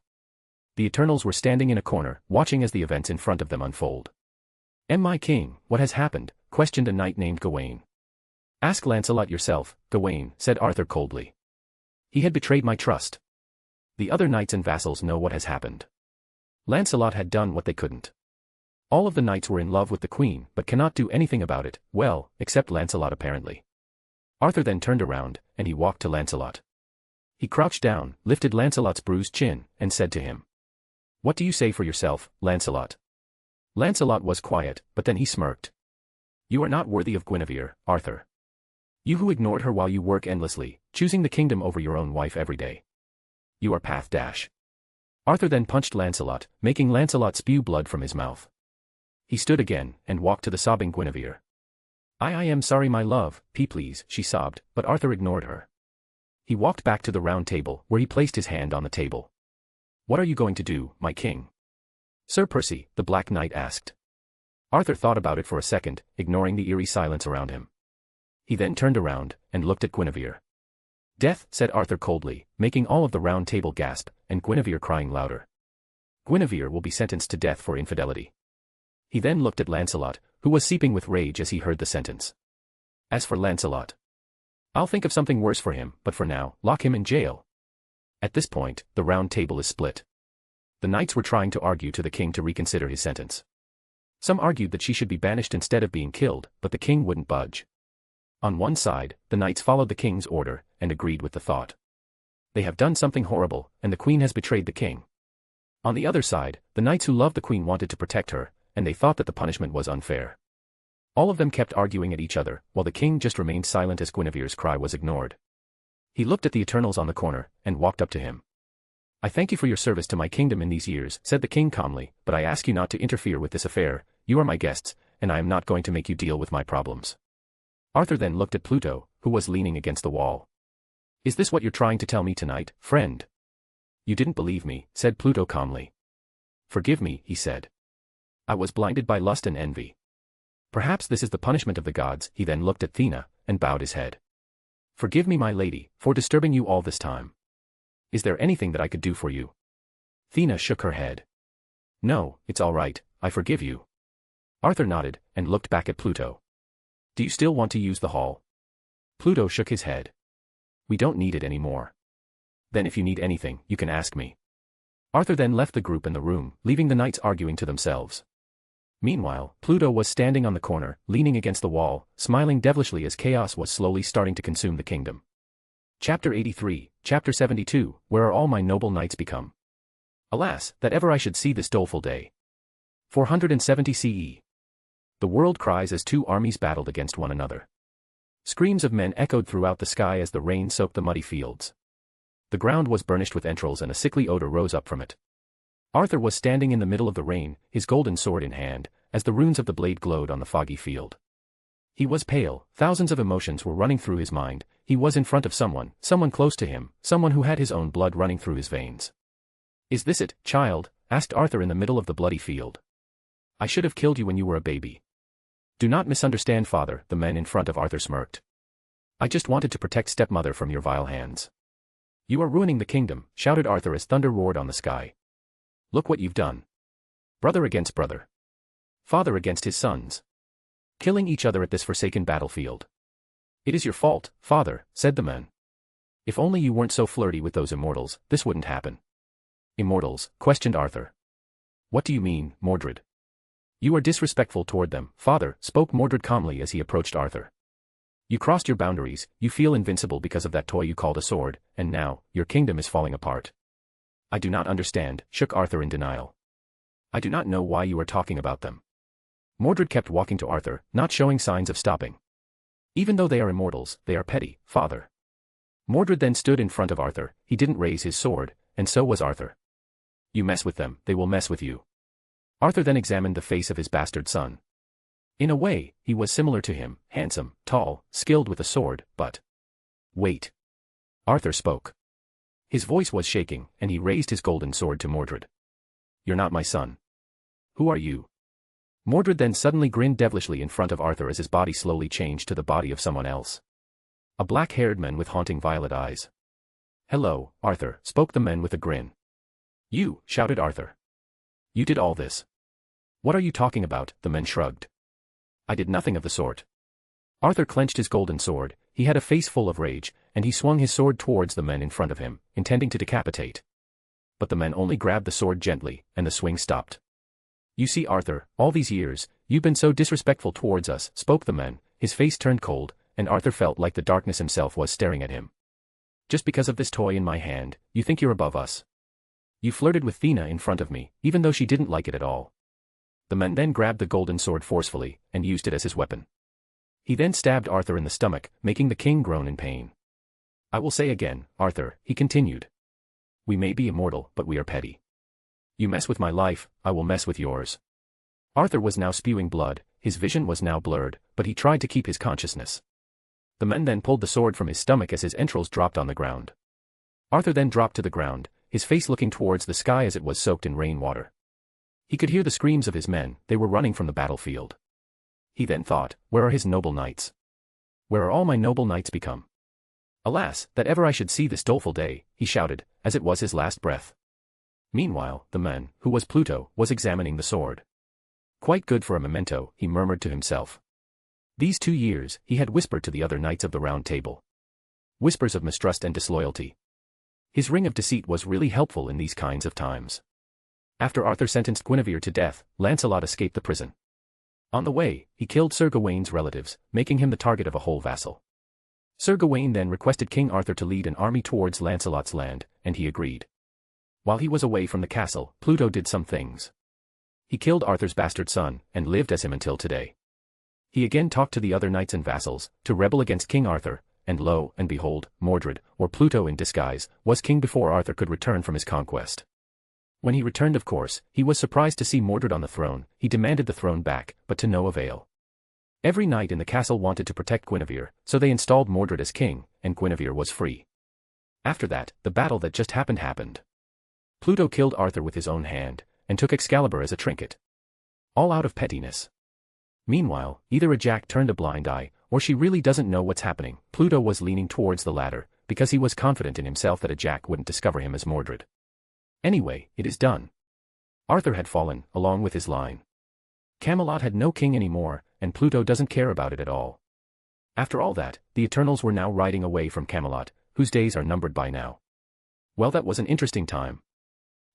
Speaker 2: The Eternals were standing in a corner, watching as the events in front of them unfold. My king, what has happened? Questioned a knight named Gawain. Ask Lancelot yourself, Gawain, said Arthur coldly. He had betrayed my trust. The other knights and vassals know what has happened. Lancelot had done what they couldn't. All of the knights were in love with the queen, but cannot do anything about it, well, except Lancelot apparently. Arthur then turned around, and he walked to Lancelot. He crouched down, lifted Lancelot's bruised chin, and said to him. What do you say for yourself, Lancelot? Lancelot was quiet, but then he smirked. You are not worthy of Guinevere, Arthur. You who ignored her while you work endlessly, choosing the kingdom over your own wife every day. You are path dash. Arthur then punched Lancelot, making Lancelot spew blood from his mouth. He stood again, and walked to the sobbing Guinevere. I am sorry my love, please, she sobbed, but Arthur ignored her. He walked back to the round table, where he placed his hand on the table. What are you going to do, my king? Sir Percy, the Black Knight asked. Arthur thought about it for a second, ignoring the eerie silence around him. He then turned around and looked at Guinevere. Death, said Arthur coldly, making all of the round table gasp, and Guinevere crying louder. Guinevere will be sentenced to death for infidelity. He then looked at Lancelot, who was seeping with rage as he heard the sentence. As for Lancelot, I'll think of something worse for him, but for now, lock him in jail. At this point, the round table is split. The knights were trying to argue to the king to reconsider his sentence. Some argued that she should be banished instead of being killed, but the king wouldn't budge. On one side, the knights followed the king's order, and agreed with the thought. They have done something horrible, and the queen has betrayed the king. On the other side, the knights who loved the queen wanted to protect her, and they thought that the punishment was unfair. All of them kept arguing at each other, while the king just remained silent as Guinevere's cry was ignored. He looked at the Eternals on the corner, and walked up to him. I thank you for your service to my kingdom in these years, said the king calmly, but I ask you not to interfere with this affair. You are my guests, and I am not going to make you deal with my problems. Arthur then looked at Pluto, who was leaning against the wall. Is this what you're trying to tell me tonight, friend? You didn't believe me, said Pluto calmly. Forgive me, he said. I was blinded by lust and envy. Perhaps this is the punishment of the gods. He then looked at Thea, and bowed his head. Forgive me, my lady, for disturbing you all this time. Is there anything that I could do for you? Thea shook her head. No, it's all right, I forgive you. Arthur nodded, and looked back at Pluto. Do you still want to use the hall? Pluto shook his head. We don't need it anymore. Then if you need anything, you can ask me. Arthur then left the group and the room, leaving the knights arguing to themselves. Meanwhile, Pluto was standing on the corner, leaning against the wall, smiling devilishly as chaos was slowly starting to consume the kingdom. Chapter 83, Chapter 72, Where are all my noble knights become? Alas, that ever I should see this doleful day. 470 CE. The world cries as two armies battled against one another. Screams of men echoed throughout the sky as the rain soaked the muddy fields. The ground was burnished with entrails and a sickly odor rose up from it. Arthur was standing in the middle of the rain, his golden sword in hand, as the runes of the blade glowed on the foggy field. He was pale, thousands of emotions were running through his mind. He was in front of someone close to him, someone who had his own blood running through his veins. Is this it, child? Asked Arthur in the middle of the bloody field. I should have killed you when you were a baby. Do not misunderstand, father, the men in front of Arthur smirked. I just wanted to protect stepmother from your vile hands. You are ruining the kingdom, shouted Arthur as thunder roared on the sky. Look what you've done. Brother against brother. Father against his sons. Killing each other at this forsaken battlefield. It is your fault, father, said the men. If only you weren't so flirty with those immortals, this wouldn't happen. Immortals? Questioned Arthur. What do you mean, Mordred? You are disrespectful toward them, father, spoke Mordred calmly as he approached Arthur. You crossed your boundaries, you feel invincible because of that toy you called a sword, and now, your kingdom is falling apart. I do not understand, shook Arthur in denial. I do not know why you are talking about them. Mordred kept walking to Arthur, not showing signs of stopping. Even though they are immortals, they are petty, father. Mordred then stood in front of Arthur, he didn't raise his sword, and so was Arthur. You mess with them, they will mess with you. Arthur then examined the face of his bastard son. In a way, he was similar to him, handsome, tall, skilled with a sword, but... Wait. Arthur spoke. His voice was shaking, and he raised his golden sword to Mordred. You're not my son. Who are you? Mordred then suddenly grinned devilishly in front of Arthur as his body slowly changed to the body of someone else. A black-haired man with haunting violet eyes. Hello, Arthur, spoke the man with a grin. You, shouted Arthur. You did all this. What are you talking about? The men shrugged. I did nothing of the sort. Arthur clenched his golden sword, he had a face full of rage, and he swung his sword towards the men in front of him, intending to decapitate. But the men only grabbed the sword gently, and the swing stopped. You see, Arthur, all these years, you've been so disrespectful towards us, spoke the man, his face turned cold, and Arthur felt like the darkness himself was staring at him. Just because of this toy in my hand, you think you're above us. You flirted with Thea in front of me, even though she didn't like it at all. The man then grabbed the golden sword forcefully, and used it as his weapon. He then stabbed Arthur in the stomach, making the king groan in pain. I will say again, Arthur, he continued. We may be immortal, but we are petty. You mess with my life, I will mess with yours. Arthur was now spewing blood, his vision was now blurred, but he tried to keep his consciousness. The man then pulled the sword from his stomach as his entrails dropped on the ground. Arthur then dropped to the ground, his face looking towards the sky as it was soaked in rainwater. He could hear the screams of his men, they were running from the battlefield. He then thought, where are his noble knights? Where are all my noble knights become? Alas, that ever I should see this doleful day, he shouted, as it was his last breath. Meanwhile, the man, who was Pluto, was examining the sword. Quite good for a memento, he murmured to himself. These 2 years, he had whispered to the other knights of the Round Table. Whispers of mistrust and disloyalty. His ring of deceit was really helpful in these kinds of times. After Arthur sentenced Guinevere to death, Lancelot escaped the prison. On the way, he killed Sir Gawaine's relatives, making him the target of a whole vassal. Sir Gawaine then requested King Arthur to lead an army towards Lancelot's land, and he agreed. While he was away from the castle, Pluto did some things. He killed Arthur's bastard son, and lived as him until today. He again talked to the other knights and vassals, to rebel against King Arthur, and lo and behold, Mordred, or Pluto in disguise, was king before Arthur could return from his conquest. When he returned, of course, he was surprised to see Mordred on the throne. He demanded the throne back, but to no avail. Every knight in the castle wanted to protect Guinevere, so they installed Mordred as king, and Guinevere was free. After that, the battle that just happened. Pluto killed Arthur with his own hand, and took Excalibur as a trinket. All out of pettiness. Meanwhile, either a Jack turned a blind eye, or she really doesn't know what's happening. Pluto was leaning towards the latter, because he was confident in himself that a Jack wouldn't discover him as Mordred. Anyway, it is done. Arthur had fallen, along with his line. Camelot had no king anymore, and Pluto doesn't care about it at all. After all that, the Eternals were now riding away from Camelot, whose days are numbered by now. Well, that was an interesting time.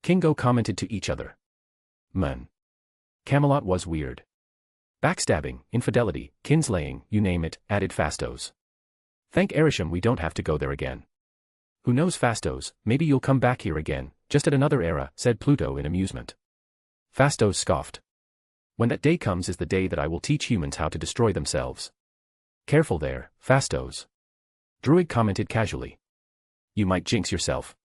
Speaker 2: Kingo commented to each other. Man. Camelot was weird. Backstabbing, infidelity, kinslaying, you name it, added Fastos. Thank Erisham we don't have to go there again. Who knows, Fastos, maybe you'll come back here again, just at another era, said Pluto in amusement. Fastos scoffed. When that day comes is the day that I will teach humans how to destroy themselves. Careful there, Fastos. Druig commented casually. You might jinx yourself.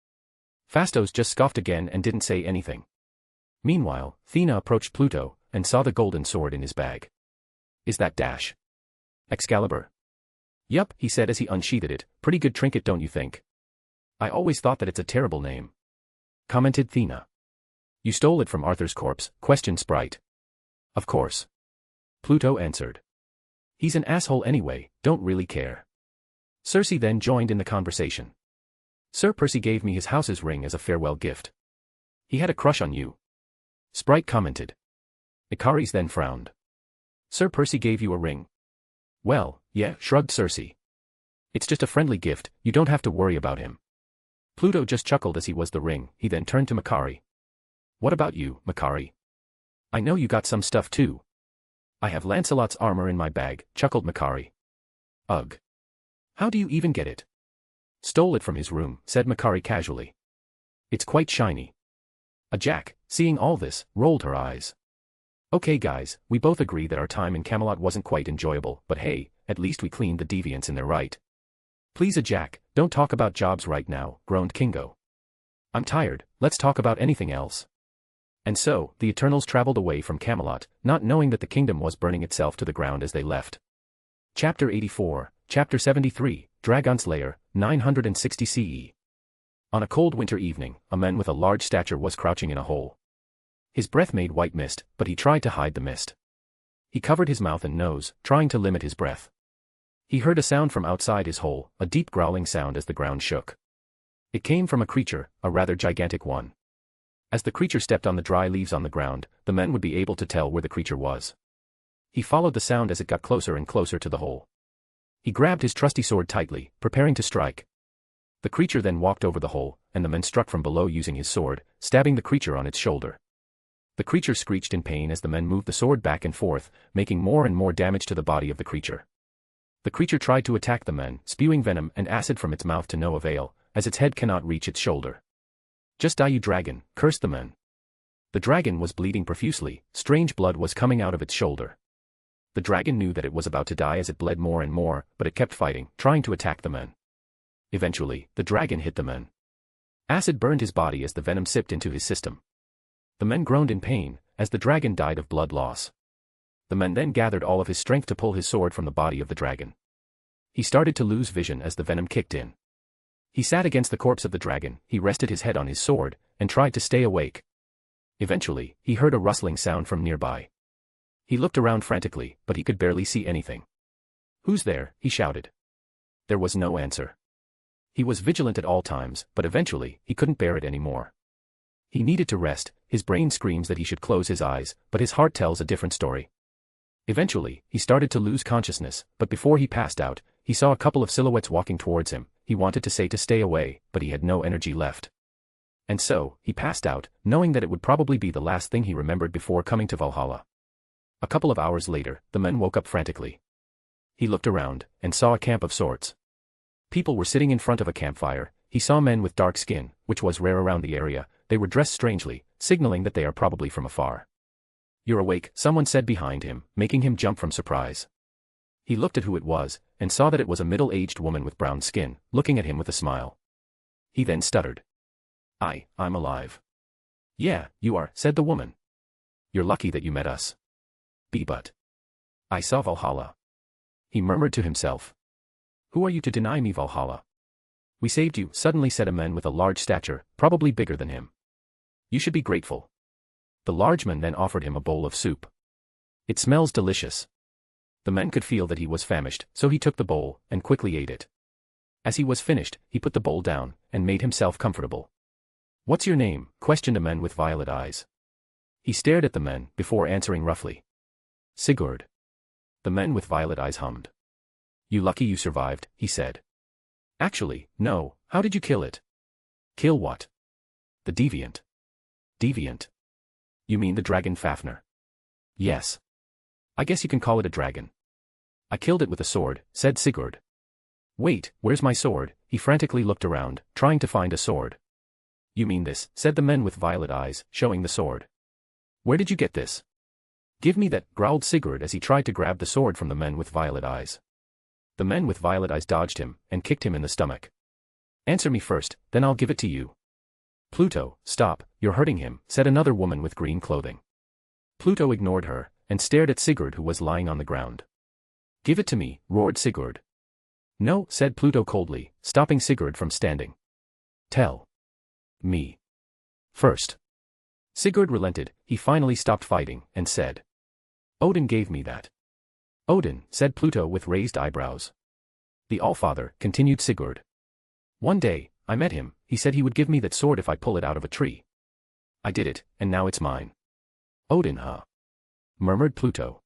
Speaker 2: Fastos just scoffed again and didn't say anything. Meanwhile, Thea approached Pluto, and saw the golden sword in his bag. Is that Dash? Excalibur? Yup, he said as he unsheathed it, pretty good trinket don't you think? I always thought that it's a terrible name. Commented Thea. You stole it from Arthur's corpse, questioned Sprite. Of course. Pluto answered. He's an asshole anyway, don't really care. Circe then joined in the conversation. Sir Percy gave me his house's ring as a farewell gift. He had a crush on you. Sprite commented. Ikaris then frowned. Sir Percy gave you a ring? Well, yeah, shrugged Circe. It's just a friendly gift, you don't have to worry about him. Pluto just chuckled as he was the ring. He then turned to Makari. What about you, Makari? I know you got some stuff too. I have Lancelot's armor in my bag, chuckled Makari. Ugh. How do you even get it? Stole it from his room, said Makari casually. It's quite shiny. A Jack, seeing all this, rolled her eyes. Okay guys, we both agree that our time in Camelot wasn't quite enjoyable, but hey, at least we cleaned the deviants in their right. Please a Jack, don't talk about jobs right now, groaned Kingo. I'm tired, let's talk about anything else. And so, the Eternals traveled away from Camelot, not knowing that the kingdom was burning itself to the ground as they left. Chapter 84, Chapter 73, Dragon's Lair, 960 CE. On a cold winter evening, a man with a large stature was crouching in a hole. His breath made white mist, but he tried to hide the mist. He covered his mouth and nose, trying to limit his breath. He heard a sound from outside his hole, a deep growling sound as the ground shook. It came from a creature, a rather gigantic one. As the creature stepped on the dry leaves on the ground, the man would be able to tell where the creature was. He followed the sound as it got closer and closer to the hole. He grabbed his trusty sword tightly, preparing to strike. The creature then walked over the hole, and the man struck from below using his sword, stabbing the creature on its shoulder. The creature screeched in pain as the men moved the sword back and forth, making more and more damage to the body of the creature. The creature tried to attack the men, spewing venom and acid from its mouth to no avail, as its head cannot reach its shoulder. Just die you dragon, cursed the men. The dragon was bleeding profusely, strange blood was coming out of its shoulder. The dragon knew that it was about to die as it bled more and more, but it kept fighting, trying to attack the men. Eventually, the dragon hit the men. Acid burned his body as the venom sipped into his system. The men groaned in pain, as the dragon died of blood loss. The man then gathered all of his strength to pull his sword from the body of the dragon. He started to lose vision as the venom kicked in. He sat against the corpse of the dragon, he rested his head on his sword, and tried to stay awake. Eventually, he heard a rustling sound from nearby. He looked around frantically, but he could barely see anything. "Who's there?" he shouted. There was no answer. He was vigilant at all times, but eventually, he couldn't bear it anymore. He needed to rest, his brain screams that he should close his eyes, but his heart tells a different story. Eventually, he started to lose consciousness, but before he passed out, he saw a couple of silhouettes walking towards him. He wanted to say to stay away, but he had no energy left. And so, he passed out, knowing that it would probably be the last thing he remembered before coming to Valhalla. A couple of hours later, the men woke up frantically. He looked around, and saw a camp of sorts. People were sitting in front of a campfire. He saw men with dark skin, which was rare around the area. They were dressed strangely, signaling that they are probably from afar. "You're awake," someone said behind him, making him jump from surprise. He looked at who it was, and saw that it was a middle-aged woman with brown skin, looking at him with a smile. He then stuttered. I'm alive." "Yeah, you are," said the woman. "You're lucky that you met us." But I saw Valhalla." He murmured to himself. "Who are you to deny me Valhalla?" "We saved you," suddenly said a man with a large stature, probably bigger than him. "You should be grateful." The large man then offered him a bowl of soup. "It smells delicious." The man could feel that he was famished, so he took the bowl, and quickly ate it. As he was finished, he put the bowl down, and made himself comfortable. "What's your name?" questioned a man with violet eyes. He stared at the man, before answering roughly. "Sigurd." The man with violet eyes hummed. "You lucky you survived," he said. "Actually, no, how did you kill it?" "Kill what?" "The deviant." "Deviant? You mean the dragon Fafnir?" "Yes. I guess you can call it a dragon." "I killed it with a sword," said Sigurd. "Wait, where's my sword?" He frantically looked around, trying to find a sword. "You mean this," said the man with violet eyes, showing the sword. "Where did you get this?" "Give me that," growled Sigurd as he tried to grab the sword from the man with violet eyes. The man with violet eyes dodged him, and kicked him in the stomach. "Answer me first, then I'll give it to you." "Pluto, stop, you're hurting him," said another woman with green clothing. Pluto ignored her, and stared at Sigurd who was lying on the ground. "Give it to me," roared Sigurd. "No," said Pluto coldly, stopping Sigurd from standing. "Tell me first." Sigurd relented. He finally stopped fighting, and said, "Odin gave me that." "Odin," said Pluto with raised eyebrows. "The Allfather," continued Sigurd. "One day, I met him. He said he would give me that sword if I pull it out of a tree. I did it, and now it's mine." "Odin, huh?" murmured Pluto.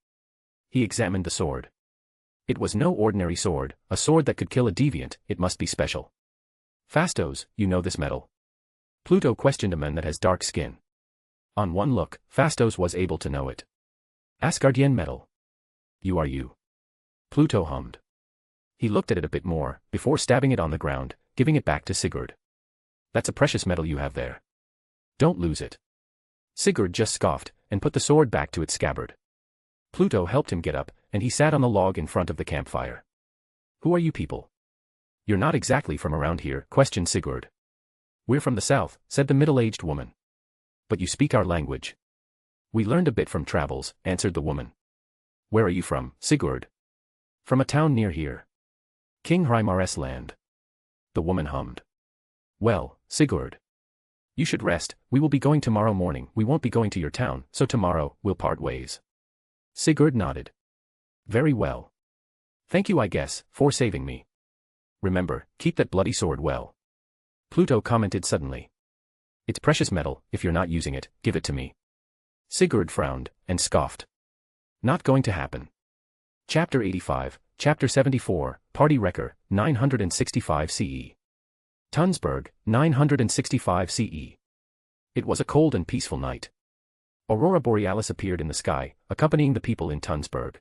Speaker 2: He examined the sword. It was no ordinary sword, a sword that could kill a deviant. It must be special. "Fastos, you know this metal?" Pluto questioned a man that has dark skin. On one look, Fastos was able to know it. "Asgardian metal." "You are you." Pluto hummed. He looked at it a bit more, before stabbing it on the ground, giving it back to Sigurd. "That's a precious metal you have there. Don't lose it." Sigurd just scoffed, and put the sword back to its scabbard. Pluto helped him get up, and he sat on the log in front of the campfire. "Who are you people?" "You're not exactly from around here," questioned Sigurd. "We're from the south," said the middle-aged woman. "But you speak our language." "We learned a bit from travels," answered the woman. "Where are you from, Sigurd?" "From a town near here. King Hrymar's land." The woman hummed. "Well, Sigurd, you should rest. We will be going tomorrow morning. We won't be going to your town, so tomorrow, we'll part ways." Sigurd nodded. "Very well. Thank you, I guess, for saving me. Remember, keep that bloody sword well." Pluto commented suddenly. "It's precious metal. If you're not using it, give it to me." Sigurd frowned, and scoffed. "Not going to happen." Chapter 85, Chapter 74, Party Wrecker, 965 CE. Tunsberg, 965 CE. It was a cold and peaceful night. Aurora Borealis appeared in the sky, accompanying the people in Tunsberg.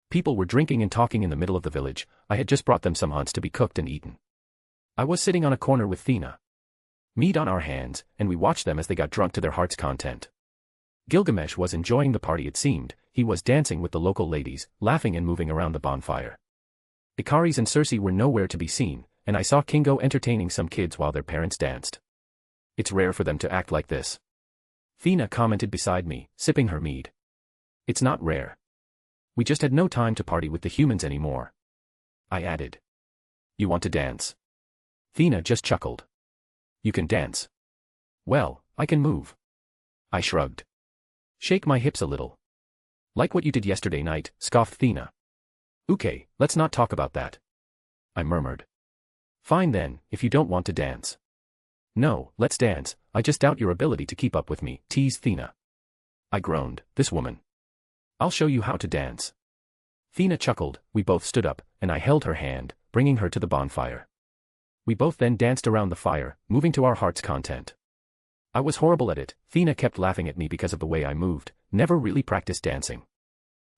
Speaker 2: People were drinking and talking in the middle of the village. I had just brought them some hunts to be cooked and eaten. I was sitting on a corner with Thea. Meat on our hands, and we watched them as they got drunk to their heart's content. Gilgamesh was enjoying the party it seemed. He was dancing with the local ladies, laughing and moving around the bonfire. Ikaris and Circe were nowhere to be seen, and I saw Kingo entertaining some kids while their parents danced. "It's rare for them to act like this." Thea commented beside me, sipping her mead. "It's not rare. We just had no time to party with the humans anymore." I added. "You want to dance?" Thea just chuckled. You can dance. Well, I can move. I shrugged. Shake my hips a little. Like what you did yesterday night, scoffed Thea. Okay, let's not talk about that. I murmured. Fine then, if you don't want to dance. No, let's dance, I just doubt your ability to keep up with me, teased Thea. I groaned, this woman. I'll show you how to dance. Thea chuckled, we both stood up, and I held her hand, bringing her to the bonfire. We both then danced around the fire, moving to our heart's content. I was horrible at it, Thea kept laughing at me because of the way I moved, never really practiced dancing.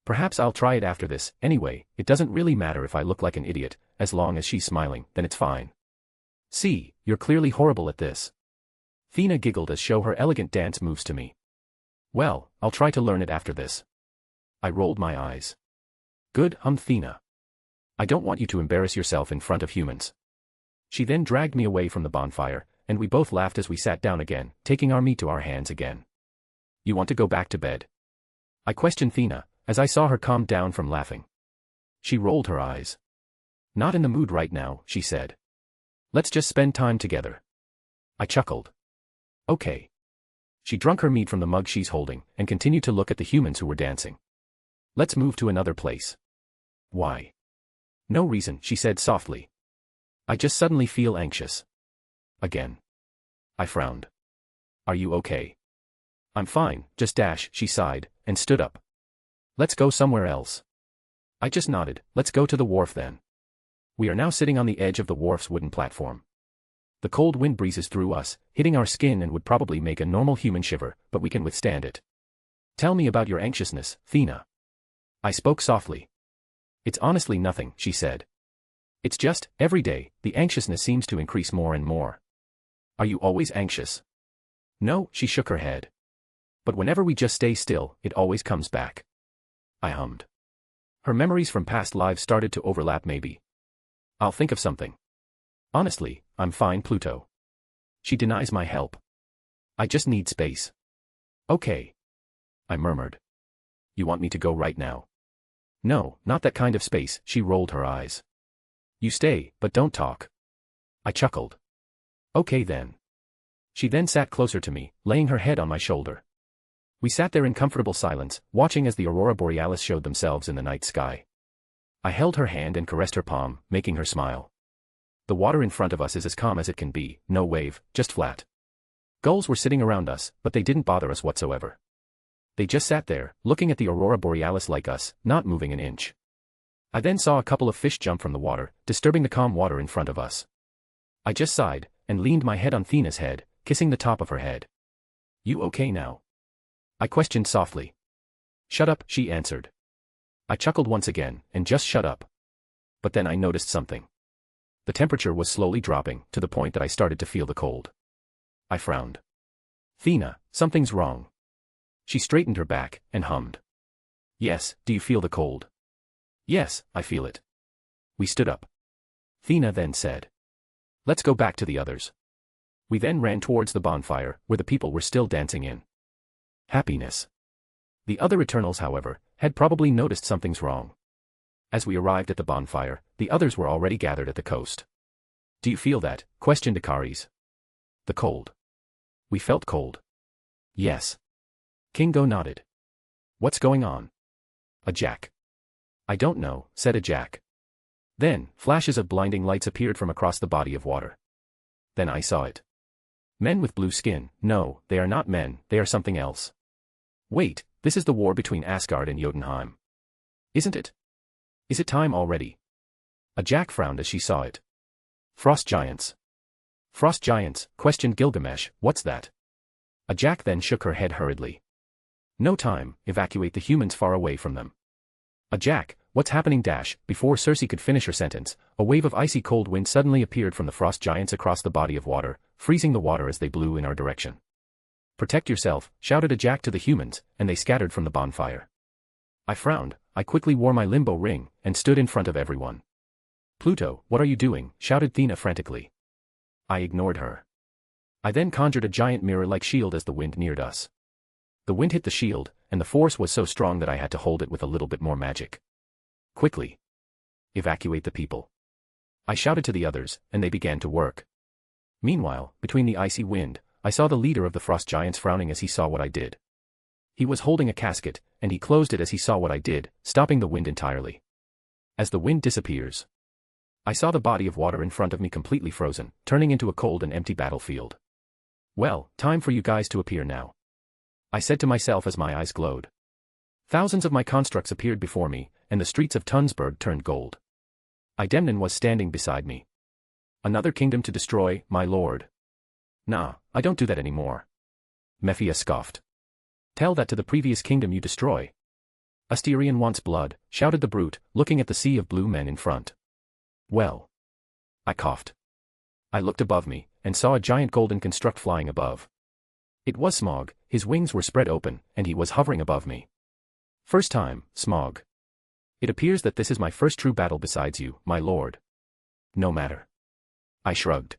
Speaker 2: Perhaps I'll try it after this, anyway, it doesn't really matter if I look like an idiot, as long as she's smiling, then it's fine. See, you're clearly horrible at this. Thea giggled as show her elegant dance moves to me. Well, I'll try to learn it after this. I rolled my eyes. Good, hummed Thea. I don't want you to embarrass yourself in front of humans. She then dragged me away from the bonfire, and we both laughed as we sat down again, taking our meat to our hands again. You want to go back to bed? I questioned Thea, as I saw her calm down from laughing. She rolled her eyes. Not in the mood right now, she said. Let's just spend time together. I chuckled. Okay. She drank her meat from the mug she's holding, and continued to look at the humans who were dancing. Let's move to another place. Why? No reason, she said softly. I just suddenly feel anxious. Again. I frowned. Are you okay? I'm fine, just dash, she sighed, and stood up. Let's go somewhere else. I just nodded, let's go to the wharf then. We are now sitting on the edge of the wharf's wooden platform. The cold wind breezes through us, hitting our skin and would probably make a normal human shiver, but we can withstand it. Tell me about your anxiousness, Thea. I spoke softly. It's honestly nothing, she said. It's just, every day, the anxiousness seems to increase more and more. Are you always anxious? No, she shook her head. But whenever we just stay still, it always comes back. I hummed. Her memories from past lives started to overlap maybe. I'll think of something. Honestly, I'm fine, Pluto. She denies my help. I just need space. Okay. I murmured. You want me to go right now? No, not that kind of space, she rolled her eyes. You stay, but don't talk. I chuckled. Okay then. She then sat closer to me, laying her head on my shoulder. We sat there in comfortable silence, watching as the aurora borealis showed themselves in the night sky. I held her hand and caressed her palm, making her smile. The water in front of us is as calm as it can be, no wave, just flat. Gulls were sitting around us, but they didn't bother us whatsoever. They just sat there, looking at the aurora borealis like us, not moving an inch. I then saw a couple of fish jump from the water, disturbing the calm water in front of us. I just sighed, and leaned my head on Thea's head, kissing the top of her head. You okay now? I questioned softly. Shut up, she answered. I chuckled once again, and just shut up. But then I noticed something. The temperature was slowly dropping, to the point that I started to feel the cold. I frowned. Thea, something's wrong. She straightened her back, and hummed. Yes, do you feel the cold? Yes, I feel it. We stood up. Thea then said. Let's go back to the others. We then ran towards the bonfire, where the people were still dancing in happiness. The other Eternals, however, had probably noticed something's wrong. As we arrived at the bonfire, the others were already gathered at the coast. Do you feel that? Questioned Ikaris. The cold. We felt cold. Yes. Kingo nodded. What's going on? A jack. I don't know, said a jack. Then, flashes of blinding lights appeared from across the body of water. Then I saw it. Men with blue skin, no, they are not men, they are something else. Wait, this is the war between Asgard and Jotunheim. Isn't it? Is it time already? A jack frowned as she saw it. Frost giants. Frost giants, questioned Gilgamesh, what's that? A jack then shook her head hurriedly. No time, evacuate the humans far away from them. A jack, what's happening? Before Circe could finish her sentence, a wave of icy cold wind suddenly appeared from the frost giants across the body of water, freezing the water as they blew in our direction. Protect yourself, shouted a jack to the humans, and they scattered from the bonfire. I frowned, I quickly wore my limbo ring, and stood in front of everyone. Pluto, what are you doing? Shouted Thea frantically. I ignored her. I then conjured a giant mirror-like shield as the wind neared us. The wind hit the shield, and the force was so strong that I had to hold it with a little bit more magic. Quickly. Evacuate the people. I shouted to the others, and they began to work. Meanwhile, between the icy wind, I saw the leader of the frost giants frowning as he saw what I did. He was holding a casket, and he closed it as he saw what I did, stopping the wind entirely. As the wind disappears, I saw the body of water in front of me completely frozen, turning into a cold and empty battlefield. Well, time for you guys to appear now, I said to myself as my eyes glowed. Thousands of my constructs appeared before me, and the streets of Tunsberg turned gold. Idemnon was standing beside me. Another kingdom to destroy, my lord. Nah, I don't do that anymore. Mephia scoffed. Tell that to the previous kingdom you destroy. Asterion wants blood, shouted the brute, looking at the sea of blue men in front. Well. I coughed. I looked above me, and saw a giant golden construct flying above. It was Smog, his wings were spread open, and he was hovering above me. First time, Smog. It appears that this is my first true battle besides you, my lord. No matter. I shrugged.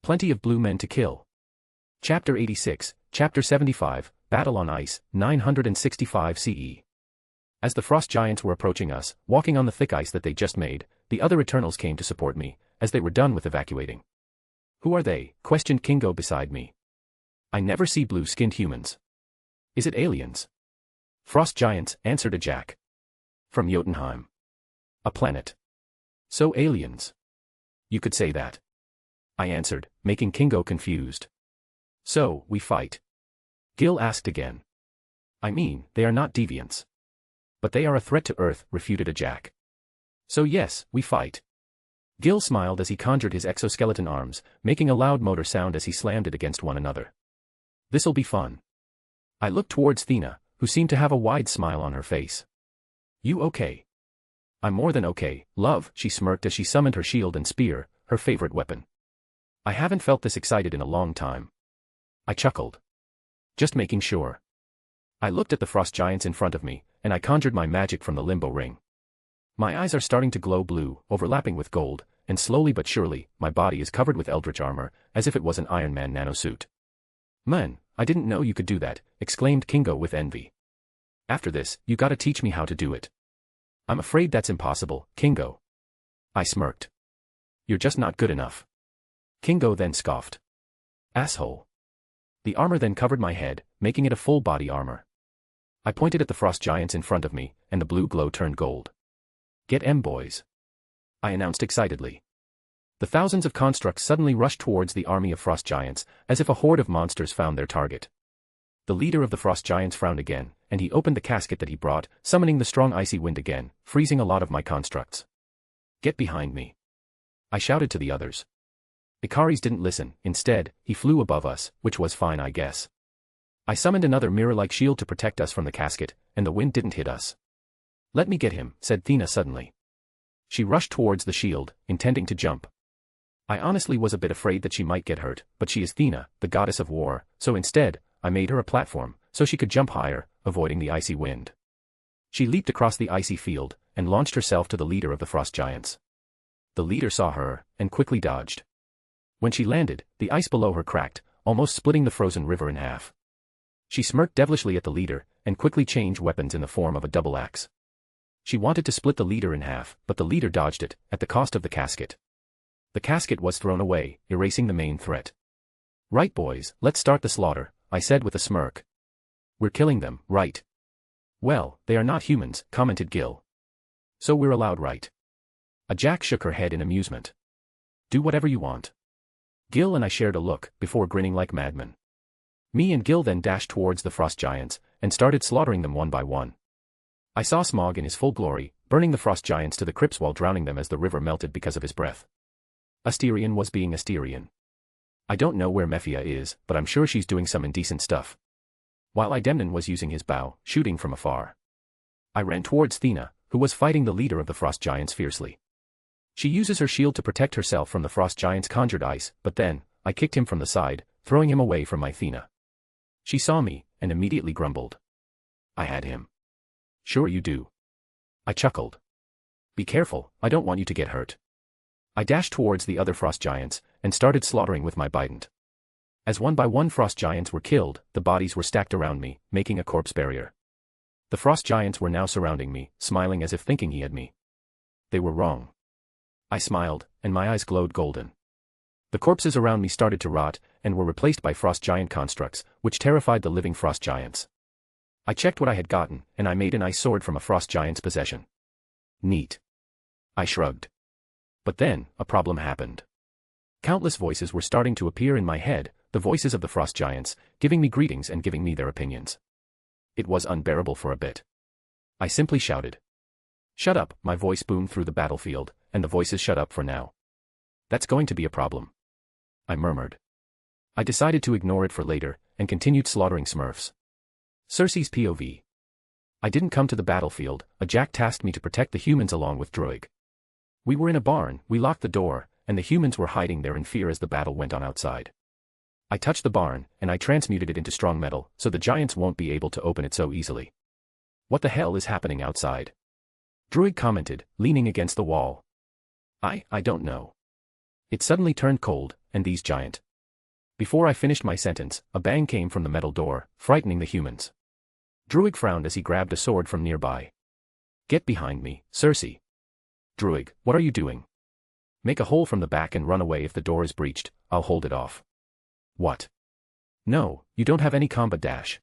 Speaker 2: Plenty of blue men to kill. Chapter 86, Chapter 75, Battle on Ice, 965 CE. As the frost giants were approaching us, walking on the thick ice that they just made, the other Eternals came to support me, as they were done with evacuating. Who are they? Questioned Kingo beside me. I never see blue-skinned humans. Is it aliens? Frost giants, answered a Jack. From Jotunheim. A planet. So aliens. You could say that. I answered, making Kingo confused. So, we fight? Gil asked again. I mean, they are not deviants. But they are a threat to Earth, refuted a Jack. So yes, we fight. Gil smiled as he conjured his exoskeleton arms, making a loud motor sound as he slammed it against one another. This'll be fun. I looked towards Thea, who seemed to have a wide smile on her face. You okay? I'm more than okay, love, she smirked as she summoned her shield and spear, her favorite weapon. I haven't felt this excited in a long time. I chuckled. Just making sure. I looked at the frost giants in front of me, and I conjured my magic from the limbo ring. My eyes are starting to glow blue, overlapping with gold, and slowly but surely, my body is covered with eldritch armor, as if it was an Iron Man nanosuit. Man, I didn't know you could do that, exclaimed Kingo with envy. After this, you gotta teach me how to do it. I'm afraid that's impossible, Kingo. I smirked. You're just not good enough. Kingo then scoffed. Asshole. The armor then covered my head, making it a full body armor. I pointed at the frost giants in front of me, and the blue glow turned gold. Get 'em, boys. I announced excitedly. The thousands of constructs suddenly rushed towards the army of frost giants, as if a horde of monsters found their target. The leader of the frost giants frowned again, and he opened the casket that he brought, summoning the strong icy wind again, freezing a lot of my constructs. Get behind me. I shouted to the others. Ikaris didn't listen, instead, he flew above us, which was fine I guess. I summoned another mirror-like shield to protect us from the casket, and the wind didn't hit us. Let me get him, said Thea suddenly. She rushed towards the shield, intending to jump. I honestly was a bit afraid that she might get hurt, but she is Thea, the goddess of war, so instead, I made her a platform, so she could jump higher, avoiding the icy wind. She leaped across the icy field, and launched herself to the leader of the frost giants. The leader saw her, and quickly dodged. When she landed, the ice below her cracked, almost splitting the frozen river in half. She smirked devilishly at the leader, and quickly changed weapons in the form of a double axe. She wanted to split the leader in half, but the leader dodged it, at the cost of the casket. The casket was thrown away, erasing the main threat. Right boys, let's start the slaughter, I said with a smirk. We're killing them, right? Well, they are not humans, commented Gil. So we're allowed, right? A Jack shook her head in amusement. Do whatever you want. Gil and I shared a look, before grinning like madmen. Me and Gil then dashed towards the frost giants, and started slaughtering them one by one. I saw Smog in his full glory, burning the frost giants to the crypts while drowning them as the river melted because of his breath. Asterion was being Asterion. I don't know where Mephia is, but I'm sure she's doing some indecent stuff. While Idemnon was using his bow, shooting from afar. I ran towards Thea, who was fighting the leader of the frost giants fiercely. She uses her shield to protect herself from the frost giant's conjured ice, but then, I kicked him from the side, throwing him away from my Thea. She saw me, and immediately grumbled. I had him. Sure you do. I chuckled. Be careful, I don't want you to get hurt. I dashed towards the other frost giants, and started slaughtering with my bident. As one by one frost giants were killed, the bodies were stacked around me, making a corpse barrier. The frost giants were now surrounding me, smiling as if thinking he had me. They were wrong. I smiled, and my eyes glowed golden. The The corpses around me started to rot, and were replaced by frost giant constructs, which terrified the living frost giants. I checked what I had gotten, and I made an ice sword from a frost giant's possession. Neat. I shrugged. But then, a problem happened. Countless voices were starting to appear in my head, the voices of the frost giants, giving me greetings and giving me their opinions. It was unbearable for a bit. I simply shouted. "Shut up," my voice boomed through the battlefield, and the voices shut up for now. "That's going to be a problem," I murmured. I decided to ignore it for later, and continued slaughtering Smurfs. Cersei's POV. I didn't come to the battlefield, a Jack tasked me to protect the humans along with Druig. We were in a barn, we locked the door, and the humans were hiding there in fear as the battle went on outside. I touched the barn, and I transmuted it into strong metal, so the giants won't be able to open it so easily. "What the hell is happening outside?" Druig commented, leaning against the wall. I don't know. It suddenly turned cold, and these giant. Before I finished my sentence, a bang came from the metal door, frightening the humans. Druig frowned as he grabbed a sword from nearby. "Get behind me, Cersei." "Druig, what are you doing?" "Make a hole from the back and run away. If the door is breached, I'll hold it off." "What? No, you don't have any combat dash."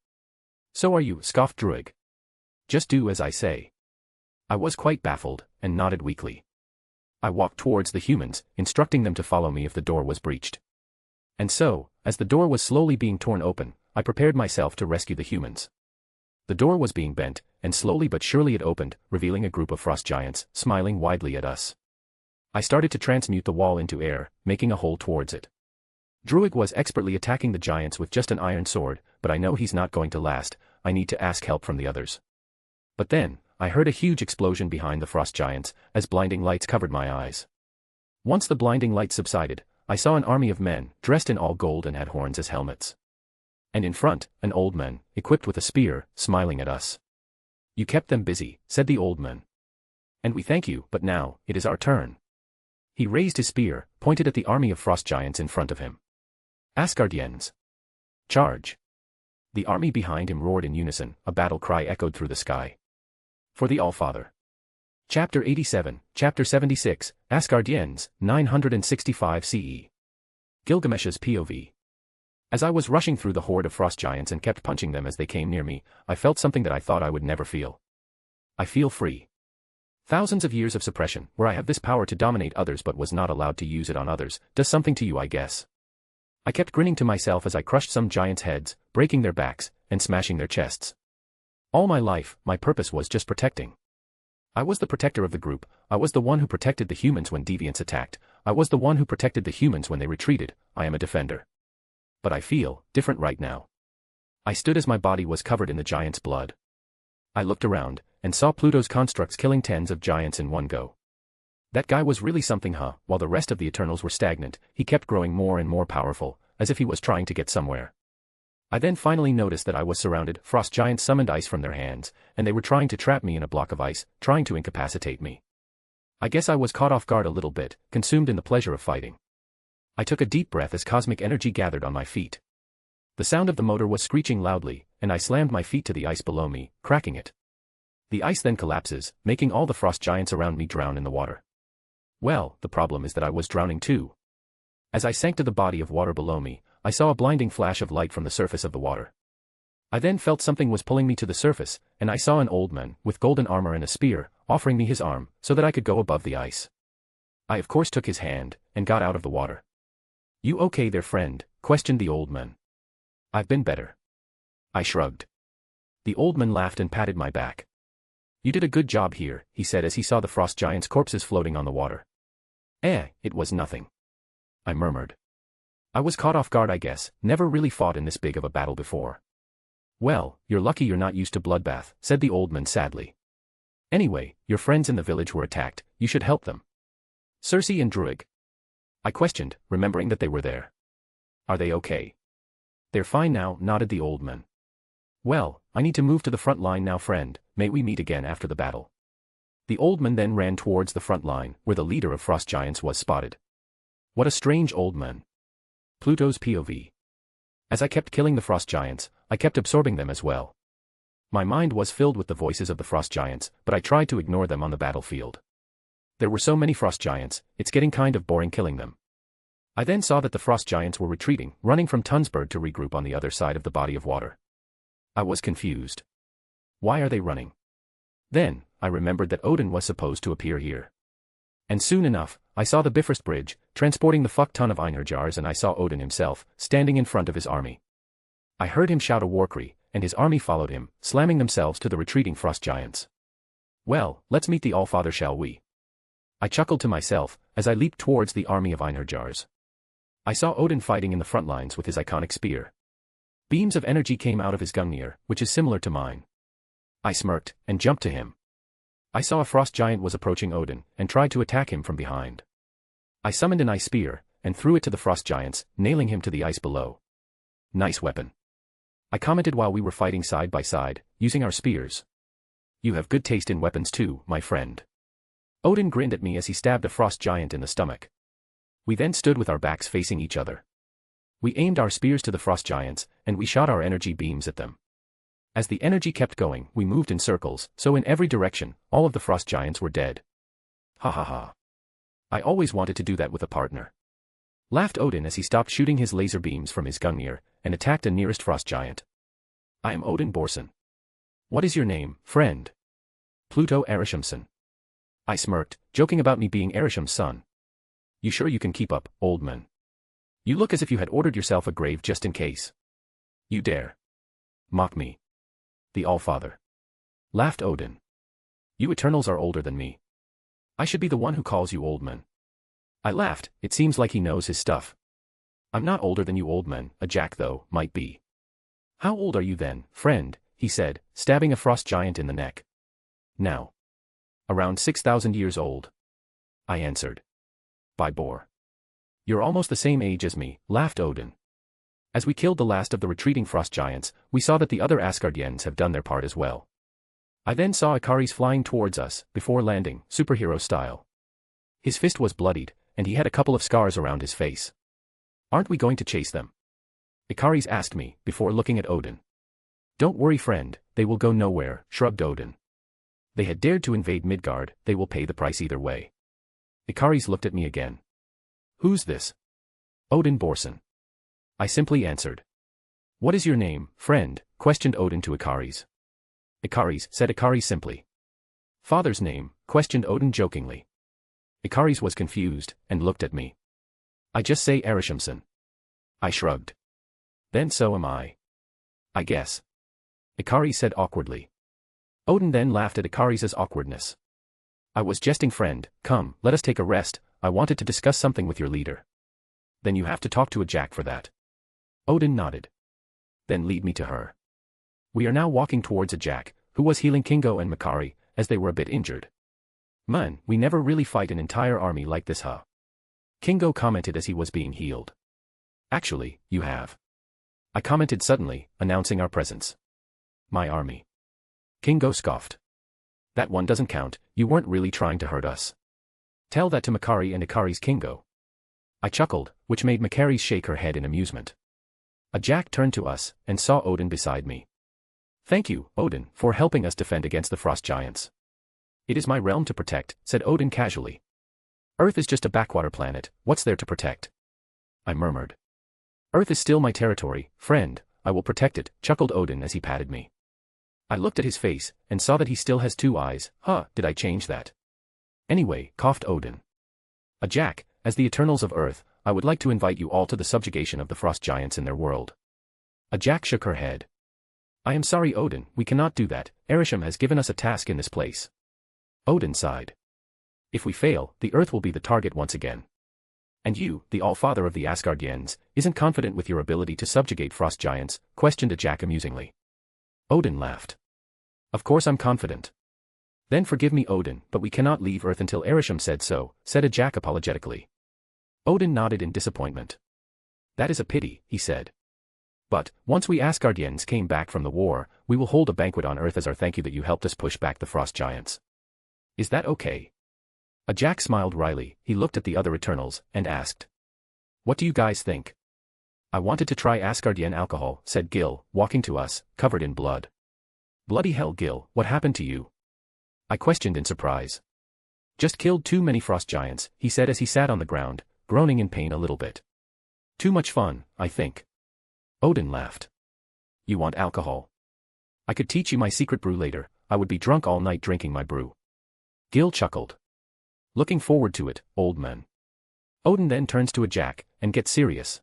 Speaker 2: "So are you," scoffed Druig. "Just do as I say." I was quite baffled, and nodded weakly. I walked towards the humans, instructing them to follow me if the door was breached. And so, as the door was slowly being torn open, I prepared myself to rescue the humans. The door was being bent, and slowly but surely it opened, revealing a group of frost giants, smiling widely at us. I started to transmute the wall into air, making a hole towards it. Druig was expertly attacking the giants with just an iron sword, but I know he's not going to last. I need to ask help from the others. But then, I heard a huge explosion behind the frost giants, as blinding lights covered my eyes. Once the blinding lights subsided, I saw an army of men, dressed in all gold and had horns as helmets. And in front, an old man, equipped with a spear, smiling at us. "You kept them busy," said the old man. "And we thank you, but now, it is our turn." He raised his spear, pointed at the army of frost giants in front of him. "Asgardians! Charge!" The army behind him roared in unison, a battle cry echoed through the sky. For the Allfather. Chapter 87, Chapter 76, Asgardians, 965 CE. Gilgamesh's POV. As I was rushing through the horde of frost giants and kept punching them as they came near me, I felt something that I thought I would never feel. I feel free. Thousands of years of suppression, where I have this power to dominate others but was not allowed to use it on others, does something to you, I guess. I kept grinning to myself as I crushed some giants' heads, breaking their backs, and smashing their chests. All my life, my purpose was just protecting. I was the protector of the group, I was the one who protected the humans when deviants attacked, I was the one who protected the humans when they retreated, I am a defender. But I feel different right now. I stood as my body was covered in the giant's blood. I looked around, and saw Pluto's constructs killing tens of giants in one go. That guy was really something, huh? While the rest of the Eternals were stagnant, he kept growing more and more powerful, as if he was trying to get somewhere. I then finally noticed that I was surrounded. Frost giants summoned ice from their hands, and they were trying to trap me in a block of ice, trying to incapacitate me. I guess I was caught off guard a little bit, consumed in the pleasure of fighting. I took a deep breath as cosmic energy gathered on my feet. The sound of the motor was screeching loudly, and I slammed my feet to the ice below me, cracking it. The ice then collapses, making all the frost giants around me drown in the water. Well, the problem is that I was drowning too. As I sank to the body of water below me, I saw a blinding flash of light from the surface of the water. I then felt something was pulling me to the surface, and I saw an old man, with golden armor and a spear, offering me his arm, so that I could go above the ice. I of course took his hand, and got out of the water. "You okay there, friend?" questioned the old man. "I've been better." I shrugged. The old man laughed and patted my back. "You did a good job here," he said as he saw the frost giants' corpses floating on the water. It was nothing," I murmured. "I was caught off guard, I guess, never really fought in this big of a battle before." "Well, you're lucky you're not used to bloodbath," said the old man sadly. "Anyway, your friends in the village were attacked, you should help them." "Cersei and Druig?" I questioned, remembering that they were there. "Are they okay?" "They're fine now," nodded the old man. "Well, I need to move to the front line now, friend, may we meet again after the battle." The old man then ran towards the front line, where the leader of frost giants was spotted. What a strange old man. Pluto's POV. As I kept killing the frost giants, I kept absorbing them as well. My mind was filled with the voices of the frost giants, but I tried to ignore them on the battlefield. There were so many frost giants, it's getting kind of boring killing them. I then saw that the frost giants were retreating, running from Tunsberg to regroup on the other side of the body of water. I was confused. Why are they running? Then, I remembered that Odin was supposed to appear here. And soon enough, I saw the Bifrost Bridge, transporting the fuck-ton of Einherjars, and I saw Odin himself, standing in front of his army. I heard him shout a war cry, and his army followed him, slamming themselves to the retreating frost giants. Well, let's meet the Allfather, shall we? I chuckled to myself, as I leaped towards the army of Einherjars. I saw Odin fighting in the front lines with his iconic spear. Beams of energy came out of his Gungnir, which is similar to mine. I smirked, and jumped to him. I saw a frost giant was approaching Odin, and tried to attack him from behind. I summoned an ice spear, and threw it to the frost giants, nailing him to the ice below. Nice weapon. I commented while we were fighting side by side, using our spears. You have good taste in weapons too, my friend. Odin grinned at me as he stabbed a frost giant in the stomach. We then stood with our backs facing each other. We aimed our spears to the frost giants, and we shot our energy beams at them. As the energy kept going, we moved in circles, so in every direction, all of the frost giants were dead. Ha ha ha. I always wanted to do that with a partner. Laughed Odin as he stopped shooting his laser beams from his Gungnir, and attacked a nearest frost giant. I am Odin Borson. What is your name, friend? Pluto Arishamson. I smirked, joking about me being Arisham's son. You sure you can keep up, old man? You look as if you had ordered yourself a grave just in case. You dare mock me. The Allfather. Laughed Odin. You Eternals are older than me. I should be the one who calls you old man. I laughed, it seems like he knows his stuff. I'm not older than you old men, a Jack though, might be. How old are you then, friend, he said, stabbing a frost giant in the neck. Now. Around 6,000 years old. I answered. By Bor. You're almost the same age as me, laughed Odin. As we killed the last of the retreating frost giants, we saw that the other Asgardians have done their part as well. I then saw Ikaris flying towards us, before landing, superhero style. His fist was bloodied, and he had a couple of scars around his face. Aren't we going to chase them? Ikaris asked me, before looking at Odin. Don't worry friend, they will go nowhere, shrugged Odin. They had dared to invade Midgard, they will pay the price either way. Ikaris looked at me again. Who's this? Odin Borson. I simply answered. What is your name, friend? Questioned Odin to Ikaris. Ikaris, said Ikaris simply. Father's name? Questioned Odin jokingly. Ikaris was confused, and looked at me. I just say Arishamson. I shrugged. Then so am I. I guess. Ikaris said awkwardly. Odin then laughed at Ikaris' awkwardness. I was jesting friend, come, let us take a rest, I wanted to discuss something with your leader. Then you have to talk to a Jack for that. Odin nodded. Then lead me to her. We are now walking towards a Jack, who was healing Kingo and Makari, as they were a bit injured. Man, we never really fight an entire army like this, huh? Kingo commented as he was being healed. Actually, you have. I commented suddenly, announcing our presence. My army. Kingo scoffed. That one doesn't count, you weren't really trying to hurt us. Tell that to Makari and Ikaris Kingo. I chuckled, which made Makari shake her head in amusement. A Jack turned to us, and saw Odin beside me. Thank you, Odin, for helping us defend against the frost giants. It is my realm to protect, said Odin casually. Earth is just a backwater planet, what's there to protect? I murmured. Earth is still my territory, friend, I will protect it, chuckled Odin as he patted me. I looked at his face, and saw that he still has 2 eyes, did I change that? Anyway, coughed Odin. A Jack, as the Eternals of Earth, I would like to invite you all to the subjugation of the frost giants in their world. A Jack shook her head. I am sorry Odin, we cannot do that, Arisham has given us a task in this place. Odin sighed. If we fail, the Earth will be the target once again. And you, the Allfather of the Asgardians, isn't confident with your ability to subjugate frost giants, questioned a Jack amusingly. Odin laughed. Of course I'm confident. Then forgive me Odin, but we cannot leave Earth until Arisham said so, said a Jack apologetically. Odin nodded in disappointment. That is a pity, he said. But, once we Asgardians came back from the war, we will hold a banquet on Earth as our thank you that you helped us push back the frost giants. Is that okay? A Jack smiled wryly, he looked at the other Eternals, and asked. What do you guys think? I wanted to try Asgardian alcohol, said Gil, walking to us, covered in blood. Bloody hell Gil, what happened to you? I questioned in surprise. Just killed too many frost giants, he said as he sat on the ground, groaning in pain a little bit. Too much fun, I think. Odin laughed. You want alcohol? I could teach you my secret brew later. I would be drunk all night drinking my brew. Gil chuckled. Looking forward to it, old man. Odin then turns to a Jack, and gets serious.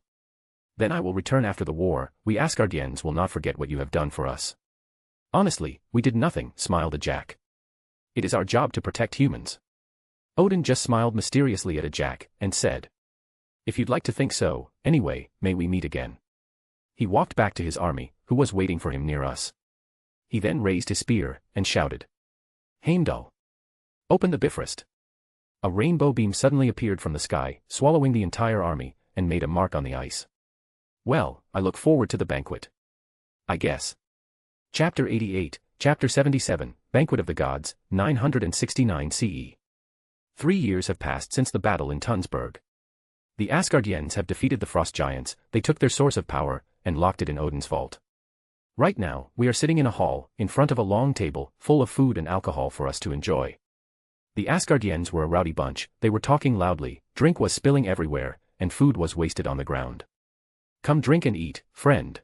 Speaker 2: Then I will return after the war. We Asgardians will not forget what you have done for us. Honestly, we did nothing, smiled a Jack. It is our job to protect humans. Odin just smiled mysteriously at a Jack, and said. If you'd like to think so, anyway, may we meet again. He walked back to his army, who was waiting for him near us. He then raised his spear, and shouted. Heimdall! Open the Bifrost! A rainbow beam suddenly appeared from the sky, swallowing the entire army, and made a mark on the ice. Well, I look forward to the banquet. I guess. Chapter 88, Chapter 77, Banquet of the Gods, 969 CE. 3 years have passed since the battle in Tunsberg. The Asgardians have defeated the frost giants, they took their source of power, and locked it in Odin's vault. Right now, we are sitting in a hall, in front of a long table, full of food and alcohol for us to enjoy. The Asgardians were a rowdy bunch, they were talking loudly, drink was spilling everywhere, and food was wasted on the ground. Come drink and eat, friend.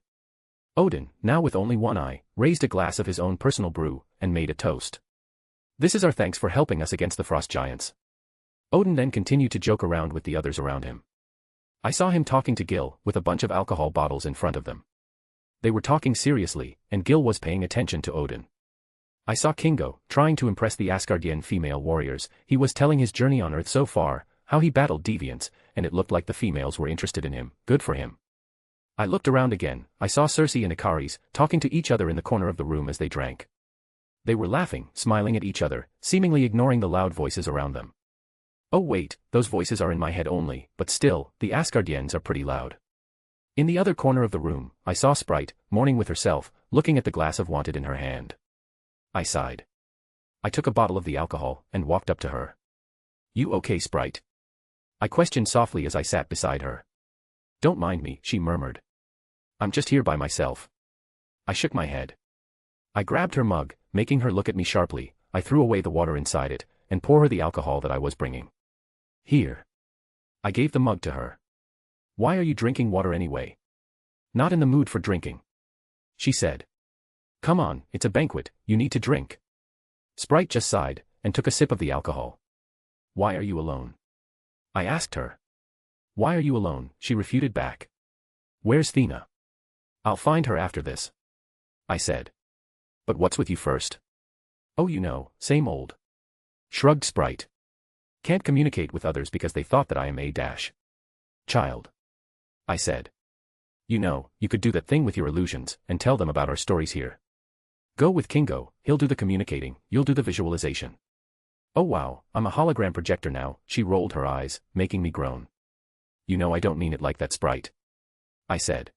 Speaker 2: Odin, now with only one eye, raised a glass of his own personal brew, and made a toast. This is our thanks for helping us against the frost giants. Odin then continued to joke around with the others around him. I saw him talking to Gil, with a bunch of alcohol bottles in front of them. They were talking seriously, and Gil was paying attention to Odin. I saw Kingo, trying to impress the Asgardian female warriors. He was telling his journey on Earth so far, how he battled deviants, and it looked like the females were interested in him. Good for him. I looked around again. I saw Circe and Ikaris, talking to each other in the corner of the room as they drank. They were laughing, smiling at each other, seemingly ignoring the loud voices around them. Oh wait, those voices are in my head only, but still, the Asgardians are pretty loud. In the other corner of the room, I saw Sprite, mourning with herself, looking at the glass of wanted in her hand. I sighed. I took a bottle of the alcohol, and walked up to her. You okay, Sprite? I questioned softly as I sat beside her. Don't mind me, she murmured. I'm just here by myself. I shook my head. I grabbed her mug, making her look at me sharply. I threw away the water inside it, and poured her the alcohol that I was bringing. Here. I gave the mug to her. Why are you drinking water anyway? Not in the mood for drinking. She said. Come on, it's a banquet, you need to drink. Sprite just sighed, and took a sip of the alcohol. Why are you alone? I asked her. Why are you alone? She refuted back. Where's Thea? I'll find her after this. I said. But what's with you first? Oh, you know, same old. Shrugged Sprite. Can't communicate with others because they thought that I am a child. I said. You know, you could do that thing with your illusions, and tell them about our stories here. Go with Kingo, he'll do the communicating, you'll do the visualization. Oh wow, I'm a hologram projector now, she rolled her eyes, making me groan. You know I don't mean it like that, Sprite. I said.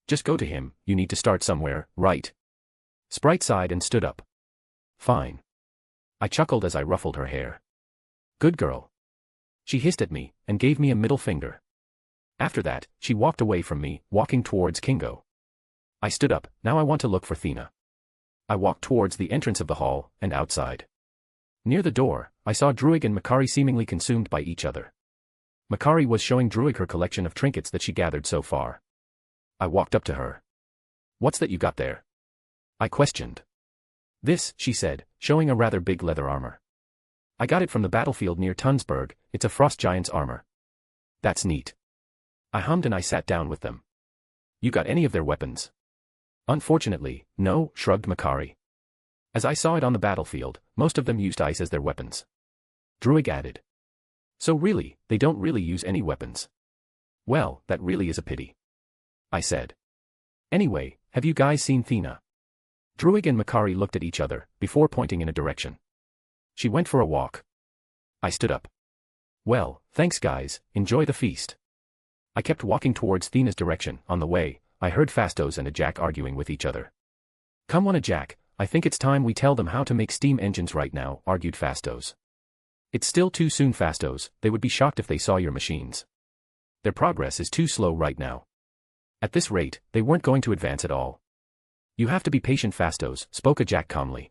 Speaker 2: Just go to him, you need to start somewhere, right? Sprite sighed and stood up. Fine. I chuckled as I ruffled her hair. Good girl. She hissed at me, and gave me a middle finger. After that, she walked away from me, walking towards Kingo. I stood up, now I want to look for Thea. I walked towards the entrance of the hall, and outside. Near the door, I saw Druig and Makari seemingly consumed by each other. Makari was showing Druig her collection of trinkets that she gathered so far. I walked up to her. What's that you got there? I questioned. This, she said, showing a rather big leather armor. I got it from the battlefield near Tunsberg, it's a frost giant's armor. That's neat. I hummed and I sat down with them. You got any of their weapons? Unfortunately, no, shrugged Makari. As I saw it on the battlefield, most of them used ice as their weapons. Druig added. So really, they don't really use any weapons. Well, that really is a pity. I said. Anyway, have you guys seen Thea? Druig and Makari looked at each other, before pointing in a direction. She went for a walk. I stood up. Well, thanks guys, enjoy the feast. I kept walking towards Thea's direction. On the way, I heard Fastos and a Jack arguing with each other. Come on a Jack, I think it's time we tell them how to make steam engines right now, argued Fastos. It's still too soon, Fastos, they would be shocked if they saw your machines. Their progress is too slow right now. At this rate, they weren't going to advance at all. You have to be patient, Fastos, spoke a Jack calmly.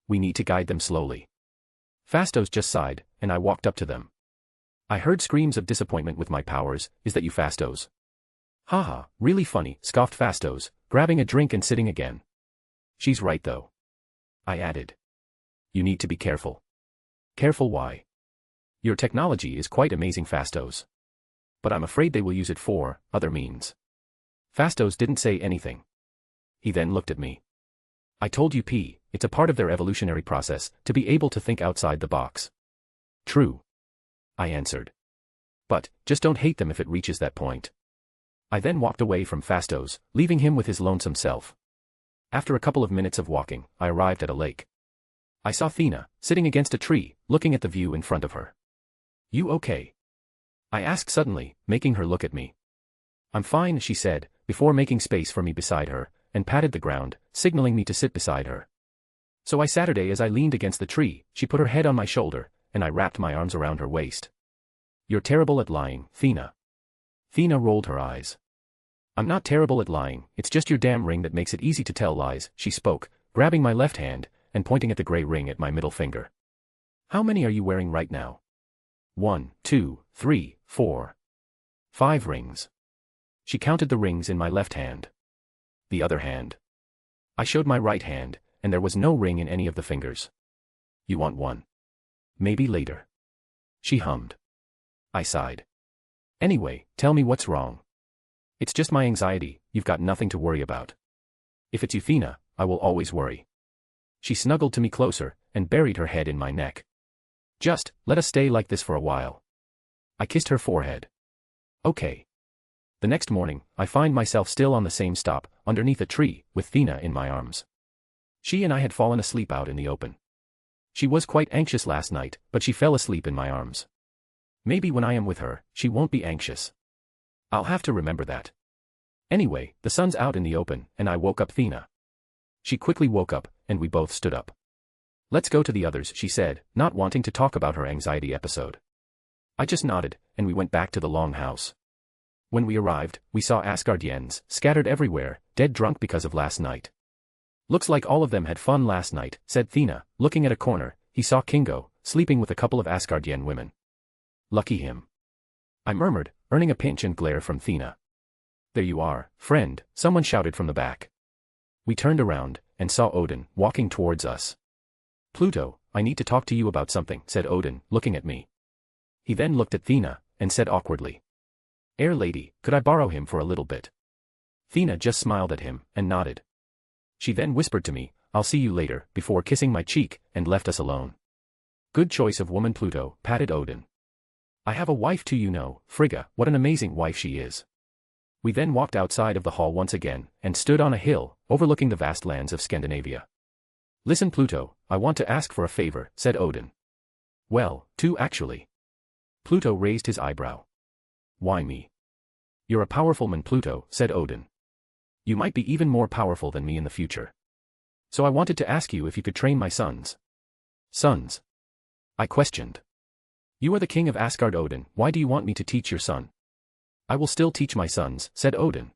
Speaker 2: We need to guide them slowly. Fastos just sighed, and I walked up to them. I heard screams of disappointment with my powers. Is that you, Fastos? Haha, really funny, scoffed Fastos, grabbing a drink and sitting again. She's right though. I added. You need to be careful. Careful why? Your technology is quite amazing, Fastos. But I'm afraid they will use it for other means. Fastos didn't say anything. He then looked at me. I told you, P, it's a part of their evolutionary process to be able to think outside the box. True. I answered. But, just don't hate them if it reaches that point. I then walked away from Fastos, leaving him with his lonesome self. After a couple of minutes of walking, I arrived at a lake. I saw Thea, sitting against a tree, looking at the view in front of her. You okay? I asked suddenly, making her look at me. I'm fine, she said, before making space for me beside her, and patted the ground, signaling me to sit beside her. So I sat her as I leaned against the tree. She put her head on my shoulder, and I wrapped my arms around her waist. You're terrible at lying, Thea. Thea rolled her eyes. I'm not terrible at lying, it's just your damn ring that makes it easy to tell lies, she spoke, grabbing my left hand, and pointing at the gray ring at my middle finger. How many are you wearing right now? 1, 2, 3, 4. 5 rings. She counted the rings in my left hand. The other hand. I showed my right hand, and there was no ring in any of the fingers. You want one? Maybe later. She hummed. I sighed. Anyway, tell me what's wrong. It's just my anxiety, you've got nothing to worry about. If it's you, Thea, I will always worry. She snuggled to me closer, and buried her head in my neck. Just, let us stay like this for a while. I kissed her forehead. Okay. The next morning, I find myself still on the same stop, underneath a tree, with Thea in my arms. She and I had fallen asleep out in the open. She was quite anxious last night, but she fell asleep in my arms. Maybe when I am with her, she won't be anxious. I'll have to remember that. Anyway, the sun's out in the open, and I woke up Thea. She quickly woke up, and we both stood up. Let's go to the others, she said, not wanting to talk about her anxiety episode. I just nodded, and we went back to the longhouse. When we arrived, we saw Asgardians, scattered everywhere, dead drunk because of last night. Looks like all of them had fun last night, said Thea, looking at a corner. He saw Kingo, sleeping with a couple of Asgardian women. Lucky him. I murmured, earning a pinch and glare from Thea. There you are, friend, someone shouted from the back. We turned around, and saw Odin, walking towards us. Pluto, I need to talk to you about something, said Odin, looking at me. He then looked at Thea, and said awkwardly. Air lady, could I borrow him for a little bit? Thea just smiled at him, and nodded. She then whispered to me, I'll see you later, before kissing my cheek, and left us alone. Good choice of woman, Pluto, patted Odin. I have a wife too, you know, Frigga, what an amazing wife she is. We then walked outside of the hall once again, and stood on a hill, overlooking the vast lands of Scandinavia. Listen, Pluto, I want to ask for a favor, said Odin. Well, two actually. Pluto raised his eyebrow. Why me? You're a powerful man, Pluto, said Odin. You might be even more powerful than me in the future. So I wanted to ask you if you could train my sons. Sons? I questioned. You are the king of Asgard, Odin, why do you want me to teach your son? I will still teach my sons, said Odin.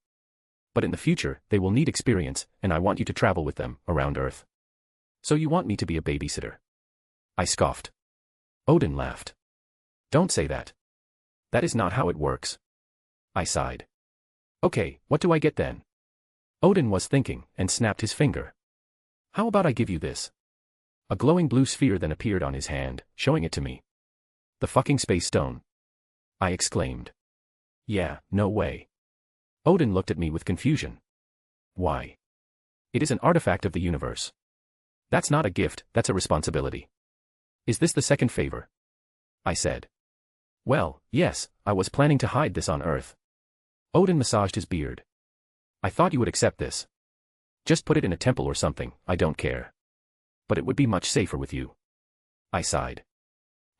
Speaker 2: But in the future, they will need experience, and I want you to travel with them, around Earth. So you want me to be a babysitter? I scoffed. Odin laughed. Don't say that. That is not how it works. I sighed. Okay, what do I get then? Odin was thinking, and snapped his finger. How about I give you this? A glowing blue sphere then appeared on his hand, showing it to me. The fucking space stone. I exclaimed. Yeah, no way. Odin looked at me with confusion. Why? It is an artifact of the universe. That's not a gift, that's a responsibility. Is this the second favor? I said. Well, yes, I was planning to hide this on Earth. Odin massaged his beard. I thought you would accept this. Just put it in a temple or something, I don't care. But it would be much safer with you. I sighed.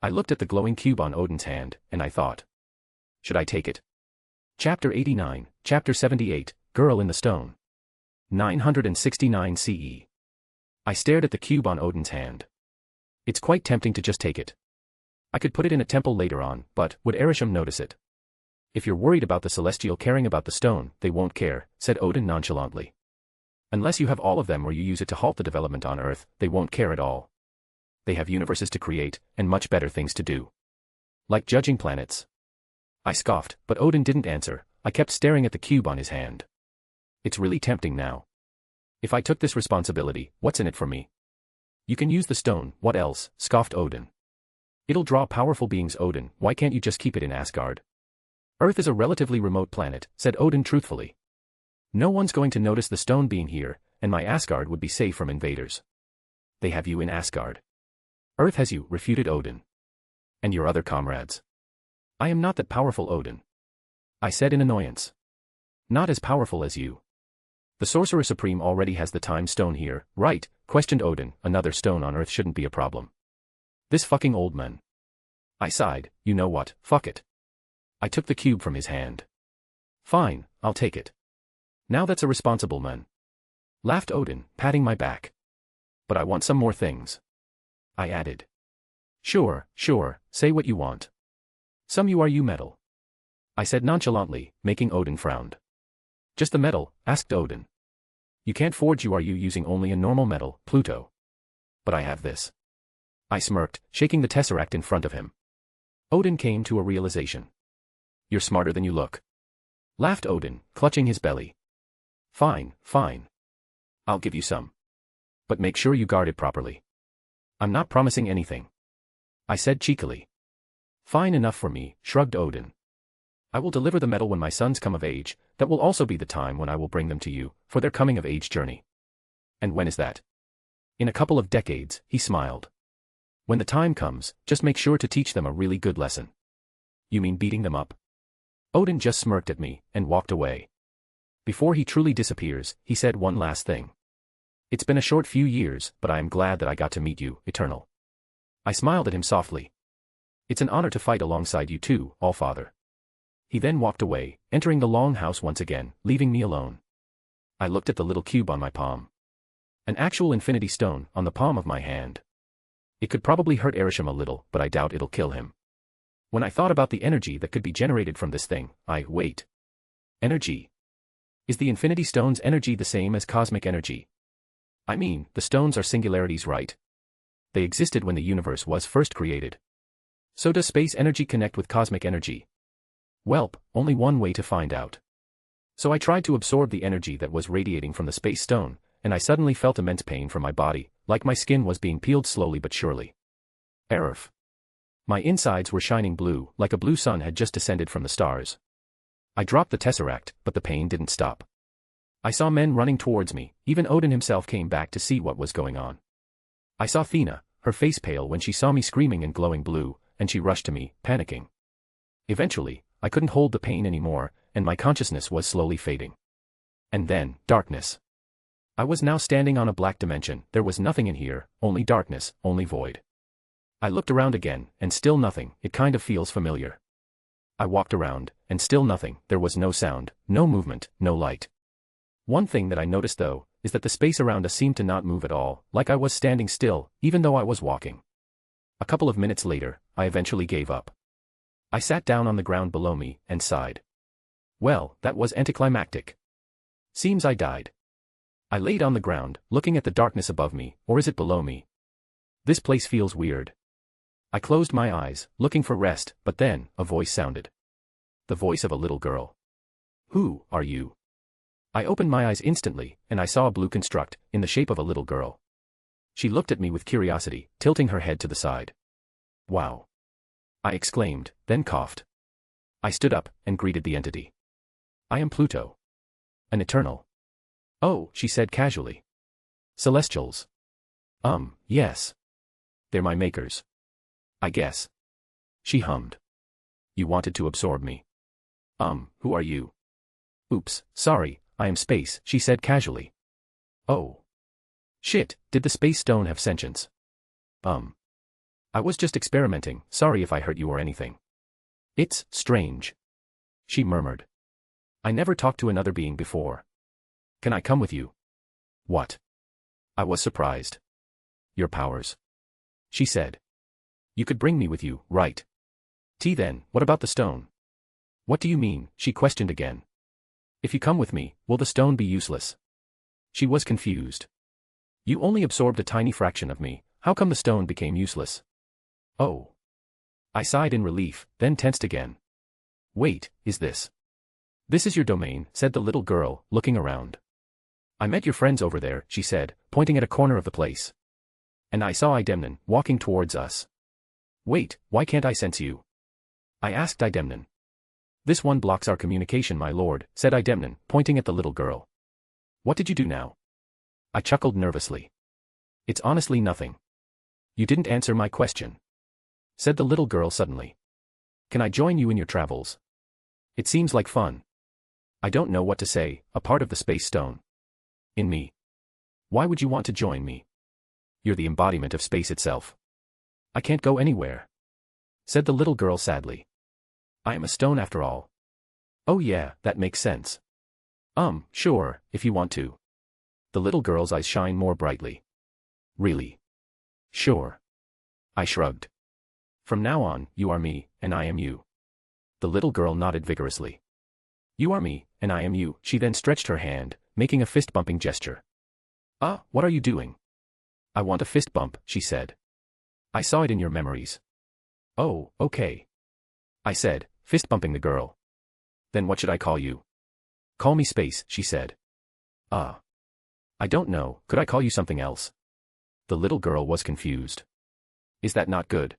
Speaker 2: I looked at the glowing cube on Odin's hand, and I thought. Should I take it? Chapter 89, Chapter 78, Girl in the Stone. 969 CE. I stared at the cube on Odin's hand. It's quite tempting to just take it. I could put it in a temple later on, but would Erisham notice it? If you're worried about the Celestial caring about the stone, they won't care, said Odin nonchalantly. Unless you have all of them or you use it to halt the development on Earth, they won't care at all. They have universes to create, and much better things to do. Like judging planets. I scoffed, but Odin didn't answer. I kept staring at the cube on his hand. It's really tempting now. If I took this responsibility, what's in it for me? You can use the stone, what else? Scoffed Odin. It'll draw powerful beings. Odin, why can't you just keep it in Asgard? Earth is a relatively remote planet, said Odin truthfully. No one's going to notice the stone being here, and my Asgard would be safe from invaders. They have you in Asgard. Earth has you, refuted Odin. And your other comrades. I am not that powerful, Odin. I said in annoyance. Not as powerful as you. The Sorcerer Supreme already has the time stone here, right? Questioned Odin. Another stone on Earth shouldn't be a problem. This fucking old man. I sighed. You know what, fuck it. I took the cube from his hand. Fine, I'll take it. Now that's a responsible man. Laughed Odin, patting my back. But I want some more things. I added. Sure, say what you want. Some you metal. I said nonchalantly, making Odin frown. Just the metal? Asked Odin. You can't forge you using only a normal metal, Pluto. But I have this. I smirked, shaking the tesseract in front of him. Odin came to a realization. You're smarter than you look. Laughed Odin, clutching his belly. Fine. I'll give you some. But make sure you guard it properly. I'm not promising anything. I said cheekily. Fine enough for me, shrugged Odin. I will deliver the metal when my sons come of age. That will also be the time when I will bring them to you, for their coming of age journey. And when is that? In a couple of decades, he smiled. When the time comes, just make sure to teach them a really good lesson. You mean beating them up? Odin just smirked at me, and walked away. Before he truly disappears, he said one last thing. It's been a short few years, but I am glad that I got to meet you, Eternal. I smiled at him softly. It's an honor to fight alongside you too, Allfather. He then walked away, entering the long house once again, leaving me alone. I looked at the little cube on my palm. An actual infinity stone, on the palm of my hand. It could probably hurt Erisham a little, but I doubt it'll kill him. When I thought about the energy that could be generated from this thing, wait. Energy. Is the infinity stone's energy the same as cosmic energy? I mean, the stones are singularities, right? They existed when the universe was first created. So does space energy connect with cosmic energy? Welp, only one way to find out. So I tried to absorb the energy that was radiating from the space stone, and I suddenly felt immense pain from my body, like my skin was being peeled slowly but surely. Erf. My insides were shining blue, like a blue sun had just descended from the stars. I dropped the tesseract, but the pain didn't stop. I saw men running towards me, even Odin himself came back to see what was going on. I saw Thea, her face pale when she saw me screaming and glowing blue, and she rushed to me, panicking. Eventually, I couldn't hold the pain anymore, and my consciousness was slowly fading. And then, darkness. I was now standing on a black dimension. There was nothing in here, only darkness, only void. I looked around again, and still nothing. It kind of feels familiar. I walked around, and still nothing. There was no sound, no movement, no light. One thing that I noticed though, is that the space around us seemed to not move at all, like I was standing still, even though I was walking. A couple of minutes later, I eventually gave up. I sat down on the ground below me, and sighed. Well, that was anticlimactic. Seems I died. I laid on the ground, looking at the darkness above me, or is it below me? This place feels weird. I closed my eyes, looking for rest, but then, a voice sounded. The voice of a little girl. Who are you? I opened my eyes instantly, and I saw a blue construct, in the shape of a little girl. She looked at me with curiosity, tilting her head to the side. Wow. I exclaimed, then coughed. I stood up, and greeted the entity. I am Pluto. An Eternal. Oh, she said casually. Celestials. Yes. They're my makers. I guess. She hummed. You wanted to absorb me. Who are you? Oops, sorry, I am space, she said casually. Oh. Shit, did the space stone have sentience? I was just experimenting, sorry if I hurt you or anything. It's strange. She murmured. I never talked to another being before. Can I come with you? What? I was surprised. Your powers. She said. You could bring me with you, right? Then, what about the stone? What do you mean? She questioned again. If you come with me, will the stone be useless? She was confused. You only absorbed a tiny fraction of me, how come the stone became useless? Oh. I sighed in relief, then tensed again. Wait, is this? This is your domain, said the little girl, looking around. I met your friends over there, she said, pointing at a corner of the place. And I saw Idemnon, walking towards us. Wait, why can't I sense you? I asked Idemnon. This one blocks our communication, my lord, said Idemnon, pointing at the little girl. What did you do now? I chuckled nervously. It's honestly nothing. You didn't answer my question, said the little girl suddenly. Can I join you in your travels? It seems like fun. I don't know what to say, a part of the space stone. In me. Why would you want to join me? You're the embodiment of space itself. I can't go anywhere, said the little girl sadly. I am a stone after all. Oh yeah, that makes sense. Sure, if you want to. The little girl's eyes shine more brightly. Really? Sure. I shrugged. From now on, you are me, and I am you. The little girl nodded vigorously. You are me, and I am you. She then stretched her hand, making a fist-bumping gesture. What are you doing? I want a fist bump, she said. I saw it in your memories. Oh, okay. I said, fist-bumping the girl. Then what should I call you? Call me Space, she said. I don't know, could I call you something else? The little girl was confused. Is that not good?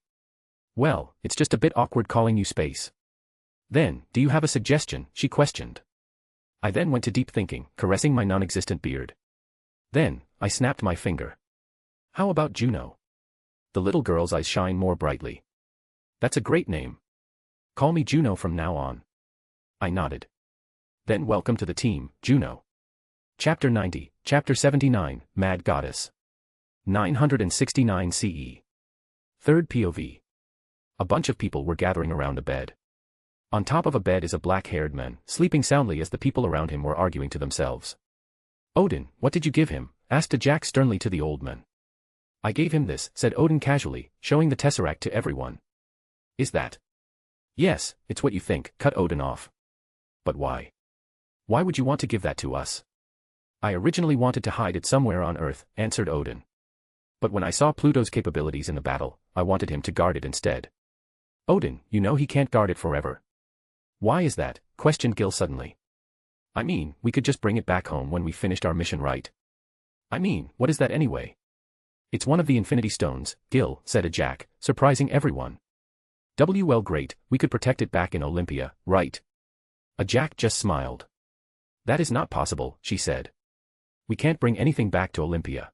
Speaker 2: Well, it's just a bit awkward calling you Space. Then, do you have a suggestion? She questioned. I then went to deep thinking, caressing my non-existent beard. Then, I snapped my finger. How about Juno? The little girl's eyes shine more brightly. That's a great name. Call me Juno from now on. I nodded. Then welcome to the team, Juno. Chapter 90, Chapter 79, Mad Goddess. 969 CE. Third POV. A bunch of people were gathering around a bed. On top of a bed is a black-haired man, sleeping soundly as the people around him were arguing to themselves. Odin, what did you give him? Asked a Jack sternly to the old man. I gave him this, said Odin casually, showing the tesseract to everyone. Is that? Yes, it's what you think, cut Odin off. But why? Why would you want to give that to us? I originally wanted to hide it somewhere on Earth, answered Odin. But when I saw Pluto's capabilities in the battle, I wanted him to guard it instead. Odin, you know he can't guard it forever. Why is that? Questioned Gil suddenly. I mean, we could just bring it back home when we finished our mission, right? I mean, what is that anyway? It's one of the Infinity Stones, Gil, said a Jack, surprising everyone. Well great, we could protect it back in Olympia, right? A Jack just smiled. That is not possible, she said. We can't bring anything back to Olympia.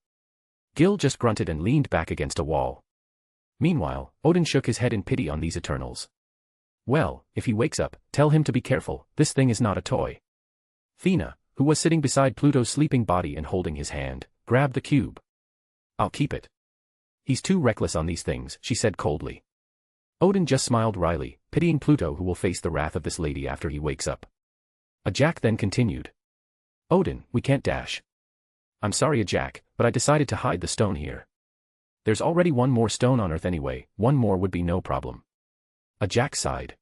Speaker 2: Gil just grunted and leaned back against a wall. Meanwhile, Odin shook his head in pity on these Eternals. Well, if he wakes up, tell him to be careful, this thing is not a toy. Thea, who was sitting beside Pluto's sleeping body and holding his hand, grabbed the cube. I'll keep it. He's too reckless on these things, she said coldly. Odin just smiled wryly, pitying Pluto who will face the wrath of this lady after he wakes up. A Jack then continued. Odin, we can't dash. I'm sorry, a Jack, but I decided to hide the stone here. There's already one more stone on Earth anyway, one more would be no problem. A Jack sighed.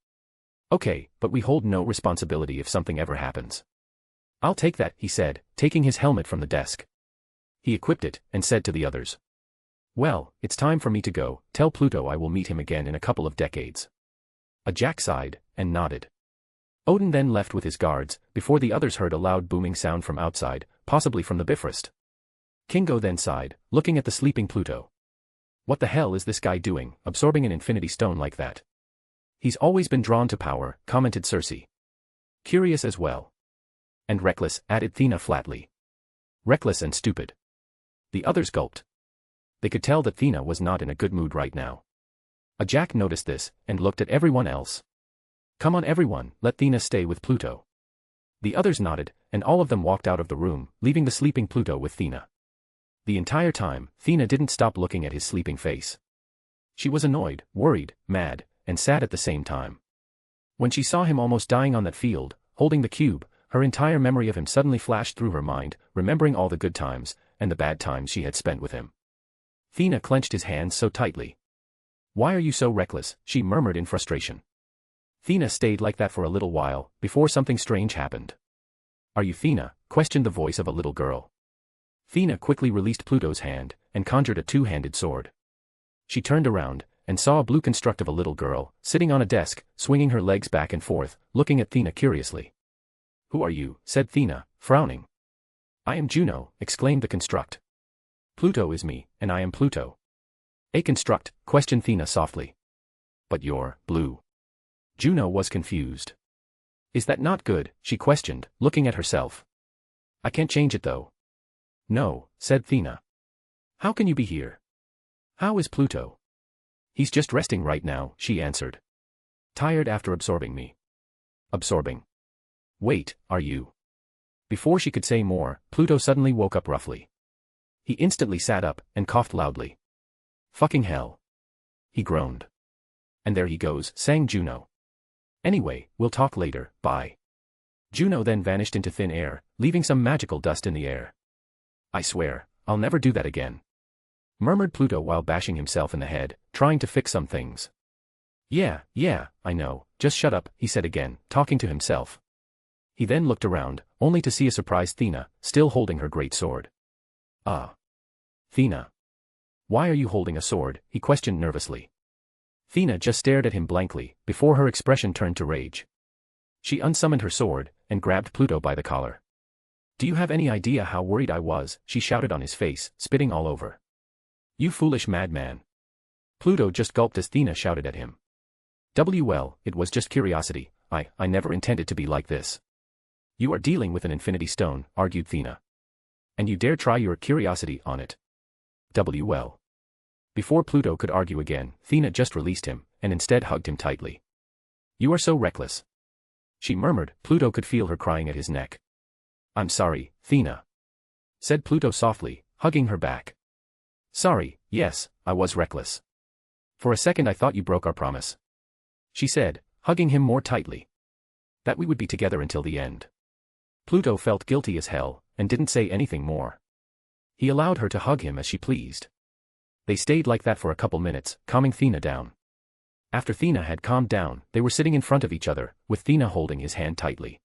Speaker 2: Okay, but we hold no responsibility if something ever happens. I'll take that, he said, taking his helmet from the desk. He equipped it, and said to the others. Well, it's time for me to go, tell Pluto I will meet him again in a couple of decades. A Jack sighed, and nodded. Odin then left with his guards, before the others heard a loud booming sound from outside, possibly from the Bifrost. Kingo then sighed, looking at the sleeping Pluto. What the hell is this guy doing, absorbing an infinity stone like that? He's always been drawn to power, commented Cersei. Curious as well. And reckless, added Thea flatly. Reckless and stupid. The others gulped. They could tell that Thea was not in a good mood right now. A Jack noticed this, and looked at everyone else. Come on everyone, let Thea stay with Pluto. The others nodded, and all of them walked out of the room, leaving the sleeping Pluto with Thea. The entire time, Thea didn't stop looking at his sleeping face. She was annoyed, worried, mad, and sad at the same time. When she saw him almost dying on that field, holding the cube, her entire memory of him suddenly flashed through her mind, remembering all the good times, and the bad times she had spent with him. Thea clenched his hands so tightly. Why are you so reckless? She murmured in frustration. Thea stayed like that for a little while, before something strange happened. Are you Thea? Questioned the voice of a little girl. Thea quickly released Pluto's hand, and conjured a two-handed sword. She turned around, and saw a blue construct of a little girl, sitting on a desk, swinging her legs back and forth, looking at Thea curiously. "Who are you?" said Thea, frowning. "I am Juno," exclaimed the construct. "Pluto is me, and I am Pluto." "A construct?" questioned Thea softly. "But you're blue." Juno was confused. "Is that not good?" she questioned, looking at herself. "I can't change it though." "No," said Thea. "How can you be here?" "How is Pluto?" "He's just resting right now," she answered. "Tired after absorbing me." "Absorbing? Wait, are you?" Before she could say more, Pluto suddenly woke up roughly. He instantly sat up and coughed loudly. "Fucking hell." He groaned. "And there he goes," sang Juno. "Anyway, we'll talk later, bye." Juno then vanished into thin air, leaving some magical dust in the air. "I swear, I'll never do that again," murmured Pluto while bashing himself in the head, trying to fix some things. Yeah, I know, just shut up," he said again, talking to himself. He then looked around, only to see a surprised Thea, still holding her great sword. "Ah. Thea. Why are you holding a sword?" he questioned nervously. Thea just stared at him blankly, before her expression turned to rage. She unsummoned her sword, and grabbed Pluto by the collar. "Do you have any idea how worried I was?" she shouted on his face, spitting all over. "You foolish madman." Pluto just gulped as Thea shouted at him. "Well, it was just curiosity, I never intended to be like this." "You are dealing with an infinity stone," argued Thea. "And you dare try your curiosity on it." Well. Before Pluto could argue again, Thea just released him, and instead hugged him tightly. "You are so reckless," she murmured. Pluto could feel her crying at his neck. "I'm sorry, Thea," said Pluto softly, hugging her back. "Sorry, yes, I was reckless. For a second I thought you broke our promise," she said, hugging him more tightly. "That we would be together until the end." Pluto felt guilty as hell, and didn't say anything more. He allowed her to hug him as she pleased. They stayed like that for a couple minutes, calming Thea down. After Thea had calmed down, they were sitting in front of each other, with Thea holding his hand tightly.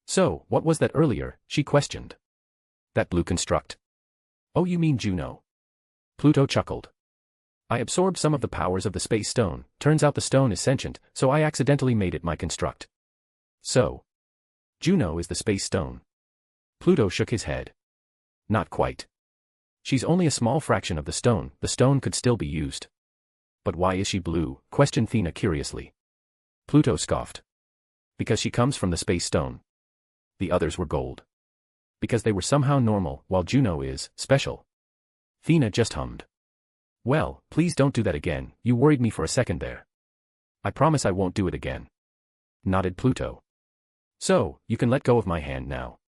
Speaker 2: "So, what was that earlier?" she questioned. "That blue construct." "Oh, you mean Juno?" Pluto chuckled. "I absorbed some of the powers of the space stone. Turns out the stone is sentient, so I accidentally made it my construct." "So? Juno is the space stone?" Pluto shook his head. "Not quite. She's only a small fraction of the stone could still be used." "But why is she blue?" questioned Thea curiously. Pluto scoffed. "Because she comes from the space stone. The others were gold. Because they were somehow normal, while Juno is special." Thea just hummed. "Well, please don't do that again, you worried me for a second there." "I promise I won't do it again," nodded Pluto. "So, you can let go of my hand now."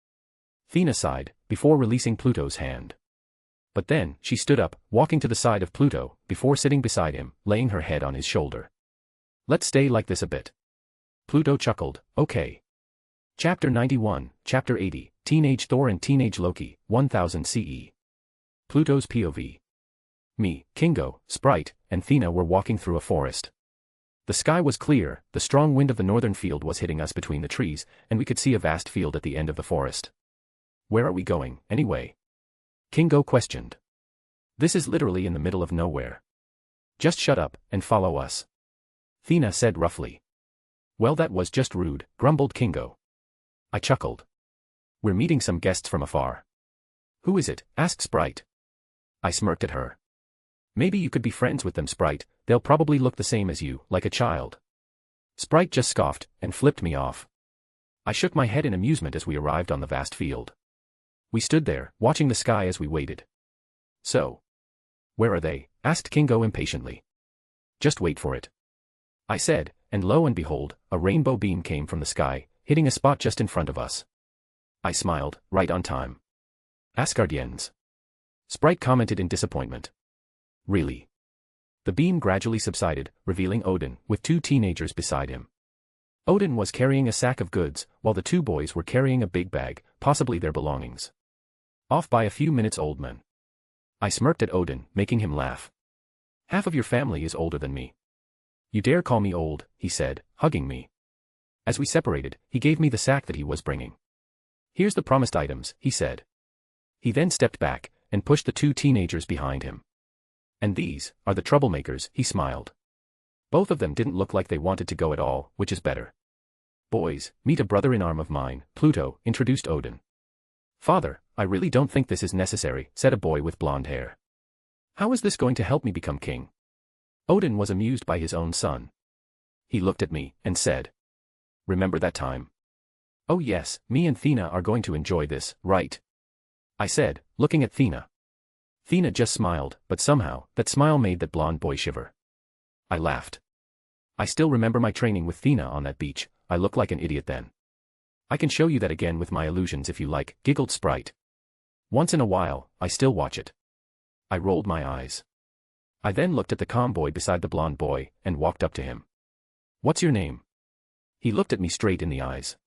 Speaker 2: Thea sighed, before releasing Pluto's hand. But then, she stood up, walking to the side of Pluto, before sitting beside him, laying her head on his shoulder. "Let's stay like this a bit." Pluto chuckled, "Okay." Chapter 91, Chapter 80, Teenage Thor and Teenage Loki, 1000 CE. Pluto's POV. Me, Kingo, Sprite, and Thea were walking through a forest. The sky was clear, the strong wind of the northern field was hitting us between the trees, and we could see a vast field at the end of the forest. "Where are we going, anyway?" Kingo questioned. "This is literally in the middle of nowhere. Just shut up, and follow us," Thea said roughly. "Well, that was just rude," grumbled Kingo. I chuckled. "We're meeting some guests from afar." "Who is it?" asked Sprite. I smirked at her. "Maybe you could be friends with them, Sprite, they'll probably look the same as you, like a child." Sprite just scoffed, and flipped me off. I shook my head in amusement as we arrived on the vast field. We stood there, watching the sky as we waited. "So? Where are they?" asked Kingo impatiently. "Just wait for it," I said, and lo and behold, a rainbow beam came from the sky, hitting a spot just in front of us. I smiled, right on time. "Asgardians," Sprite commented in disappointment. "Really?" The beam gradually subsided, revealing Odin, with two teenagers beside him. Odin was carrying a sack of goods, while the two boys were carrying a big bag, possibly their belongings. "Off by a few minutes, old man." I smirked at Odin, making him laugh. "Half of your family is older than me." "You dare call me old," he said, hugging me. As we separated, he gave me the sack that he was bringing. "Here's the promised items," he said. He then stepped back, and pushed the two teenagers behind him. And these are the troublemakers, he smiled. Both of them didn't look like they wanted to go at all, which is better. Boys, meet a brother-in-arm of mine, Pluto, introduced Odin. Father, I really don't think this is necessary, said a boy with blonde hair. How is this going to help me become king? Odin was amused by his own son. He looked at me and said, remember that time? Oh yes, me and Thea are going to enjoy this, right? I said, looking at Thea. Thea just smiled, but somehow, that smile made that blonde boy shiver. I laughed. I still remember my training with Thea on that beach. I look like an idiot then. I can show you that again with my illusions if you like, giggled Sprite. Once in a while, I still watch it. I rolled my eyes. I then looked at the calm boy beside the blonde boy, and walked up to him. What's your name? He looked at me straight in the eyes.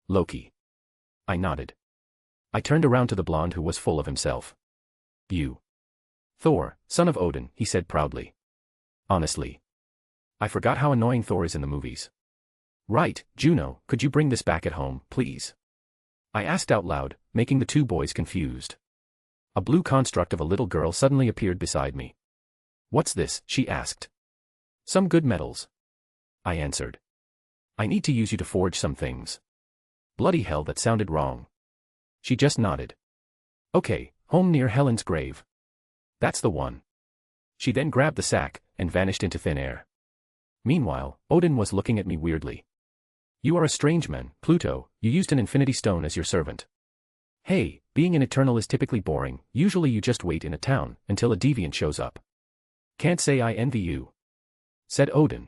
Speaker 2: Loki. I nodded. I turned around to the blonde who was full of himself. You. Thor, son of Odin, he said proudly. Honestly. I forgot how annoying Thor is in the movies. Right, Juno, could you bring this back at home, please? I asked out loud, making the two boys confused. A blue construct of a little girl suddenly appeared beside me. What's this? She asked. Some good metals. I answered. I need to use you to forge some things. Bloody hell, that sounded wrong. She just nodded. Okay, home near Helen's grave. That's the one. She then grabbed the sack and vanished into thin air. Meanwhile, Odin was looking at me weirdly. You are a strange man, Pluto, you used an infinity stone as your servant. Hey, being an eternal is typically boring, usually you just wait in a town until a deviant shows up. Can't say I envy you, said Odin.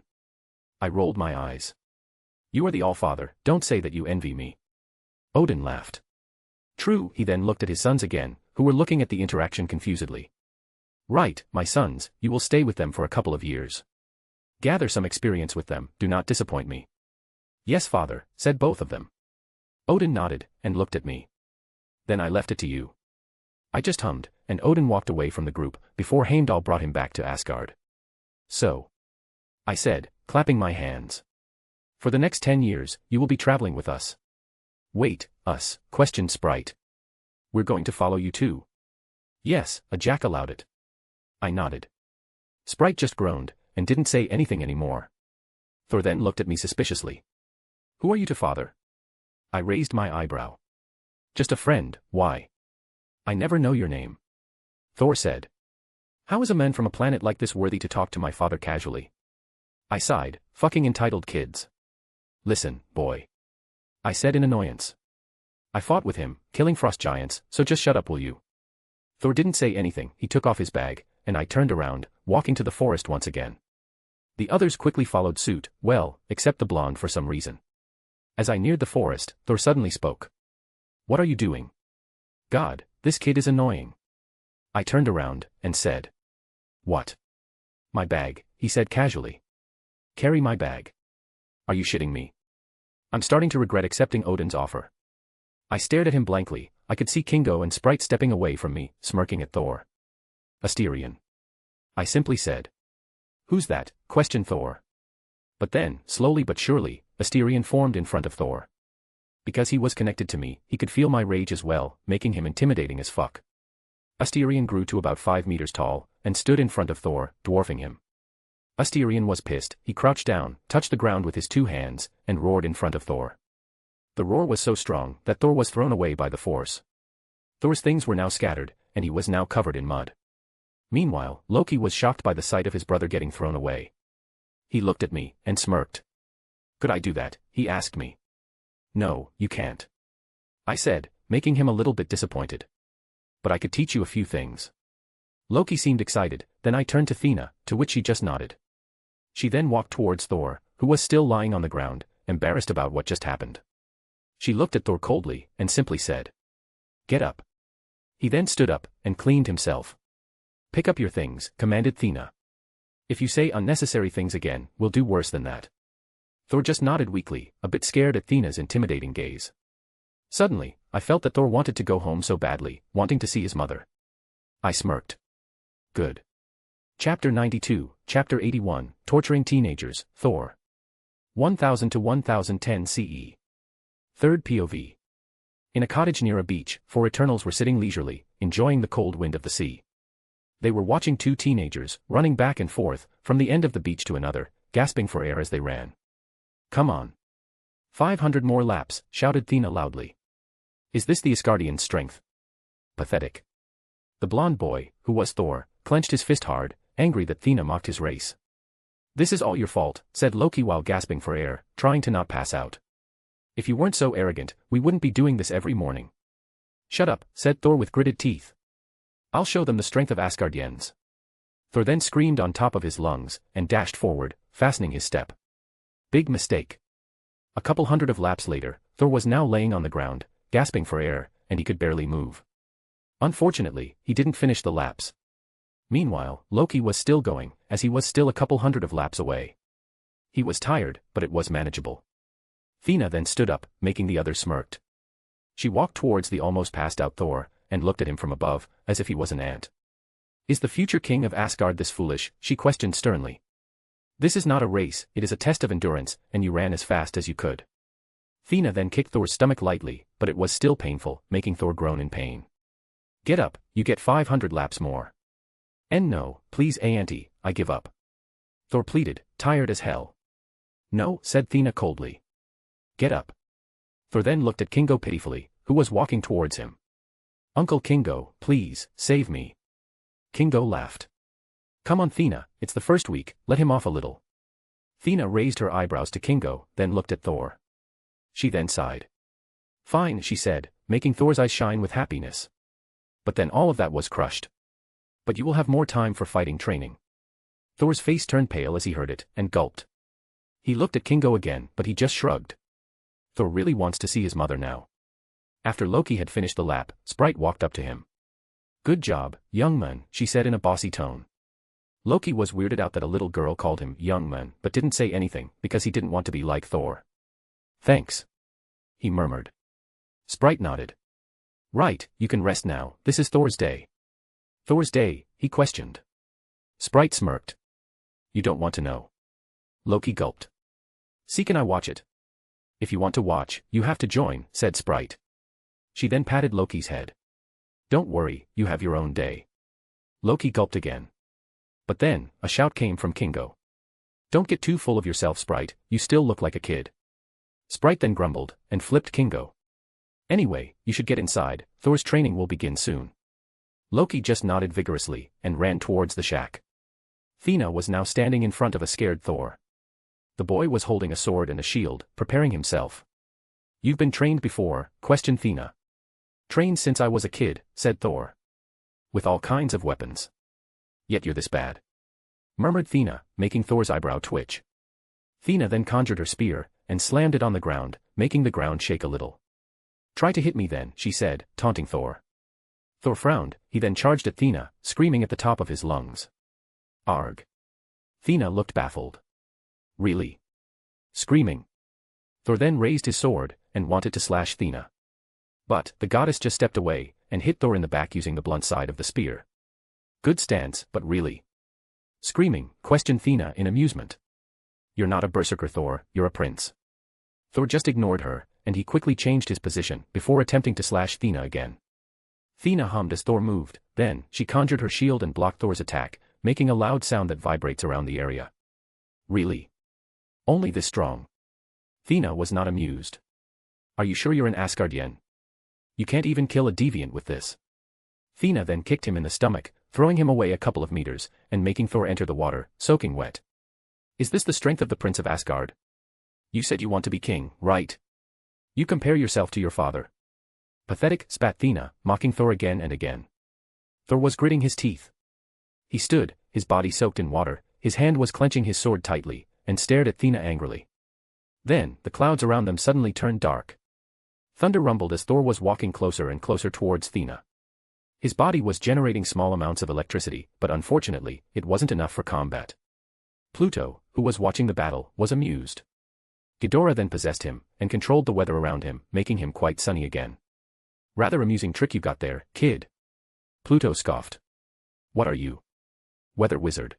Speaker 2: I rolled my eyes. You are the All-Father, don't say that you envy me. Odin laughed. True, he then looked at his sons again, who were looking at the interaction confusedly. Right, my sons, you will stay with them for a couple of years. Gather some experience with them, do not disappoint me. Yes, father, said both of them. Odin nodded, and looked at me. Then I left it to you. I just hummed, and Odin walked away from the group, before Heimdall brought him back to Asgard. So. I said, clapping my hands. For the next 10 years, you will be traveling with us. Wait, us, questioned Sprite. We're going to follow you too. Yes, a jack allowed it. I nodded. Sprite just groaned, and didn't say anything anymore. Thor then looked at me suspiciously. Who are you to father? I raised my eyebrow. Just a friend, why? I never know your name. Thor said. How is a man from a planet like this worthy to talk to my father casually? I sighed, fucking entitled kids. Listen, boy. I said in annoyance. I fought with him, killing frost giants, so just shut up will you? Thor didn't say anything, he took off his bag, and I turned around, walking to the forest once again. The others quickly followed suit, well, except the blonde for some reason. As I neared the forest, Thor suddenly spoke. What are you doing? God, this kid is annoying. I turned around, and said. What? My bag, he said casually. Carry my bag. Are you shitting me? I'm starting to regret accepting Odin's offer. I stared at him blankly, I could see Kingo and Sprite stepping away from me, smirking at Thor. Asterion. I simply said. Who's that? Questioned Thor. But then, slowly but surely, Asterion formed in front of Thor. Because he was connected to me, he could feel my rage as well, making him intimidating as fuck. Asterion grew to about 5 meters tall, and stood in front of Thor, dwarfing him. Asterion was pissed, he crouched down, touched the ground with his 2 hands, and roared in front of Thor. The roar was so strong that Thor was thrown away by the force. Thor's things were now scattered, and he was now covered in mud. Meanwhile, Loki was shocked by the sight of his brother getting thrown away. He looked at me, and smirked. Could I do that? He asked me. No, you can't. I said, making him a little bit disappointed. But I could teach you a few things. Loki seemed excited, then I turned to Thea, to which she just nodded. She then walked towards Thor, who was still lying on the ground, embarrassed about what just happened. She looked at Thor coldly, and simply said. Get up. He then stood up, and cleaned himself. Pick up your things, commanded Thea. If you say unnecessary things again, we'll do worse than that. Thor just nodded weakly, a bit scared at Thea's intimidating gaze. Suddenly, I felt that Thor wanted to go home so badly, wanting to see his mother. I smirked. Good. Chapter 92, Chapter 81, Torturing Teenagers, Thor. 1000 to 1010 CE. Third POV. In a cottage near a beach, 4 Eternals were sitting leisurely, enjoying the cold wind of the sea. They were watching two teenagers, running back and forth, from the end of the beach to another, gasping for air as they ran. "Come on. 500 more laps," shouted Thea loudly. "Is this the Asgardians' strength?" Pathetic. The blonde boy, who was Thor, clenched his fist hard, angry that Thea mocked his race. "This is all your fault," said Loki while gasping for air, trying to not pass out. "If you weren't so arrogant, we wouldn't be doing this every morning." "Shut up," said Thor with gritted teeth. "I'll show them the strength of Asgardians." Thor then screamed on top of his lungs, and dashed forward, fastening his step. Big mistake. A couple hundred of laps later, Thor was now laying on the ground, gasping for air, and he could barely move. Unfortunately, he didn't finish the laps. Meanwhile, Loki was still going, as he was still a couple hundred of laps away. He was tired, but it was manageable. Thea then stood up, making the others smirked. She walked towards the almost passed out Thor, and looked at him from above, as if he was an ant. "Is the future king of Asgard this foolish?" she questioned sternly. "This is not a race, it is a test of endurance, and you ran as fast as you could." Thea then kicked Thor's stomach lightly, but it was still painful, making Thor groan in pain. "Get up, you get 500 laps more." "And no, please auntie, I give up." Thor pleaded, tired as hell. "No," said Thea coldly. "Get up." Thor then looked at Kingo pitifully, who was walking towards him. "Uncle Kingo, please, save me." Kingo laughed. "Come on Thea, it's the first week, let him off a little." Thea raised her eyebrows to Kingo, then looked at Thor. She then sighed. "Fine," she said, making Thor's eyes shine with happiness. But then all of that was crushed. "But you will have more time for fighting training." Thor's face turned pale as he heard it, and gulped. He looked at Kingo again, but he just shrugged. Thor really wants to see his mother now. After Loki had finished the lap, Sprite walked up to him. "Good job, young man," she said in a bossy tone. Loki was weirded out that a little girl called him young man, but didn't say anything, because he didn't want to be like Thor. "Thanks," he murmured. Sprite nodded. "Right, you can rest now, this is Thor's day." "Thor's day?" he questioned. Sprite smirked. "You don't want to know." Loki gulped. "See, can I watch it?" "If you want to watch, you have to join," said Sprite. She then patted Loki's head. "Don't worry, you have your own day." Loki gulped again. But then, a shout came from Kingo. "Don't get too full of yourself, Sprite, you still look like a kid." Sprite then grumbled, and flipped Kingo. "Anyway, you should get inside, Thor's training will begin soon." Loki just nodded vigorously, and ran towards the shack. Thea was now standing in front of a scared Thor. The boy was holding a sword and a shield, preparing himself. "You've been trained before?" questioned Thea. "Trained since I was a kid," said Thor. "With all kinds of weapons. Yet you're this bad," murmured Thea, making Thor's eyebrow twitch. Thea then conjured her spear, and slammed it on the ground, making the ground shake a little. "Try to hit me then," she said, taunting Thor. Thor frowned, he then charged at Thea, screaming at the top of his lungs. "Arg." Thea looked baffled. "Really? Screaming?" Thor then raised his sword, and wanted to slash Thea. But, the goddess just stepped away, and hit Thor in the back using the blunt side of the spear. "Good stance, but really?" Screaming, questioned Thea in amusement. "You're not a berserker Thor, you're a prince." Thor just ignored her, and he quickly changed his position, before attempting to slash Thea again. Thea hummed as Thor moved, then, she conjured her shield and blocked Thor's attack, making a loud sound that vibrates around the area. "Really? Only this strong?" Thea was not amused. "Are you sure you're an Asgardian? You can't even kill a deviant with this." Thea then kicked him in the stomach, throwing him away a couple of meters, and making Thor enter the water, soaking wet. "Is this the strength of the Prince of Asgard? You said you want to be king, right? You compare yourself to your father." "Pathetic," spat Thea, mocking Thor again and again. Thor was gritting his teeth. He stood, his body soaked in water, his hand was clenching his sword tightly, and stared at Thea angrily. Then, the clouds around them suddenly turned dark. Thunder rumbled as Thor was walking closer and closer towards Thea. His body was generating small amounts of electricity, but unfortunately, it wasn't enough for combat. Pluto, who was watching the battle, was amused. Ghidorah then possessed him, and controlled the weather around him, making him quite sunny again. "Rather amusing trick you got there, kid." Pluto scoffed. "What are you? Weather wizard?"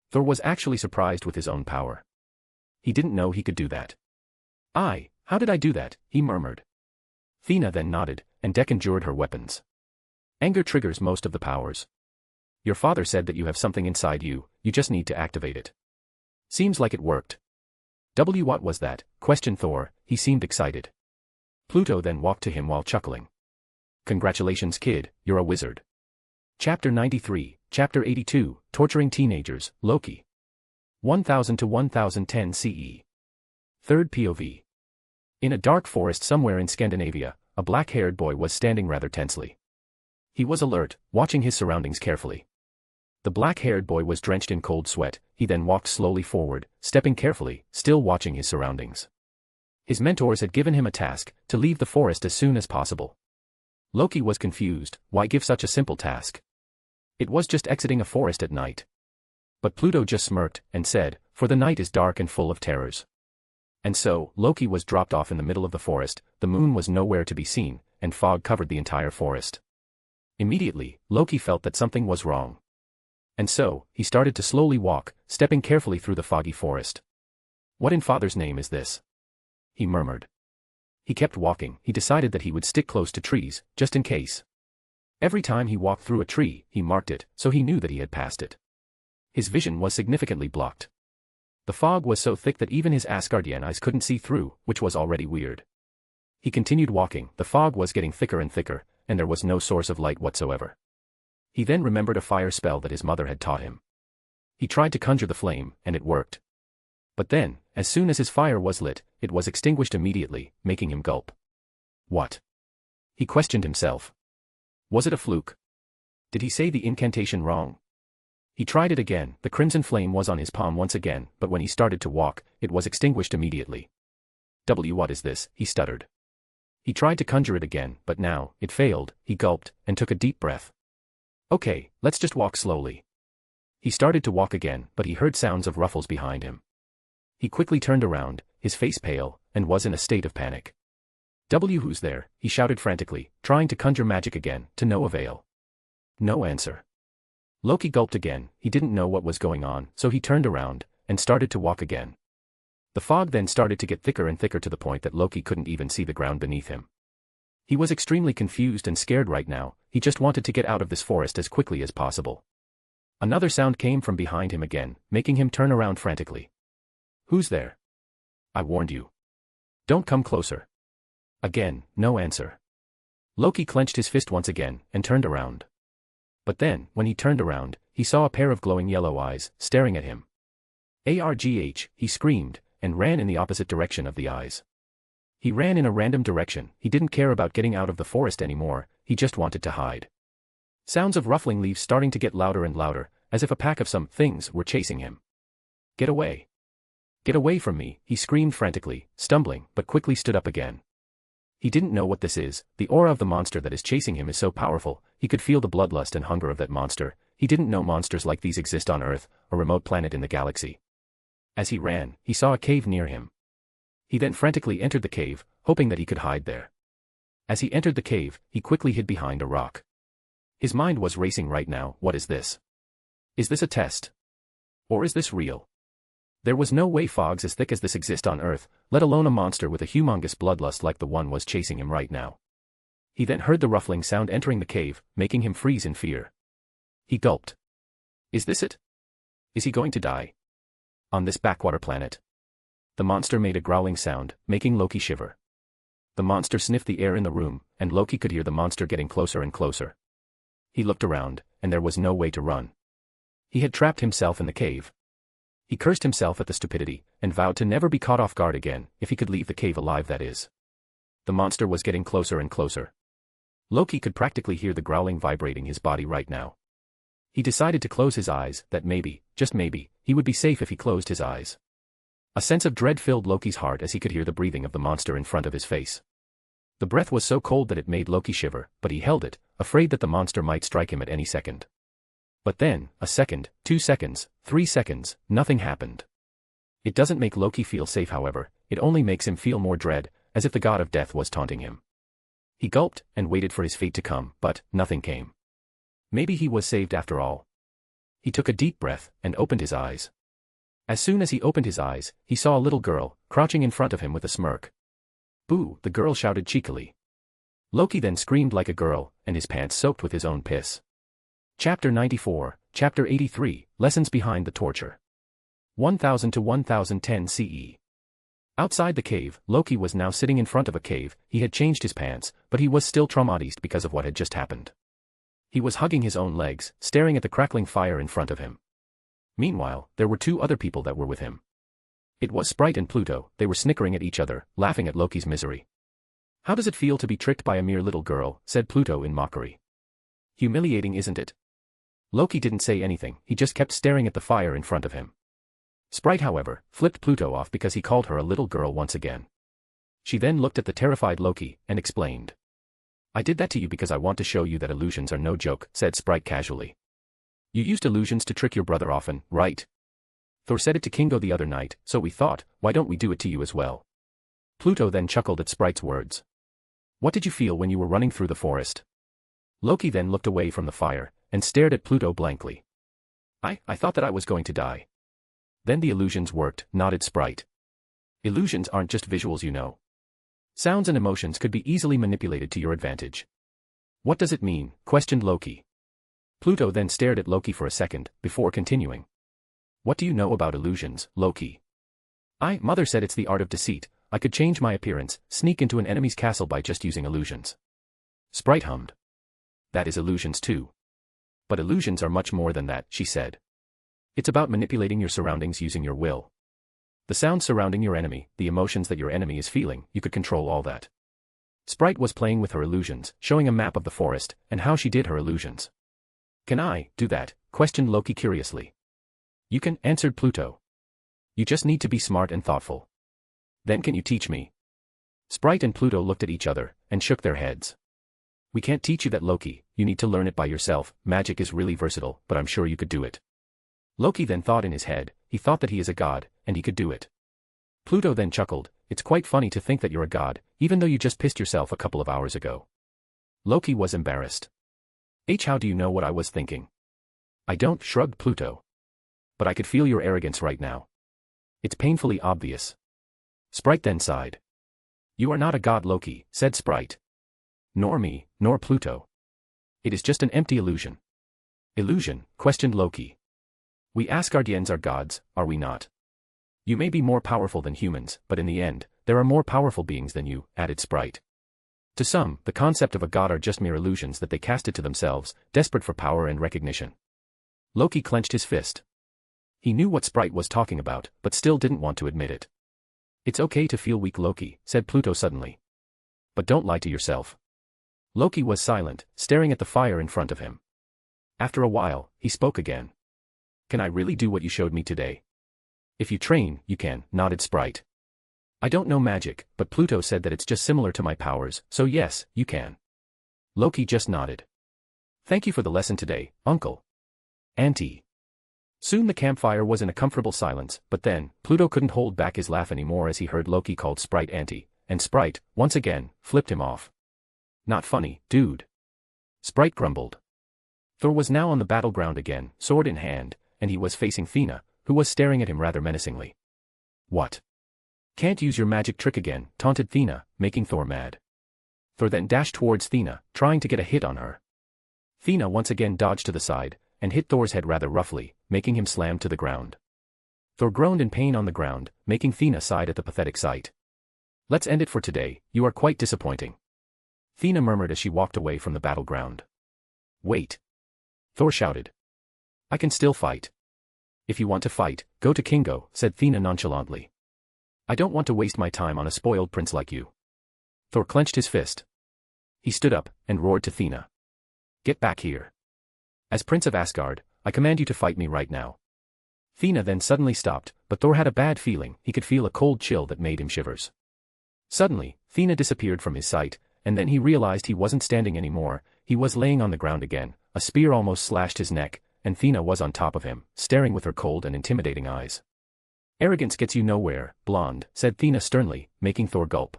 Speaker 2: Thor was actually surprised with his own power. He didn't know he could do that. How did I do that?" he murmured. Thea then nodded, and deconjured her weapons. Anger triggers most of the powers. Your father said that you have something inside you, you just need to activate it. Seems like it worked. What was that? Questioned Thor, he seemed excited. Pluto then walked to him while chuckling. Congratulations kid, you're a wizard. Chapter 93, Chapter 82, Torturing Teenagers, Loki. 1000 to 1010 CE. Third POV. In a dark forest somewhere in Scandinavia, a black-haired boy was standing rather tensely. He was alert, watching his surroundings carefully. The black-haired boy was drenched in cold sweat. He then walked slowly forward, stepping carefully, still watching his surroundings. His mentors had given him a task, to leave the forest as soon as possible. Loki was confused. Why give such a simple task? It was just exiting a forest at night. But Pluto just smirked, and said, for the night is dark and full of terrors. And so, Loki was dropped off in the middle of the forest, the moon was nowhere to be seen, and fog covered the entire forest. Immediately, Loki felt that something was wrong. And so, he started to slowly walk, stepping carefully through the foggy forest. What in Father's name is this? He murmured. He kept walking. He decided that he would stick close to trees, just in case. Every time he walked through a tree, he marked it, so he knew that he had passed it. His vision was significantly blocked. The fog was so thick that even his Asgardian eyes couldn't see through, which was already weird. He continued walking. The fog was getting thicker and thicker, and there was no source of light whatsoever. He then remembered a fire spell that his mother had taught him. He tried to conjure the flame, and it worked. But then, as soon as his fire was lit, it was extinguished immediately, making him gulp. What? He questioned himself. Was it a fluke? Did he say the incantation wrong? He tried it again. The crimson flame was on his palm once again, but when he started to walk, it was extinguished immediately. What is this? He stuttered. He tried to conjure it again, but now, it failed. He gulped, and took a deep breath. Okay, let's just walk slowly. He started to walk again, but he heard sounds of ruffles behind him. He quickly turned around, his face pale, and was in a state of panic. Who's there? He shouted frantically, trying to conjure magic again, to no avail. No answer. Loki gulped again. He didn't know what was going on, so he turned around, and started to walk again. The fog then started to get thicker and thicker to the point that Loki couldn't even see the ground beneath him. He was extremely confused and scared right now. He just wanted to get out of this forest as quickly as possible. Another sound came from behind him again, making him turn around frantically. Who's there? I warned you. Don't come closer. Again, no answer. Loki clenched his fist once again, and turned around. But then, when he turned around, he saw a pair of glowing yellow eyes, staring at him. Argh, he screamed, and ran in the opposite direction of the eyes. He ran in a random direction. He didn't care about getting out of the forest anymore, he just wanted to hide. Sounds of ruffling leaves starting to get louder and louder, as if a pack of some things were chasing him. Get away. Get away from me, he screamed frantically, stumbling, but quickly stood up again. He didn't know what this is. The aura of the monster that is chasing him is so powerful, he could feel the bloodlust and hunger of that monster. He didn't know monsters like these exist on Earth, a remote planet in the galaxy. As he ran, he saw a cave near him. He then frantically entered the cave, hoping that he could hide there. As he entered the cave, he quickly hid behind a rock. His mind was racing right now. What is this? Is this a test? Or is this real? There was no way fogs as thick as this exist on Earth, let alone a monster with a humongous bloodlust like the one was chasing him right now. He then heard the ruffling sound entering the cave, making him freeze in fear. He gulped. Is this it? Is he going to die? On this backwater planet. The monster made a growling sound, making Loki shiver. The monster sniffed the air in the room, and Loki could hear the monster getting closer and closer. He looked around, and there was no way to run. He had trapped himself in the cave. He cursed himself at the stupidity, and vowed to never be caught off guard again, if he could leave the cave alive, that is. The monster was getting closer and closer. Loki could practically hear the growling vibrating his body right now. He decided to close his eyes, that maybe, just maybe, he would be safe if he closed his eyes. A sense of dread filled Loki's heart as he could hear the breathing of the monster in front of his face. The breath was so cold that it made Loki shiver, but he held it, afraid that the monster might strike him at any second. But then, a second, 2 seconds, 3 seconds, nothing happened. It doesn't make Loki feel safe, however, it only makes him feel more dread, as if the god of death was taunting him. He gulped, and waited for his fate to come, but nothing came. Maybe he was saved after all. He took a deep breath, and opened his eyes. As soon as he opened his eyes, he saw a little girl, crouching in front of him with a smirk. Boo, the girl shouted cheekily. Loki then screamed like a girl, and his pants soaked with his own piss. Chapter 94, Chapter 83, Lessons Behind the Torture. 1000 to 1010 CE. Outside the cave, Loki was now sitting in front of a cave. He had changed his pants, but he was still traumatized because of what had just happened. He was hugging his own legs, staring at the crackling fire in front of him. Meanwhile, there were two other people that were with him. It was Sprite and Pluto. They were snickering at each other, laughing at Loki's misery. "How does it feel to be tricked by a mere little girl?" said Pluto in mockery. "Humiliating, isn't it?" Loki didn't say anything, he just kept staring at the fire in front of him. Sprite, however, flipped Pluto off because he called her a little girl once again. She then looked at the terrified Loki, and explained. "I did that to you because I want to show you that illusions are no joke," said Sprite casually. "You used illusions to trick your brother often, right? Thor said it to Kingo the other night, so we thought, why don't we do it to you as well?" Pluto then chuckled at Sprite's words. "What did you feel when you were running through the forest?" Loki then looked away from the fire, and stared at Pluto blankly. I thought that I was going to die." "Then the illusions worked," nodded Sprite. "Illusions aren't just visuals, you know. Sounds and emotions could be easily manipulated to your advantage." "What does it mean?" questioned Loki. Pluto then stared at Loki for a second, before continuing. "What do you know about illusions, Loki?" Mother said it's the art of deceit. I could change my appearance, sneak into an enemy's castle by just using illusions." Sprite hummed. "That is illusions too. But illusions are much more than that," she said. "It's about manipulating your surroundings using your will. The sounds surrounding your enemy, the emotions that your enemy is feeling, you could control all that." Sprite was playing with her illusions, showing a map of the forest, and how she did her illusions. "Can I do that?" questioned Loki curiously. "You can," answered Pluto. "You just need to be smart and thoughtful." "Then can you teach me?" Sprite and Pluto looked at each other, and shook their heads. "We can't teach you that, Loki, you need to learn it by yourself. Magic is really versatile, but I'm sure you could do it." Loki then thought in his head, he thought that he is a god, and he could do it. Pluto then chuckled, "It's quite funny to think that you're a god, even though you just pissed yourself a couple of hours ago." Loki was embarrassed. How do you know what I was thinking?" "I don't," shrugged Pluto. "But I could feel your arrogance right now. It's painfully obvious." Sprite then sighed. "You are not a god, Loki," said Sprite. "Nor me, nor Pluto. It is just an empty illusion." "Illusion?" questioned Loki. "We Asgardians are gods, are we not?" "You may be more powerful than humans, but in the end, there are more powerful beings than you," added Sprite. "To some, the concept of a god are just mere illusions that they casted to themselves, desperate for power and recognition." Loki clenched his fist. He knew what Sprite was talking about, but still didn't want to admit it. "It's okay to feel weak, Loki," said Pluto suddenly. "But don't lie to yourself." Loki was silent, staring at the fire in front of him. After a while, he spoke again. "Can I really do what you showed me today?" "If you train, you can," nodded Sprite. "I don't know magic, but Pluto said that it's just similar to my powers, so yes, you can." Loki just nodded. "Thank you for the lesson today, Uncle." "Auntie." Soon the campfire was in a comfortable silence, but then, Pluto couldn't hold back his laugh anymore as he heard Loki called Sprite Auntie, and Sprite, once again, flipped him off. "Not funny, dude." Sprite grumbled. Thor was now on the battleground again, sword in hand, and he was facing Thea, who was staring at him rather menacingly. "What? Can't use your magic trick again," taunted Thea, making Thor mad. Thor then dashed towards Thea, trying to get a hit on her. Thea once again dodged to the side, and hit Thor's head rather roughly, making him slam to the ground. Thor groaned in pain on the ground, making Thea sigh at the pathetic sight. "Let's end it for today, you are quite disappointing." Thea murmured as she walked away from the battleground. "Wait!" Thor shouted. "I can still fight." "If you want to fight, go to Kingo," said Thea nonchalantly. "I don't want to waste my time on a spoiled prince like you." Thor clenched his fist. He stood up, and roared to Thea. "Get back here. As Prince of Asgard, I command you to fight me right now." Thea then suddenly stopped, but Thor had a bad feeling. He could feel a cold chill that made him shivers. Suddenly, Thea disappeared from his sight, and then he realized he wasn't standing anymore, he was laying on the ground again, a spear almost slashed his neck, and Thea was on top of him, staring with her cold and intimidating eyes. "Arrogance gets you nowhere, blonde," said Thea sternly, making Thor gulp.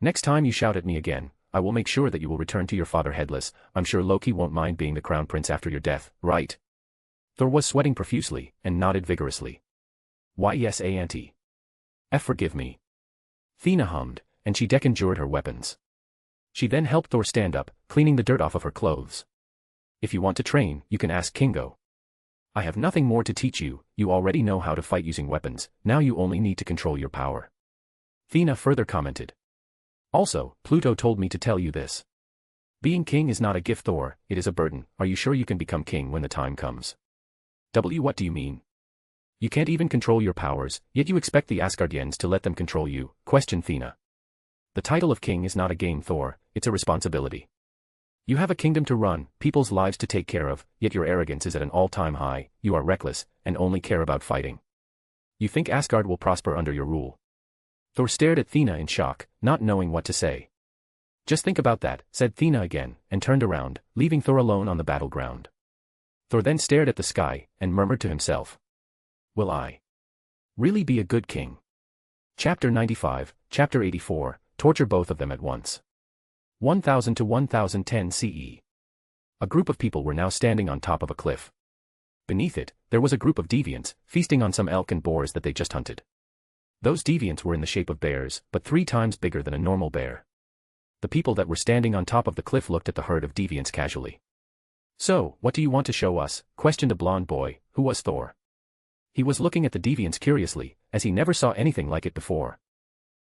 Speaker 2: "Next time you shout at me again, I will make sure that you will return to your father headless. I'm sure Loki won't mind being the crown prince after your death, right?" Thor was sweating profusely, and nodded vigorously. "Why yes, Auntie. Forgive me." Thea hummed, and she deconjured her weapons. She then helped Thor stand up, cleaning the dirt off of her clothes. If you want to train, you can ask Kingo. I have nothing more to teach you, you already know how to fight using weapons, now you only need to control your power. Thea further commented. Also, Pluto told me to tell you this. Being king is not a gift, Thor, it is a burden. Are you sure you can become king when the time comes? What do you mean? You can't even control your powers, yet you expect the Asgardians to let them control you, questioned Thea. The title of king is not a game, Thor, it's a responsibility. You have a kingdom to run, people's lives to take care of, yet your arrogance is at an all-time high, you are reckless, and only care about fighting. You think Asgard will prosper under your rule? Thor stared at Thea in shock, not knowing what to say. Just think about that, said Thea again, and turned around, leaving Thor alone on the battleground. Thor then stared at the sky, and murmured to himself. Will I really be a good king? Chapter 95, Chapter 84, torture both of them at once. 1000 to 1010 CE. A group of people were now standing on top of a cliff. Beneath it, there was a group of deviants, feasting on some elk and boars that they just hunted. Those deviants were in the shape of bears, but 3 times bigger than a normal bear. The people that were standing on top of the cliff looked at the herd of deviants casually. So, what do you want to show us? Questioned a blond boy, who was Thor. He was looking at the deviants curiously, as he never saw anything like it before.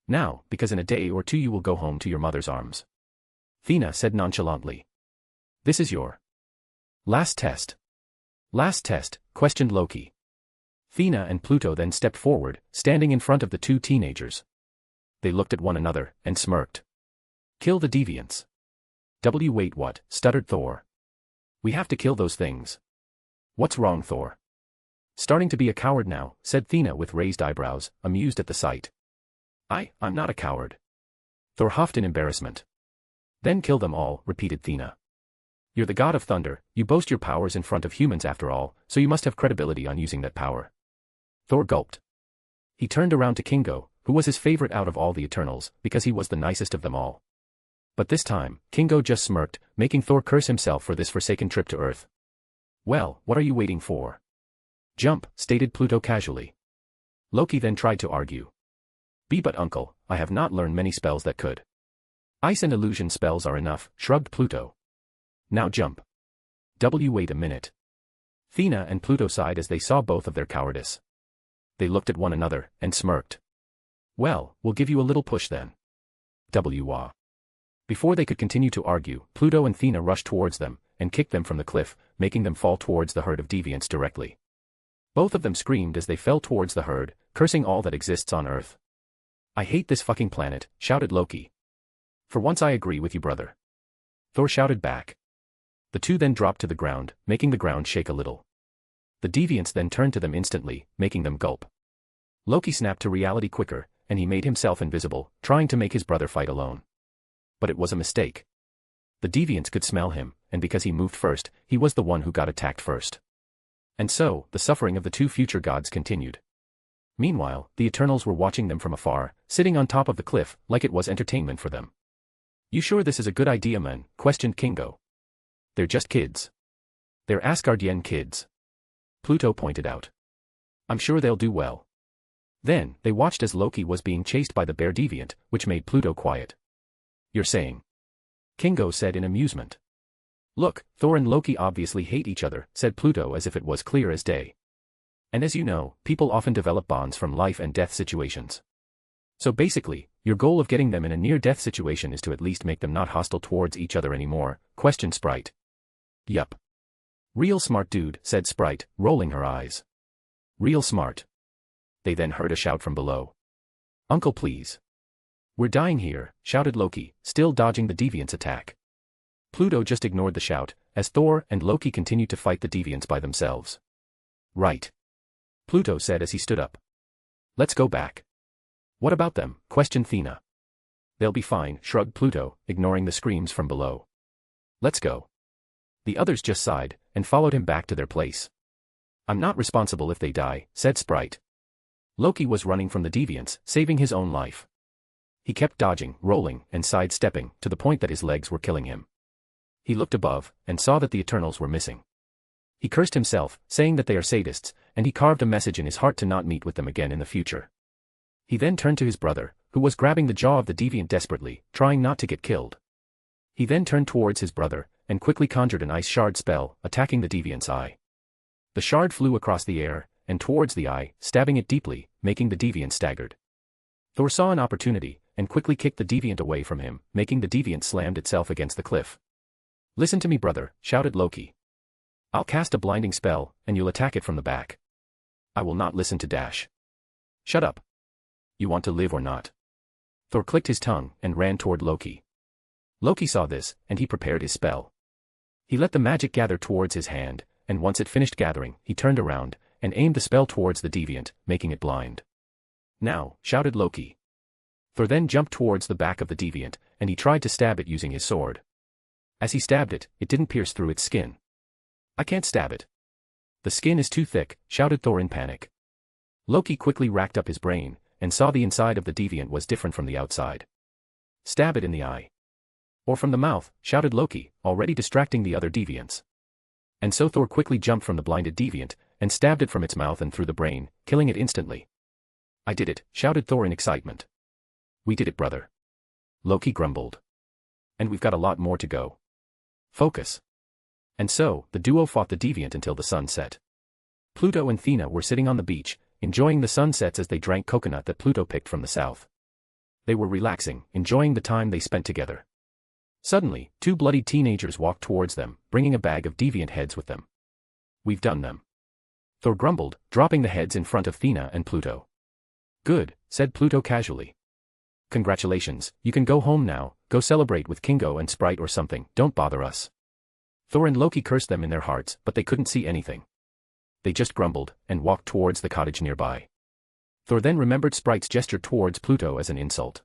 Speaker 2: Now, because in a day or two you will go home to your mother's arms. Thea said nonchalantly. This is your last test. Last test, questioned Loki. Thea and Pluto then stepped forward, standing in front of the 2 teenagers. They looked at one another, and smirked. Kill the deviants. Wait, what? Stuttered Thor. We have to kill those things. What's wrong, Thor? Starting to be a coward now, said Thea with raised eyebrows, amused at the sight. I'm not a coward. Thor huffed in embarrassment. Then kill them all, repeated Thea. You're the god of thunder, you boast your powers in front of humans after all, so you must have credibility on using that power. Thor gulped. He turned around to Kingo, who was his favorite out of all the Eternals, because he was the nicest of them all. But this time, Kingo just smirked, making Thor curse himself for this forsaken trip to Earth. Well, what are you waiting for? Jump, stated Pluto casually. Loki then tried to argue. But uncle, I have not learned many spells that could. Ice and illusion spells are enough, shrugged Pluto. Now jump. Wait a minute. Thea and Pluto sighed as they saw both of their cowardice. They looked at one another, and smirked. Well, we'll give you a little push then. Before they could continue to argue, Pluto and Thea rushed towards them, and kicked them from the cliff, making them fall towards the herd of deviants directly. Both of them screamed as they fell towards the herd, cursing all that exists on Earth. I hate this fucking planet, shouted Loki. For once I agree with you, brother. Thor shouted back. The 2 then dropped to the ground, making the ground shake a little. The deviants then turned to them instantly, making them gulp. Loki snapped to reality quicker, and he made himself invisible, trying to make his brother fight alone. But it was a mistake. The deviants could smell him, and because he moved first, he was the one who got attacked first. And so, the suffering of the 2 future gods continued. Meanwhile, the Eternals were watching them from afar, sitting on top of the cliff, like it was entertainment for them. You sure this is a good idea, man? Questioned Kingo. They're just kids. They're Asgardian kids. Pluto pointed out. I'm sure they'll do well. Then, they watched as Loki was being chased by the bear deviant, which made Pluto quiet. You're saying? Kingo said in amusement. Look, Thor and Loki obviously hate each other, said Pluto as if it was clear as day. And as you know, people often develop bonds from life and death situations. So basically, your goal of getting them in a near-death situation is to at least make them not hostile towards each other anymore, questioned Sprite. Yup. Real smart dude, said Sprite, rolling her eyes. Real smart. They then heard a shout from below. Uncle, please. We're dying here, shouted Loki, still dodging the deviants' attack. Pluto just ignored the shout, as Thor and Loki continued to fight the deviants by themselves. Right. Pluto said as he stood up. Let's go back. What about them? Questioned Thea. They'll be fine, shrugged Pluto, ignoring the screams from below. Let's go. The others just sighed, and followed him back to their place. I'm not responsible if they die, said Sprite. Loki was running from the deviants, saving his own life. He kept dodging, rolling, and sidestepping, to the point that his legs were killing him. He looked above, and saw that the Eternals were missing. He cursed himself, saying that they are sadists, and he carved a message in his heart to not meet with them again in the future. He then turned to his brother, who was grabbing the jaw of the deviant desperately, trying not to get killed. He then turned towards his brother, and quickly conjured an ice shard spell, attacking the deviant's eye. The shard flew across the air, and towards the eye, stabbing it deeply, making the deviant staggered. Thor saw an opportunity, and quickly kicked the deviant away from him, making the deviant slammed itself against the cliff. "Listen to me, brother," shouted Loki. "I'll cast a blinding spell, and you'll attack it from the back." "I will not listen to Dash." "Shut up. You want to live or not?" Thor clicked his tongue, and ran toward Loki. Loki saw this, and he prepared his spell. He let the magic gather towards his hand, and once it finished gathering, he turned around, and aimed the spell towards the deviant, making it blind. "Now," shouted Loki. Thor then jumped towards the back of the deviant, and he tried to stab it using his sword. As he stabbed it, it didn't pierce through its skin. "I can't stab it. The skin is too thick," shouted Thor in panic. Loki quickly racked up his brain, and saw the inside of the deviant was different from the outside. "Stab it in the eye." "Or from the mouth," shouted Loki, already distracting the other deviants. And so Thor quickly jumped from the blinded deviant, and stabbed it from its mouth and through the brain, killing it instantly. "I did it," shouted Thor in excitement. "We did it, brother." Loki grumbled. "And we've got a lot more to go. Focus." And so, the duo fought the deviant until the sun set. Pluto and Thea were sitting on the beach, enjoying the sunsets as they drank coconut that Pluto picked from the south. They were relaxing, enjoying the time they spent together. Suddenly, two bloodied teenagers walked towards them, bringing a bag of deviant heads with them. "We've done them," Thor grumbled, dropping the heads in front of Thea and Pluto. "Good," said Pluto casually. "Congratulations, you can go home now, go celebrate with Kingo and Sprite or something, don't bother us." Thor and Loki cursed them in their hearts, but they couldn't see anything. They just grumbled, and walked towards the cottage nearby. Thor then remembered Sprite's gesture towards Pluto as an insult.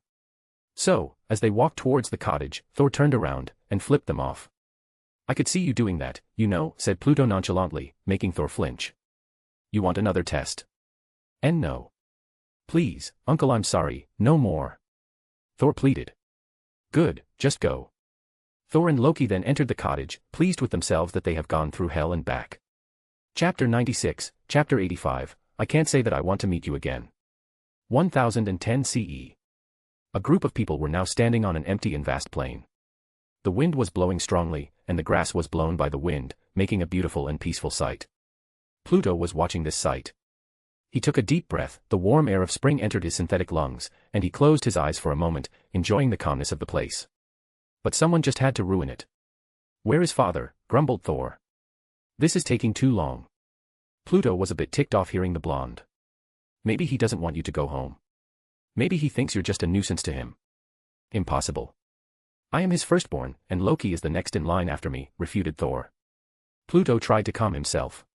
Speaker 2: So, as they walked towards the cottage, Thor turned around, and flipped them off. "I could see you doing that, you know," said Pluto nonchalantly, making Thor flinch. "You want another test?" "And no. Please, Uncle, I'm sorry, no more." Thor pleaded. "Good, just go." Thor and Loki then entered the cottage, pleased with themselves that they have gone through hell and back. Chapter 96, Chapter 85, I can't say that I want to meet you again. 1010 CE. A group of people were now standing on an empty and vast plain. The wind was blowing strongly, and the grass was blown by the wind, making a beautiful and peaceful sight. Pluto was watching this sight. He took a deep breath, the warm air of spring entered his synthetic lungs, and he closed his eyes for a moment, enjoying the calmness of the place. But someone just had to ruin it. "Where is father?" grumbled Thor. "This is taking too long." Pluto was a bit ticked off hearing the blonde. "Maybe he doesn't want you to go home. Maybe he thinks you're just a nuisance to him." "Impossible. I am his firstborn, and Loki is the next in line after me," refuted Thor. Pluto tried to calm himself.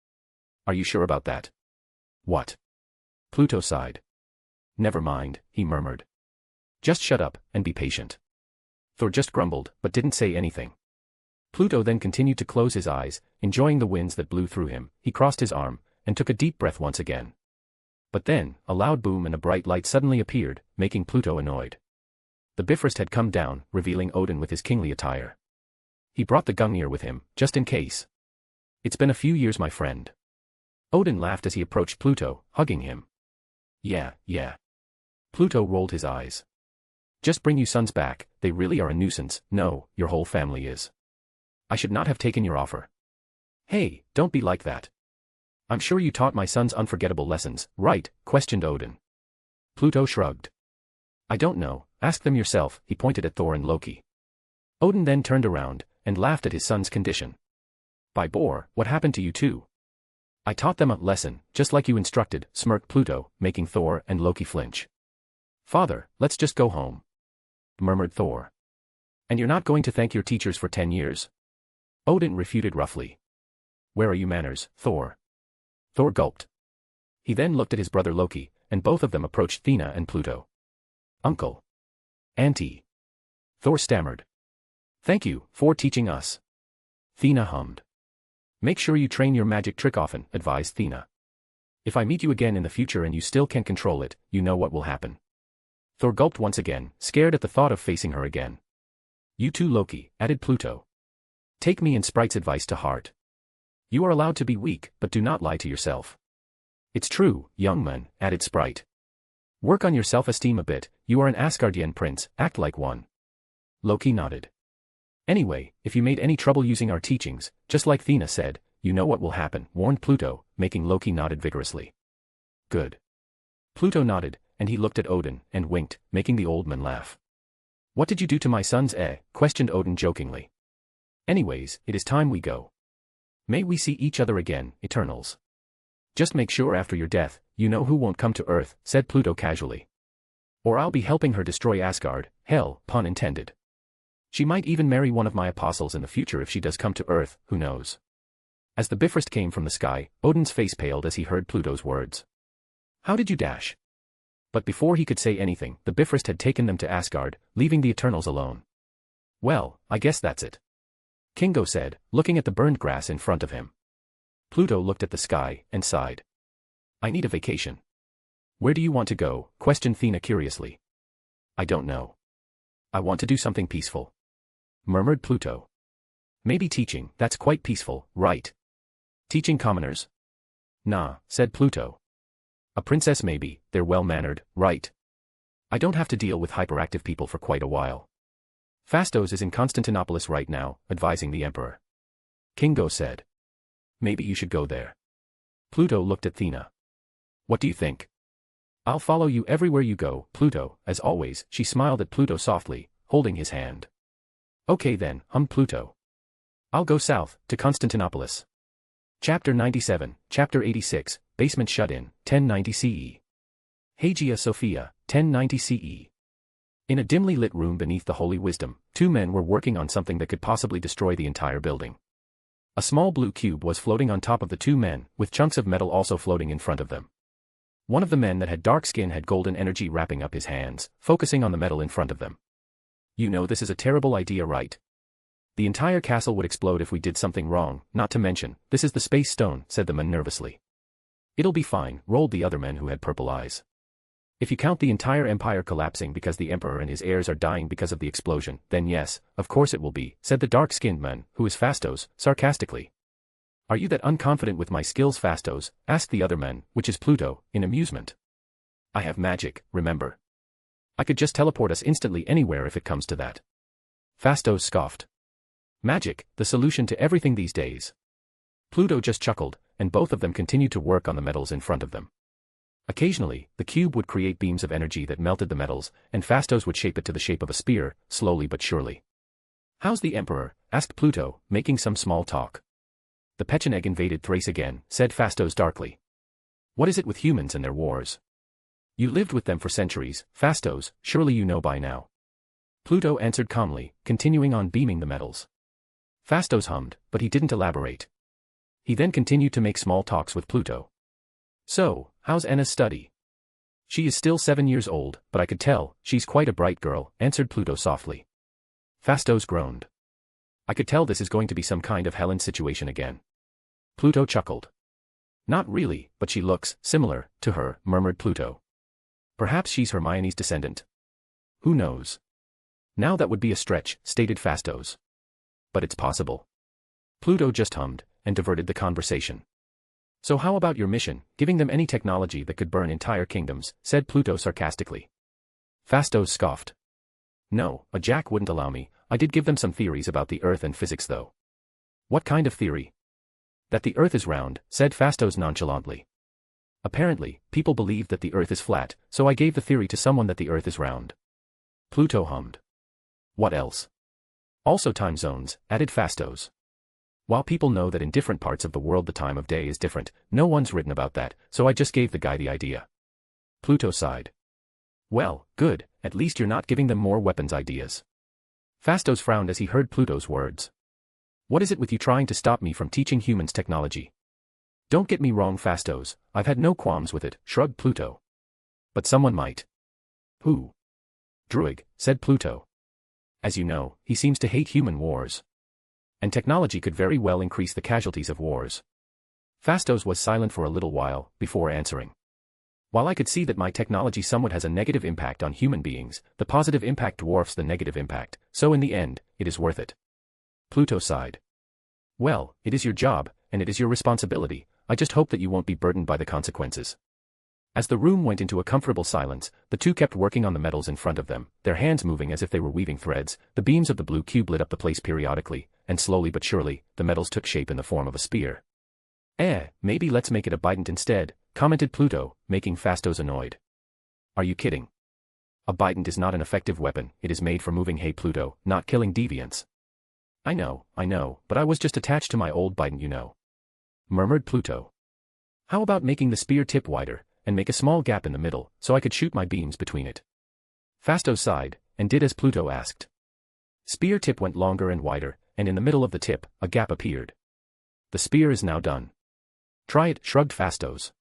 Speaker 2: "Are you sure about that?" "What?" Pluto sighed. "Never mind," he murmured. "Just shut up, and be patient." Thor just grumbled, but didn't say anything. Pluto then continued to close his eyes, enjoying the winds that blew through him. He crossed his arm, and took a deep breath once again. But then, a loud boom and a bright light suddenly appeared, making Pluto annoyed. The Bifrost had come down, revealing Odin with his kingly attire. He brought the Gungnir with him, just in case. "It's been a few years, my friend." Odin laughed as he approached Pluto, hugging him. Yeah. Pluto rolled his eyes. "Just bring you sons back, they really are a nuisance." "No, your whole family is." "I should not have taken your offer." "Hey, don't be like that. I'm sure you taught my sons unforgettable lessons, right?" questioned Odin. Pluto shrugged. "I don't know, ask them yourself." He pointed at Thor and Loki. Odin then turned around, and laughed at his son's condition. "By Bor, what happened to you two?" "I taught them a lesson, just like you instructed," smirked Pluto, making Thor and Loki flinch. "Father, let's just go home," murmured Thor. "And you're not going to thank your teachers for 10 years?" Odin refuted roughly. "Where are you manners, Thor?" Thor gulped. He then looked at his brother Loki, and both of them approached Thea and Pluto. "Uncle. Auntie." Thor stammered. "Thank you for teaching us." Thea hummed. "Make sure you train your magic trick often," advised Thea. "If I meet you again in the future and you still can't control it, you know what will happen." Thor gulped once again, scared at the thought of facing her again. "You too, Loki," added Pluto. "Take me and Sprite's advice to heart. You are allowed to be weak, but do not lie to yourself." "It's true, young man," added Sprite. "Work on your self-esteem a bit, you are an Asgardian prince, act like one." Loki nodded. Anyway, if you made any trouble using our teachings, just like Thea said, you know what will happen, warned Pluto, making Loki nodded vigorously. Good. Pluto nodded, and he looked at Odin and winked, making the old man laugh. What did you do to my sons, questioned Odin jokingly. Anyways, it is time we go. May we see each other again, Eternals. Just make sure after your death, you know who won't come to Earth, said Pluto casually. Or I'll be helping her destroy Asgard, hell, pun intended. She might even marry one of my apostles in the future if she does come to Earth, who knows. As the Bifrost came from the sky, Odin's face paled as he heard Pluto's words. How did you dash? But before he could say anything, the Bifrost had taken them to Asgard, leaving the Eternals alone. Well, I guess that's it. Kingo said, looking at the burned grass in front of him. Pluto looked at the sky and sighed. I need a vacation. Where do you want to go? Questioned Thea curiously. I don't know. I want to do something peaceful. Murmured Pluto. Maybe teaching, that's quite peaceful, right? Teaching commoners? Nah, said Pluto. A princess maybe, they're well-mannered, right? I don't have to deal with hyperactive people for quite a while. Phastos is in Constantinople right now, advising the emperor. Kingo said. Maybe you should go there. Pluto looked at Thea. What do you think? I'll follow you everywhere you go, Pluto, as always, she smiled at Pluto softly, holding his hand. Okay then, hummed Pluto. I'll go south, to Constantinopolis. Chapter 97, Chapter 86, Basement Shut-in, 1090 CE. Hagia Sophia, 1090 CE. In a dimly lit room beneath the Holy Wisdom, two men were working on something that could possibly destroy the entire building. A small blue cube was floating on top of the two men, with chunks of metal also floating in front of them. One of the men that had dark skin had golden energy wrapping up his hands, focusing on the metal in front of them. You know this is a terrible idea, right? The entire castle would explode if we did something wrong, not to mention, this is the space stone, said the man nervously. It'll be fine, rolled the other men who had purple eyes. If you count the entire empire collapsing because the emperor and his heirs are dying because of the explosion, then yes, of course it will be, said the dark-skinned man, who is Phastos, sarcastically. Are you that unconfident with my skills, Phastos? Asked the other man, which is Pluto, in amusement. I have magic, remember. I could just teleport us instantly anywhere if it comes to that. Phastos scoffed. Magic, the solution to everything these days. Pluto just chuckled, and both of them continued to work on the metals in front of them. Occasionally, the cube would create beams of energy that melted the metals, and Phastos would shape it to the shape of a spear, slowly but surely. How's the emperor? Asked Pluto, making some small talk. The Pecheneg invaded Thrace again, said Phastos darkly. What is it with humans and their wars? You lived with them for centuries, Phastos, surely you know by now. Pluto answered calmly, continuing on beaming the metals. Phastos hummed, but he didn't elaborate. He then continued to make small talks with Pluto. So, how's Anna's study? She is still 7 years old, but I could tell, she's quite a bright girl, answered Pluto softly. Phastos groaned. I could tell this is going to be some kind of Helen situation again. Pluto chuckled. Not really, but she looks similar to her, murmured Pluto. Perhaps she's Hermione's descendant. Who knows? Now that would be a stretch, stated Phastos. But it's possible. Pluto just hummed, and diverted the conversation. So how about your mission, giving them any technology that could burn entire kingdoms, said Pluto sarcastically. Phastos scoffed. No, a jack wouldn't allow me, I did give them some theories about the Earth and physics though. What kind of theory? That the Earth is round, said Phastos nonchalantly. Apparently, people believe that the Earth is flat, so I gave the theory to someone that the Earth is round. Pluto hummed. What else? Also time zones, added Phastos. While people know that in different parts of the world the time of day is different, no one's written about that, so I just gave the guy the idea. Pluto sighed. Well, good, at least you're not giving them more weapons ideas. Phastos frowned as he heard Pluto's words. What is it with you trying to stop me from teaching humans technology? Don't get me wrong, Phastos, I've had no qualms with it, shrugged Pluto. But someone might. Who? Druig, said Pluto. As you know, he seems to hate human wars. And technology could very well increase the casualties of wars. Phastos was silent for a little while, before answering. While I could see that my technology somewhat has a negative impact on human beings, the positive impact dwarfs the negative impact, so in the end, it is worth it. Pluto sighed. Well, it is your job, and it is your responsibility, I just hope that you won't be burdened by the consequences. As the room went into a comfortable silence, the two kept working on the metals in front of them, their hands moving as if they were weaving threads. The beams of the blue cube lit up the place periodically, and slowly but surely, the metals took shape in the form of a spear. Maybe let's make it a bident instead, commented Pluto, making Phastos annoyed. Are you kidding? A bident is not an effective weapon, it is made for moving Pluto, not killing deviants. I know, but I was just attached to my old bident, you know. Murmured Pluto. How about making the spear tip wider, and make a small gap in the middle, so I could shoot my beams between it? Phastos sighed, and did as Pluto asked. Spear tip went longer and wider, and in the middle of the tip, a gap appeared. The spear is now done. Try it, shrugged Phastos.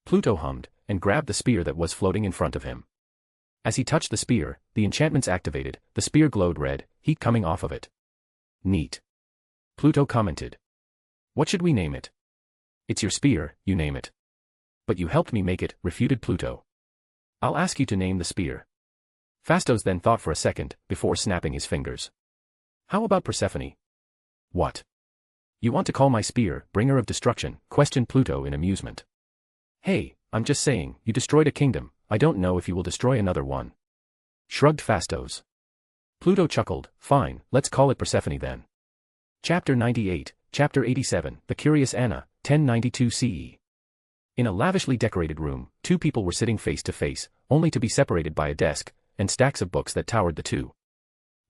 Speaker 2: Pluto hummed, and grabbed the spear that was floating in front of him. As he touched the spear, the enchantments activated, the spear glowed red, heat coming off of it. Neat. Pluto commented. What should we name it? It's your spear, you name it. But you helped me make it, refuted Pluto. I'll ask you to name the spear. Phastos then thought for a second, before snapping his fingers. How about Persephone? What? You want to call my spear, bringer of destruction? Questioned Pluto in amusement. Hey, I'm just saying, you destroyed a kingdom, I don't know if you will destroy another one. Shrugged Phastos. Pluto chuckled, fine, let's call it Persephone then. Chapter 98, Chapter 87, The Curious Anna, 1092 CE. In a lavishly decorated room, two people were sitting face to face, only to be separated by a desk, and stacks of books that towered the two.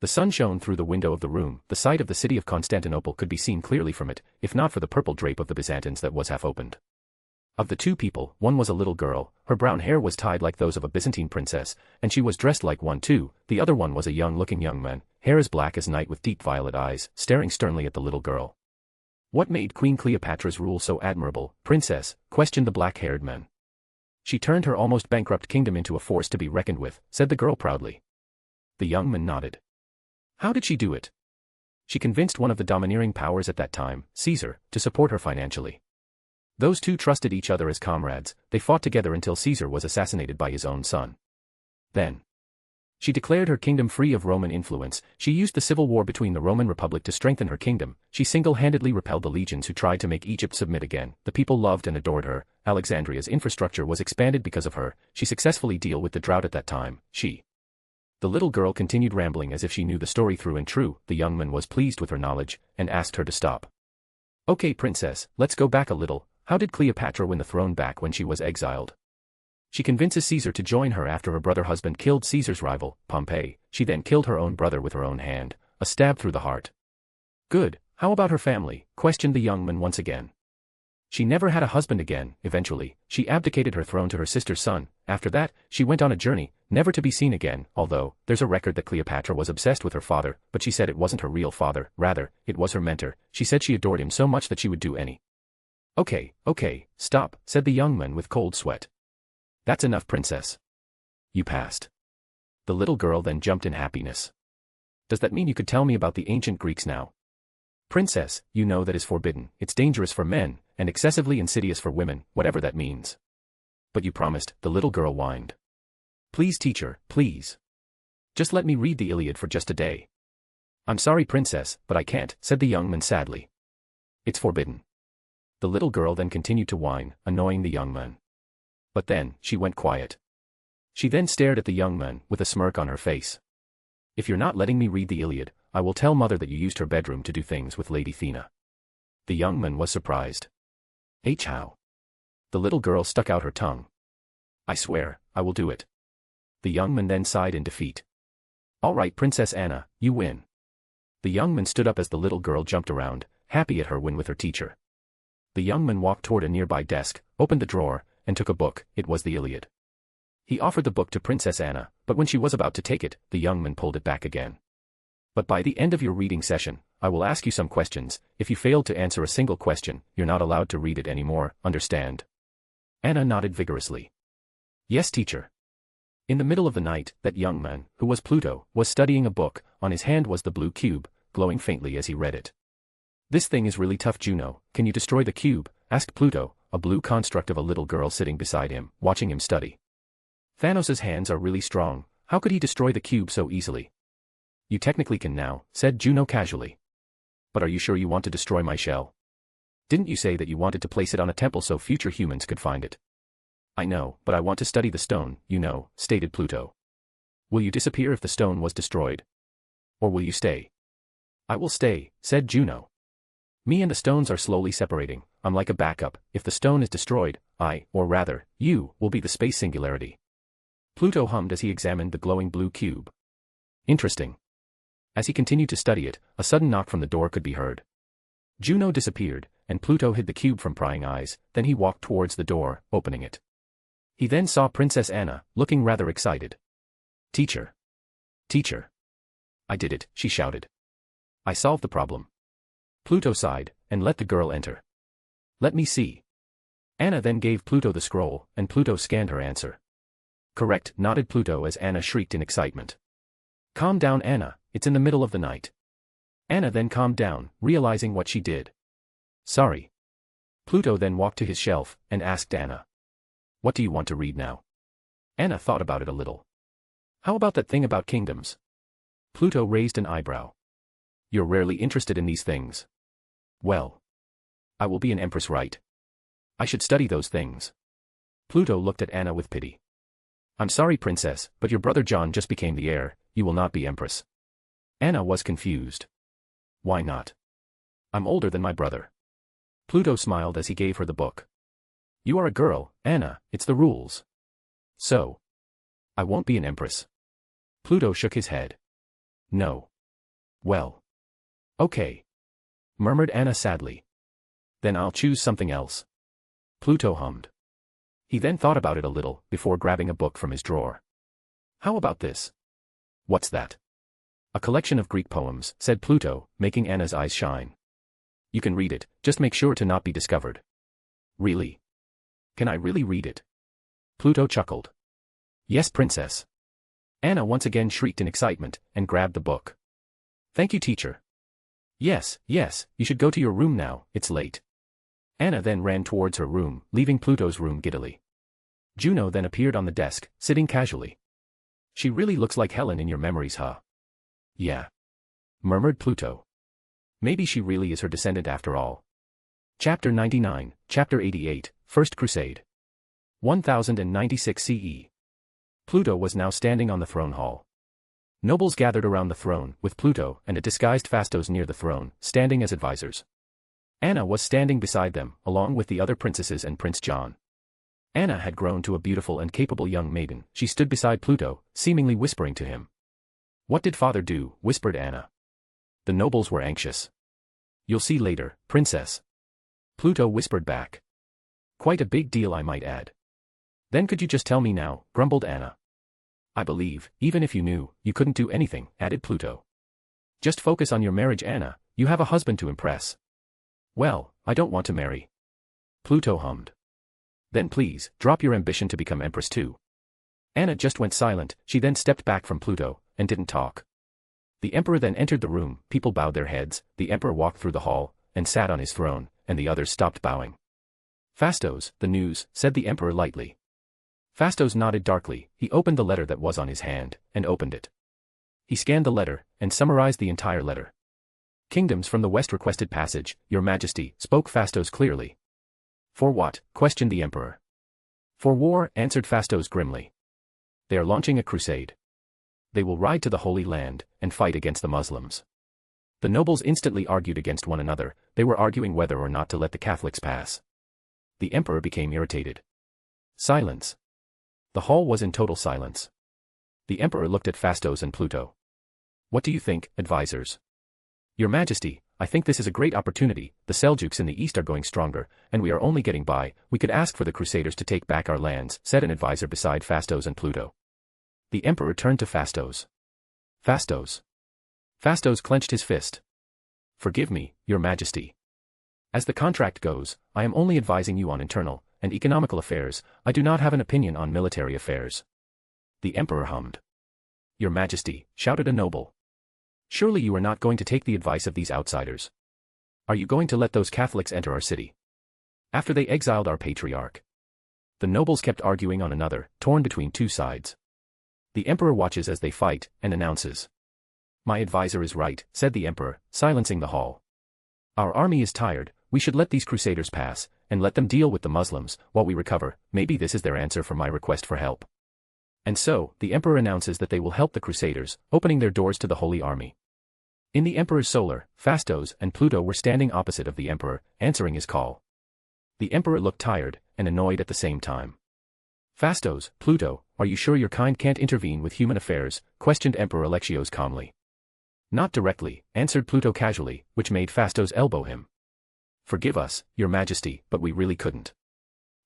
Speaker 2: The sun shone through the window of the room, the site of the city of Constantinople could be seen clearly from it, if not for the purple drape of the Byzantines that was half opened. Of the two people, one was a little girl, her brown hair was tied like those of a Byzantine princess, and she was dressed like one too. The other one was a young-looking young man, hair as black as night with deep violet eyes, staring sternly at the little girl. What made Queen Cleopatra's rule so admirable, princess? Questioned the black-haired man. She turned her almost bankrupt kingdom into a force to be reckoned with, said the girl proudly. The young man nodded. How did she do it? She convinced one of the domineering powers at that time, Caesar, to support her financially. Those two trusted each other as comrades, they fought together until Caesar was assassinated by his own son. Then, she declared her kingdom free of Roman influence. She used the civil war between the Roman Republic to strengthen her kingdom. She single-handedly repelled the legions who tried to make Egypt submit again. The people loved and adored her. Alexandria's infrastructure was expanded because of her. She successfully dealt with the drought at that time. The little girl continued rambling as if she knew the story through and true. The young man was pleased with her knowledge, and asked her to stop. Okay, princess, let's go back a little. How did Cleopatra win the throne back when she was exiled? She convinces Caesar to join her after her brother husband killed Caesar's rival, Pompey. She then killed her own brother with her own hand, a stab through the heart. Good, how about her family? Questioned the young man once again. She never had a husband again. Eventually, she abdicated her throne to her sister's son. After that, she went on a journey, never to be seen again, although, there's a record that Cleopatra was obsessed with her father, but she said it wasn't her real father, rather, it was her mentor. She said she adored him so much that she would do any. Okay, stop, said the young man with cold sweat. That's enough, princess. You passed. The little girl then jumped in happiness. Does that mean you could tell me about the ancient Greeks now? Princess, you know that is forbidden. It's dangerous for men, and excessively insidious for women, whatever that means. But you promised, the little girl whined. Please, teacher, please. Just let me read the Iliad for just a day. I'm sorry, princess, but I can't, said the young man sadly. It's forbidden. The little girl then continued to whine, annoying the young man. But then, she went quiet. She then stared at the young man, with a smirk on her face. If you're not letting me read the Iliad, I will tell mother that you used her bedroom to do things with Lady Thea. The young man was surprised. How? The little girl stuck out her tongue. I swear, I will do it. The young man then sighed in defeat. All right, Princess Anna, you win. The young man stood up as the little girl jumped around, happy at her win with her teacher. The young man walked toward a nearby desk, opened the drawer, and took a book. It was the Iliad. He offered the book to Princess Anna, but when she was about to take it, the young man pulled it back again. But by the end of your reading session, I will ask you some questions. If you fail to answer a single question, you're not allowed to read it anymore, understand? Anna nodded vigorously. Yes, teacher. In the middle of the night, that young man, who was Pluto, was studying a book. On his hand was the blue cube, glowing faintly as he read it. This thing is really tough, Juno. Can you destroy the cube? Asked Pluto, a blue construct of a little girl sitting beside him, watching him study. Thanos's hands are really strong. How could he destroy the cube so easily? You technically can now, said Juno casually. But are you sure you want to destroy my shell? Didn't you say that you wanted to place it on a temple so future humans could find it? I know, but I want to study the stone, you know, stated Pluto. Will you disappear if the stone was destroyed? Or will you stay? I will stay, said Juno. Me and the stones are slowly separating. I'm like a backup. If the stone is destroyed, or rather, you, will be the space singularity. Pluto hummed as he examined the glowing blue cube. Interesting. As he continued to study it, a sudden knock from the door could be heard. Juno disappeared, and Pluto hid the cube from prying eyes, then he walked towards the door, opening it. He then saw Princess Anna, looking rather excited. Teacher. Teacher. I did it, she shouted. I solved the problem. Pluto sighed, and let the girl enter. Let me see. Anna then gave Pluto the scroll, and Pluto scanned her answer. Correct, nodded Pluto as Anna shrieked in excitement. Calm down, Anna, it's in the middle of the night. Anna then calmed down, realizing what she did. Sorry. Pluto then walked to his shelf, and asked Anna. What do you want to read now? Anna thought about it a little. How about that thing about kingdoms? Pluto raised an eyebrow. You're rarely interested in these things. Well. I will be an empress, right? I should study those things. Pluto looked at Anna with pity. I'm sorry, princess, but your brother John just became the heir, you will not be empress. Anna was confused. Why not? I'm older than my brother. Pluto smiled as he gave her the book. You are a girl, Anna, it's the rules. So. I won't be an empress. Pluto shook his head. No. Well. Okay. Murmured Anna sadly. Then I'll choose something else. Pluto hummed. He then thought about it a little, before grabbing a book from his drawer. How about this? What's that? A collection of Greek poems, said Pluto, making Anna's eyes shine. You can read it, just make sure to not be discovered. Really? Can I really read it? Pluto chuckled. Yes, princess. Anna once again shrieked in excitement, and grabbed the book. Thank you, teacher. Yes, you should go to your room now, it's late. Anna then ran towards her room, leaving Pluto's room giddily. Juno then appeared on the desk, sitting casually. She really looks like Helen in your memories, huh? Yeah. Murmured Pluto. Maybe she really is her descendant after all. Chapter 99, Chapter 88, First Crusade. 1096 CE. Pluto was now standing on the throne hall. Nobles gathered around the throne, with Pluto and a disguised Phastos near the throne, standing as advisors. Anna was standing beside them, along with the other princesses and Prince John. Anna had grown to a beautiful and capable young maiden. She stood beside Pluto, seemingly whispering to him. What did father do? Whispered Anna. The nobles were anxious. You'll see later, princess. Pluto whispered back. Quite a big deal, I might add. Then could you just tell me now? Grumbled Anna. I believe, even if you knew, you couldn't do anything, added Pluto. Just focus on your marriage, Anna, you have a husband to impress. Well, I don't want to marry. Pluto hummed. Then please, drop your ambition to become empress too. Anna just went silent, she then stepped back from Pluto, and didn't talk. The emperor then entered the room, people bowed their heads, the emperor walked through the hall, and sat on his throne, and the others stopped bowing. Phastos, the news, said the emperor lightly. Phastos nodded darkly, he opened the letter that was on his hand, and opened it. He scanned the letter, and summarized the entire letter. Kingdoms from the west requested passage, your majesty, spoke Phastos clearly. For what? Questioned the emperor. For war, answered Phastos grimly. They are launching a crusade. They will ride to the Holy Land, and fight against the Muslims. The nobles instantly argued against one another, they were arguing whether or not to let the Catholics pass. The emperor became irritated. Silence. The hall was in total silence. The emperor looked at Phastos and Pluto. What do you think, advisors? Your majesty, I think this is a great opportunity, the Seljuks in the east are going stronger, and we are only getting by, we could ask for the crusaders to take back our lands, said an advisor beside Phastos and Pluto. The emperor turned to Phastos. Phastos. Phastos clenched his fist. Forgive me, your majesty. As the contract goes, I am only advising you on internal and economical affairs, I do not have an opinion on military affairs. The emperor hummed. Your majesty, shouted a noble. Surely you are not going to take the advice of these outsiders. Are you going to let those Catholics enter our city? After they exiled our patriarch. The nobles kept arguing on another, torn between two sides. The emperor watches as they fight, and announces. My advisor is right, said the emperor, silencing the hall. Our army is tired, we should let these crusaders pass, and let them deal with the Muslims, while we recover. Maybe this is their answer for my request for help. And so, the emperor announces that they will help the crusaders, opening their doors to the Holy Army. In the emperor's solar, Phastos and Pluto were standing opposite of the emperor, answering his call. The emperor looked tired, and annoyed at the same time. Phastos, Pluto, are you sure your kind can't intervene with human affairs? Questioned Emperor Alexios calmly. Not directly, answered Pluto casually, which made Phastos elbow him. Forgive us, your majesty, but we really couldn't.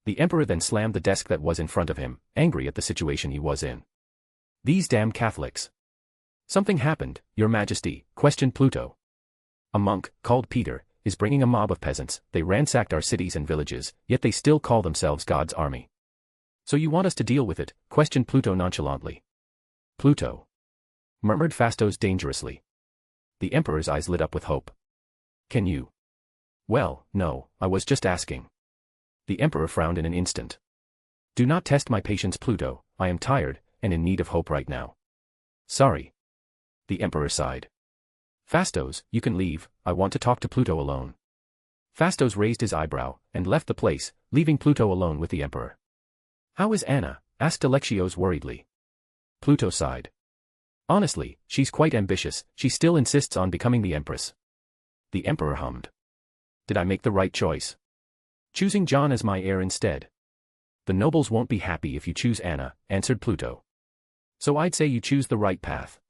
Speaker 2: The emperor then slammed the desk that was in front of him, angry at the situation he was in. These damn Catholics. Something happened, your majesty, questioned Pluto. A monk, called Peter, is bringing a mob of peasants. They ransacked our cities and villages, yet they still call themselves God's army. So you want us to deal with it? Questioned Pluto nonchalantly. Pluto, murmured Phastos dangerously. The emperor's eyes lit up with hope. Can you? Well, no, I was just asking. The emperor frowned in an instant. Do not test my patience, Pluto, I am tired, and in need of hope right now. Sorry. The emperor sighed. Phastos, you can leave, I want to talk to Pluto alone. Phastos raised his eyebrow, and left the place, leaving Pluto alone with the emperor. How is Anna? Asked Alexios worriedly. Pluto sighed. Honestly, she's quite ambitious, she still insists on becoming the empress. The emperor hummed. Did I make the right choice? Choosing John as my heir instead. The nobles won't be happy if you choose Anna, answered Pluto. So I'd say you choose the right path.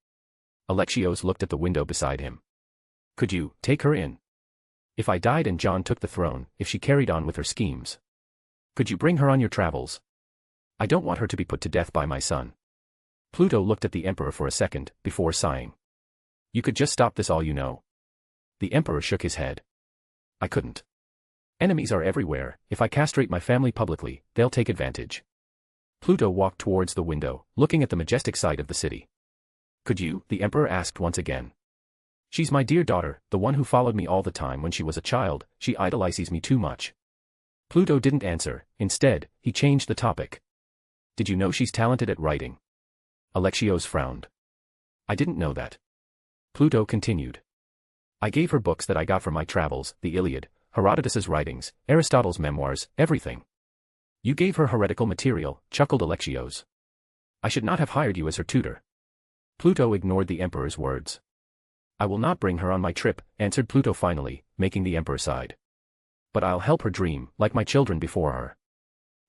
Speaker 2: Alexios looked at the window beside him. Could you take her in? If I died and John took the throne, if she carried on with her schemes. Could you bring her on your travels? I don't want her to be put to death by my son. Pluto looked at the emperor for a second, before sighing. You could just stop this all you know. The emperor shook his head. I couldn't. Enemies are everywhere, if I castrate my family publicly, they'll take advantage. Pluto walked towards the window, looking at the majestic sight of the city. Could you? The emperor asked once again. She's my dear daughter, the one who followed me all the time when she was a child, she idolizes me too much. Pluto didn't answer, instead, he changed the topic. Did you know she's talented at writing? Alexios frowned. I didn't know that. Pluto continued. I gave her books that I got from my travels, the Iliad, Herodotus's writings, Aristotle's memoirs, everything. You gave her heretical material, chuckled Alexios. I should not have hired you as her tutor. Pluto ignored the emperor's words. I will not bring her on my trip, answered Pluto finally, making the emperor sigh. But I'll help her dream, like my children before her.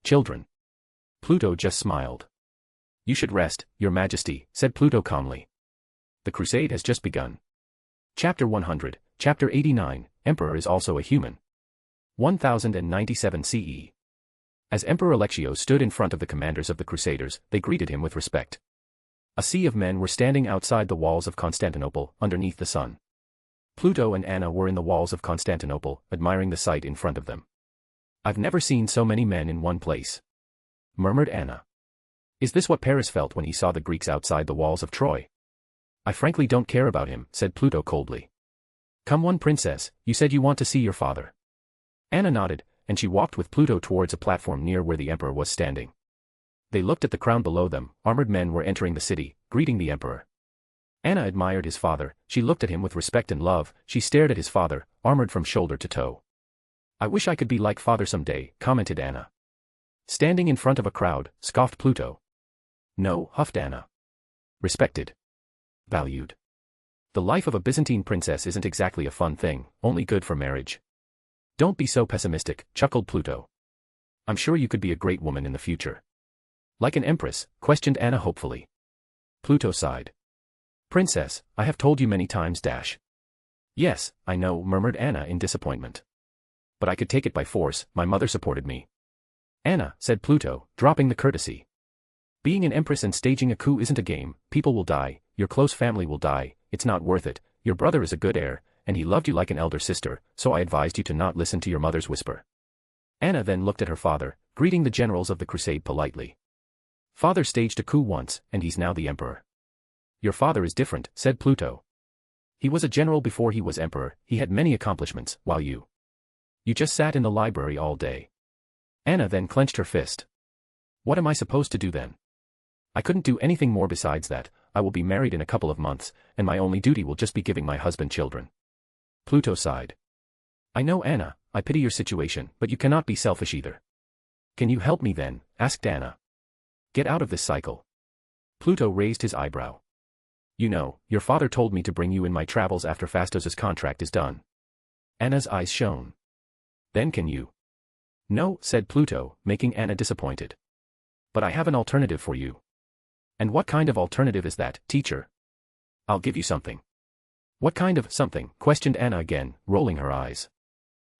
Speaker 2: Children? Pluto just smiled. You should rest, your majesty, said Pluto calmly. The crusade has just begun. Chapter 100, Chapter 89, Emperor is also a human. 1097 CE. As Emperor Alexios stood in front of the commanders of the Crusaders, they greeted him with respect. A sea of men were standing outside the walls of Constantinople, underneath the sun. Pluto and Anna were in the walls of Constantinople, admiring the sight in front of them. I've never seen so many men in one place, murmured Anna. Is this what Paris felt when he saw the Greeks outside the walls of Troy? I frankly don't care about him, said Pluto coldly. Come on, princess, you said you want to see your father. Anna nodded, and she walked with Pluto towards a platform near where the emperor was standing. They looked at the crowd below them, armored men were entering the city, greeting the emperor. Anna admired his father, she looked at him with respect and love, she stared at his father, armored from shoulder to toe. I wish I could be like father someday, commented Anna. Standing in front of a crowd, scoffed Pluto. No, huffed Anna. Respected. Valued. The life of a Byzantine princess isn't exactly a fun thing, only good for marriage. Don't be so pessimistic, chuckled Pluto. I'm sure you could be a great woman in the future. Like an empress, questioned Anna hopefully. Pluto sighed. Princess, I have told you many times. Yes, I know, murmured Anna in disappointment. But I could take it by force, my mother supported me. Anna, said Pluto, dropping the courtesy. Being an empress and staging a coup isn't a game, people will die, your close family will die, it's not worth it, your brother is a good heir, and he loved you like an elder sister, so I advised you to not listen to your mother's whisper. Anna then looked at her father, greeting the generals of the crusade politely. Father staged a coup once, and he's now the emperor. Your father is different, said Pluto. He was a general before he was emperor, he had many accomplishments, while you just sat in the library all day. Anna then clenched her fist. What am I supposed to do then? I couldn't do anything more besides that, I will be married in a couple of months, and my only duty will just be giving my husband children. Pluto sighed. I know Anna, I pity your situation, but you cannot be selfish either. Can you help me then? Asked Anna. Get out of this cycle. Pluto raised his eyebrow. You know, your father told me to bring you in my travels after Phastos's contract is done. Anna's eyes shone. Then can you? No, said Pluto, making Anna disappointed. But I have an alternative for you. And what kind of alternative is that, teacher? I'll give you something. What kind of something? Questioned Anna again, rolling her eyes.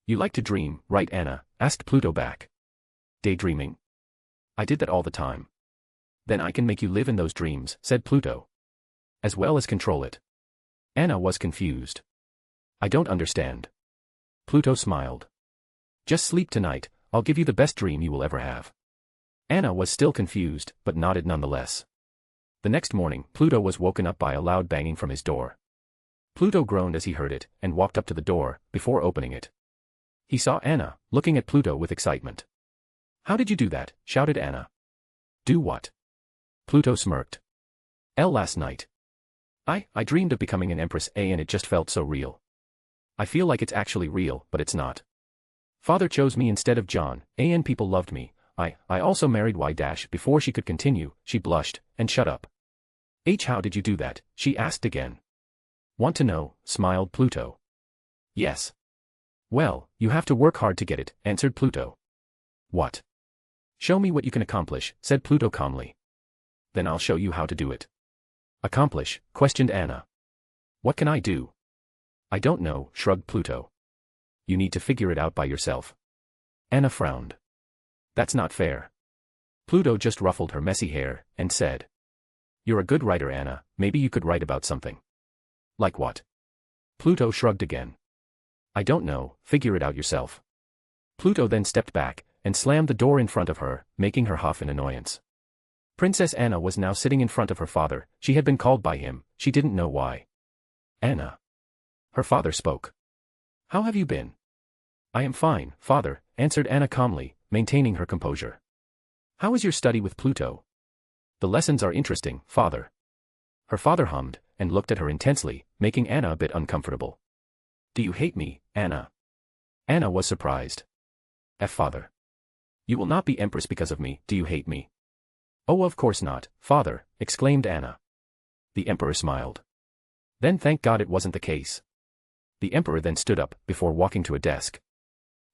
Speaker 2: You like to dream, right Anna? Asked Pluto back. Daydreaming? I did that all the time. Then I can make you live in those dreams, said Pluto. As well as control it. Anna was confused. I don't understand. Pluto smiled. Just sleep tonight, I'll give you the best dream you will ever have. Anna was still confused, but nodded nonetheless. The next morning, Pluto was woken up by a loud banging from his door. Pluto groaned as he heard it, and walked up to the door, before opening it. He saw Anna, looking at Pluto with excitement. How did you do that? Shouted Anna. Do what? Pluto smirked. Last night. I dreamed of becoming an empress and it just felt so real. I feel like it's actually real, but it's not. Father chose me instead of John, and people loved me. I also married Y- before she could continue, she blushed, and shut up. How did you do that? She asked again. Want to know? Smiled Pluto. Yes. Well, you have to work hard to get it, answered Pluto. What? Show me what you can accomplish, said Pluto calmly. Then I'll show you how to do it. Accomplish? Questioned Anna. What can I do? I don't know, shrugged Pluto. You need to figure it out by yourself. Anna frowned. That's not fair. Pluto just ruffled her messy hair, and said. You're a good writer, Anna, maybe you could write about something. Like what? Pluto shrugged again. I don't know, figure it out yourself. Pluto then stepped back, and slammed the door in front of her, making her huff in annoyance. Princess Anna was now sitting in front of her father, she had been called by him, she didn't know why. Anna. Her father spoke. How have you been? I am fine, father, answered Anna calmly, maintaining her composure. How is your study with Pluto? The lessons are interesting, father. Her father hummed, and looked at her intensely, making Anna a bit uncomfortable. Do you hate me, Anna? Anna was surprised. Father. You will not be empress because of me, do you hate me? Oh, of course not, father, exclaimed Anna. The emperor smiled. Then thank God it wasn't the case. The emperor then stood up, before walking to a desk.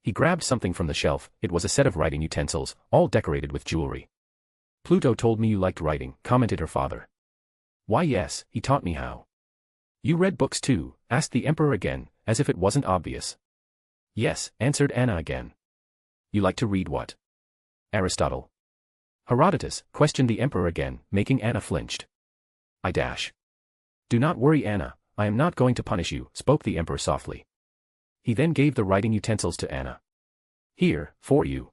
Speaker 2: He grabbed something from the shelf, it was a set of writing utensils, all decorated with jewelry. Pluto told me you liked writing, commented her father. Why yes, he taught me how. You read books too, asked the emperor again, as if it wasn't obvious. Yes, answered Anna again. You like to read what? Aristotle. Herodotus, questioned the emperor again, making Anna flinched. Do not worry, Anna, I am not going to punish you, spoke the emperor softly. He then gave the writing utensils to Anna. Here, for you.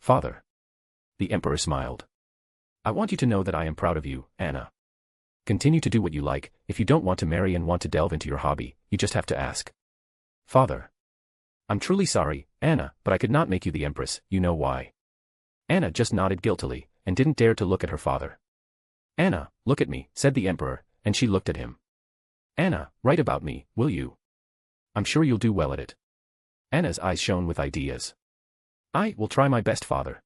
Speaker 2: Father. The emperor smiled. I want you to know that I am proud of you, Anna. Continue to do what you like, if you don't want to marry and want to delve into your hobby, you just have to ask. Father. I'm truly sorry, Anna, but I could not make you the empress, you know why. Anna just nodded guiltily, and didn't dare to look at her father. Anna, look at me, said the emperor, and she looked at him. Anna, write about me, will you? I'm sure you'll do well at it. Anna's eyes shone with ideas. I will try my best, father.